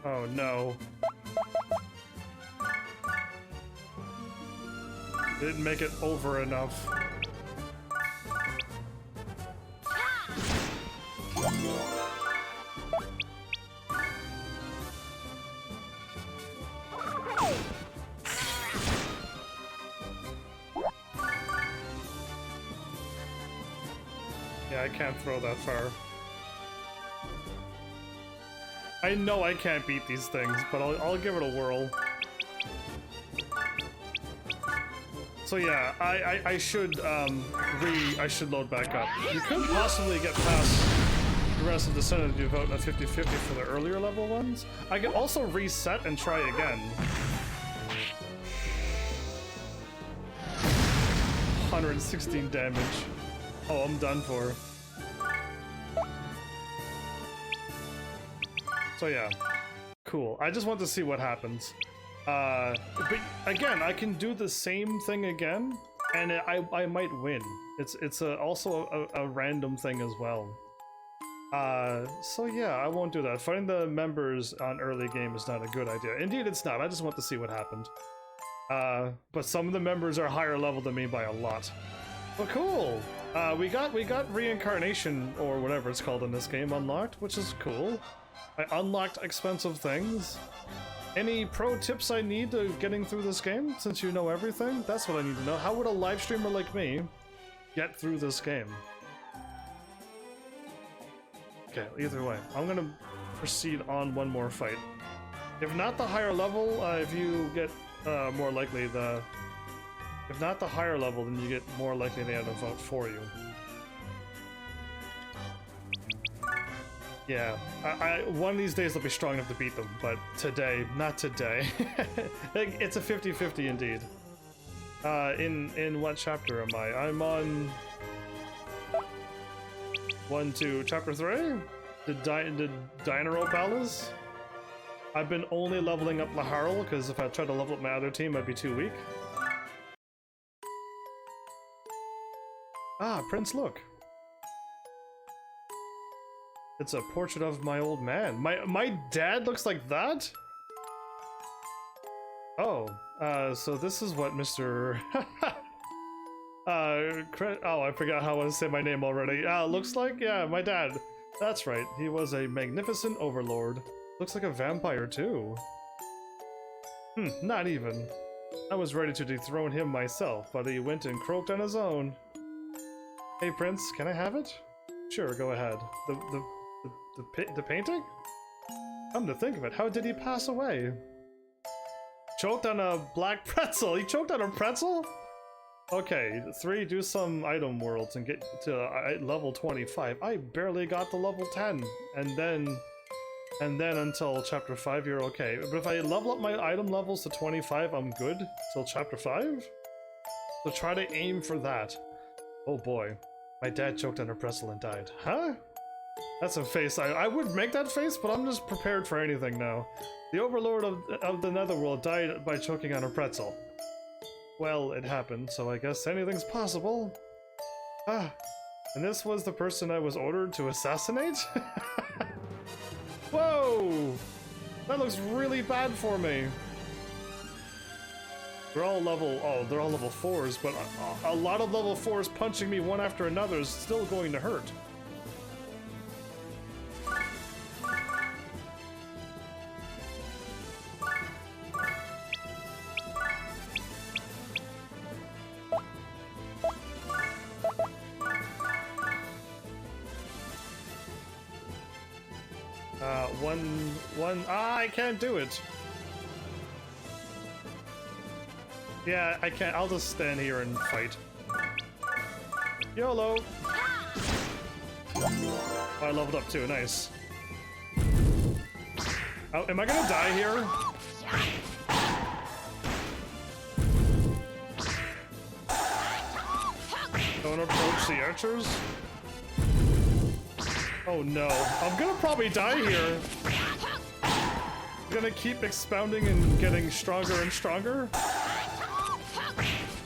Oh no. Didn't make it over enough. Yeah, I can't throw that far. I know I can't beat these things, but I'll give it a whirl. So yeah, I should I should load back up. You could possibly get past the rest of the Senate if you vote at 50-50 for the earlier level ones. I can also reset and try again. 116 damage. Oh, I'm done for. So yeah, cool. I just want to see what happens. But again, I can do the same thing again, and I might win. It's also a random thing as well. So yeah, I won't do that. Fighting the members on early game is not a good idea. Indeed, it's not. I just want to see what happened. But some of the members are higher level than me by a lot. But cool. We got reincarnation or whatever it's called in this game unlocked, which is cool. I unlocked expensive things. Any pro tips I need to getting through this game, since you know everything? That's what I need to know. How would a live streamer like me get through this game? Okay, either way, I'm gonna proceed on one more fight. If not the higher level, if you get more likely if not the higher level, then you get more likely they have to vote for you. Yeah, one of these days I'll be strong enough to beat them, but today, not today. It's a 50-50 indeed. In what chapter am I? I'm on 1, 2, chapter 3? The Dinero Palace? I've been only leveling up Laharl, because if I tried to level up my other team, I'd be too weak. Ah, Prince, look. It's a portrait of my old man. My dad looks like that? Oh, so this is what Mr. Oh, I forgot how to say my name already. Looks like, yeah, my dad. That's right, he was a magnificent overlord. Looks like a vampire too. Not even. I was ready to dethrone him myself, but he went and croaked on his own. Hey Prince, can I have it? Sure, go ahead. The painting? Come to think of it, how did he pass away? Choked on a black pretzel. He choked on a pretzel? Okay, 3, do some item worlds and get to level 25. I barely got to level 10. And then until chapter 5 you're okay. But if I level up my item levels to 25, I'm good till chapter 5? So try to aim for that. Oh boy. My dad choked on a pretzel and died. Huh? That's a face. I would make that face, but I'm just prepared for anything now. The overlord of the netherworld died by choking on a pretzel. Well, it happened, so I guess anything's possible. Ah, and this was the person I was ordered to assassinate? Whoa! That looks really bad for me. They're all level 4s, but a lot of level 4s punching me one after another is still going to hurt. I can't do it. Yeah, I can't. I'll just stand here and fight. YOLO! Oh, I leveled up too, nice. Oh, am I gonna die here? Don't approach the archers? Oh no, I'm gonna probably die here. I'm gonna keep expounding and getting stronger and stronger.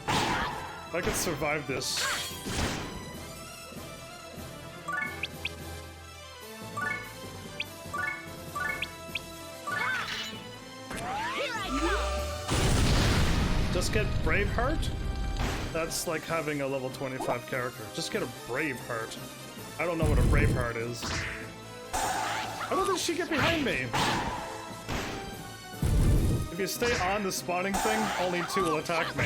I could survive this. Just get Braveheart? That's like having a level 25 character. Just get a Braveheart. I don't know what a Braveheart is. How did she get behind me? If you stay on the spawning thing, only 2 will attack me.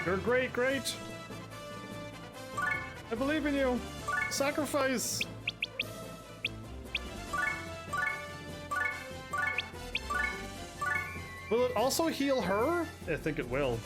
You're great, great! I believe in you! Sacrifice! Will it also heal her? I think it will.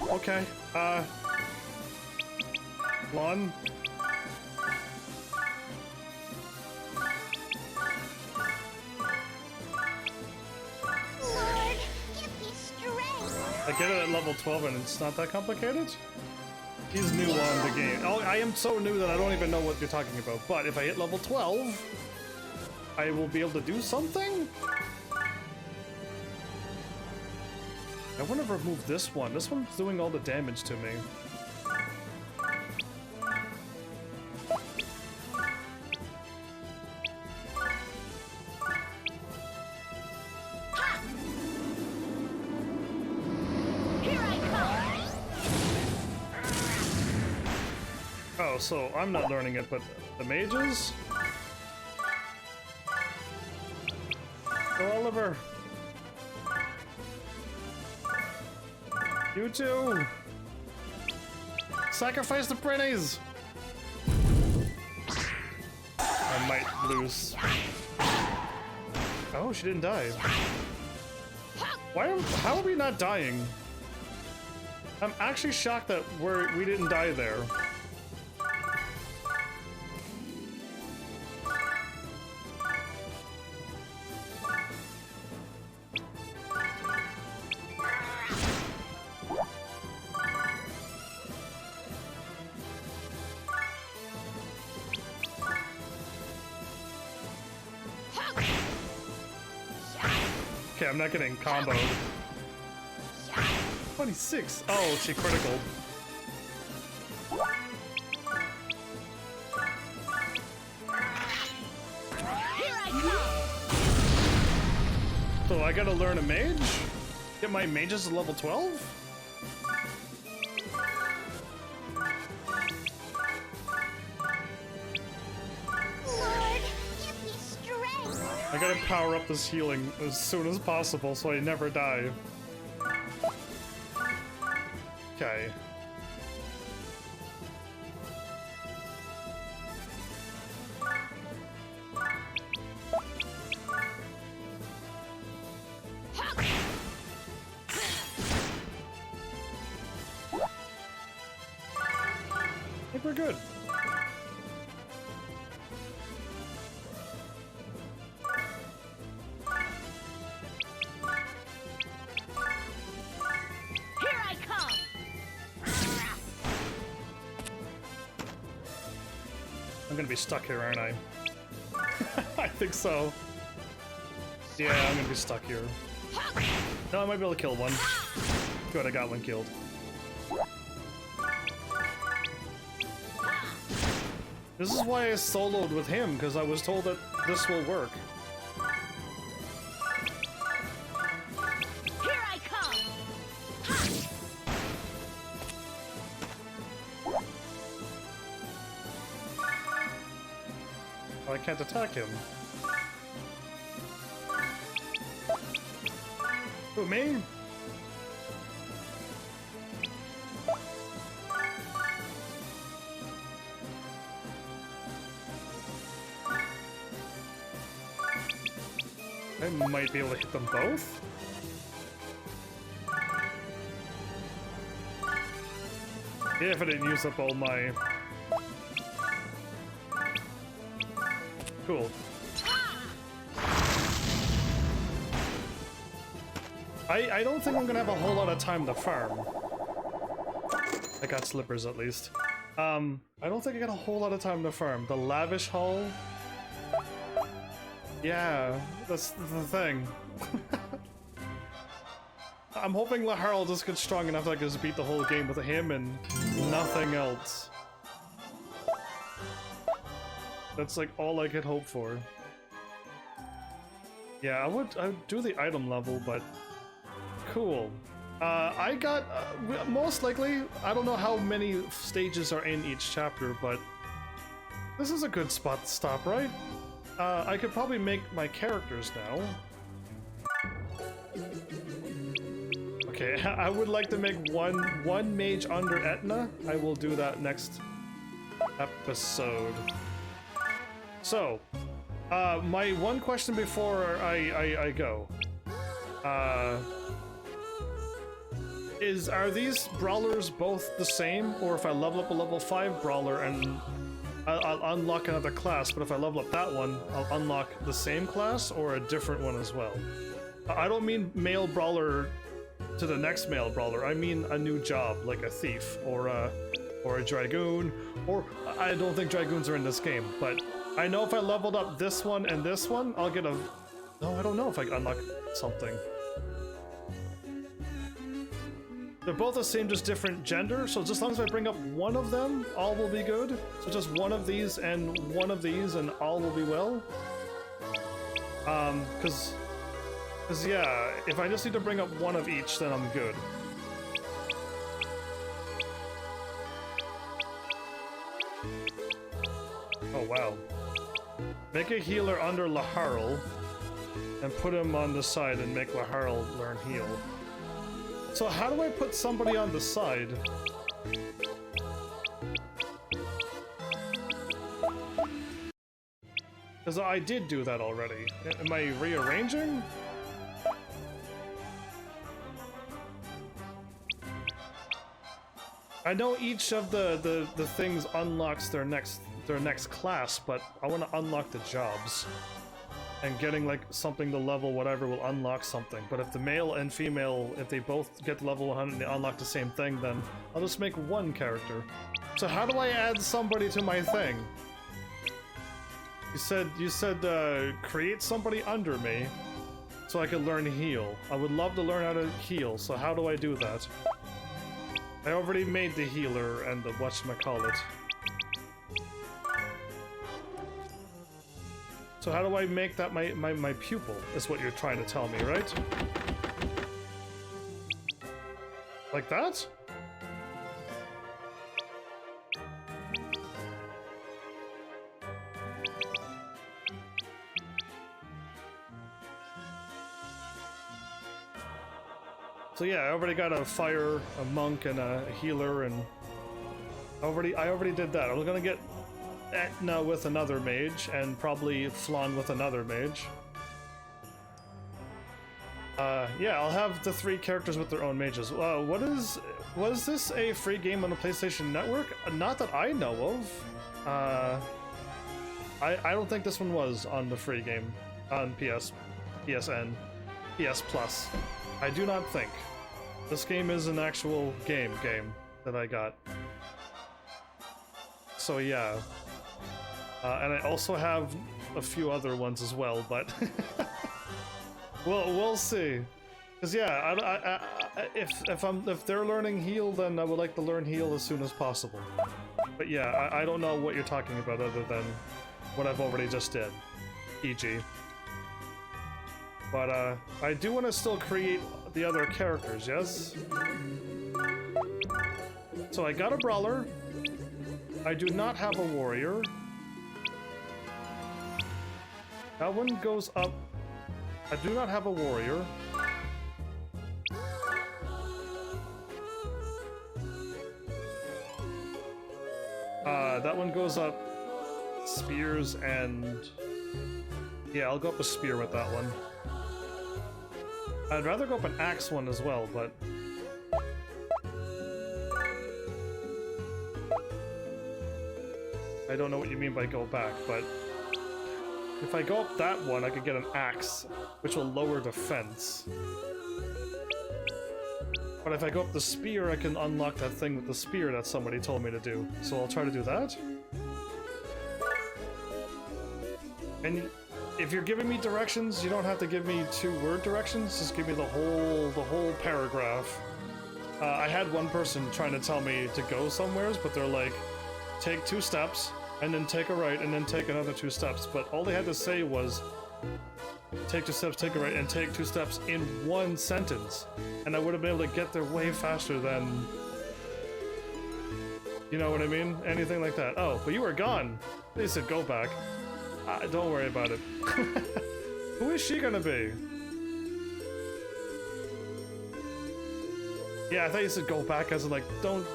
Okay, one. Lord, give me strength. I get it at level 12 and it's not that complicated? He's new on the game. Oh, I am so new that I don't even know what you're talking about, but if I hit level 12, I will be able to do something? I want to remove this one. This one's doing all the damage to me. Oh, so I'm not learning it, but the mages? Oh, Oliver! You too! Sacrifice the Prinnies! I might lose. Oh, she didn't die. How are we not dying? I'm actually shocked that we didn't die there. Okay, I'm not getting comboed. 26. Oh, she critical. So I gotta learn a mage? Get my mages to level 12? Lord, give me strength. I gotta power up this healing as soon as possible so I never die. Okay. I think we're good. Here I come! I'm gonna be stuck here, aren't I? I think so. Yeah, I'm gonna be stuck here. No, I might be able to kill one. Good, I got one killed. This is why I soloed with him, because I was told that this will work. Here I come! Oh, I can't attack him. Who, me? I might be able to hit them both. Yeah, if I didn't use up all my... Cool. I don't think I'm gonna have a whole lot of time to farm. I got slippers at least. I don't think I got a whole lot of time to farm. The lavish haul? Yeah, that's the thing. I'm hoping Lahar will just get strong enough that I can just beat the whole game with him and nothing else. That's like all I could hope for. Yeah, I'd do the item level, but cool. I got most likely. I don't know how many stages are in each chapter, but this is a good spot to stop, right? I could probably make my characters now. Okay, I would like to make one mage under Etna. I will do that next episode. So, my one question before I go. Are these brawlers both the same? Or if I level up a level 5 brawler and I'll unlock another class, but if I level up that one, I'll unlock the same class or a different one as well? I don't mean male brawler to the next male brawler. I mean a new job, like a thief or a dragoon, or I don't think dragoons are in this game, but I know if I leveled up this one and this one, I'll get a... No, I don't know if I unlock something. They're both the same, just different gender, so just as long as I bring up one of them, all will be good. So just one of these and one of these and all will be well. Cause yeah, if I just need to bring up one of each, then I'm good. Oh wow. Make a healer under Laharl and put him on the side and make Laharl learn heal. So how do I put somebody on the side? Because I did do that already. Am I rearranging? I know each of the things unlocks their next class, but I want to unlock the jobs. And getting like something to level whatever will unlock something. But if the male and female, if they both get to level 100 and they unlock the same thing, then I'll just make one character. So how do I add somebody to my thing? You said create somebody under me so I can learn heal. I would love to learn how to heal, so how do I do that? I already made the healer and the whatchamacallit. So how do I make that my pupil, is what you're trying to tell me, right? Like that? So yeah, I already got a fire, a monk, and a healer, and I already did that. I was gonna get Etna with another mage, and probably Flan with another mage. Yeah, I'll have the 3 characters with their own mages. Was this a free game on the PlayStation Network? Not that I know of. I don't think this one was on the free game on PSN, PS Plus. I do not think. This game is an actual game that I got. So yeah. And I also have a few other ones as well, but we'll see. Cause yeah, if they're learning heal, then I would like to learn heal as soon as possible. But yeah, I don't know what you're talking about other than what I've already just did, e.g. But I do want to still create the other characters, yes? So I got a brawler. I do not have a warrior. That one goes up. I do not have a warrior. That one goes up spears and... Yeah, I'll go up a spear with that one. I'd rather go up an axe one as well, but... I don't know what you mean by go back, but... If I go up that one, I could get an axe, which will lower defense. But if I go up the spear, I can unlock that thing with the spear that somebody told me to do. So I'll try to do that. And if you're giving me directions, you don't have to give me 2-word directions, just give me the whole paragraph. I had one person trying to tell me to go somewheres, but they're like, take 2 steps, and then take a right, and then take another 2 steps. But all they had to say was, take 2 steps, take a right, and take 2 steps in 1 sentence. And I would have been able to get there way faster than... You know what I mean? Anything like that. Oh, but you were gone. They said go back. Don't worry about it. Who is she gonna be? Yeah, I thought you said go back as in like, don't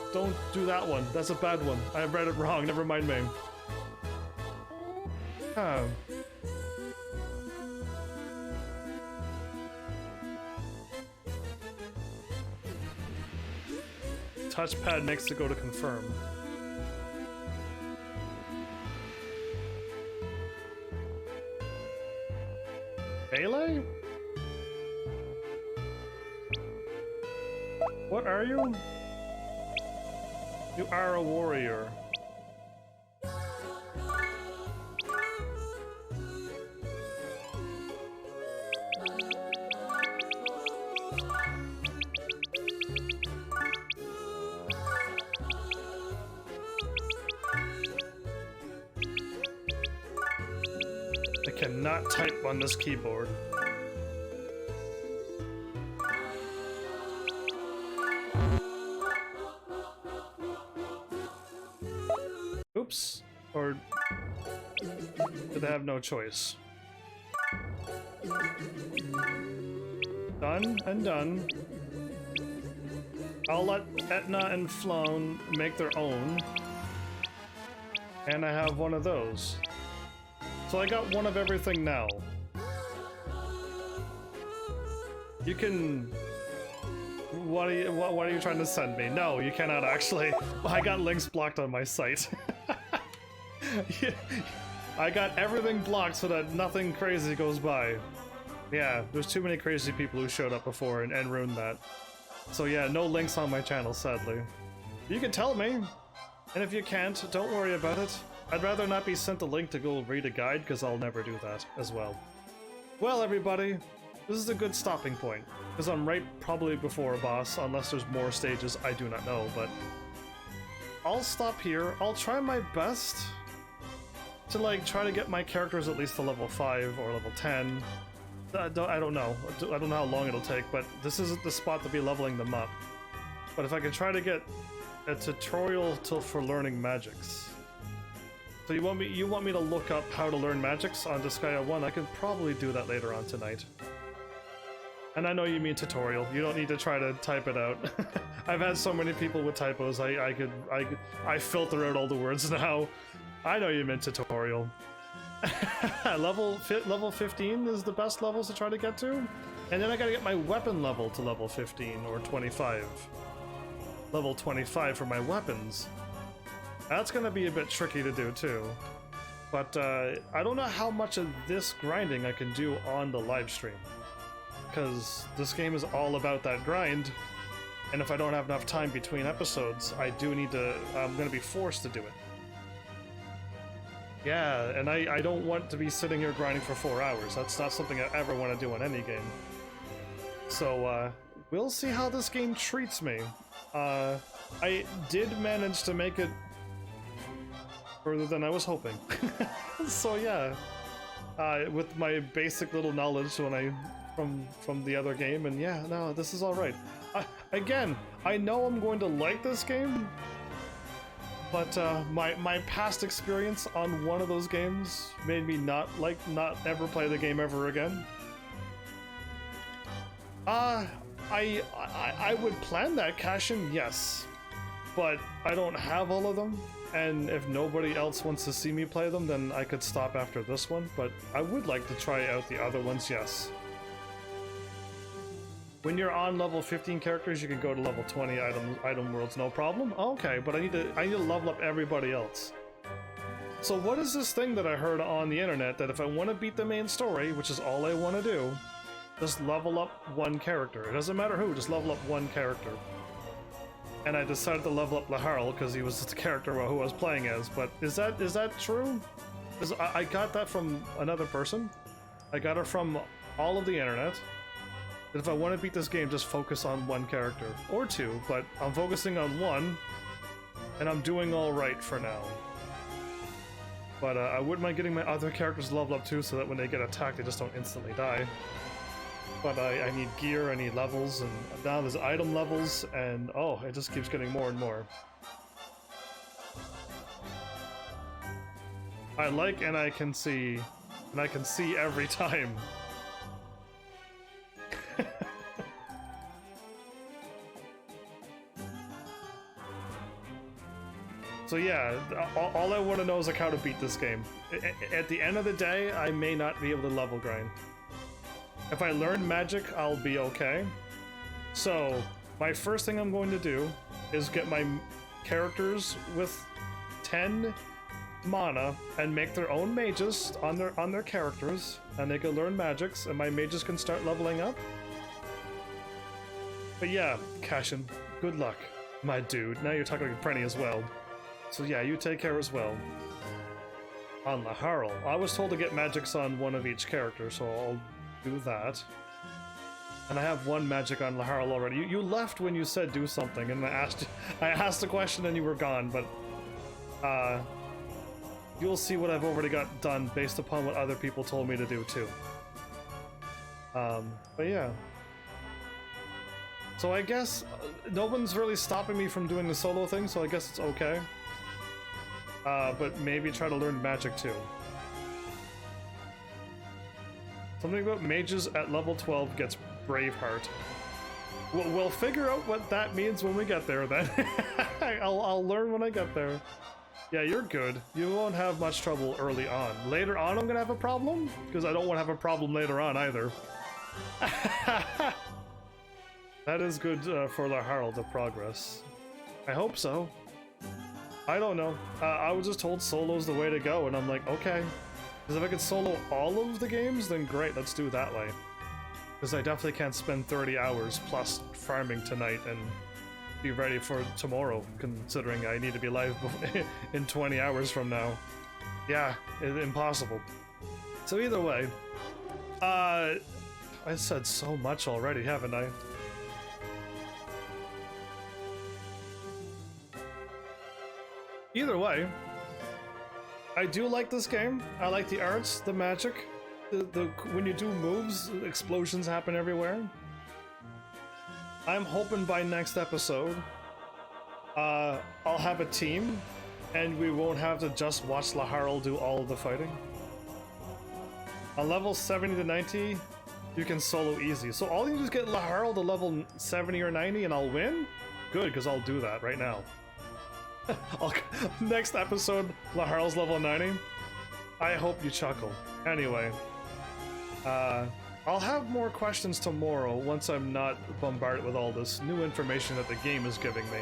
do that one. That's a bad one. I read it wrong. Never mind me. Huh. Touchpad next to go to confirm. Melee? What are you? You are a warrior. I cannot type on this keyboard. Oops. Or do they have no choice? Done and done. I'll let Etna and Floan make their own. And I have one of those. So I got one of everything now. You can... What are you trying to send me? No, you cannot actually. I got links blocked on my site. I got everything blocked so that nothing crazy goes by. Yeah, there's too many crazy people who showed up before and ruined that. So yeah, no links on my channel, sadly. You can tell me, and if you can't, don't worry about it. I'd rather not be sent a link to go read a guide, because I'll never do that as well. Well, everybody, this is a good stopping point, because I'm right probably before a boss, unless there's more stages, I do not know, but... I'll stop here. I'll try my best to, like, try to get my characters at least to level 5 or level 10. I don't know. I don't know how long it'll take, but this isn't the spot to be leveling them up. But if I can try to get a tutorial for learning magics. So you want me to look up how to learn magics on Disgaea 1? I can probably do that later on tonight. And I know you mean tutorial. You don't need to try to type it out. I've had so many people with typos. I filter out all the words now. I know you meant tutorial. level 15 is the best levels to try to get to, and then I gotta get my weapon level to level 15 or 25. Level 25 for my weapons. That's gonna be a bit tricky to do too. But I don't know how much of this grinding I can do on the live stream, because this game is all about that grind. And if I don't have enough time between episodes, I'm gonna be forced to do it. Yeah, and I don't want to be sitting here grinding for 4 hours. That's not something I ever want to do in any game. So, we'll see how this game treats me. I did manage to make it further than I was hoping. So yeah, with my basic little knowledge from the other game, and yeah, no, this is all right. Again, I know I'm going to like this game, but my past experience on one of those games made me not ever play the game ever again. I would plan that cash-in, yes, but I don't have all of them, and if nobody else wants to see me play them, then I could stop after this one, but I would like to try out the other ones, yes. When you're on level 15 characters, you can go to level 20 item worlds, no problem. Okay, but I need to level up everybody else. So what is this thing that I heard on the internet that if I want to beat the main story, which is all I want to do, just level up one character. It doesn't matter who, just level up one character. And I decided to level up Laharl because he was the character who I was playing as. But is that true? Because I got that from another person. I got it from all of the internet. That if I want to beat this game, just focus on one character. Or two, but I'm focusing on one, and I'm doing alright for now. But I wouldn't mind getting my other characters leveled up too, so that when they get attacked, they just don't instantly die. But I need gear, I need levels, and now there's item levels, and oh, it just keeps getting more and more. I like and I can see every time. So yeah, all I want to know is like how to beat this game. At the end of the day, I may not be able to level grind. If I learn magic, I'll be okay. So my first thing I'm going to do is get my characters with 10 mana and make their own mages on their characters, and they can learn magics, and my mages can start leveling up. But yeah, Cashin, good luck, my dude. Now you're talking like a Prenny as well. So yeah, you take care as well. On Laharl, I was told to get magics on one of each character, so I'll do that. And I have one magic on Laharl already. You left when you said do something, and I asked a question and you were gone, but you'll see what I've already got done based upon what other people told me to do too. But yeah. So I guess no one's really stopping me from doing the solo thing, so I guess it's okay. but maybe try to learn magic too. Something about mages at level 12 gets Braveheart. We'll figure out what that means when we get there then. I'll learn when I get there. Yeah, you're good. You won't have much trouble early on. Later on I'm gonna have a problem? Because I don't want to have a problem later on either. That is good for the Herald of Progress. I hope so. I don't know. I was just told solo's the way to go, and I'm like, okay. Because if I could solo all of the games, then great, let's do it that way. Because I definitely can't spend 30 hours plus farming tonight and be ready for tomorrow, considering I need to be live in 20 hours from now. Yeah, impossible. So either way, I said so much already, haven't I? Either way, I do like this game. I like the arts, the magic, the when you do moves, explosions happen everywhere. I'm hoping by next episode, I'll have a team, and we won't have to just watch Laharl do all of the fighting. On level 70 to 90, you can solo easy. So all you do is get Laharl to level 70 or 90 and I'll win? Good, because I'll do that right now. Next episode, Laharl's level 90. I hope you chuckle. Anyway, I'll have more questions tomorrow once I'm not bombarded with all this new information that the game is giving me.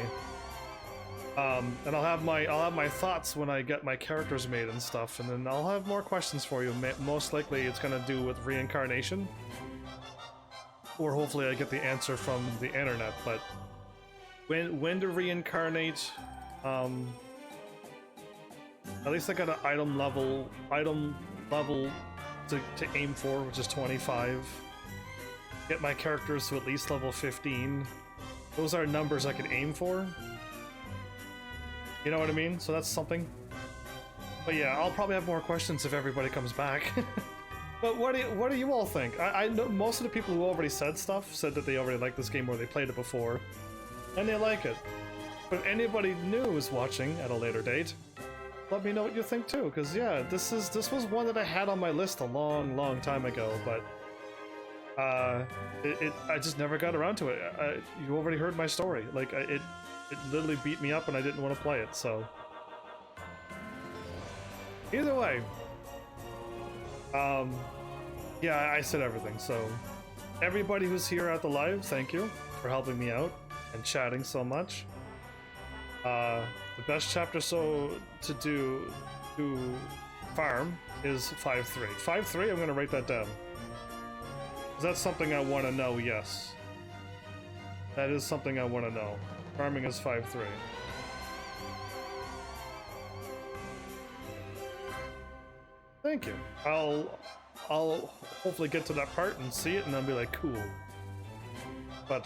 And I'll have my thoughts when I get my characters made and stuff, and then I'll have more questions for you. Most likely it's gonna do with reincarnation, or hopefully I get the answer from the internet. But when to reincarnate? At least I got an item level to aim for, which is 25. Get my characters to at least level 15. Those are numbers I could aim for. You know what I mean? So that's something. But yeah, I'll probably have more questions if everybody comes back. But what do you all think? I know most of the people who already said stuff said that they already like this game or they played it before, and they like it. But if anybody new is watching at a later date, let me know what you think too, because yeah, this was one that I had on my list a long time ago, but I just never got around to it. You already heard my story. Like it literally beat me up and I didn't want to play it. So either way, yeah, I said everything. So everybody who's here at the live, thank you for helping me out and chatting so much. The best chapter to farm is 5.3. 5.3, I'm gonna write that down. Is that something I want to know? Yes. That is something I want to know. Farming is 5.3. Thank you. I'll hopefully get to that part and see it and I'll be like, cool. But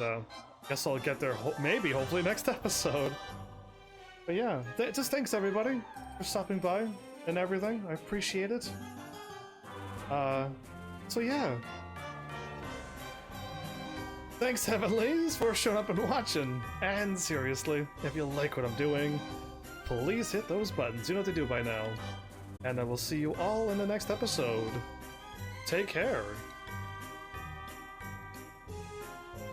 guess I'll get there hopefully next episode. But yeah, just thanks everybody for stopping by and everything. I appreciate it. So yeah. Thanks Heavenlies for showing up and watching. And seriously, if you like what I'm doing, please hit those buttons. You know what to do by now. And I will see you all in the next episode. Take care.